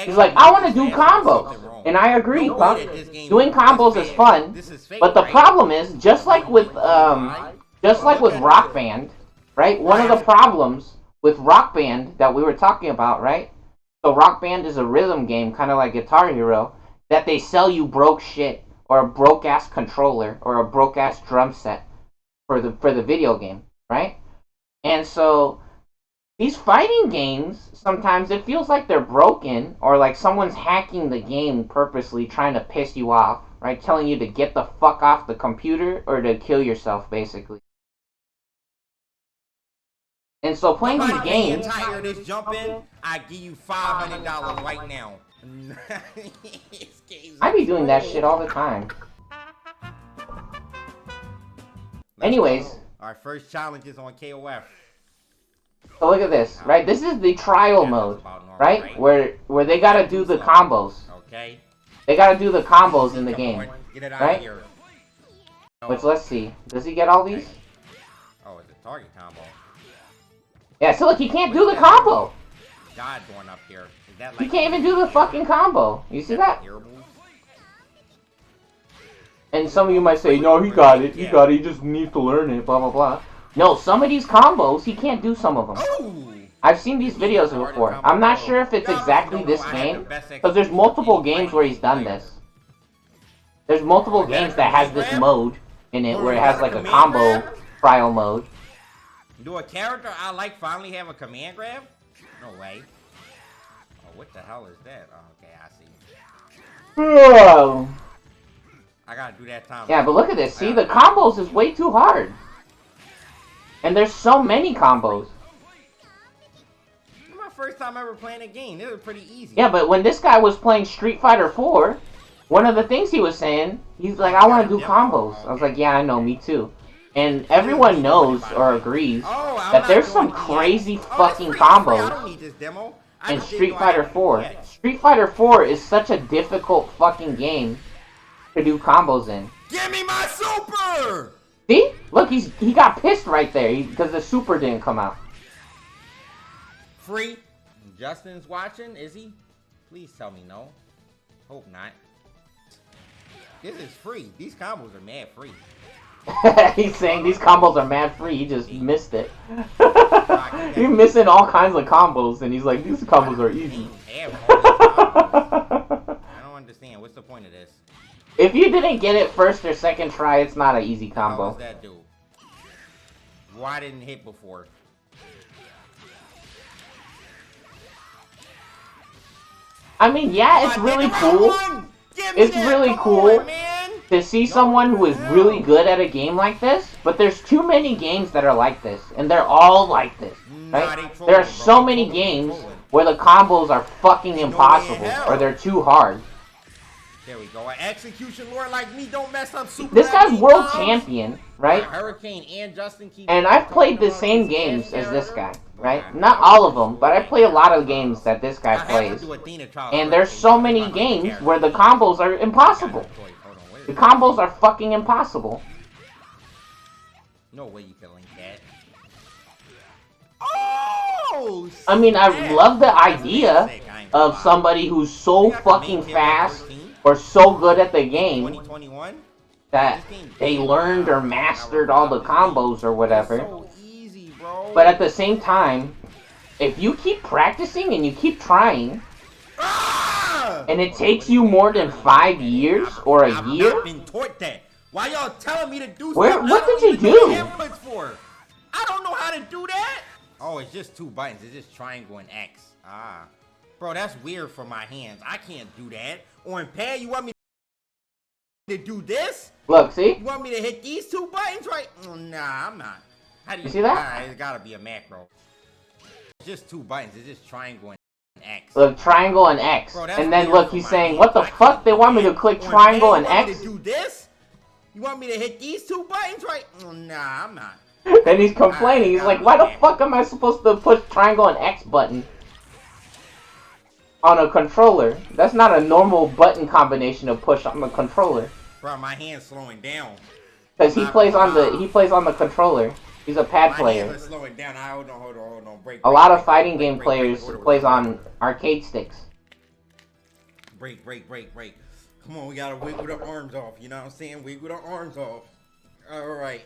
[SPEAKER 1] he's like, I want to do combos. And I agree, Punk. Doing combos is fun, but the problem is, just like with Rock Band, right? One of the problems with Rock Band that we were talking about, right? So Rock Band is a rhythm game, kind of like Guitar Hero, that they sell you broke shit. or a broke ass controller or a broke ass drum set for the video game, right? And so these fighting games, sometimes it feels like they're broken or like someone's hacking the game purposely trying to piss you off, right? Telling you to get the fuck off the computer or to kill yourself, basically. And so playing these games...
[SPEAKER 5] Tired of this jumping, I give you $500 right now.
[SPEAKER 1] I be doing that shit all the time. Anyways.
[SPEAKER 5] Our first challenge is on KOF.
[SPEAKER 1] So look at this, right? This is the trial mode, right? Where they gotta do the combos.
[SPEAKER 5] Okay.
[SPEAKER 1] They gotta do the combos in the game, right?
[SPEAKER 5] Here.
[SPEAKER 1] Which, let's see. Does he get all these?
[SPEAKER 5] Oh, it's a target combo.
[SPEAKER 1] Yeah, so look, he can't do the combo.
[SPEAKER 5] God going up here. Is that like
[SPEAKER 1] He can't even do the fucking combo. You see that? And some of you might say, no, he got it. He got it. He just needs to learn it, blah, blah, blah. No, some of these combos, he can't do some of them.
[SPEAKER 5] Oh!
[SPEAKER 1] I've seen these videos before. I'm not sure if it's exactly this game, because there's multiple games where he's done this. There's multiple games that has this mode in it, where it has like a combo trial mode.
[SPEAKER 5] Do a character I like finally have a command grab? No way. Oh, what the hell is that? Oh, okay, I see.
[SPEAKER 1] Oh.
[SPEAKER 5] I gotta do that time.
[SPEAKER 1] Yeah, but look at this. See, the combos is way too hard. And there's so many combos.
[SPEAKER 5] This is my first time ever playing a game. This was pretty easy.
[SPEAKER 1] Yeah, but when this guy was playing Street Fighter 4, one of the things he was saying, he's like, I want to do combos. I was like, yeah, I know, me too. And everyone knows or agrees that there's some crazy fucking combos in Street Fighter 4. Street Fighter 4 is such a difficult fucking game to do combos in.
[SPEAKER 5] Give me my super!
[SPEAKER 1] See? Look, he got pissed right there because the super didn't come out.
[SPEAKER 5] Free? Justin's watching? Is he? Please tell me no. Hope not. This is free. These combos are mad free.
[SPEAKER 1] He's saying these combos are mad free. He just missed it. He's missing all kinds of combos, and he's like, these combos are easy.
[SPEAKER 5] I don't understand. What's the point of this?
[SPEAKER 1] If you didn't get it first or second try, it's not an easy combo.
[SPEAKER 5] What does that do? Why didn't it hit before?
[SPEAKER 1] I mean, yeah, it's really cool. It's really cool to see someone who is really good at a game like this, but there's too many games that are like this, and they're all like this, right? There are so many games where the combos are fucking impossible, or they're too hard.
[SPEAKER 5] There we go. An execution lord like me don't mess up super.
[SPEAKER 1] This guy's world champion, right?
[SPEAKER 5] Hurricane and Justin keep.
[SPEAKER 1] And I've played the same games as this guy, right? Not all of them, but I play a lot of games that this guy plays. And there's so many games where the combos are impossible. The combos are fucking impossible.
[SPEAKER 5] No way you can link that. Oh!
[SPEAKER 1] I mean, I love the idea of somebody who's so fucking fast or so good at the game that they learned or mastered all the combos or whatever. But at the same time, if you keep practicing and you keep trying, and it takes you more than 5 years or a year,
[SPEAKER 5] why y'all telling me to do
[SPEAKER 1] what did you do?
[SPEAKER 5] I don't know how to do that. Oh, it's just 2 buttons. It's just triangle and X. Ah. Bro, that's weird for my hands. I can't do that. On pad, you want me to do this?
[SPEAKER 1] Look, see?
[SPEAKER 5] You want me to hit these 2 buttons, right? Nah, I'm not. How do
[SPEAKER 1] you see that?
[SPEAKER 5] Ah, it's gotta be a macro. It's just 2 buttons. It's just triangle and X.
[SPEAKER 1] Look, triangle and X. Bro, and then look, he's saying, what the fuck? They want me to click triangle and X?
[SPEAKER 5] You want me to do this? You want me to hit these 2 buttons, right? Nah, I'm not.
[SPEAKER 1] Then he's complaining. He's like, why the fuck am I supposed to push triangle and X button on a controller? That's not a normal button combination to push on the controller.
[SPEAKER 5] Bro, my hand's slowing down.
[SPEAKER 1] Because he plays on the controller. He's a pad player.
[SPEAKER 5] My hands are slowing down. Hold on. Break.
[SPEAKER 1] A lot of fighting game players plays on arcade sticks.
[SPEAKER 5] Break. Come on, we gotta wiggle the arms off. You know what I'm saying? Wiggle the arms off. All right.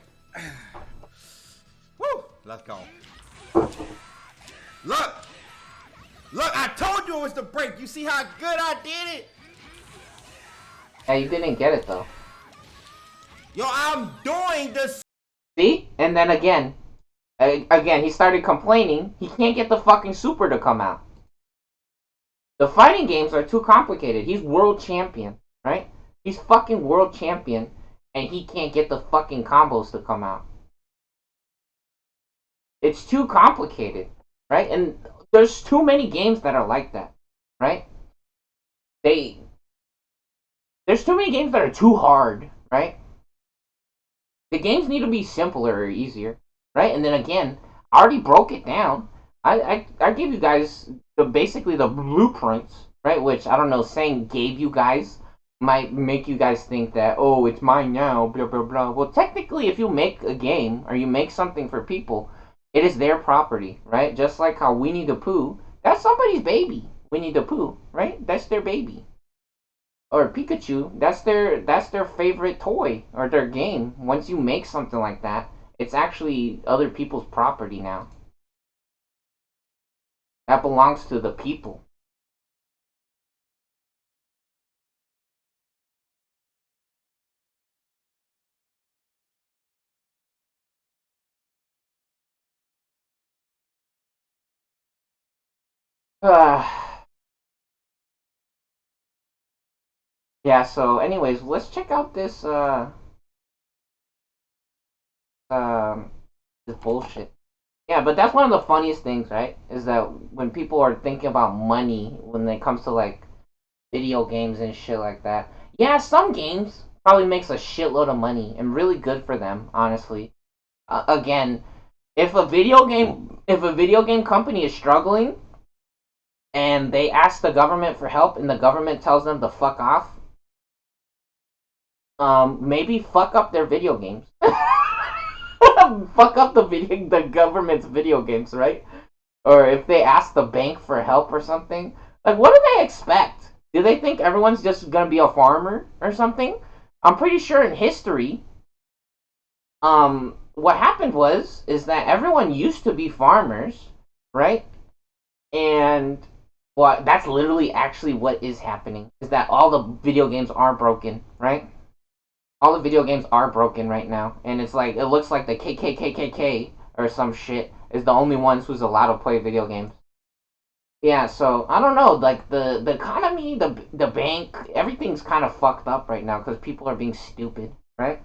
[SPEAKER 5] Woo! Let's go. Look, I told you it was the break. You see how good I did it?
[SPEAKER 1] Yeah, you didn't get it though.
[SPEAKER 5] Yo, I'm doing this.
[SPEAKER 1] See? And then again, he started complaining. He can't get the fucking super to come out. The fighting games are too complicated. He's world champion, right? He's fucking world champion, and he can't get the fucking combos to come out. It's too complicated, right? And there's too many games that are like that, right? There's too many games that are too hard, right? The games need to be simpler or easier, right? And then again, I already broke it down. I gave you guys basically the blueprints, right? Which I don't know, saying gave you guys might make you guys think that, oh, it's mine now, blah blah blah. Well, technically, if you make a game or you make something for people, it is their property, right? Just like how Winnie the Pooh, that's somebody's baby. Winnie the Pooh, right? That's their baby. Or Pikachu, that's their favorite toy or their game. Once you make something like that, it's actually other people's property now. That belongs to the people. Yeah, so anyways, let's check out um this bullshit. Yeah, but that's one of the funniest things, right? Is that when people are thinking about money when it comes to like video games and shit like that. Yeah, some games probably makes a shitload of money and really good for them, honestly. Again, if a video game company is struggling and they ask the government for help and the government tells them to fuck off, maybe fuck up their video games. Fuck up the government's video games, right? Or if they ask the bank for help or something, like what do they expect? Do they think everyone's just gonna be a farmer or something? I'm pretty sure in history, what happened is that everyone used to be farmers, right? And what that's literally actually what is happening is that all the video games are broken, right? All the video games are broken right now, and it's like it looks like the KKKKK or some shit is the only ones who's allowed to play video games. Yeah, so I don't know, like the economy, the bank, everything's kind of fucked up right now because people are being stupid, right?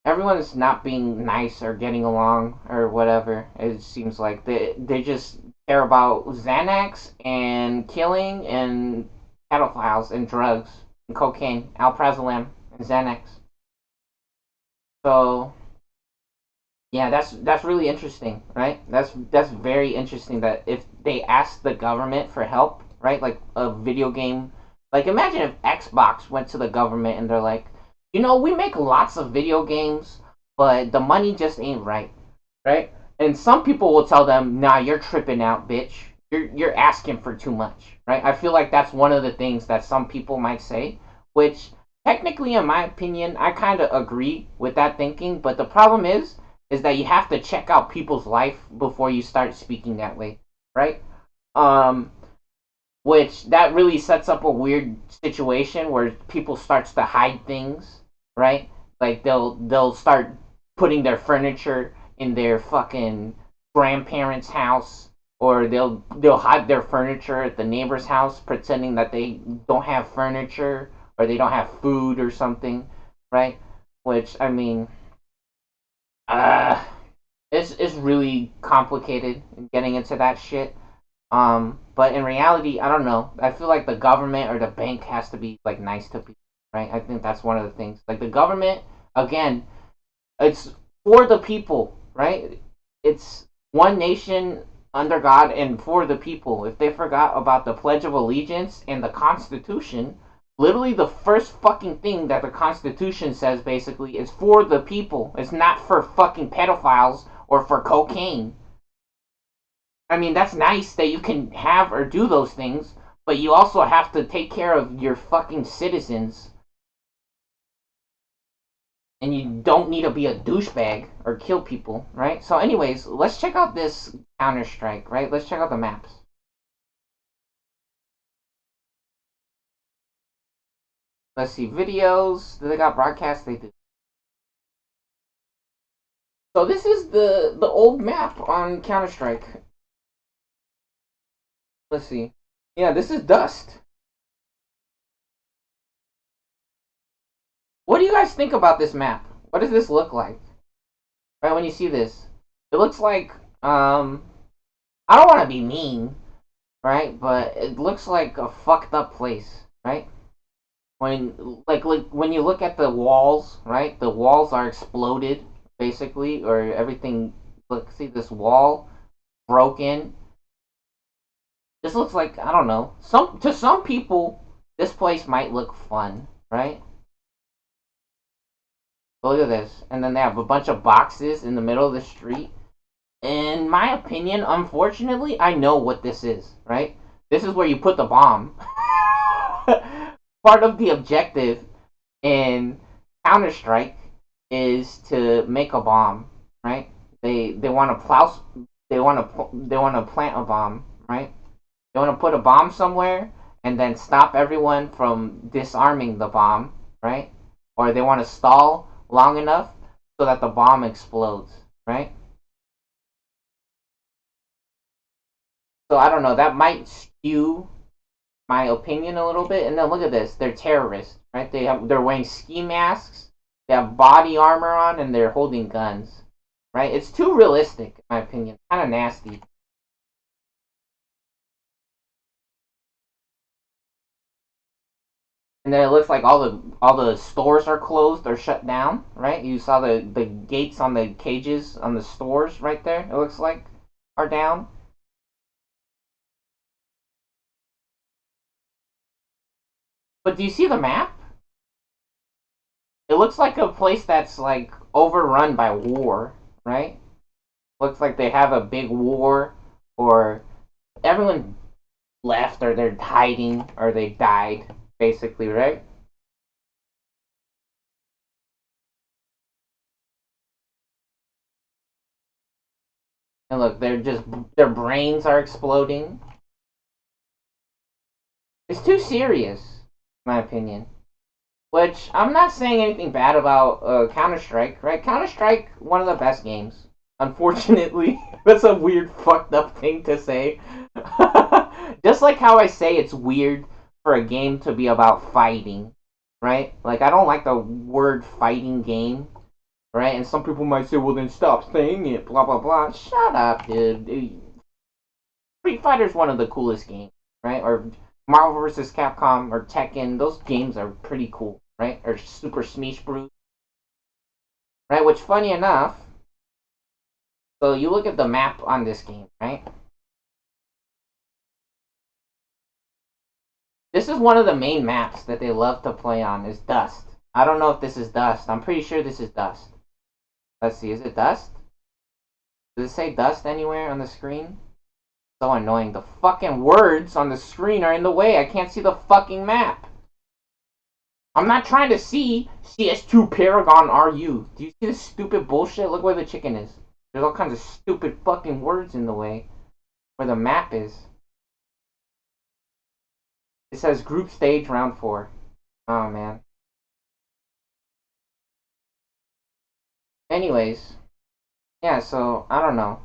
[SPEAKER 1] Everyone's not being nice or getting along or whatever. It seems like they just care about Xanax and killing and pedophiles and drugs and cocaine, alprazolam and Xanax. So yeah, that's really interesting, right? That's very interesting that if they ask the government for help, right? Like a video game, like imagine if Xbox went to the government and they're like, we make lots of video games, but the money just ain't right, right? And some people will tell them, "Nah, you're tripping out, bitch. You're asking for too much." Right? I feel like that's one of the things that some people might say, which technically in my opinion, I kind of agree with that thinking, but the problem is that you have to check out people's life before you start speaking that way, right? Um which that really sets up a weird situation where people starts to hide things, right? Like they'll start putting their furniture in their fucking grandparents' house, or they'll hide their furniture at the neighbor's house, pretending that they don't have furniture or they don't have food or something, right? Which I mean, uh, it's really complicated getting into that shit. But in reality, I don't know. I feel like the government or the bank has to be like nice to people, right? I think that's one of the things. Like the government, again, it's for the people, right? It's one nation under God and for the people. If they forgot about the Pledge of Allegiance and the Constitution, literally the first fucking thing that the Constitution says basically is for the people. It's not for fucking pedophiles or for cocaine. I mean, that's nice that you can have or do those things, but you also have to take care of your fucking citizens. And you don't need to be a douchebag or kill people, right? So anyways, let's check out this Counter-Strike, right? Let's check out the maps. Let's see, videos. They got broadcast. They did. So this is the old map on Counter-Strike. Let's see. Yeah, this is Dust. What do you guys think about this map? What does this look like? Right, when you see this. It looks like, I don't want to be mean, right? But it looks like a fucked up place, right? Like when you look at the walls, right? The walls are exploded, basically, or everything. Look, see this wall broken. This looks like, I don't know. To some people, this place might look fun, right? Look at this. And then they have a bunch of boxes in the middle of the street. In my opinion, unfortunately, I know what this is, right? This is where you put the bomb. Part of the objective in Counter-Strike is to make a bomb, right? They want to plant a bomb, right? They want to put a bomb somewhere and then stop everyone from disarming the bomb, right? Or they want to stall long enough so that the bomb explodes, right? So I don't know, that might skew my opinion a little bit. And then look at this, they're terrorists, right? They're wearing ski masks, they have body armor on, and they're holding guns, right? It's too realistic, in my opinion. Kind of nasty. And then it looks like all the stores are closed or shut down, right? You saw the gates on the cages on the stores right there. It looks like are down. But do you see the map? It looks like a place that's like overrun by war, right? Looks like they have a big war, or everyone left, or they're hiding, or they died, basically, right? And look, their brains are exploding. It's too serious, in my opinion. Which, I'm not saying anything bad about Counter-Strike, right? Counter-Strike, one of the best games. Unfortunately, that's a weird, fucked up thing to say. Just like how I say it's weird for a game to be about fighting, right? Like, I don't like the word fighting game, right? And some people might say, well, then stop saying it, blah, blah, blah. Shut up, dude. Street Fighter's one of the coolest games, right? Or Marvel vs. Capcom or Tekken, those games are pretty cool, right? Or Super Smash Bros. Right? Which, funny enough, so you look at the map on this game, right? This is one of the main maps that they love to play on, is Dust. I don't know if this is Dust. I'm pretty sure this is Dust. Let's see, is it Dust? Does it say Dust anywhere on the screen? So annoying. The fucking words on the screen are in the way. I can't see the fucking map. I'm not trying to see CS2 Paragon RU. Do you see this stupid bullshit? Look where the chicken is. There's all kinds of stupid fucking words in the way where the map is. It says group stage round 4. Oh, man. Anyways. Yeah, so, I don't know.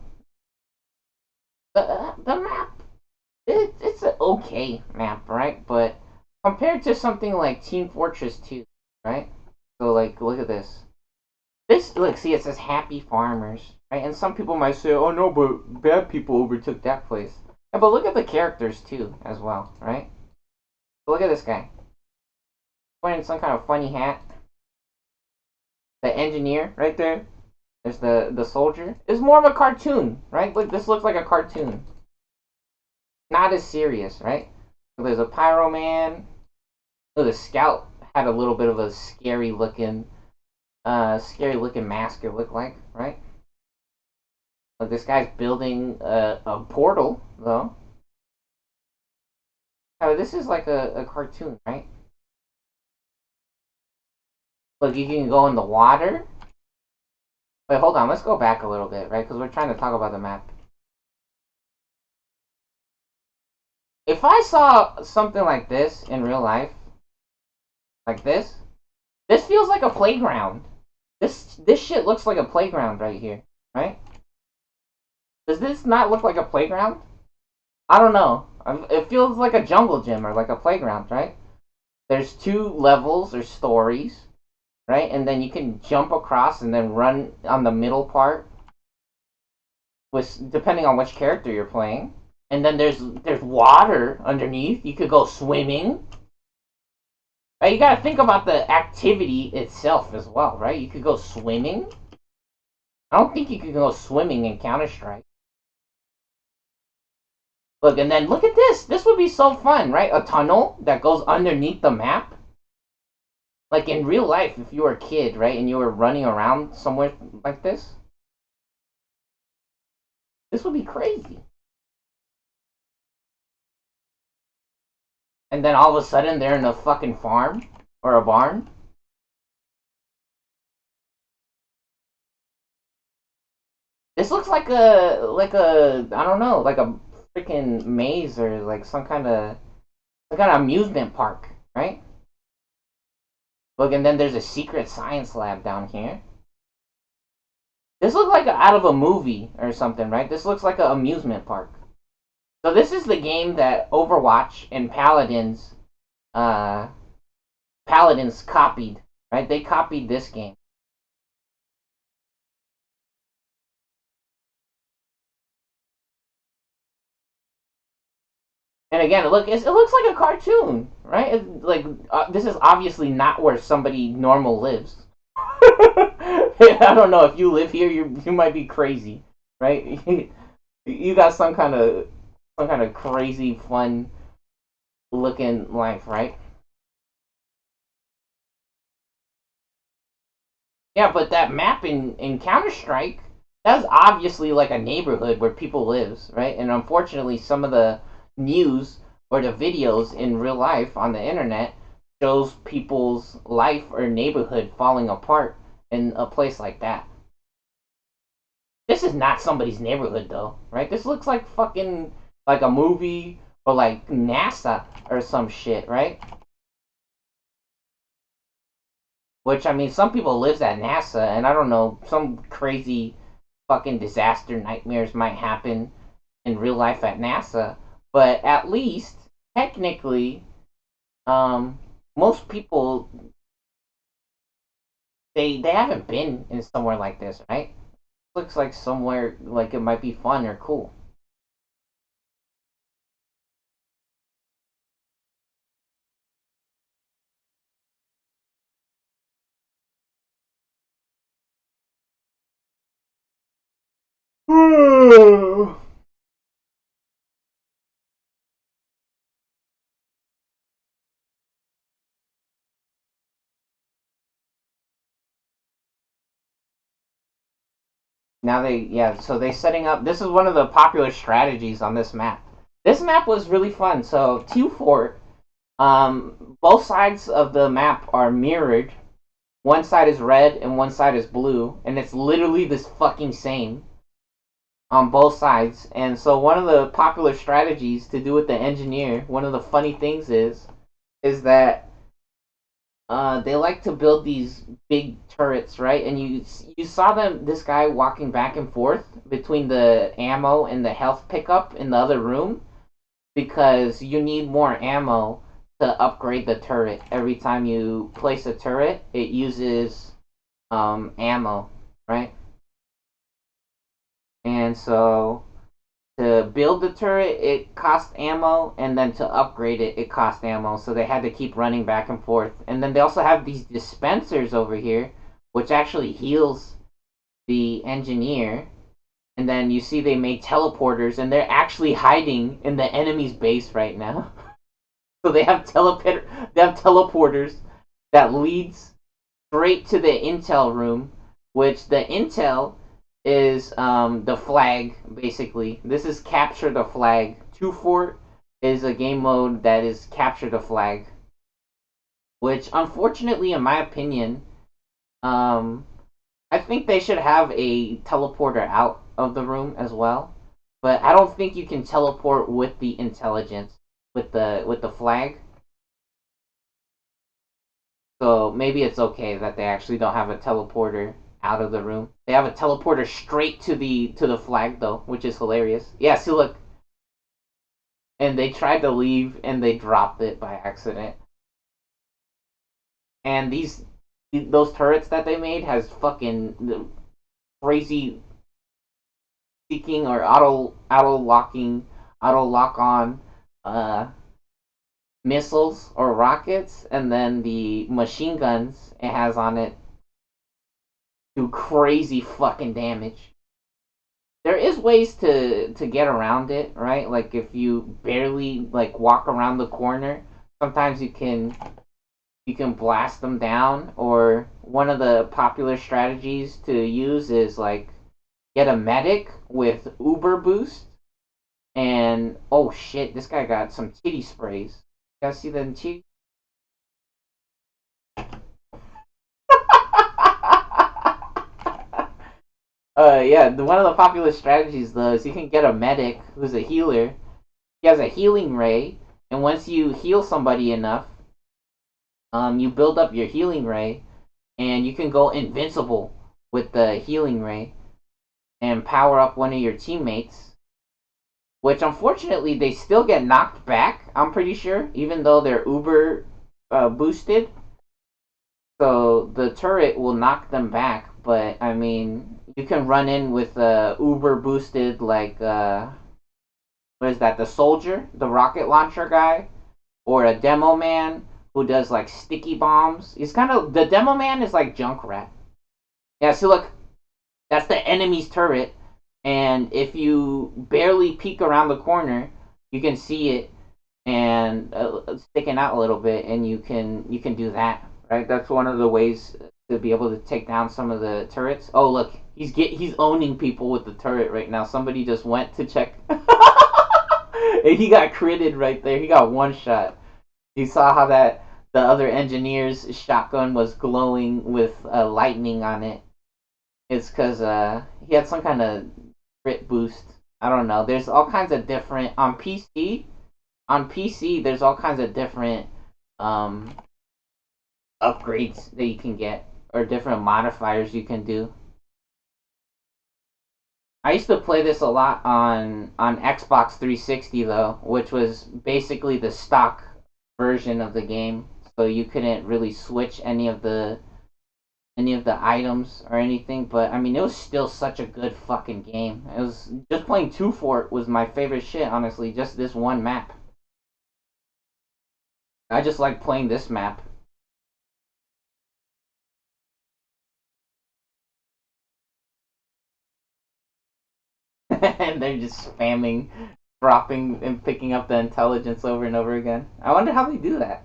[SPEAKER 1] The map, it's an okay map, right? But compared to something like Team Fortress 2, right? So, like, look at this. Look, see, it says Happy Farmers, right? And some people might say, oh no, but bad people overtook that place. Yeah, but look at the characters, too, as well, right? So look at this guy. Wearing some kind of funny hat. The engineer, right there. There's the soldier. It's more of a cartoon, right? Like, this looks like a cartoon. Not as serious, right? So there's a pyro man. Oh, the scout had a little bit of a scary looking mask, it looked like, right? Look, this guy's building a portal, though. Oh, this is like a cartoon, right? Look, you can go in the water. Wait, hold on. Let's go back a little bit, right? Because we're trying to talk about the map. If I saw something like this in real life, Like this. This feels like a playground. This shit looks like a playground right here, right? Does this not look like a playground? I don't know. It feels like a jungle gym or like a playground, right? There's 2 levels or stories, right? And then you can jump across and then run on the middle part, with depending on which character you're playing. And then there's water underneath. You could go swimming. Right? You gotta think about the activity itself as well, right? You could go swimming. I don't think you could go swimming in Counter-Strike. Look, and then look at this. This would be so fun, right? A tunnel that goes underneath the map. Like in real life, if you were a kid, right, and you were running around somewhere like this, this would be crazy. And then all of a sudden, they're in a fucking farm or a barn. This looks like a I don't know, like a freaking maze or like some kind of amusement park, right? Look, and then there's a secret science lab down here. This looks like out of a movie or something, right? This looks like an amusement park. So this is the game that Overwatch and Paladins copied, right? They copied this game. And again, look, it looks like a cartoon, right? This is obviously not where somebody normal lives. I don't know, if you live here, you might be crazy, right? You got some kind of crazy, fun looking life, right? Yeah, but that map in Counter-Strike, that's obviously like a neighborhood where people lives, right? And unfortunately, some of the news or the videos in real life on the internet shows people's life or neighborhood falling apart in a place like that. This is not somebody's neighborhood though, right? This looks like fucking like a movie or like NASA or some shit, right? Which, I mean, some people lives at NASA, and I don't know, some crazy fucking disaster nightmares might happen in real life at NASA. But at least, technically, most people, they haven't been in somewhere like this, right? Looks like somewhere, like it might be fun or cool. So they setting up. This is one of the popular strategies on this map. This map was really fun. So Teal Fort, both sides of the map are mirrored. One side is red and one side is blue, and it's literally this fucking same on both sides. And so one of the popular strategies to do with the engineer, one of the funny things is that they like to build these big turrets, right? And you saw this guy walking back and forth between the ammo and the health pickup in the other room, because you need more ammo to upgrade the turret. Every time you place a turret, it uses ammo, right? And so to build the turret, it cost ammo, and then to upgrade it, it cost ammo. So they had to keep running back and forth. And then they also have these dispensers over here, which actually heals the engineer. And then you see they made teleporters, and they're actually hiding in the enemy's base right now. So they have teleporters that leads straight to the intel room, which the intel is the flag, basically. This is capture the flag. Teal Fort is a game mode that is capture the flag, which unfortunately, in my opinion, I think they should have a teleporter out of the room as well. But I don't think you can teleport with the intelligence with the flag. So maybe it's okay that they actually don't have a teleporter out of the room. They have a teleporter straight to the flag though, which is hilarious. Yeah, see look. And they tried to leave and they dropped it by accident. And those turrets that they made has fucking crazy seeking or auto lock on missiles or rockets, and then the machine guns it has on it do crazy fucking damage. There is ways to get around it, right? Like if you barely like walk around the corner, sometimes you can blast them down. Or one of the popular strategies to use is like get a medic with Uber boost. And oh shit, this guy got some titty sprays. You guys see them titty? Yeah, one of the popular strategies though is you can get a medic who's a healer. He has a healing ray, and once you heal somebody enough, you build up your healing ray, and you can go invincible with the healing ray and power up one of your teammates. Which unfortunately they still get knocked back. I'm pretty sure, even though they're uber boosted. So the turret will knock them back, but I mean, you can run in with a uber boosted like what is that? The soldier, the rocket launcher guy, or a demo man who does like sticky bombs. He's kind of the demo man is like Junkrat. Yeah, see, look, that's the enemy's turret, and if you barely peek around the corner, you can see it and sticking out a little bit, and you can do that. Right, that's one of the ways to be able to take down some of the turrets. Oh look, he's owning people with the turret right now. Somebody just went to check. And he got critted right there. He got one shot. You saw how that the other engineer's shotgun was glowing with lightning on it. It's because he had some kind of crit boost. I don't know. There's all kinds of different on PC. On PC, there's all kinds of different upgrades that you can get or different modifiers you can do. I used to play this a lot on Xbox 360 though, which was basically the stock version of the game. So you couldn't really switch any of the items or anything, but I mean it was still such a good fucking game. It was just playing 2 Fort was my favorite shit, honestly, just this one map. I just like playing this map. And they're just spamming, dropping and picking up the intelligence over and over again. I wonder how they do that.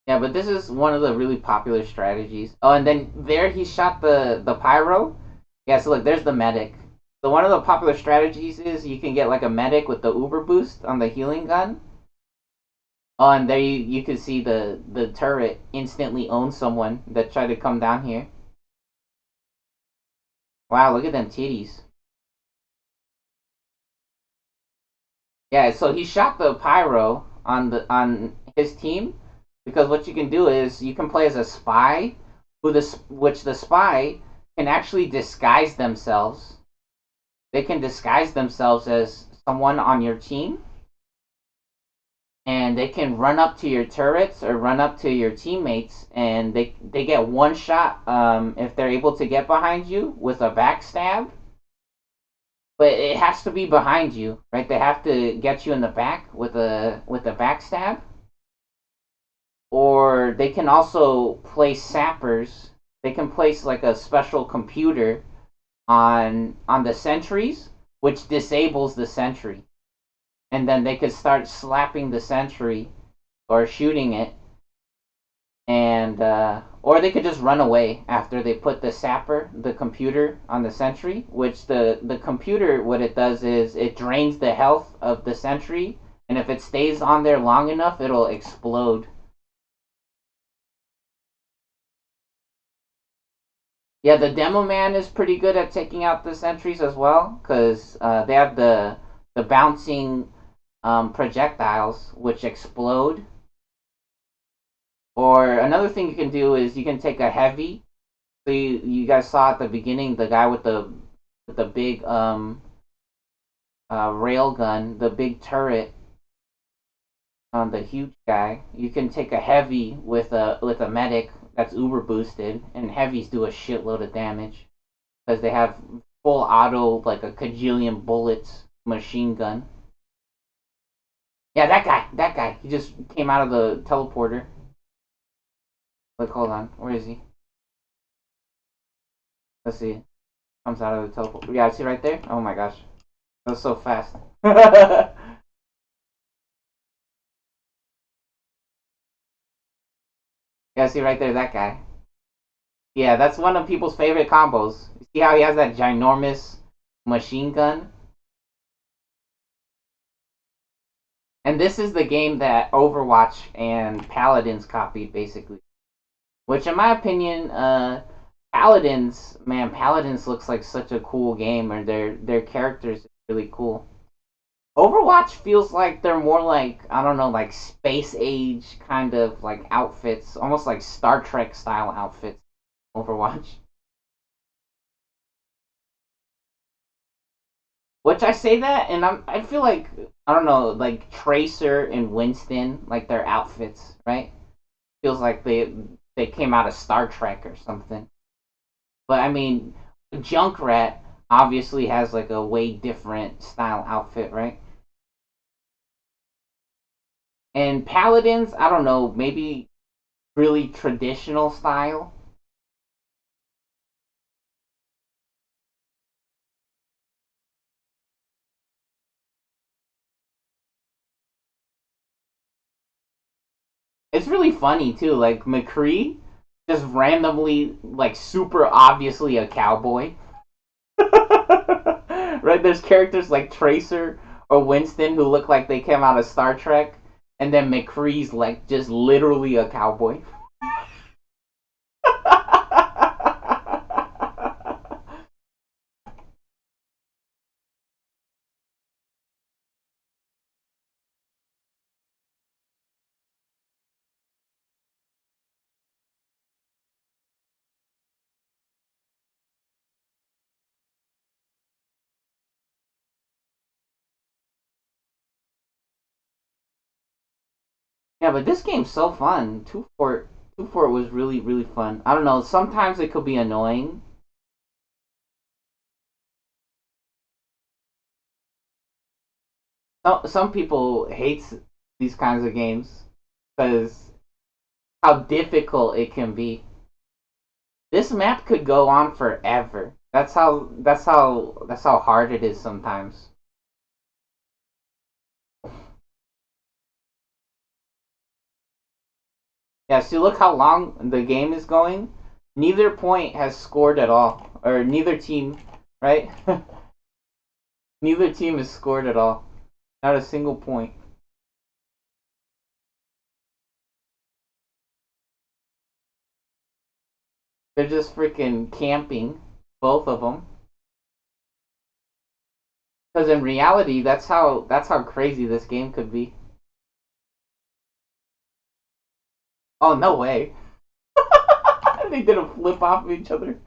[SPEAKER 1] Yeah, but this is one of the really popular strategies. Oh, and then there he shot the pyro. Yeah, so look, there's the medic. So one of the popular strategies is you can get like a medic with the uber boost on the healing gun. Oh, and there you can see the turret instantly own someone that tried to come down here. Wow, look at them titties. Yeah, so he shot the pyro on his team because what you can do is you can play as a spy which the spy can actually disguise themselves. They can disguise themselves as someone on your team, and they can run up to your turrets or run up to your teammates, and they get one shot if they're able to get behind you with a backstab. But it has to be behind you, right? They have to get you in the back with a backstab. Or they can also place sappers. They can place like a special computer on the sentries, which disables the sentry, and then they could start slapping the sentry or shooting it, and or they could just run away after they put the computer on the sentry, which the computer, what it does is it drains the health of the sentry, and if it stays on there long enough it'll explode. Yeah, the demo man is pretty good at taking out the sentries as well, because they have the bouncing projectiles which explode. Or another thing you can do is you can take a heavy. So you guys saw at the beginning the guy with the big rail gun, the big turret, the huge guy. You can take a heavy with a medic that's uber boosted, and heavies do a shitload of damage because they have full auto, like a kajillion bullets machine gun. Yeah, that guy. He just came out of the teleporter. Look, hold on, where is he? Let's see. Comes out of the teleport. Yeah, see right there? Oh my gosh. That was so fast. Yeah, see right there, that guy. Yeah, that's one of people's favorite combos. You see how he has that ginormous machine gun? And this is the game that Overwatch and Paladins copied, basically. Which, in my opinion, Paladins looks like such a cool game, or their characters are really cool. Overwatch feels like they're more like, I don't know, like space age kind of like outfits, almost like Star Trek style outfits. Overwatch. Which I say that, and I feel like, I don't know, like Tracer and Winston, like their outfits, right? Feels like they came out of Star Trek or something. But I mean, Junkrat obviously has like a way different style outfit, right? And Paladins, I don't know, maybe really traditional style. It's really funny too, like McCree just randomly, like super obviously a cowboy. Right? There's characters like Tracer or Winston who look like they came out of Star Trek, and then McCree's like just literally a cowboy. Yeah, but this game's so fun. Two Fort was really fun. I don't know. Sometimes it could be annoying. Some people hates these kinds of games because how difficult it can be. This map could go on forever. That's how hard it is sometimes. Yeah, see, look how long the game is going. Neither point has scored at all, or neither team, right? Neither team has scored at all. Not a single point. They're just freaking camping, both of them. Because in reality, that's how crazy this game could be. Oh no way! They did a flip off of each other.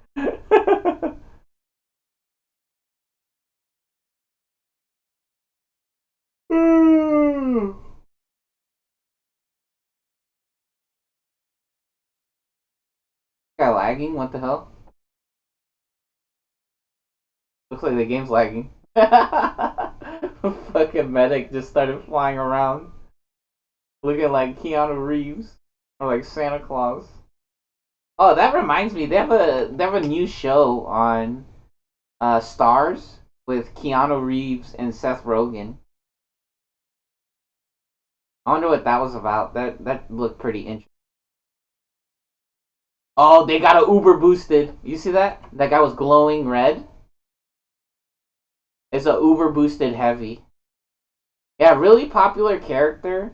[SPEAKER 1] Guy lagging? What the hell? Looks like the game's lagging. Fucking medic just started flying around, looking like Keanu Reeves or like Santa Claus. Oh, that reminds me. They have a new show on Stars with Keanu Reeves and Seth Rogen. I wonder what that was about. That looked pretty interesting. Oh, they got a Uber boosted. You see that? That guy was glowing red. It's a Uber boosted heavy. Yeah, really popular character.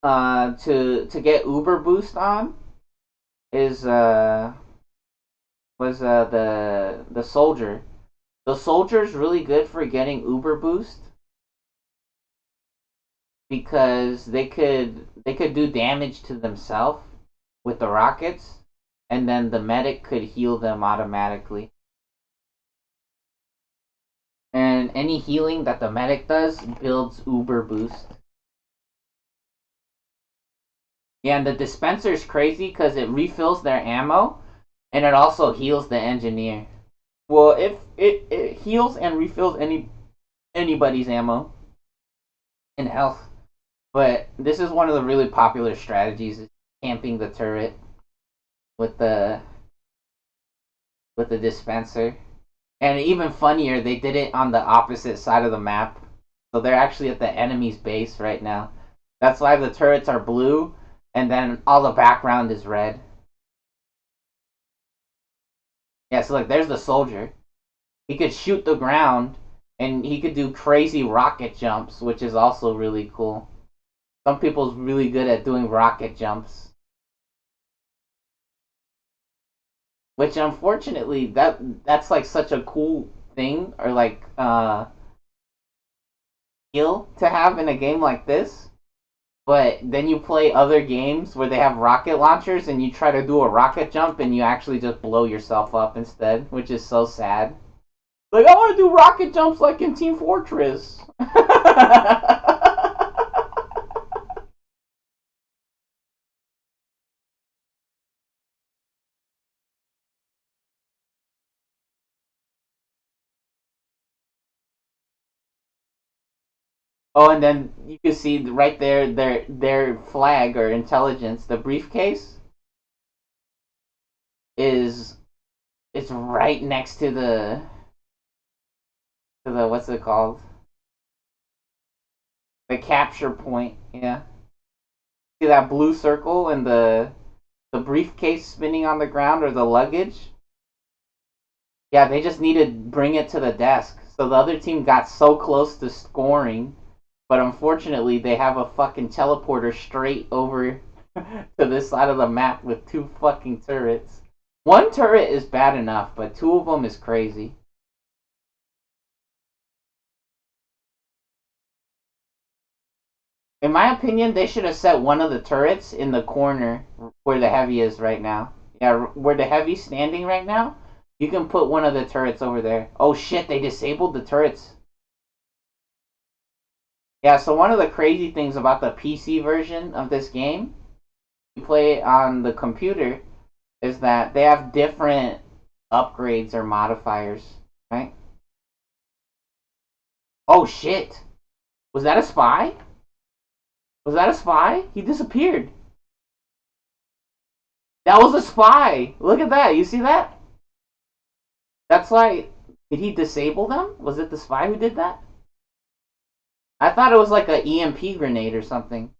[SPEAKER 1] To get Uber boost on is was the soldier. The soldier's really good for getting uber boost because they could do damage to themselves with the rockets, and then the medic could heal them automatically. And any healing that the medic does builds uber boost. Yeah, and the dispenser's crazy because it refills their ammo, and it also heals the engineer. Well, if it heals and refills anybody's ammo and health. But this is one of the really popular strategies: is camping the turret with the dispenser. And even funnier, they did it on the opposite side of the map. So they're actually at the enemy's base right now. That's why the turrets are blue, and then all the background is red. Yeah, so like there's the soldier. He could shoot the ground, and he could do crazy rocket jumps, which is also really cool. Some people's really good at doing rocket jumps. Which unfortunately that's like such a cool thing, or like skill to have in a game like this. But then you play other games where they have rocket launchers and you try to do a rocket jump and you actually just blow yourself up instead, which is so sad. Like, I want to do rocket jumps like in Team Fortress. Oh, and then you can see right there their flag or intelligence, the briefcase is it's right next to the what's it called? The capture point. Yeah. See that blue circle and the briefcase spinning on the ground, or the luggage? Yeah, they just need to bring it to the desk. So the other team got so close to scoring, but unfortunately they have a fucking teleporter straight over to this side of the map with two fucking turrets. One turret is bad enough, but two of them is crazy. In my opinion, they should have set one of the turrets in the corner where the heavy is right now. Yeah, where the heavy's standing right now. You can put one of the turrets over there. Oh shit, they disabled the turrets. Yeah, so one of the crazy things about the PC version of this game, you play it on the computer, is that they have different upgrades or modifiers, right? Oh shit. Was that a spy? Was that a spy? He disappeared. That was a spy. Look at that. You see that? That's why. Did he disable them? Was it the spy who did that? I thought it was like a EMP grenade or something.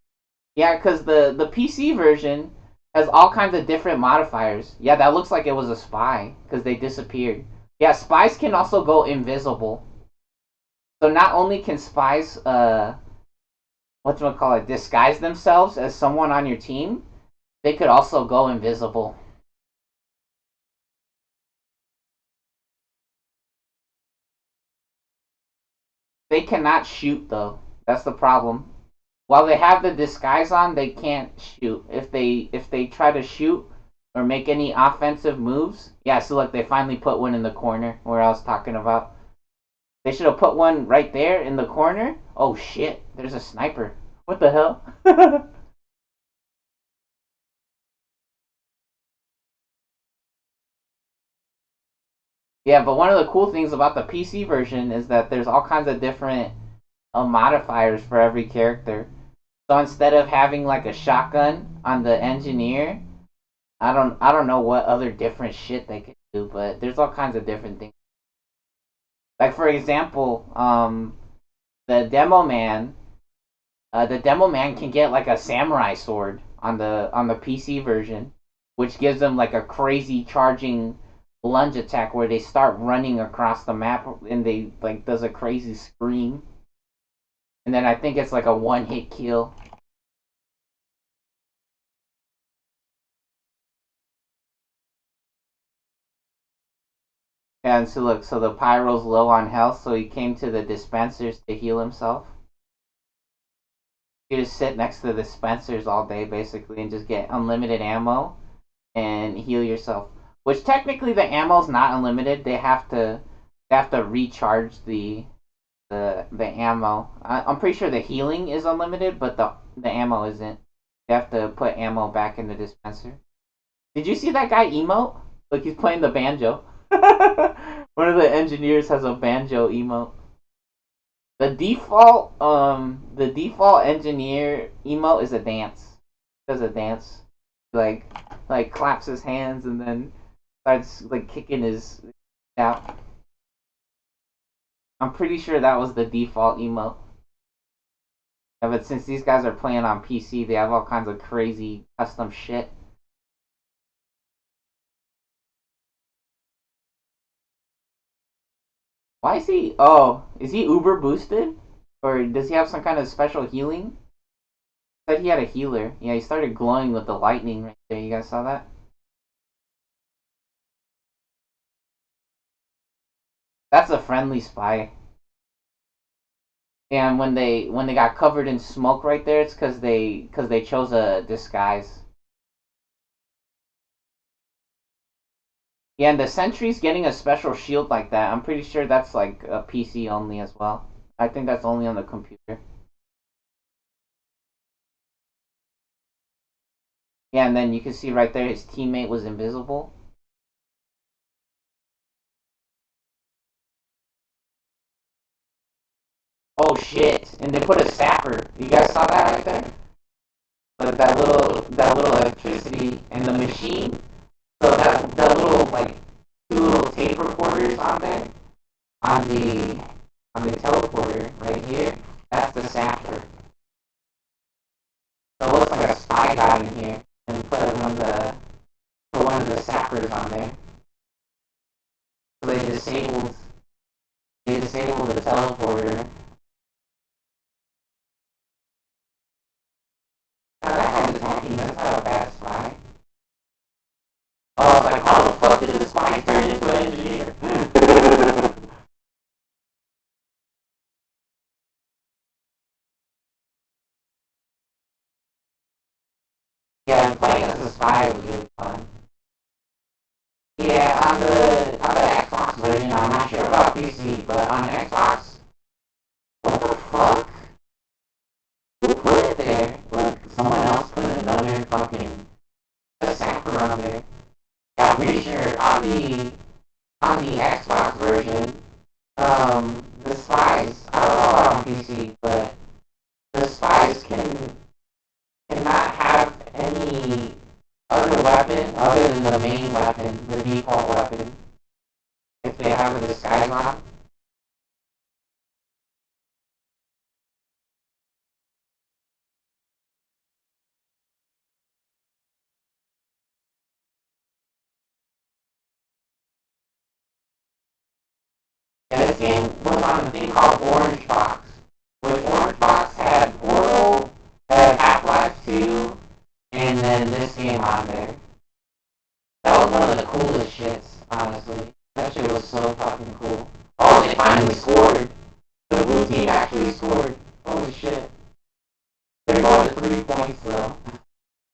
[SPEAKER 1] Yeah, because the PC version has all kinds of different modifiers. Yeah, that looks like it was a spy because they disappeared. Yeah, spies can also go invisible. So not only can spies, whatchamacallit, disguise themselves as someone on your team, they could also go invisible. They cannot shoot though. That's the problem. While they have the disguise on, they can't shoot. If they try to shoot or make any offensive moves, yeah. So look, they finally put one in the corner where I was talking about. They should have put one right there in the corner. Oh shit! There's a sniper. What the hell? Yeah, but one of the cool things about the PC version is that there's all kinds of different modifiers for every character. So instead of having like a shotgun on the engineer, I don't know what other different shit they could do, but there's all kinds of different things. Like for example, the demo man, the demo man can get like a samurai sword on the PC version, which gives them like a crazy charging lunge attack where they start running across the map and they like does a crazy scream. And then I think it's like a one hit kill. Yeah, and so look, so the Pyro's low on health, so he came to the dispensers to heal himself. You just sit next to the dispensers all day, basically, and just get unlimited ammo and heal yourself. Which technically the ammo's not unlimited. They have to recharge the ammo. I'm pretty sure the healing is unlimited, but the ammo isn't. You have to put ammo back in the dispenser. Did you see that guy emote? Like he's playing the banjo. One of the engineers has a banjo emote. The default engineer emote is a dance. Does a dance, like like claps his hands and then starts like kicking his out. I'm pretty sure that was the default emote. Yeah, but since these guys are playing on PC, they have all kinds of crazy custom shit. Why is he? Oh, is he uber boosted, or does he have some kind of special healing? Said he had a healer. Yeah, he started glowing with the lightning right there. You guys saw that? That's a friendly spy. And when they got covered in smoke right there, it's because they chose a disguise. Yeah, and the sentry's getting a special shield like that. I'm pretty sure that's like a PC only as well. I think that's only on the computer. Yeah, and then you can see right there his teammate was invisible. Oh shit! And they put a sapper. You guys saw that right there? Like that little electricity and the machine. So that little like two little tape recorders on there on the teleporter right here. That's the sapper. So it looks like a spy got in here and put one of the sappers on there. So they disabled the teleporter. Now that guy was hacking. That's not a bad spy. Oh, I was like, how the fuck did the spy turn into an engineer? Yeah, playing as a spy was really fun. Yeah, on the Xbox version, I'm not sure about PC, but on Xbox, what the fuck? Who put it there? Look, someone else put another fucking sapper on there. Yeah, I'm pretty sure on the Xbox version, the spies, I don't know about on PC, but the spies cannot have any other weapon other than the main weapon, the default weapon, if they have a disguise on. And this game was on a thing called Orange Box, which Orange Box had Portal, had Half-Life 2, and then this game on there. That was one of the coolest shits, honestly. That shit was so fucking cool. Oh, they finally scored! The blue team actually scored. Holy shit. They're going to 3 points though.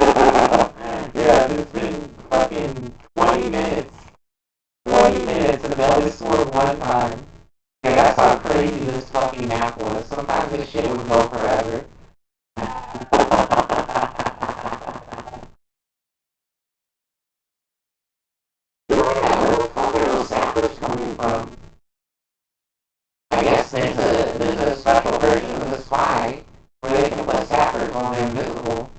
[SPEAKER 1] Yeah, it's been fucking 20 minutes. 20 minutes and they only scored one time. Yeah, that's how crazy this fucking map was. Sometimes this shit would go forever. Yeah, where the fuck are those sappers coming from? I guess there's a special version of the spy where they can put sappers when they're invisible.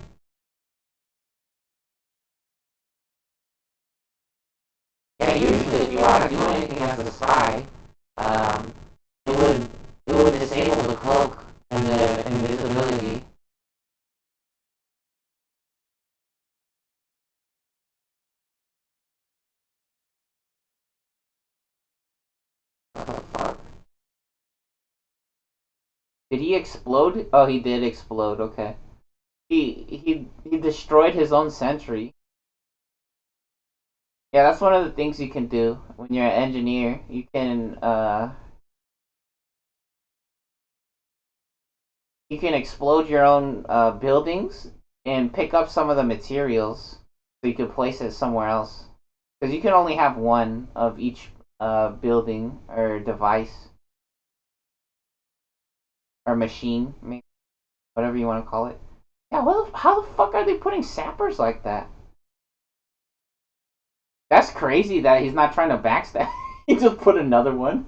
[SPEAKER 1] Yeah, usually if you want to do anything as a spy, um, it would it would disable the cloak and the invisibility. What the fuck? Did he explode? Oh, he did explode. Okay. He destroyed his own sentry. Yeah, that's one of the things you can do when you're an engineer. You can explode your own buildings and pick up some of the materials so you can place it somewhere else. Because you can only have one of each building or device or machine, maybe, whatever you want to call it. Yeah, how the fuck are they putting sappers like that? That's crazy that he's not trying to backstab. He just put another one.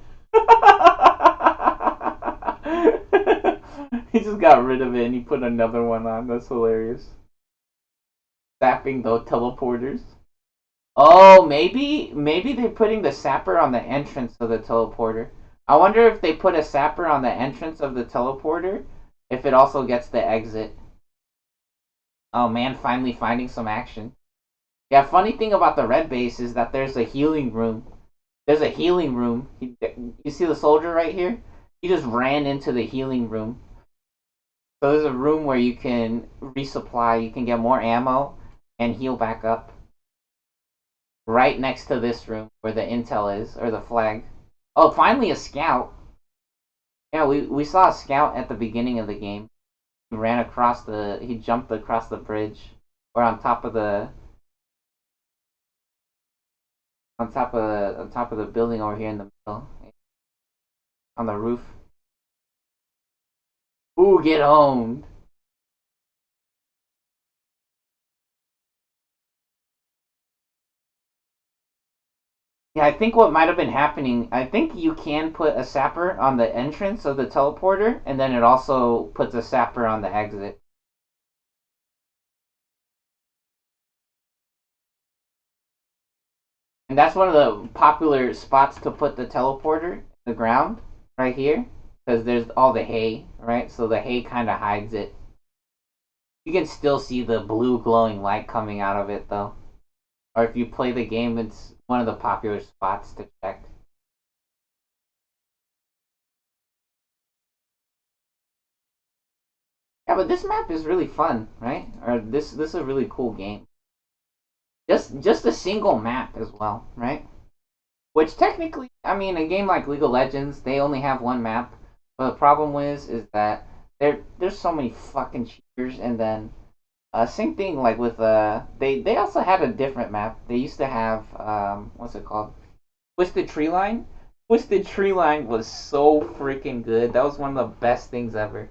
[SPEAKER 1] He just got rid of it and he put another one on. That's hilarious. Sapping the teleporters. Oh, maybe they're putting the sapper on the entrance of the teleporter. I wonder if they put a sapper on the entrance of the teleporter, if it also gets the exit. Oh man, finally finding some action. Yeah, funny thing about the red base is that there's a healing room. There's a healing room. You see the soldier right here? He just ran into the healing room. So there's a room where you can resupply, you can get more ammo, and heal back up. Right next to this room where the intel is, or the flag. Oh, finally a scout. Yeah, we saw a scout at the beginning of the game. He jumped across the bridge, or on top of the building over here in the middle, on the roof. Ooh, get owned. Yeah, I think what might have been happening, I think you can put a sapper on the entrance of the teleporter, and then it also puts a sapper on the exit. And that's one of the popular spots to put the teleporter, the ground, right here, because there's all the hay, right? So the hay kind of hides it. You can still see the blue glowing light coming out of it, though. Or if you play the game, it's one of the popular spots to check. Yeah, but this map is really fun, right? Or this is a really cool game. Just a single map as well, right? Which technically, I mean, a game like League of Legends, they only have one map. But the problem is that there's so many fucking cheaters, and then same thing like with they also had a different map. They used to have what's it called? Twisted Tree Line. Twisted Tree Line was so freaking good. That was one of the best things ever.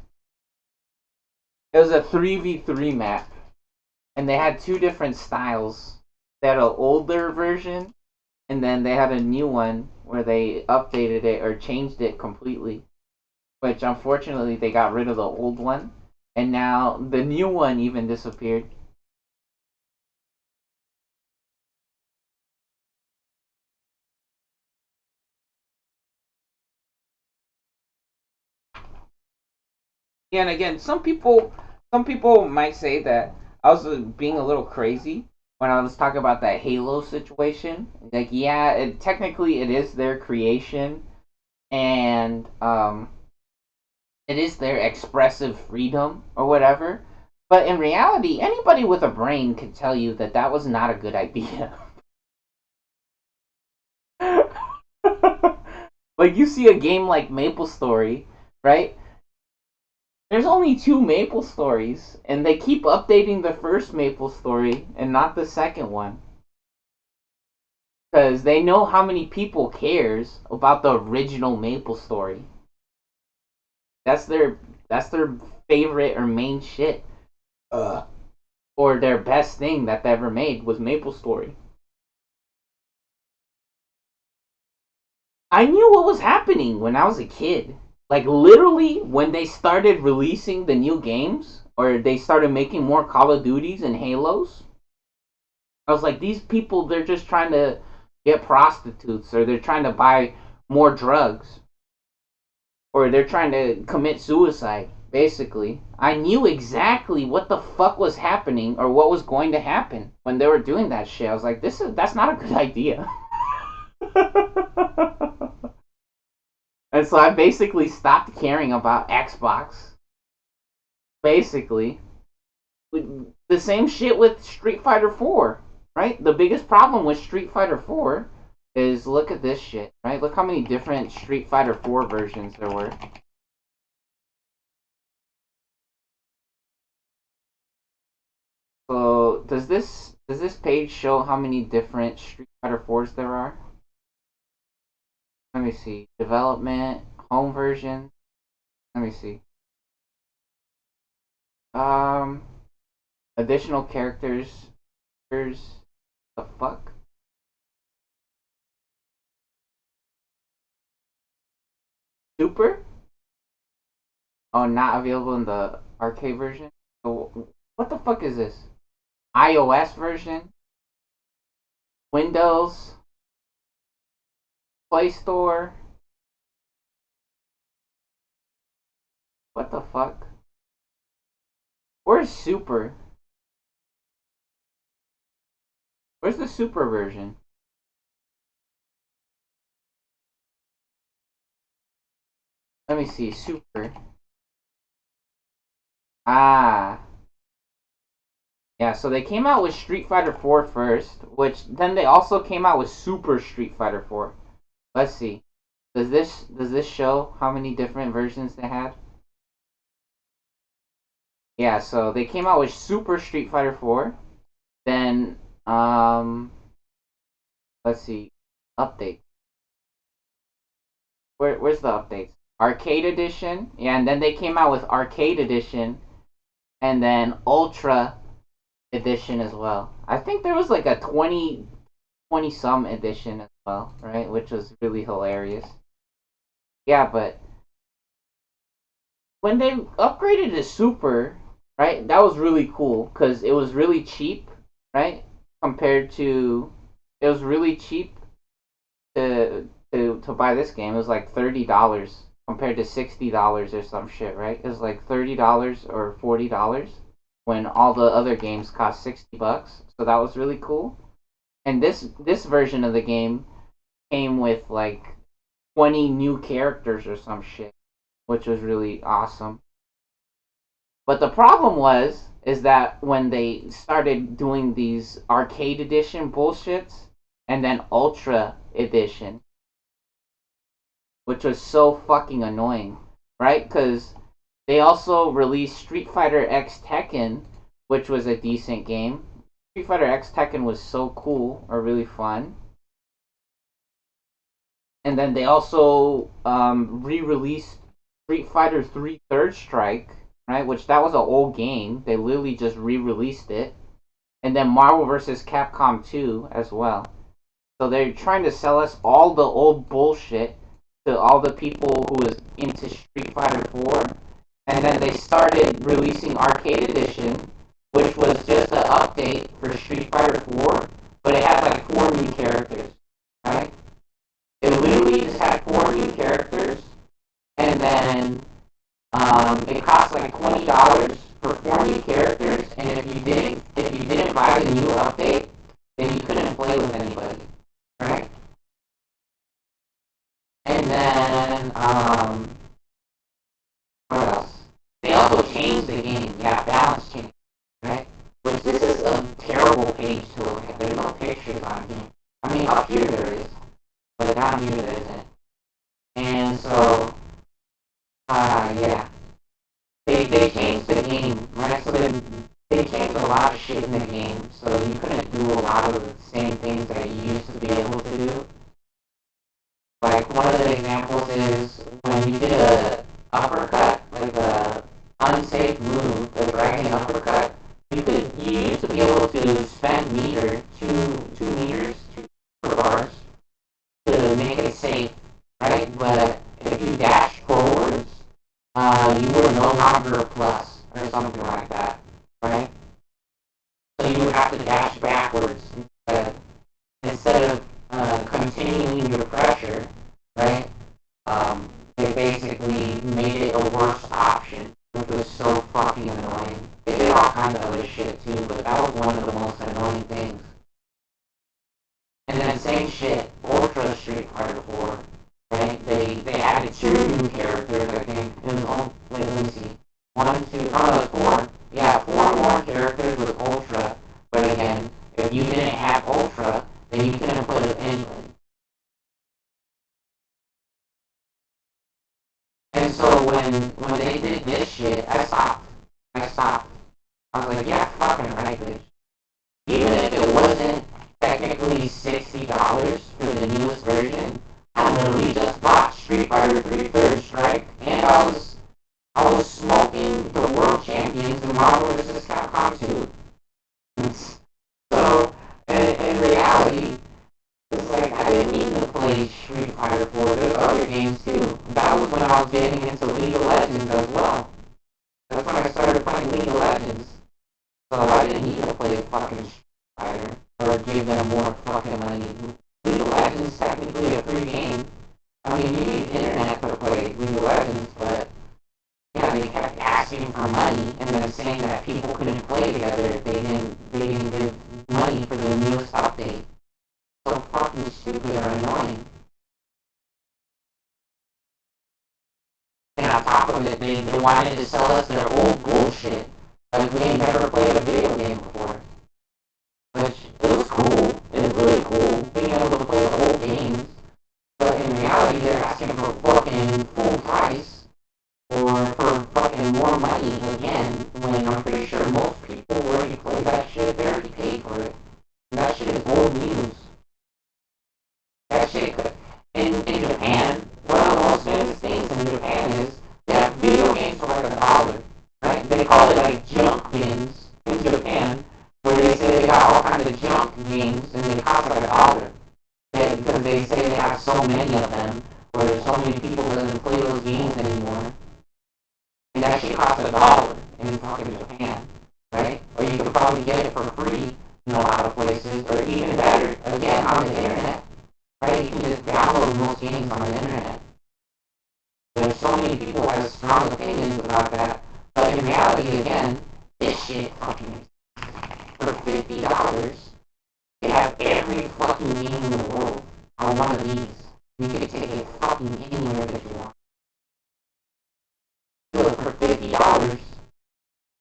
[SPEAKER 1] It was a 3v3 map, and they had two different styles. They had an older version, and then they had a new one where they updated it or changed it completely. Which unfortunately they got rid of the old one, and now the new one even disappeared. Yeah, and again, some people might say that I was being a little crazy when I was talking about that Halo situation. Like, yeah, technically it is their creation, and it is their expressive freedom or whatever. But in reality, anybody with a brain can tell you that that was not a good idea. Like, you see a game like MapleStory, right? There's only two Maple Stories, and they keep updating the first Maple Story and not the second one. Because they know how many people cares about the original Maple Story. That's their favorite or main shit. Or their best thing that they ever made was Maple Story. I knew what was happening when I was a kid. Like, literally, when they started releasing the new games, or they started making more Call of Duties and Halos, I was like, these people, they're just trying to get prostitutes, or they're trying to buy more drugs, or they're trying to commit suicide, basically. I knew exactly what the fuck was happening, or what was going to happen when they were doing that shit. I was like, that's not a good idea. And so I basically stopped caring about Xbox. Basically. The same shit with Street Fighter 4. right? The biggest problem with Street Fighter 4 is look at this shit, right? Look how many different Street Fighter 4 versions there were. So does this page show how many different Street Fighter 4s there are? Let me see. Development, home version. Let me see. Additional characters. There's the fuck? Super? Oh, not available in the arcade version? So, what the fuck is this? iOS version? Windows? Play Store? What the fuck? Where's Super? Where's the Super version? Let me see, Super. Ah. Yeah, so they came out with Street Fighter 4 first, which then they also came out with Super Street Fighter 4. Let's see. Does this show how many different versions they had? Yeah, so they came out with Super Street Fighter 4. Then let's see. Update. Where's the updates? Arcade Edition. Yeah, and then they came out with Arcade Edition and then Ultra Edition as well. I think there was like a 20 some edition as well, right? Which was really hilarious. Yeah, but when they upgraded to Super, right? That was really cool because it was really cheap, right? Compared to, it was really cheap to buy this game. It was like $30 compared to $60 or some shit, right? It was like $30 or $40 when all the other games cost $60. So that was really cool. And this version of the game came with like 20 new characters or some shit, which was really awesome. But the problem is that when they started doing these arcade edition bullshits and then ultra edition, which was so fucking annoying, right? Because they also released Street Fighter X Tekken, which was a decent game. Street Fighter X Tekken was so cool, or really fun. And then they also re-released Street Fighter 3 Third Strike, right? Which that was an old game. They literally just re-released it. And then Marvel vs. Capcom 2 as well. So they're trying to sell us all the old bullshit to all the people who was into Street Fighter 4. And then they started releasing Arcade Edition, which was just an update for Street Fighter 4, but it had like 4 new characters, right? It literally just had 4 new characters, and then it cost like $20 for 4 new characters, and if you didn't buy the new update, then you couldn't play with anybody, right? And then what else? They also changed the game. Yeah, balance change, right? Which this is a terrible page to look at. There's no pictures on here. I mean, up here there is, but down here there isn't. And so, yeah. They changed the game, right? So they changed a lot of shit in the game, so you couldn't do a lot of the same things that you used to be able to do. Like, one of the examples is when you did a uppercut, like a unsafe move, the dragon uppercut, you used to be able to spend meter, two meters, 2 bars, to make it safe, right? But if you dash forwards, you were no longer a plus, or something like that, right? So you would have to dash backwards instead of continuing your pressure, right? They basically made it a worse option, which was so fucking annoying. They did all kinds of other shit too, but that was one of the most annoying things. And then same shit, Ultra Street Fighter 4, right? They added 2 new characters, I think. It was all, wait, let me see. 1, 2, oh, it was 4. Yeah, 4 more characters with Ultra, but again, if if you didn't have Ultra, then you couldn't put it anyway. And so when they did this shit, I stopped. I was like, yeah, fucking right, bitch. Even if it wasn't technically $60 for the newest version, I literally just bought Street Fighter 3 Third Strike, and I was smoking the World Champions in Marvel vs. Capcom 2. So, in reality, it's like I didn't need to play Street Fighter 4. There's other games too. That was when I was getting into League of Legends as well. That's when I started playing League of Legends. So I didn't need to play fucking Street Fighter or give them more fucking money. League of Legends is technically a free game. I mean, you need internet to play League of Legends, but yeah, they kept asking for money and then saying that people couldn't play together if they didn't give money for the newest update. So fucking stupid or annoying. And on top of it, they wanted to sell us their old bullshit. Like we ain't never played a video game before. Which, it was cool. It was really cool being able to play the old games. But in reality, they're asking for fucking full price. Or for fucking more money again, when I'm pretty sure most people already play that shit, they already paid for it. And that shit is old news. That shit could, in Japan, one of the most famous things in Japan is that video games for like $1, right? They call it like junk games in Japan, where they say they got all kinds of junk games and they cost like $1. Because they say they have so many of them, where there's so many people that doesn't play those games anymore. And that shit costs $1 in fucking Japan, right? Or you could probably get it for free in a lot of places, or even better, again, on the internet. Right, you can just download most games on the internet. There's so many people who have strong opinions about that, but in reality, again, this shit fucking for $50, they have every fucking game in the world on one of these. You can take it fucking anywhere that you want. So for $50,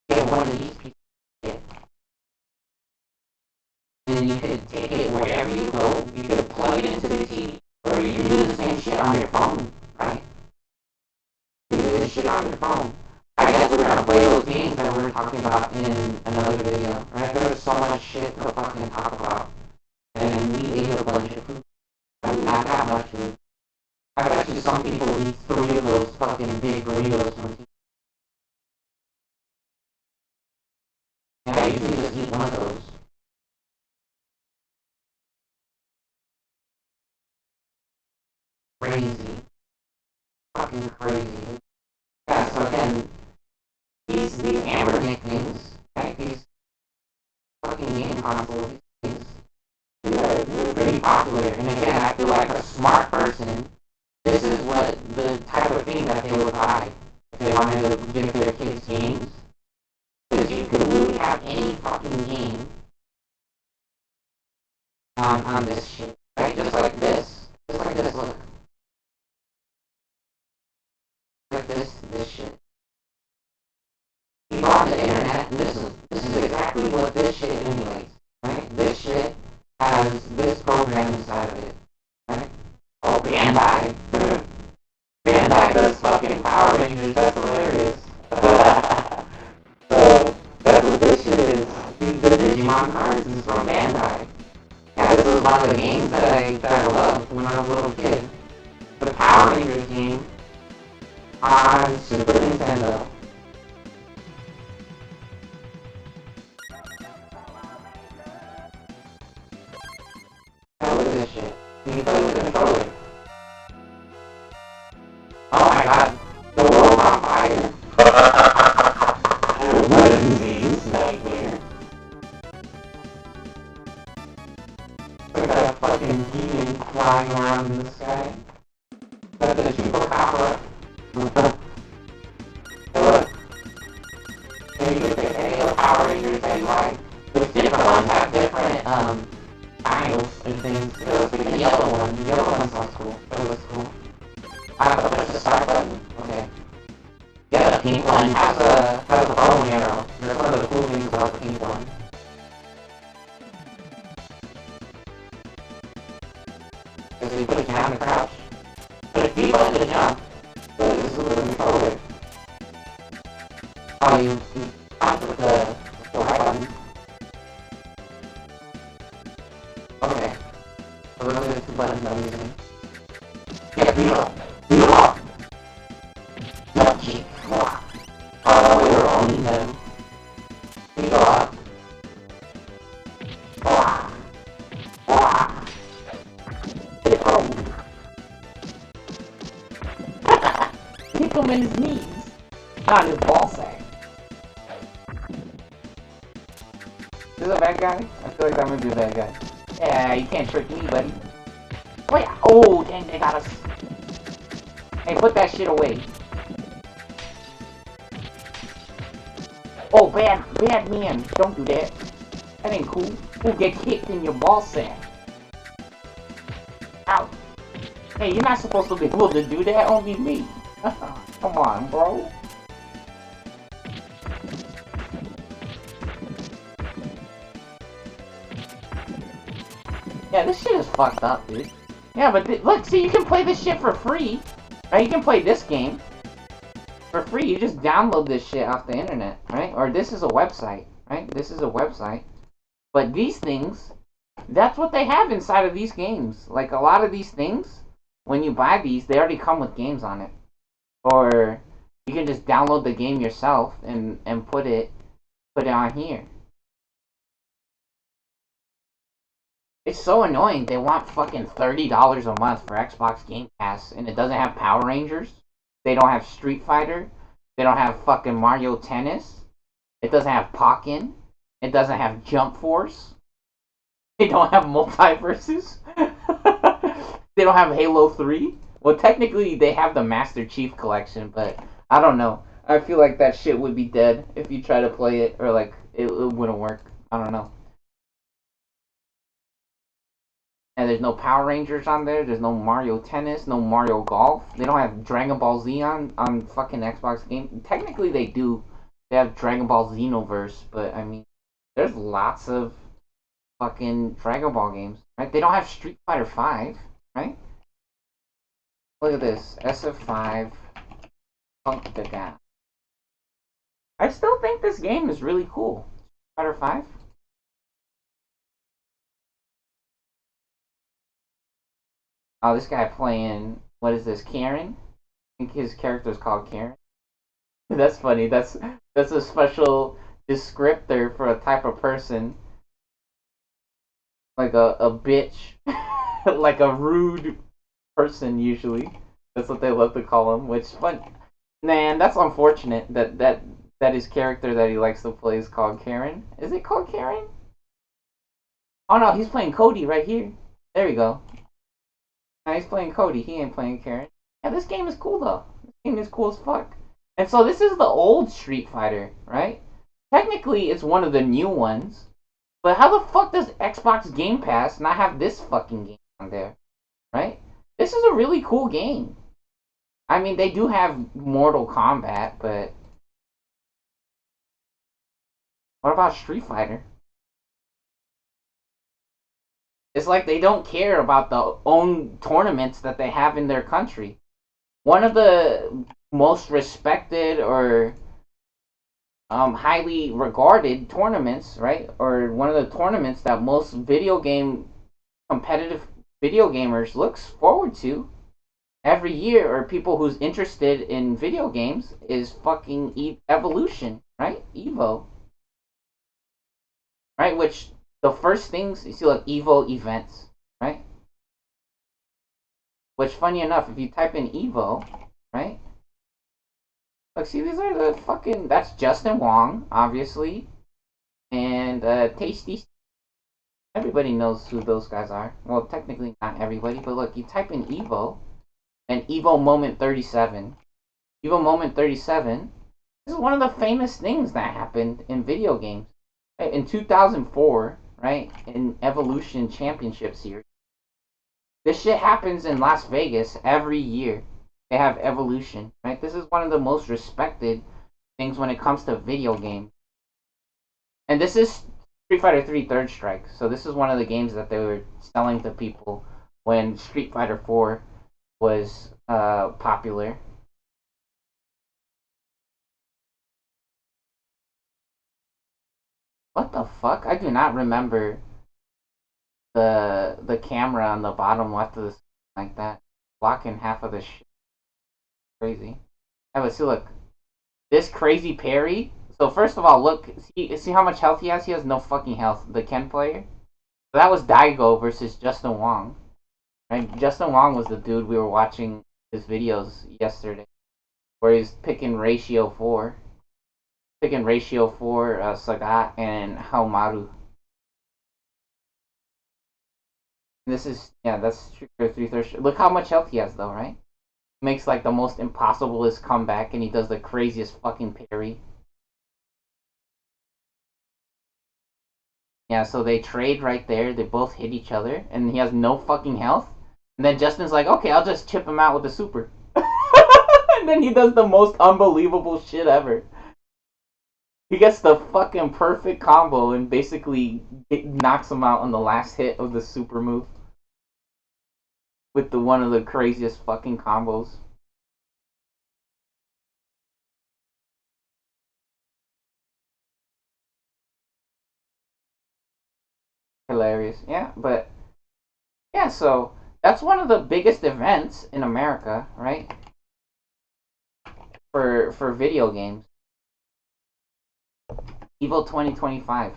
[SPEAKER 1] get one of these pieces of shit. And you could take it wherever you go, you could plug it into the TV, or you can do the same shit on your phone, right? You can do this shit on your phone. I guess we're gonna play those games that we were talking about in another video, right? There's so much shit to fucking talk about. And we ate a bunch of food. I mean, not that much food. I bet you some people eat 3 of those fucking big burritos from TV. And I usually just eat one of those. Crazy. Fucking crazy. Yeah, so again, these hammer things, right? These fucking game consoles, these things, they're pretty popular. And again, I feel like a smart person, this is what the type of thing that they would buy if they wanted to give their kids games. Because you could literally have any fucking game on this shit, right? Just like this. Just like this, look. Like this shit. You go on the internet, and this is exactly what this shit emulates, right? This shit has this program inside of it, right? Oh, Bandai. Bandai does fucking Power Rangers, that's hilarious. So, that's what this shit is. The Digimon cards is from Bandai. Yeah, this is one of the games that I loved when I was a little kid. The Power Rangers game on Super Nintendo. Oh, look at this shit. You can play with the controller. Oh my god. The world's on fire. What a disease nightmare. Look at that fucking demon flying around in the sky. Look at the chupacabra. Hey, look. Hey, you can pick any of the Power Rangers that you like. The different ones have different, styles and things. Let's pick the yellow one. The yellow one sounds cool. That looks cool. I have to push the start button. Okay. Yeah, the pink one has a bow and arrow. That's one of the cool things about the pink one. Because you put it down and crouch. But if you want to jump, this is a little controller. Oh, you pop with the right button. Okay. So those are the two buttons I'm using. Yeah, reload. Reload! Lucky. Oh, we were owning them. Reload.
[SPEAKER 2] Kick him in his knees, not his ball sack.
[SPEAKER 1] Is this a bad guy? I feel like that might be a bad guy. Yeah, you can't trick me, buddy. Wait, oh, dang, they got us. Hey, put that shit away. Oh, bad man, don't do that. That ain't cool. You'll get kicked in your ball sack. Ow. Hey, you're not supposed to be able to do that, only me. Come on, bro. Yeah, this shit is fucked up, dude. Yeah, but look, see, you can play this shit for free. Right? You can play this game for free. You just download this shit off the internet, right? Or this is a website, right? This is a website. But these things, that's what they have inside of these games. Like, a lot of these things, when you buy these, they already come with games on it. Or you can just download the game yourself and put it on here. It's so annoying. They want fucking $30 a month for Xbox Game Pass, and it doesn't have Power Rangers. They don't have Street Fighter. They don't have fucking Mario Tennis. It doesn't have Pokken. It doesn't have Jump Force. They don't have Multiverses. They don't have Halo 3. Well, technically, they have the Master Chief Collection, but I don't know. I feel like that shit would be dead if you try to play it, or like, it wouldn't work. I don't know. And there's no Power Rangers on there. There's no Mario Tennis, no Mario Golf. They don't have Dragon Ball Z on fucking Xbox game. Technically, they do. They have Dragon Ball Xenoverse, but I mean, there's lots of fucking Dragon Ball games, right? They don't have Street Fighter 5, right? Look at this. SF5. Punk the guy. I still think this game is really cool. Street Fighter 5? Oh, this guy playing, what is this, Karen? I think his character is called Karen. That's funny. That's a special descriptor for a type of person. Like a bitch. Like a rude person, usually. That's what they love to call him, which, fun. Man, that's unfortunate that his character that he likes to play is called Karen. Is it called Karen? Oh no, he's playing Cody right here. There we go. Now he's playing Cody, he ain't playing Karen. Yeah, this game is cool though. This game is cool as fuck. And so this is the old Street Fighter, right? Technically, it's one of the new ones. But how the fuck does Xbox Game Pass not have this fucking game on there? Right? This is a really cool game. I mean, they do have Mortal Kombat, but... what about Street Fighter? It's like they don't care about the own tournaments that they have in their country. One of the most respected or highly regarded tournaments, right? Or one of the tournaments that most competitive video gamers looks forward to every year, or people who's interested in video games, is fucking Evolution, right? Evo. Right? Which... the first things, you see like Evo events, right? Which, funny enough, if you type in Evo, right? Look, see, these are the fucking... that's Justin Wong, obviously. And, Tasty. Everybody knows who those guys are. Well, technically not everybody, but look, you type in Evo, and Evo Moment 37. Evo Moment 37 is one of the famous things that happened in video games. In 2004, right, in Evolution Championship Series. This shit happens in Las Vegas every year. They have Evolution, right? This is one of the most respected things when it comes to video games. And this is Street Fighter 3 Third Strike. So this is one of the games that they were selling to people when Street Fighter 4 was popular. What the fuck? I do not remember the camera on the bottom left of the screen like that, blocking half of the shit. Crazy. Yeah, but see, look, this crazy parry. So first of all, look, see how much health he has? He has no fucking health. The Ken player. So that was Daigo versus Justin Wong. Right? Justin Wong was the dude we were watching his videos yesterday, where he's picking Ratio 4. Picking Ratio 4, Sagat, and Haomaru. This is, yeah, that's Street Fighter 3 third. Look how much health he has, though, right? Makes like the most impossiblest comeback, and he does the craziest fucking parry. Yeah, so they trade right there. They both hit each other, and he has no fucking health. And then Justin's like, okay, I'll just chip him out with the super. And then he does the most unbelievable shit ever. He gets the fucking perfect combo and basically knocks him out on the last hit of the super move. With one of the craziest fucking combos. Hilarious. Yeah, but yeah, so that's one of the biggest events in America, right? For video games. EVO 2025.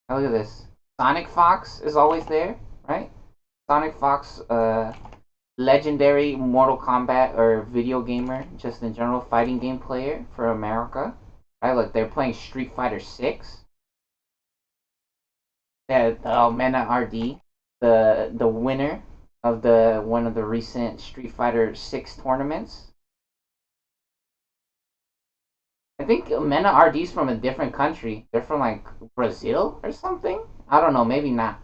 [SPEAKER 1] Now look at this. Sonic Fox is always there, right? Sonic Fox, legendary Mortal Kombat or video gamer, just in general, fighting game player for America. Right, look, they're playing Street Fighter 6. Yeah, Mena RD, the winner of one of the recent Street Fighter 6 tournaments. I think Mena RD's from a different country. They're from like Brazil or something. I don't know, maybe not.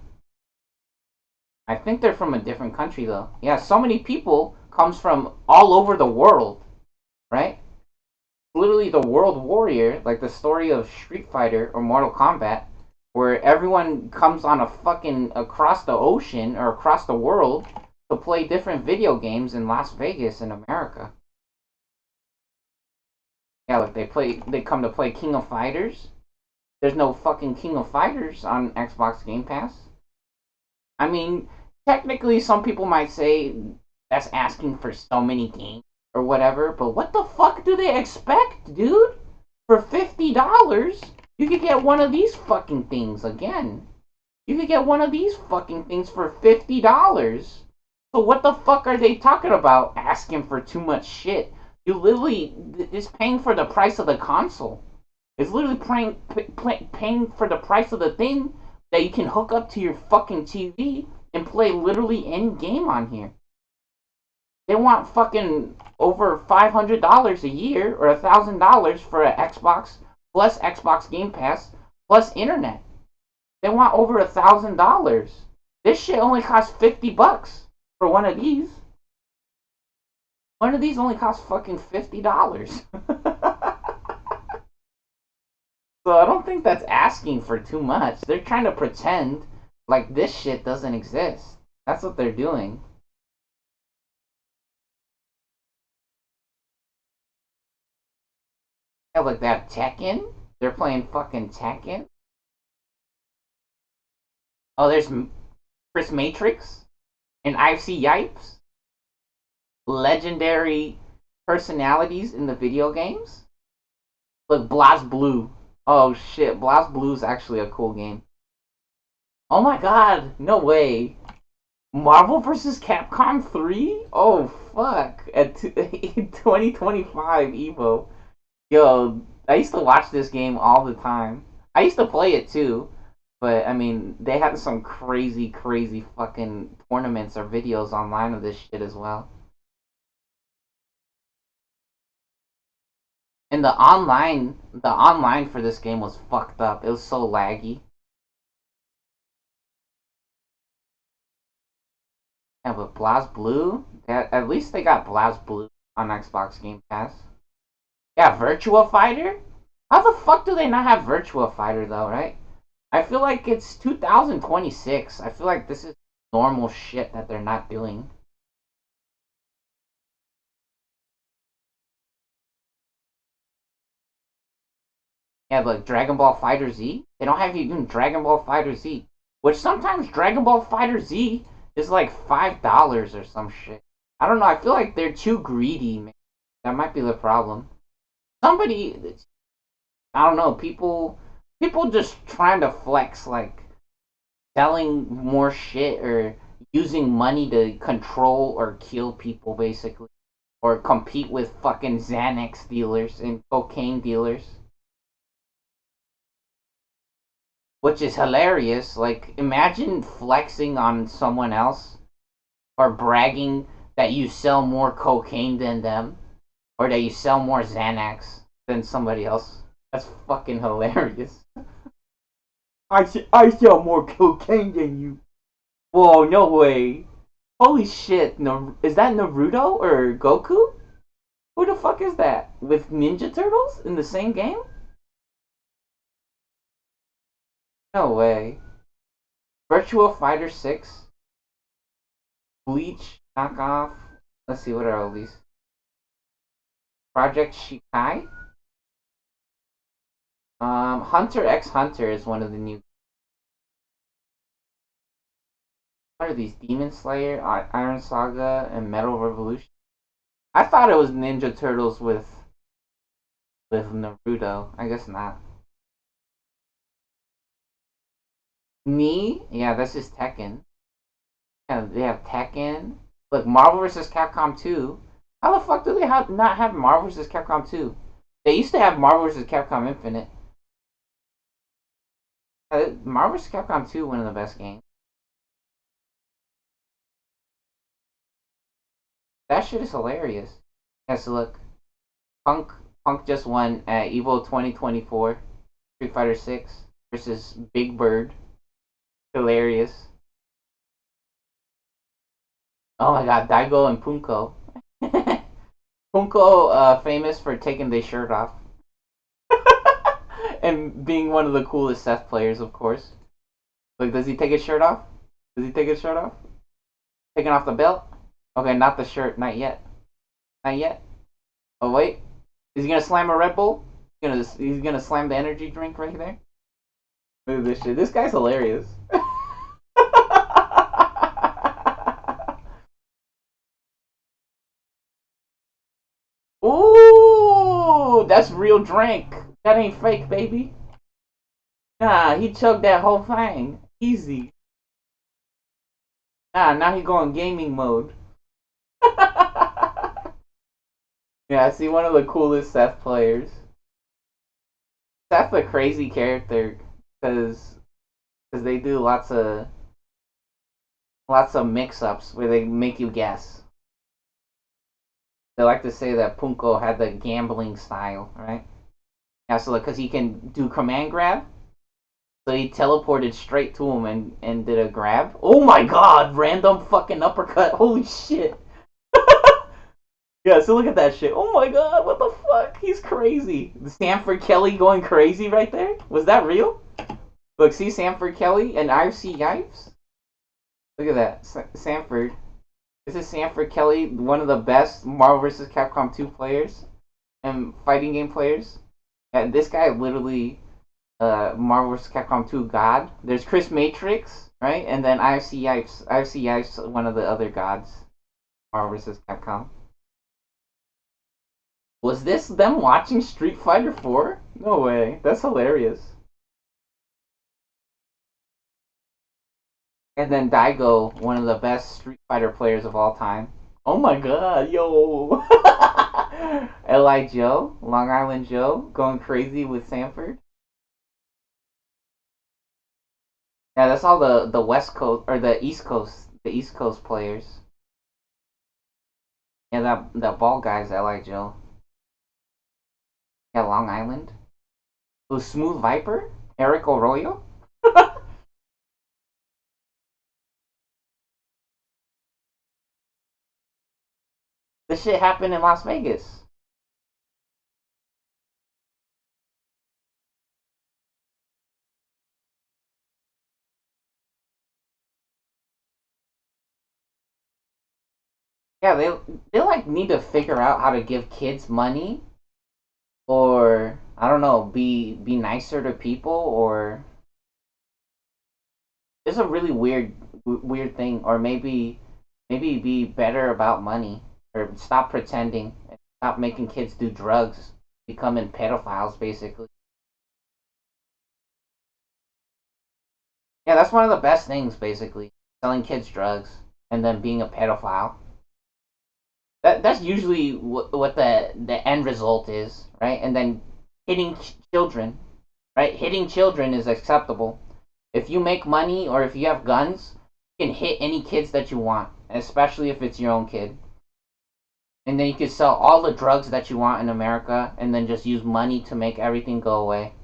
[SPEAKER 1] I think they're from a different country though. Yeah, so many people comes from all over the world, right? Literally the World Warrior, like the story of Street Fighter or Mortal Kombat, where everyone comes on a fucking across the ocean or across the world to play different video games in Las Vegas in America. Yeah, like they come to play King of Fighters. There's no fucking King of Fighters on Xbox Game Pass. I mean, technically some people might say that's asking for so many games or whatever, but what the fuck do they expect, dude? For $50, you could get one of these fucking things again. You could get one of these fucking things for $50. So what the fuck are they talking about asking for too much shit? You literally is paying for the price of the console. It's literally paying for the price of the thing that you can hook up to your fucking TV and play literally any game on here. They want fucking over $500 a year or $1,000 for an Xbox plus Xbox Game Pass plus internet. They want over $1,000. This shit only costs $50 for one of these. One of these only costs fucking $50. So I don't think that's asking for too much. They're trying to pretend like this shit doesn't exist. That's what they're doing. Yeah, like that Tekken. They're playing fucking Tekken. Oh, there's Chris Matrix and IFC Yipes. Legendary personalities in the video games. Look, BlazBlue. Oh shit, BlazBlue is actually a cool game. Oh my god, no way. Marvel vs. Capcom 3? Oh fuck. At 2025 EVO. Yo, I used to watch this game all the time. I used to play it too. But I mean, they had some crazy fucking tournaments or videos online of this shit as well. And the online for this game was fucked up. It was so laggy. Yeah, but BlazBlue, at least they got BlazBlue on Xbox Game Pass. Yeah, Virtua Fighter? How the fuck do they not have Virtua Fighter though, right? I feel like it's 2026. I feel like this is normal shit that they're not doing. Yeah, like Dragon Ball Fighter Z. They don't have you doing Dragon Ball Fighter Z, which sometimes Dragon Ball Fighter Z is like $5 or some shit. I don't know. I feel like they're too greedy, man. That might be the problem. Somebody, I don't know. People just trying to flex, like selling more shit or using money to control or kill people, basically, or compete with fucking Xanax dealers and cocaine dealers. Which is hilarious. Like, imagine flexing on someone else or bragging that you sell more cocaine than them or that you sell more Xanax than somebody else. That's fucking hilarious.
[SPEAKER 2] I sell more cocaine than you.
[SPEAKER 1] Whoa, no way. Holy shit. No, is that Naruto or Goku? Who the fuck is that? With Ninja Turtles in the same game? No way. Virtua Fighter 6, Bleach knockoff. Let's see, what are all these? Project Shikai? Hunter x Hunter is one of the new. What are these? Demon Slayer, Iron Saga, and Metal Revolution? I thought it was Ninja Turtles with Naruto. I guess not. Me? Yeah, that's just Tekken. Yeah, they have Tekken. Look, Marvel vs. Capcom 2. How the fuck do they not have Marvel vs. Capcom 2? They used to have Marvel vs. Capcom Infinite. Marvel vs. Capcom 2, one of the best games. That shit is hilarious. Yes, look. Punk Punk just won at Evo 2024 Street Fighter 6 versus Big Bird. Hilarious. Oh my god, Daigo and Punko. Punko, famous for taking their shirt off. And being one of the coolest Seth players, of course. Like, does he take his shirt off? Does he take his shirt off? Taking off the belt? Okay, not the shirt. Not yet. Not yet. Oh, wait. Is he gonna slam a Red Bull? He's gonna slam the energy drink right there? Look at this shit. This guy's hilarious. Ooh, that's real drink. That ain't fake, baby. Nah, he chugged that whole thing. Easy. Nah, now he going gaming mode. Yeah, I see one of the coolest Seth players. Seth's a crazy character because they do lots of mix-ups where they make you guess. They like to say that Punko had the gambling style, right? Yeah, so because he can do command grab, so he teleported straight to him and did a grab. Oh my god, random fucking uppercut. Holy shit. Yeah, so look at that shit. Oh my god, what the fuck? He's crazy. The Sanford Kelly going crazy right there? Was that real? Look, see Sanford Kelly and IFC Yipes? Look at that. Sanford. This is Sanford Kelly, one of the best Marvel vs. Capcom 2 players and fighting game players. And this guy literally Marvel vs. Capcom 2 god. There's Chris Matrix, right? And then IFC Yipes. IFC Yipes, one of the other gods. Marvel vs. Capcom. Was this them watching Street Fighter 4? No way. That's hilarious. And then Daigo, one of the best Street Fighter players of all time. Oh my god, yo! L.I. Joe, Long Island Joe, going crazy with Sanford. Yeah, that's all the West Coast or the East Coast players. Yeah, that ball guy's L.I. Joe. Yeah, Long Island. Who's Smooth Viper? Eric Arroyo? This shit happened in Las Vegas. yeah, they like need to figure out how to give kids money, or I don't know, be nicer to people, or it's a really weird thing, or maybe be better about money, or stop pretending and stop making kids do drugs, becoming pedophiles basically. Yeah, that's one of the best things basically, selling kids drugs and then being a pedophile. That's usually what the end result is, right? And then hitting children, right? Hitting children is acceptable. If you make money or if you have guns, you can hit any kids that you want, especially if it's your own kid. And then you can sell all the drugs that you want in America and then just use money to make everything go away.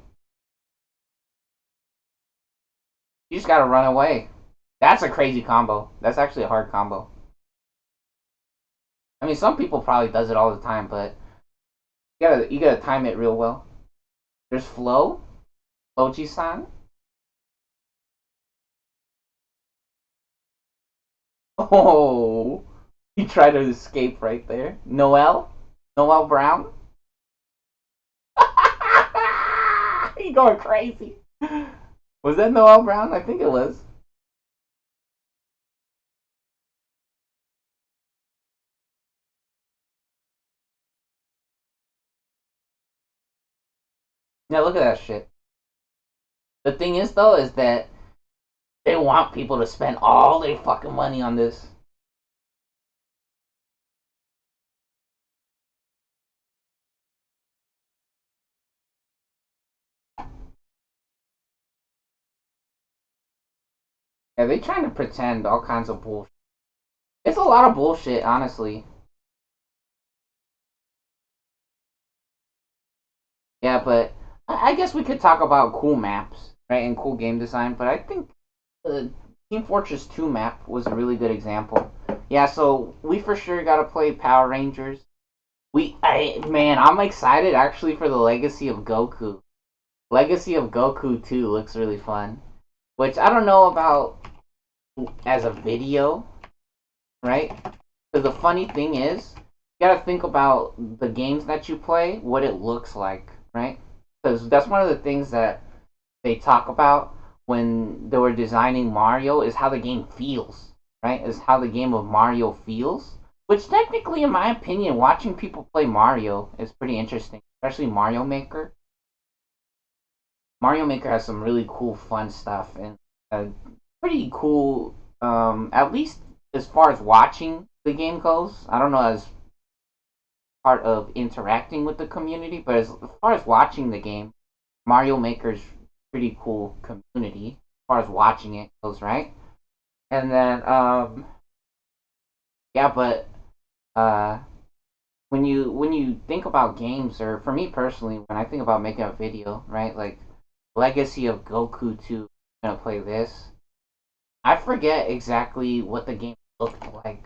[SPEAKER 1] You just gotta run away. That's a crazy combo. That's actually a hard combo. I mean, some people probably does it all the time, but you gotta time it real well. There's Flo, Floji-san. Oh, he tried to escape right there. Noel Brown. He going crazy. Was that Noel Brown? I think it was. Yeah, look at that shit. The thing is, though, is that they want people to spend all their fucking money on this. Yeah, they trying to pretend all kinds of bullshit. It's a lot of bullshit, honestly. Yeah, but I guess we could talk about cool maps, right, and cool game design. But I think the Team Fortress 2 map was a really good example. Yeah, so we for sure got to play Power Rangers. Man, I'm excited actually for the Legacy of Goku. Legacy of Goku 2 looks really fun, which I don't know about as a video, right? Because the funny thing is, you gotta think about the games that you play, what it looks like, right? Because that's one of the things that they talk about when they were designing Mario is how the game feels, right? Is how the game of Mario feels. Which technically, in my opinion, watching people play Mario is pretty interesting, especially Mario Maker. Mario Maker has some really cool, fun stuff and pretty cool. At least as far as watching the game goes, I don't know as part of interacting with the community, but as far as watching the game, Mario Maker's pretty cool community as far as watching it goes, right? And then yeah, but uh when you think about games, or for me personally, when I think about making a video, right, like Legacy of Goku 2, I'm gonna play this. I forget exactly what the game looked like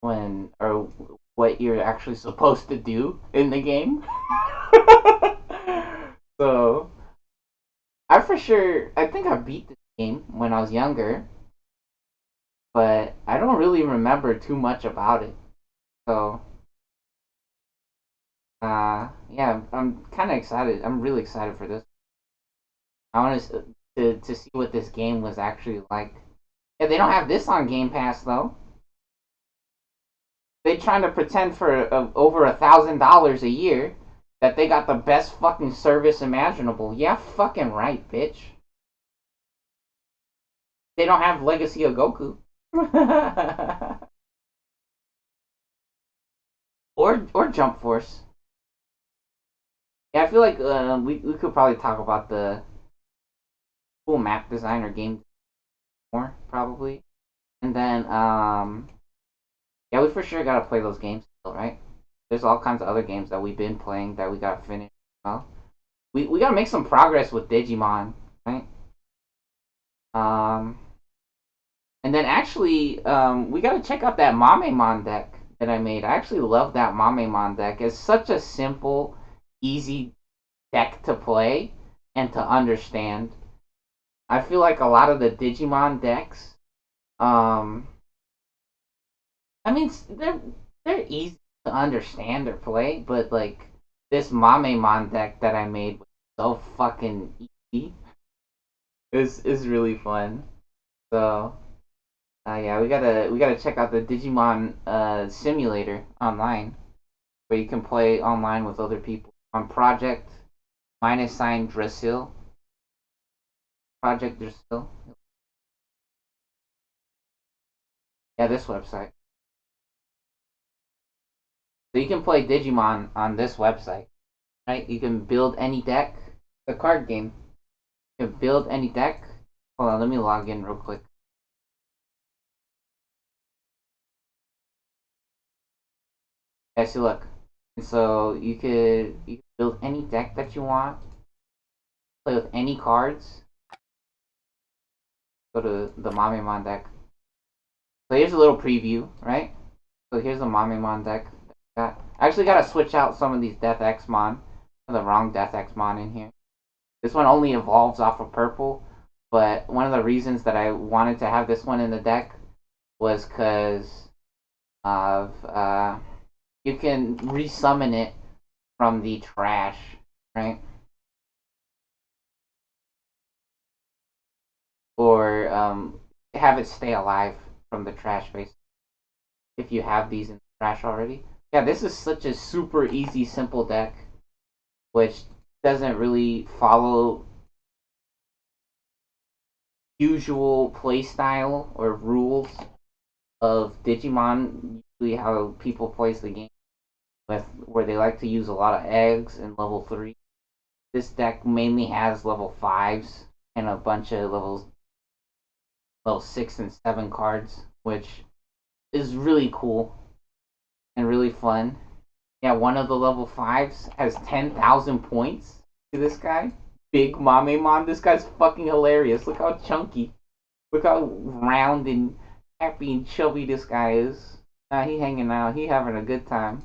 [SPEAKER 1] when, or what you're actually supposed to do in the game. So I for sure, I think I beat the game when I was younger, but I don't really remember too much about it. So yeah, I'm kind of excited. I'm really excited for this. I want to see what this game was actually like. Yeah, they don't have this on Game Pass though. They trying to pretend for over $1,000 a year that they got the best fucking service imaginable. Yeah, fucking right, bitch. They don't have Legacy of Goku. or Jump Force. Yeah, I feel like we could probably talk about the cool map design or game more probably, and then yeah, we for sure gotta play those games still, right? There's all kinds of other games that we've been playing that we gotta finish. Well, we gotta make some progress with Digimon, right? Um, and then actually, we gotta check out that Mamemon deck that I made. I actually love that Mamemon deck. It's such a simple, easy deck to play and to understand. I feel like a lot of the Digimon decks, um, I mean, they're easy to understand or play, but like this Mamemon deck that I made was so fucking easy. Is really fun. So yeah, we gotta check out the Digimon simulator online, where you can play online with other people on Project --Drasil. Project Drasil. Yeah, this website. So you can play Digimon on this website, right? You can build any deck. The card game. You can build any deck. Hold on, let me log in real quick. Yeah, see, look. And so you could build any deck that you want. Play with any cards. Go to the Mamemon deck. So here's a little preview, right? So here's the Mamemon deck. I actually gotta switch out some of these Death X-Mon. The wrong Death X-Mon in here. This one only evolves off of purple, but one of the reasons that I wanted to have this one in the deck was because of you can resummon it from the trash, right? Or have it stay alive from the trash base if you have these in the trash already. Yeah, this is such a super easy, simple deck, which doesn't really follow usual playstyle or rules of Digimon. Usually, how people plays the game, with where they like to use a lot of eggs in level 3. This deck mainly has level 5s and a bunch of level 6 and 7 cards, which is really cool and really fun. Yeah, one of the level 5s has 10,000 points to this guy. Big Mamemon. This guy's fucking hilarious. Look how chunky. Look how round and happy and chubby this guy is. He hanging out. He having a good time.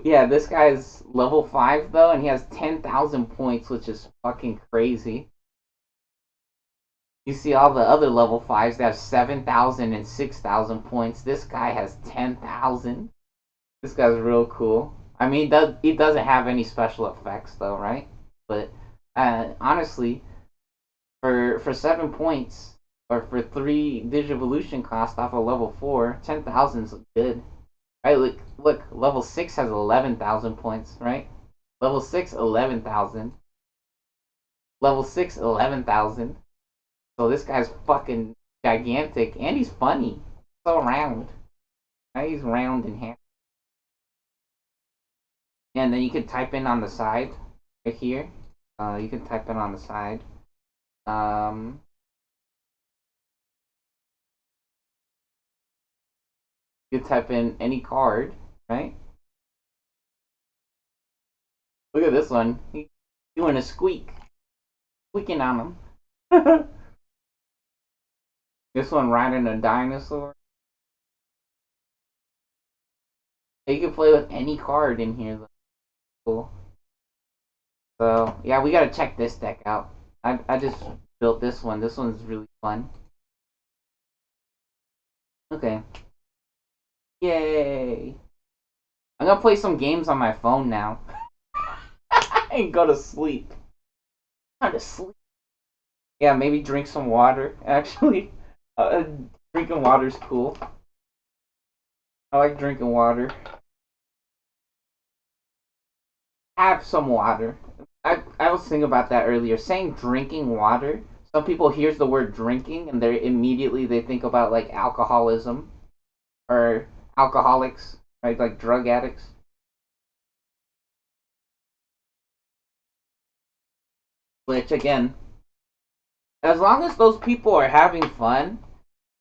[SPEAKER 1] Yeah, this guy's level 5 though, and he has 10,000 points, which is fucking crazy. You see all the other level 5s that have 7,000 and 6,000 points. This guy has 10,000. This guy's real cool. I mean, he doesn't have any special effects though, right? But honestly, for 7 points, or for 3 Digivolution cost off of level 4, 10,000's good. Right, look, level 6 has 11,000 points, right? Level 6, 11,000. Level 6, 11,000. So this guy's fucking gigantic, and he's funny. So round. Right? He's round and handsome. And then you can type in on the side, right here. You can type in on the side. You type in any card, right? Look at this one. He's doing a squeak. Squeaking on him. This one riding a dinosaur. You can play with any card in here. Cool. So, yeah, we gotta check this deck out. I just built this one. This one's really fun. Okay. Yay! I'm gonna play some games on my phone now. And go to sleep. Time to sleep. Yeah, maybe drink some water, actually. Drinking water's cool. I like drinking water. Have some water. I was thinking about that earlier. Saying drinking water, some people hears the word drinking and they think about like alcoholism or alcoholics, right? Like drug addicts. Which again, as long as those people are having fun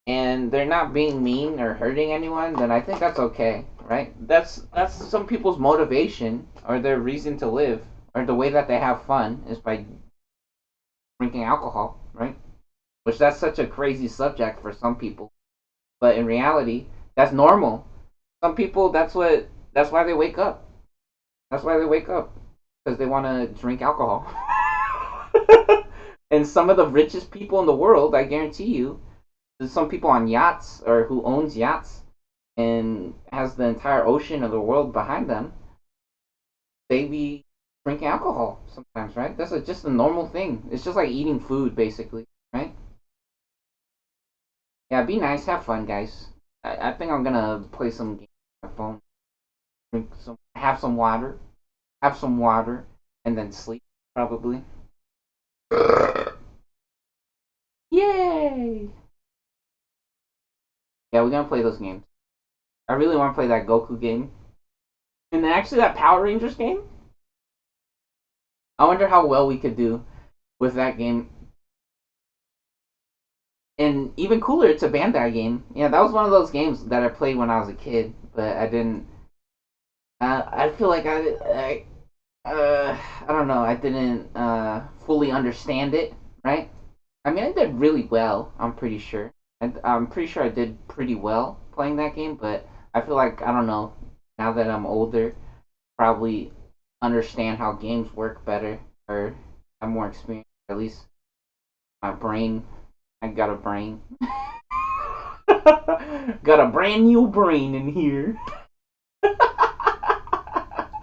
[SPEAKER 1] and they're not being mean or hurting anyone, then I think that's okay, right? That's some people's motivation or their reason to live, or the way that they have fun is by drinking alcohol, right? Which that's such a crazy subject for some people, but in reality, that's normal. Some people, that's why they wake up. That's why they wake up, because they want to drink alcohol. And some of the richest people in the world, I guarantee you, there's some people on yachts or who owns yachts. and has the entire ocean of the world behind them, they be drinking alcohol sometimes, right? That's just a normal thing. It's just like eating food, basically, right? Yeah, be nice, have fun, guys. I think I'm gonna play some games on my phone, have some water, and then sleep, probably. Yay! Yeah, we're gonna play those games. I really want to play that Goku game. And then actually that Power Rangers game. I wonder how well we could do with that game. And even cooler, it's a Bandai game. Yeah, that was one of those games that I played when I was a kid, but I didn't. I feel like I don't know. I didn't fully understand it, right? I mean, I did really well. I'm pretty sure. I'm pretty sure I did pretty well playing that game, but I feel like I don't know. Now that I'm older, probably understand how games work better, or have more experience. At least my brain. I got a brain. Got a brand new brain in here.